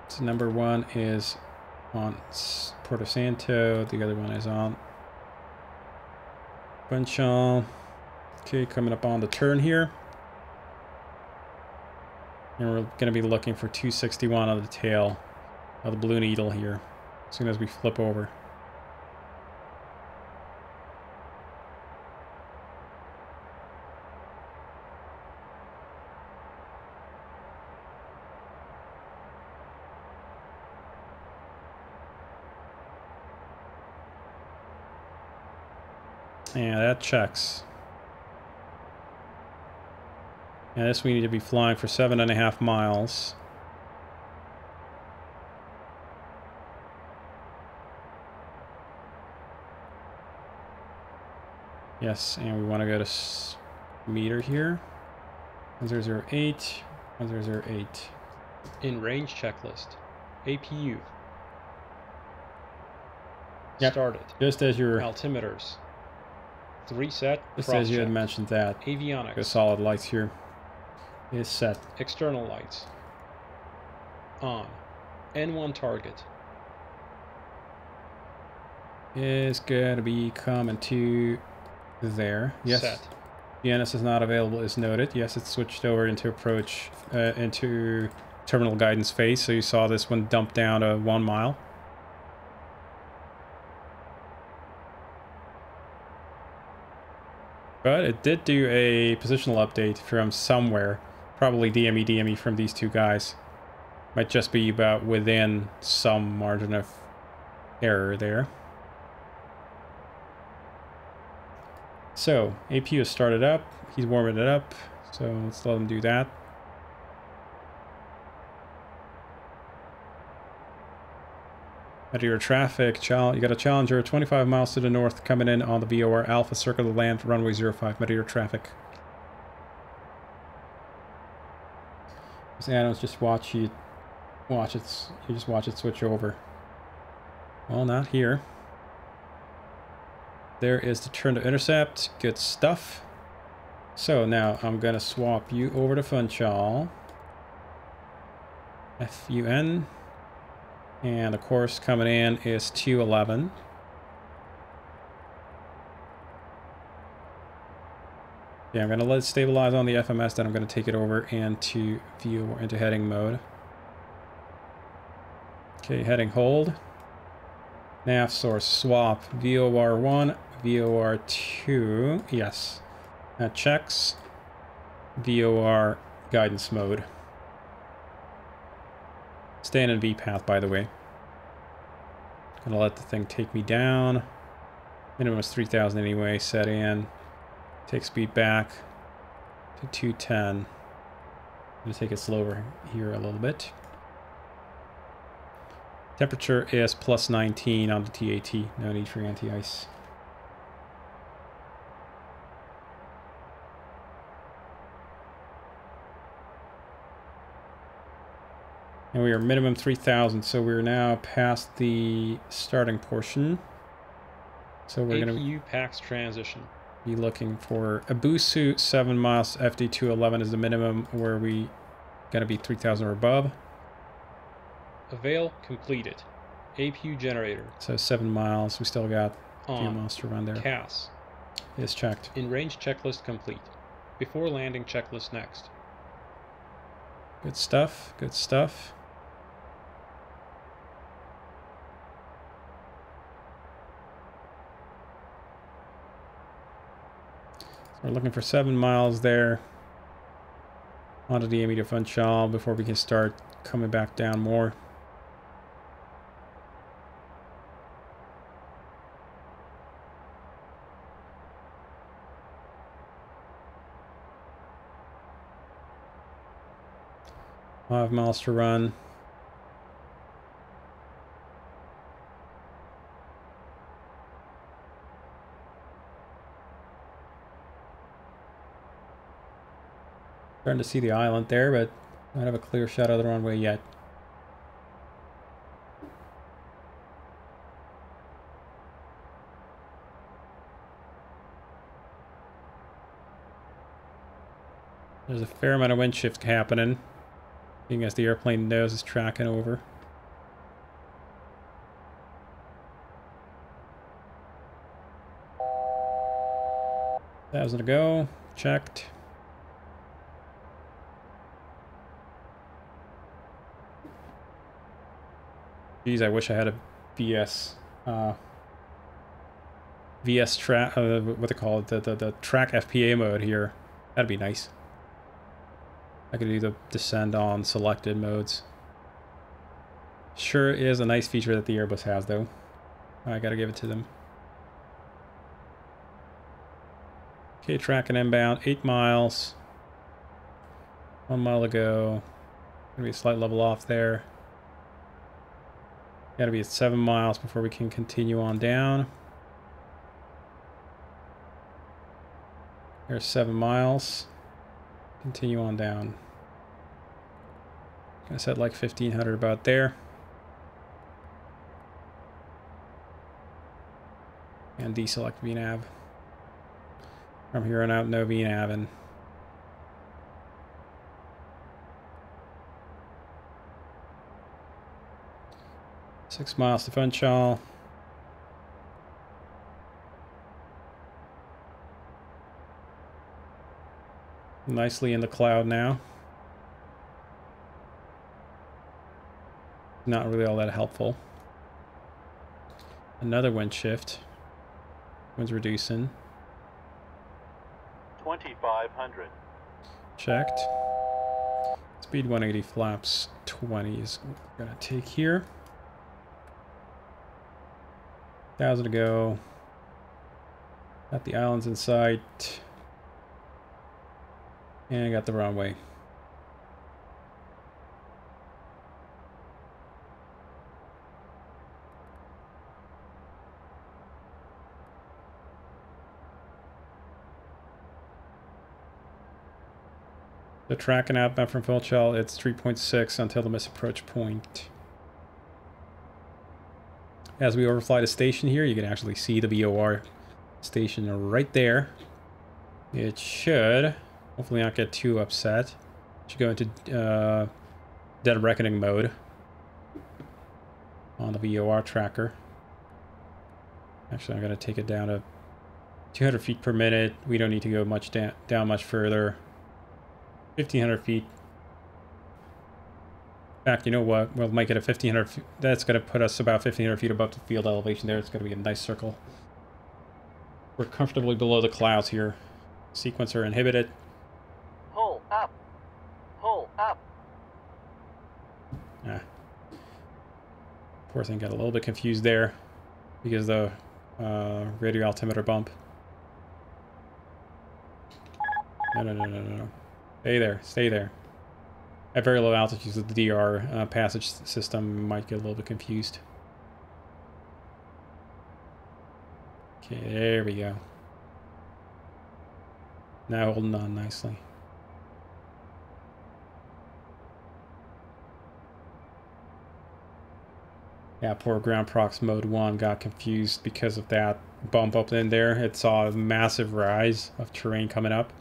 So number 1 is on Porto Santo, the other one is on Funchal. Okay, coming up on the turn here. And we're going to be looking for 261 on the tail of the Blue Needle here, as soon as we flip over. Yeah, that checks. And this we need to be flying for 7.5 miles. Yes, and we want to go to meter here. 1008, 1008. In range checklist. APU. Yep. Started. Just as your Altimeters. 3 set. Just as you had mentioned that. Avionics. The solid lights here is set. External lights. On. N1 target. Is gonna be coming to there. Yes. Set. DNS is not available is noted. Yes, it's switched over into approach, into terminal guidance phase. So you saw this one dump down to 1 mile. But it did do a positional update from somewhere. Probably DME from these two guys. Might just be about within some margin of error there. So, APU has started up. He's warming it up. So let's let him do that. At your traffic, you got a Challenger 25 miles to the north coming in on the VOR Alpha, circle the land, runway 05, Meteor traffic. Adams, just watch it switch over. Well, not here. There is the turn to intercept, good stuff. So now I'm gonna swap you over to Funchal. FUN. And the course coming in is 211. Yeah, I'm going to let it stabilize on the FMS, then I'm going to take it over into heading mode. Okay, heading hold. Nav source swap, VOR1, VOR2, yes. That checks. VOR guidance mode. Staying in V path, by the way. Gonna let the thing take me down. Minimum is 3,000 anyway. Set in. Take speed back to 210. I'm gonna take it slower here a little bit. Temperature is plus 19 on the TAT. No need for anti-ice. And we are minimum 3,000, so we're now past the starting portion. So we're going to PAX transition. Be looking for Abusu 7 miles. FD 211 is the minimum where we going to be 3,000 or above. Avail completed. APU generator. So 7 miles. We still got a few miles to run there. CAS is checked. In range checklist complete. Before landing checklist next. Good stuff. Good stuff. We're looking for 7 miles there onto the Amita Funchal before we can start coming back down more. $5 miles to run. Starting to see the island there, but I don't have a clear shot of the runway yet. There's a fair amount of wind shift happening, being as the airplane nose is tracking over. $1,000 to go. Checked. Geez, I wish I had a VS track, what they call it, the track FPA mode here. That'd be nice. I could do the descend on selected modes. Sure is a nice feature that the Airbus has, though. I gotta give it to them. Okay, tracking inbound, 8 miles. 1 mile to go. Gonna be a slight level off there. Gotta be at 7 miles before we can continue on down. There's 7 miles. Continue on down. I set like 1500 about there. And deselect VNAV. From here on out, no VNAV. And 6 miles to Funchal. Nicely in the cloud now. Not really all that helpful. Another wind shift. Wind's reducing. 2500. Checked. Speed 180, flaps 20 is what we're gonna take here. 1,000 to go. Got the islands in sight. And got the runway. The tracking outbound from Funchal, it's 3.6 until the misapproach point. As we overfly the station here, you can actually see the VOR station right there. It should hopefully not get too upset. Should go into dead reckoning mode on the VOR tracker. Actually, I'm going to take it down to 200 feet per minute. We don't need to go much down much further. 1,500 feet. In fact, you know what? We'll make it a 1,500 feet. That's going to put us about 1,500 feet above the field elevation there. It's going to be a nice circle. We're comfortably below the clouds here. Sequencer inhibited. Pull up. Pull up. Ah. Poor thing got a little bit confused there because of the radio altimeter bump. No. Stay there. Stay there. At very low altitudes, the DR passage system might get a little bit confused. Okay, there we go. Now holding on nicely. Yeah, poor ground prox mode 1 got confused because of that bump up in there. It saw a massive rise of terrain coming up.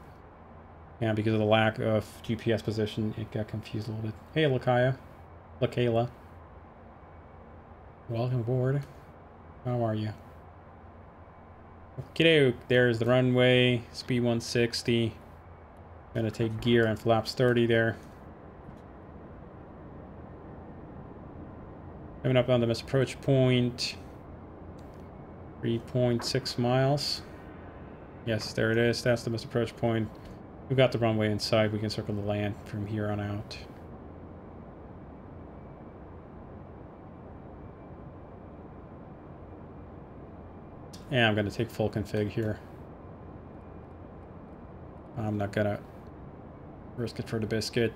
And because of the lack of GPS position, it got confused a little bit. Hey, LaKayla. Welcome aboard. How are you? Okay, there's the runway. Speed 160. Gonna take gear and flaps 30 there. Coming up on the misapproach point. 3.6 miles. Yes, there it is. That's the misapproach point. We've got the runway inside. We can circle the land from here on out. And I'm going to take full config here. I'm not going to risk it for the biscuit.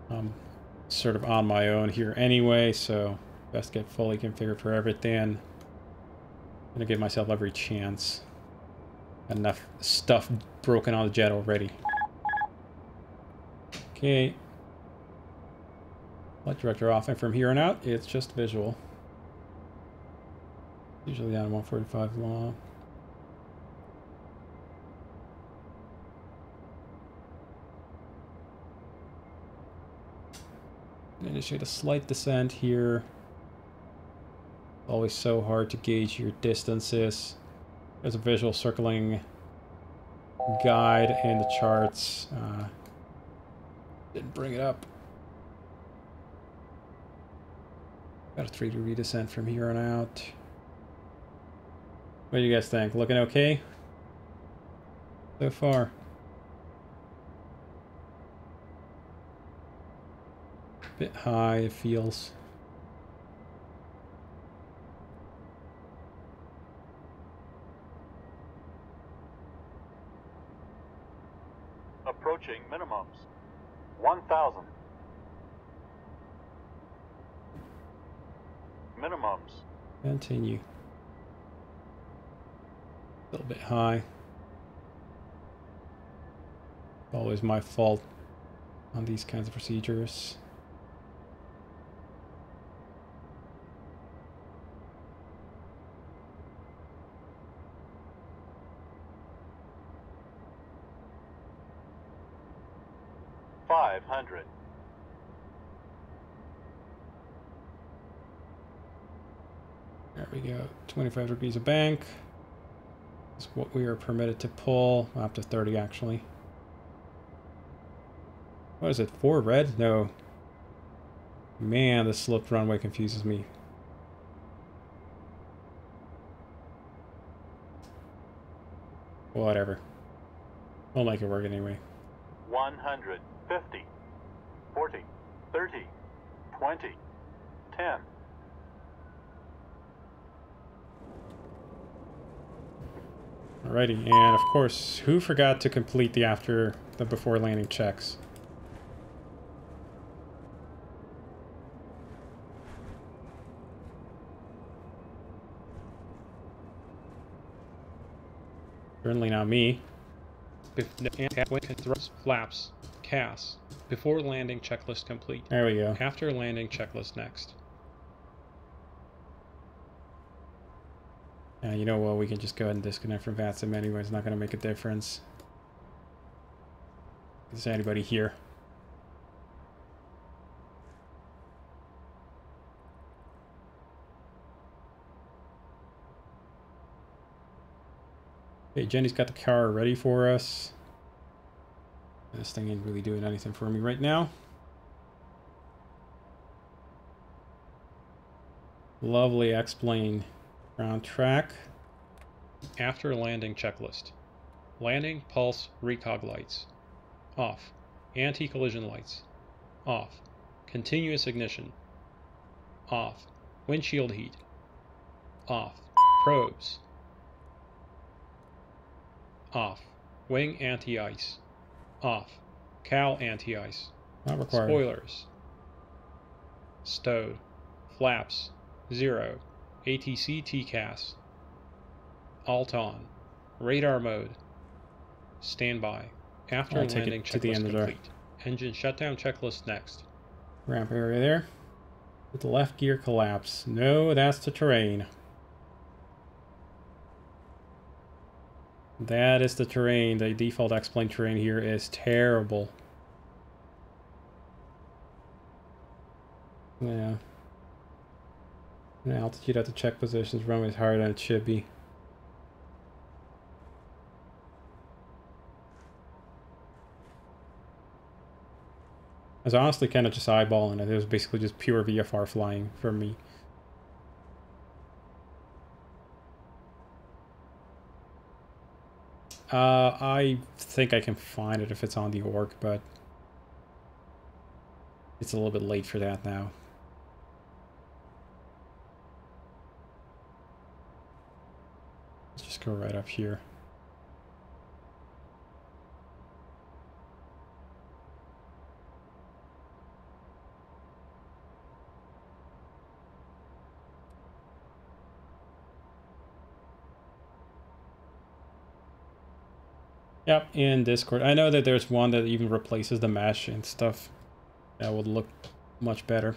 I'm sort of on my own here anyway, so best get fully configured for everything. Gonna give myself every chance. Enough stuff broken on the jet already. Okay. Flight director off, and from here on out, it's just visual. Usually down 145 long. Initiate a slight descent here. Always so hard to gauge your distances. There's a visual circling guide in the charts. Didn't bring it up. Got a 3-degree descent from here on out. What do you guys think? Looking okay so far? Bit high, it feels. Approaching minimums. 1,000. Minimums. Continue. A little bit high. Always my fault on these kinds of procedures. There we go. 25 degrees of bank. That's what we are permitted to pull. Up to 30 actually. What is it? 4 red? No. Man, this sloped runway confuses me. Whatever. We'll make it work anyway. 100, 50, 40, 30, 20, 10. Alrighty, and of course, who forgot to complete the before landing checks? Certainly not me. Flaps. CAS. Before landing checklist complete. There we go. After landing checklist next. You know what, we can just go ahead and disconnect from VATSIM anyway. It's not going to make a difference. Is there anybody here? Okay, Jenny's got the car ready for us. This thing ain't really doing anything for me right now. Lovely X-plane. Ground track. After landing checklist. Landing pulse recog lights. Off. Anti-collision lights. Off. Continuous ignition. Off. Windshield heat. Off. Probes. Off. Wing anti-ice. Off. Cowl anti-ice. Not required. Spoilers. Stowed. Flaps. 0. ATC TCAS. Alt on. Radar mode. Standby. After I'll take landing it to the checklist end of there. complete. Engine shutdown checklist next. Ramp area there. With the left gear collapse. No, that's the terrain. That is the terrain. The default X-plane terrain here is terrible. Yeah. The altitude at the check positions, runway is higher than it should be. I was honestly kind of just eyeballing it. It was basically just pure VFR flying for me. I think I can find it if it's on the org, but it's a little bit late for that now. Let's just go right up here. Yep, in Discord. I know that there's one that even replaces the mesh and stuff. That would look much better.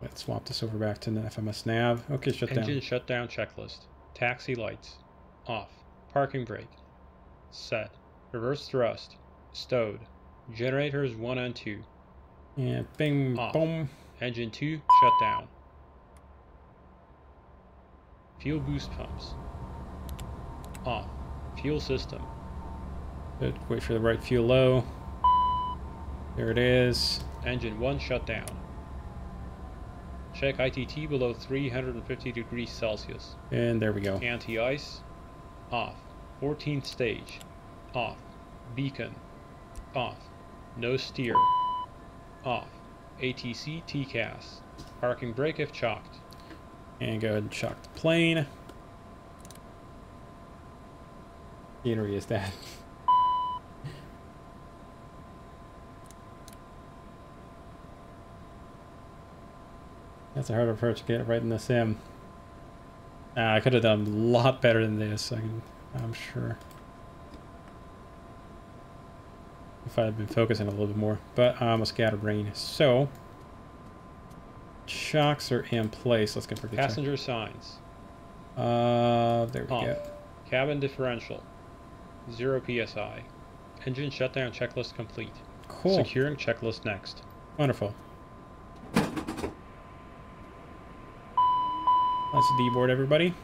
Let's swap this over back to the FMS nav. Okay, shut down. Engine shutdown checklist. Taxi lights. Off. Parking brake. Set. Reverse thrust. Stowed. Generators 1 and 2. And bing, Off. boom. Engine 2 shut down. Fuel boost pumps. Off. Fuel system. Good. Wait for the right fuel low. There it is. Engine 1 shut down. Check ITT below 350 degrees Celsius. And there we go. Anti-ice. Off. 14th stage. Off. Beacon. Off. No steer. Off. ATC TCAS. Parking brake if chocked. And go ahead and shock the plane. Scenery is that. That's a hard approach to get it right in the sim. I could have done a lot better than this, I'm sure. If I had been focusing a little bit more. But I'm a scatterbrain. So, shocks are in place. Let's get passenger signs. There we go. Cabin differential. 0 psi. Engine shutdown checklist complete. Cool. Securing checklist next. Wonderful. Let's deboard everybody.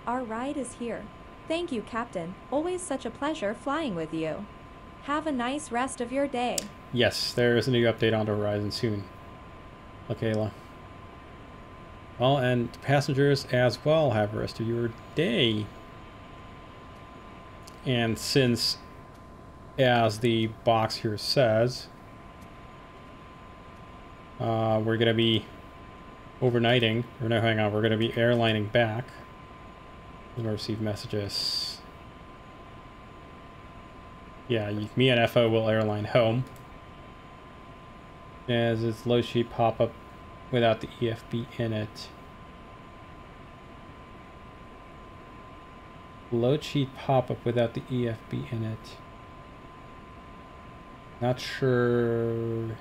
Our ride is here. Thank you, Captain. Always such a pleasure flying with you. Have a nice rest of your day. Yes, there is a new update on the horizon soon. Okay, Kayla. Well, and passengers as well have a rest of your day. And since, as the box here says, we're going to be overnighting, or no, hang on, we're going to be airlining back. We're going to receive messages. Yeah, me and FO will airline home. As its low sheet pop up without the EFB in it. Load sheet pop up without the EFB in it. Not sure.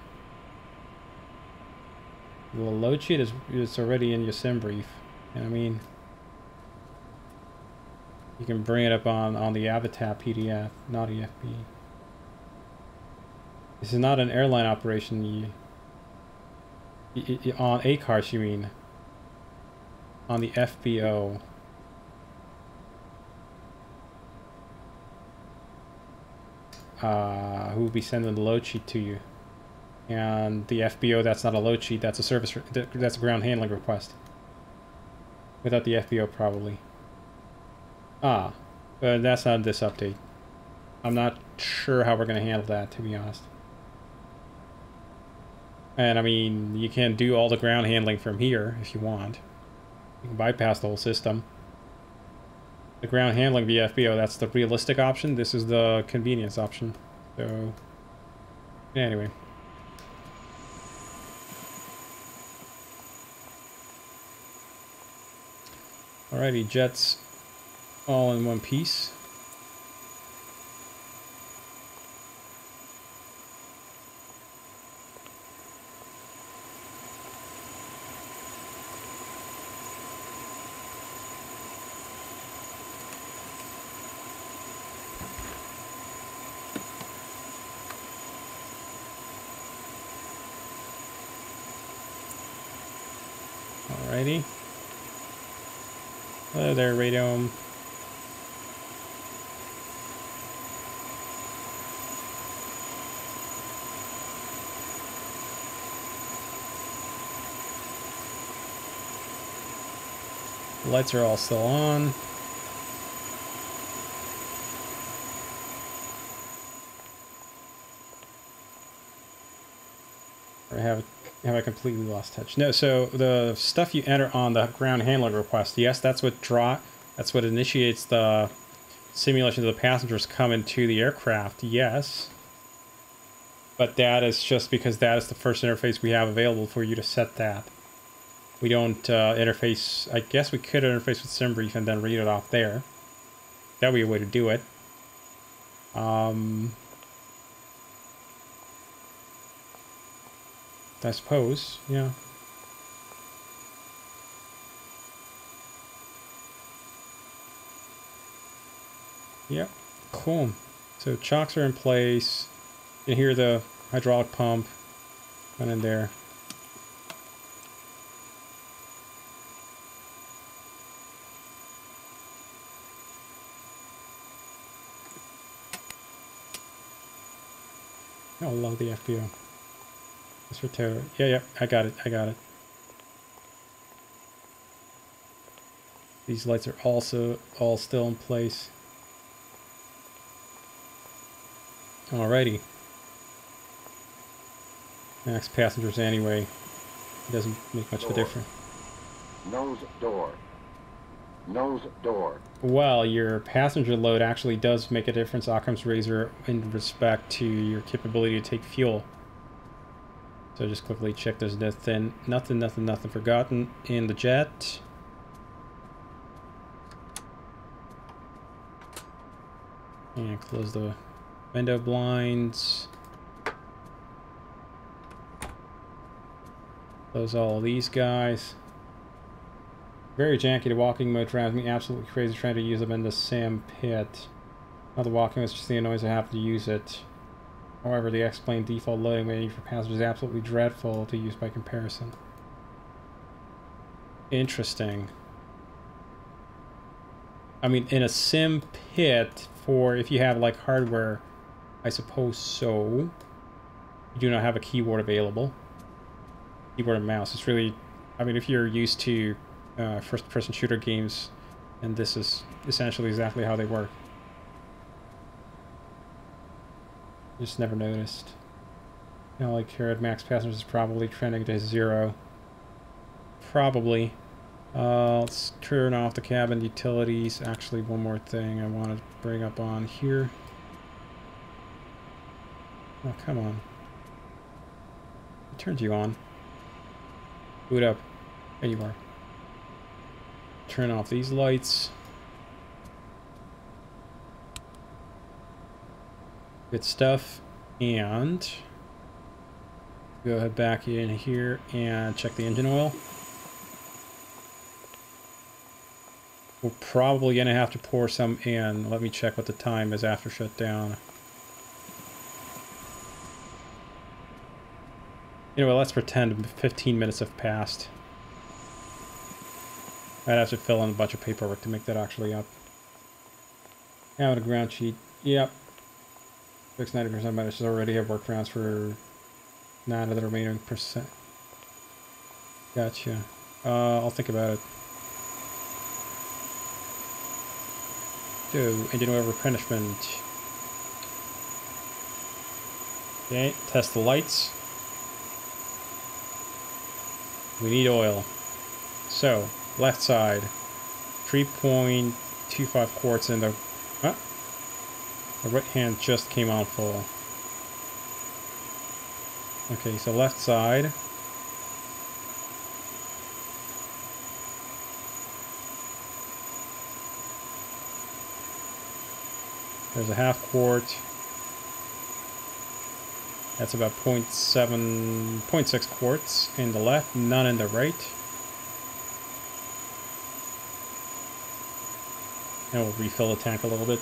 The load sheet is already in your sim brief. I mean, you can bring it up on the Avatar PDF, not EFB. This is not an airline operation. On ACARS, you mean? On the FBO. Who will be sending the load sheet to you? And the FBO, that's not a load sheet. That's a service. That's a ground handling request. Without the FBO, probably. But that's not this update. I'm not sure how we're going to handle that, to be honest. And I mean, you can do all the ground handling from here if you want. You can bypass the whole system. The ground handling via FBO, that's the realistic option. This is the convenience option. So, anyway. Alrighty, jets all in one piece. Alrighty. Hello there, Radome. The lights are all still on. Or have I completely lost touch? No, so the stuff you enter on the ground handling request, yes, that's what initiates the simulation of the passengers coming to the aircraft, yes. But that is just because that is the first interface we have available for you to set that. we don't interface. I guess we could interface with SimBrief and then read it off there. That would be a way to do it. I suppose, yeah. Yep, cool. So chocks are in place. You can hear the hydraulic pump going in there. I love the FBO. That's for Taylor. Yeah, I got it. These lights are also all still in place. Alrighty. Max passengers anyway. It doesn't make much of a difference. Nose door. Nose door. Well, your passenger load actually does make a difference, Occam's razor, in respect to your capability to take fuel. So just quickly check there's nothing forgotten in the jet. And close the window blinds. Close all of these guys. Very janky. The walking mode drives me absolutely crazy trying to use them in the sim pit. Not the walking, it's just the annoyance I have to use it. However, the X-Plane default loading menu for passengers is absolutely dreadful to use by comparison. Interesting. I mean, in a sim pit, for if you have like hardware, I suppose so. You do not have a keyboard available. Keyboard and mouse. It's really, I mean, if you're used to first-person shooter games, and this is essentially exactly how they work. Just never noticed. You know, like here, max passengers is probably trending to 0. Probably. Let's turn off the cabin utilities. Actually, one more thing I want to bring up on here. Oh, come on. It turned you on. Boot up. There you are. Turn off these lights. Good stuff. And go ahead back in here and check the engine oil. We're probably going to have to pour some in. Let me check what the time is after shutdown. You know what, let's pretend 15 minutes have passed. I'd have to fill in a bunch of paperwork to make that actually up. Having a ground sheet. Yep. Fix 90% minus already have workarounds for 9 of the remaining percent. Gotcha. I'll think about it. Do engine oil replenishment. Okay, test the lights. We need oil. So, left side, 3.25 quarts in the... The right hand just came on full. Okay, so left side. There's a half quart. That's about 0.6 quarts in the left, none in the right. And we'll refill the tank a little bit.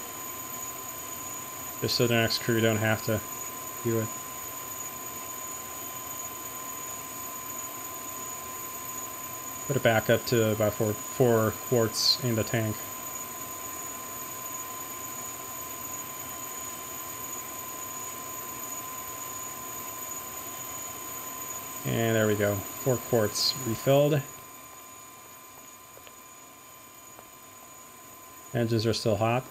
Just so the next crew don't have to do it. Put it back up to about 4 quarts in the tank. And there we go. 4 quarts refilled. Engines are still hot.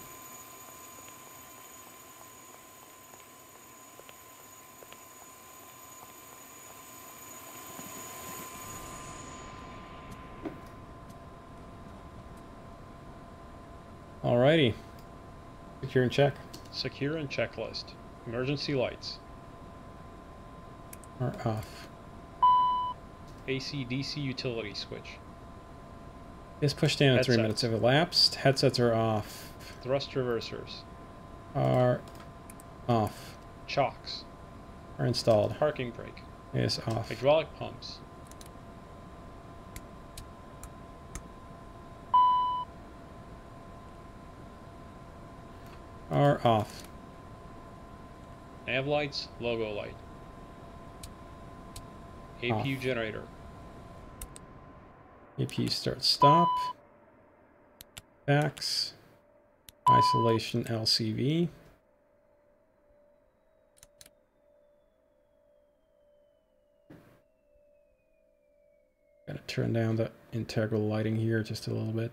Alrighty. Secure and check. Secure and checklist. Emergency lights Are off. AC/DC utility switch. Is pushed down and 3 Headsets. minutes have elapsed. Headsets are off. Thrust reversers. Are off. Chocks. Are installed. Parking brake. Is off. Hydraulic pumps. Are off. Nav lights, logo light. APU generator. APU start stop. Backs. Isolation LCV. Gotta turn down the integral lighting here just a little bit.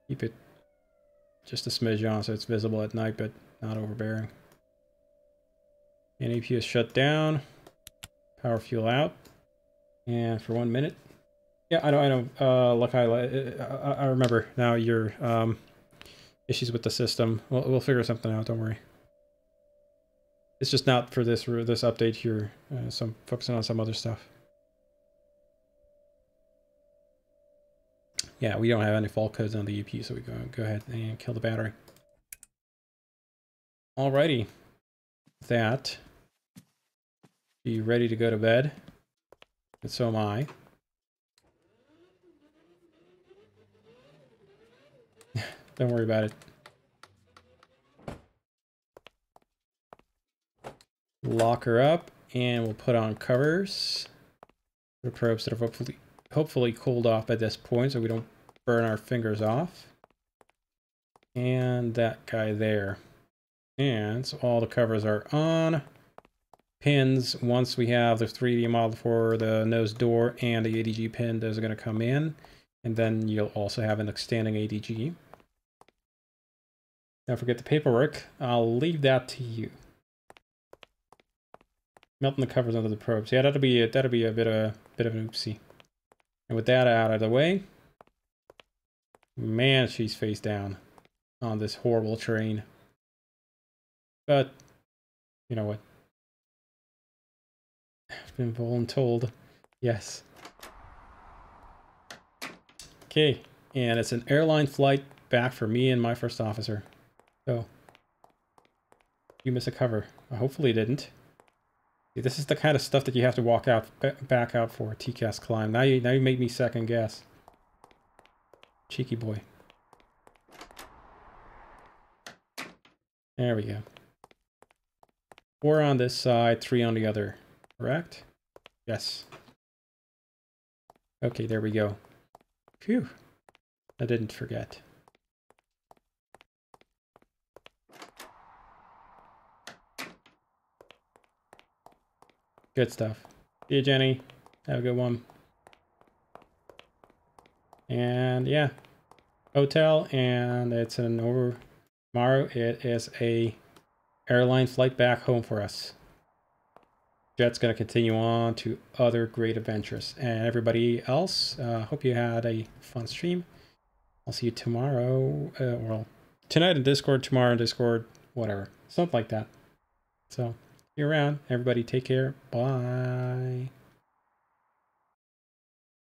Keep it just a smidge on so it's visible at night but not overbearing. And APU is shut down. Power fuel out. And for 1 minute. Yeah, I know. Look, I remember now your issues with the system. We'll figure something out. Don't worry. It's just not for this update here. So I'm focusing on some other stuff. Yeah, we don't have any fault codes on the EPU, so we go ahead and kill the battery. Alrighty. With that, be ready to go to bed. And so am I. Don't worry about it. Lock her up, and we'll put on covers. The probes that have hopefully cooled off at this point, so we don't burn our fingers off. And that guy there. And so all the covers are on. Pins, once we have the 3D model for the nose door and the ADG pin, those are going to come in. And then you'll also have an extending ADG. Don't forget the paperwork. I'll leave that to you. Melting the covers under the probes. Yeah, that'll be a bit of an oopsie. And with that out of the way, man, she's face down on this horrible terrain. But you know what? I've been voluntold. Yes. Okay, and it's an airline flight back for me and my first officer. So, you miss a cover. Hopefully it didn't. See, this is the kind of stuff that you have to walk out, back out for TCAS climb. Now you make me second guess. Cheeky boy. There we go. 4 on this side, 3 on the other. Correct? Yes. Okay, there we go. Phew. I didn't forget. Good stuff. See you, Jenny. Have a good one. And yeah, hotel, and it's an over tomorrow. It is a airline flight back home for us. Jet's going to continue on to other great adventures. And everybody else, hope you had a fun stream. I'll see you tomorrow, well, tonight in Discord, tomorrow in Discord, whatever, something like that. So, see you around. Everybody take care. Bye.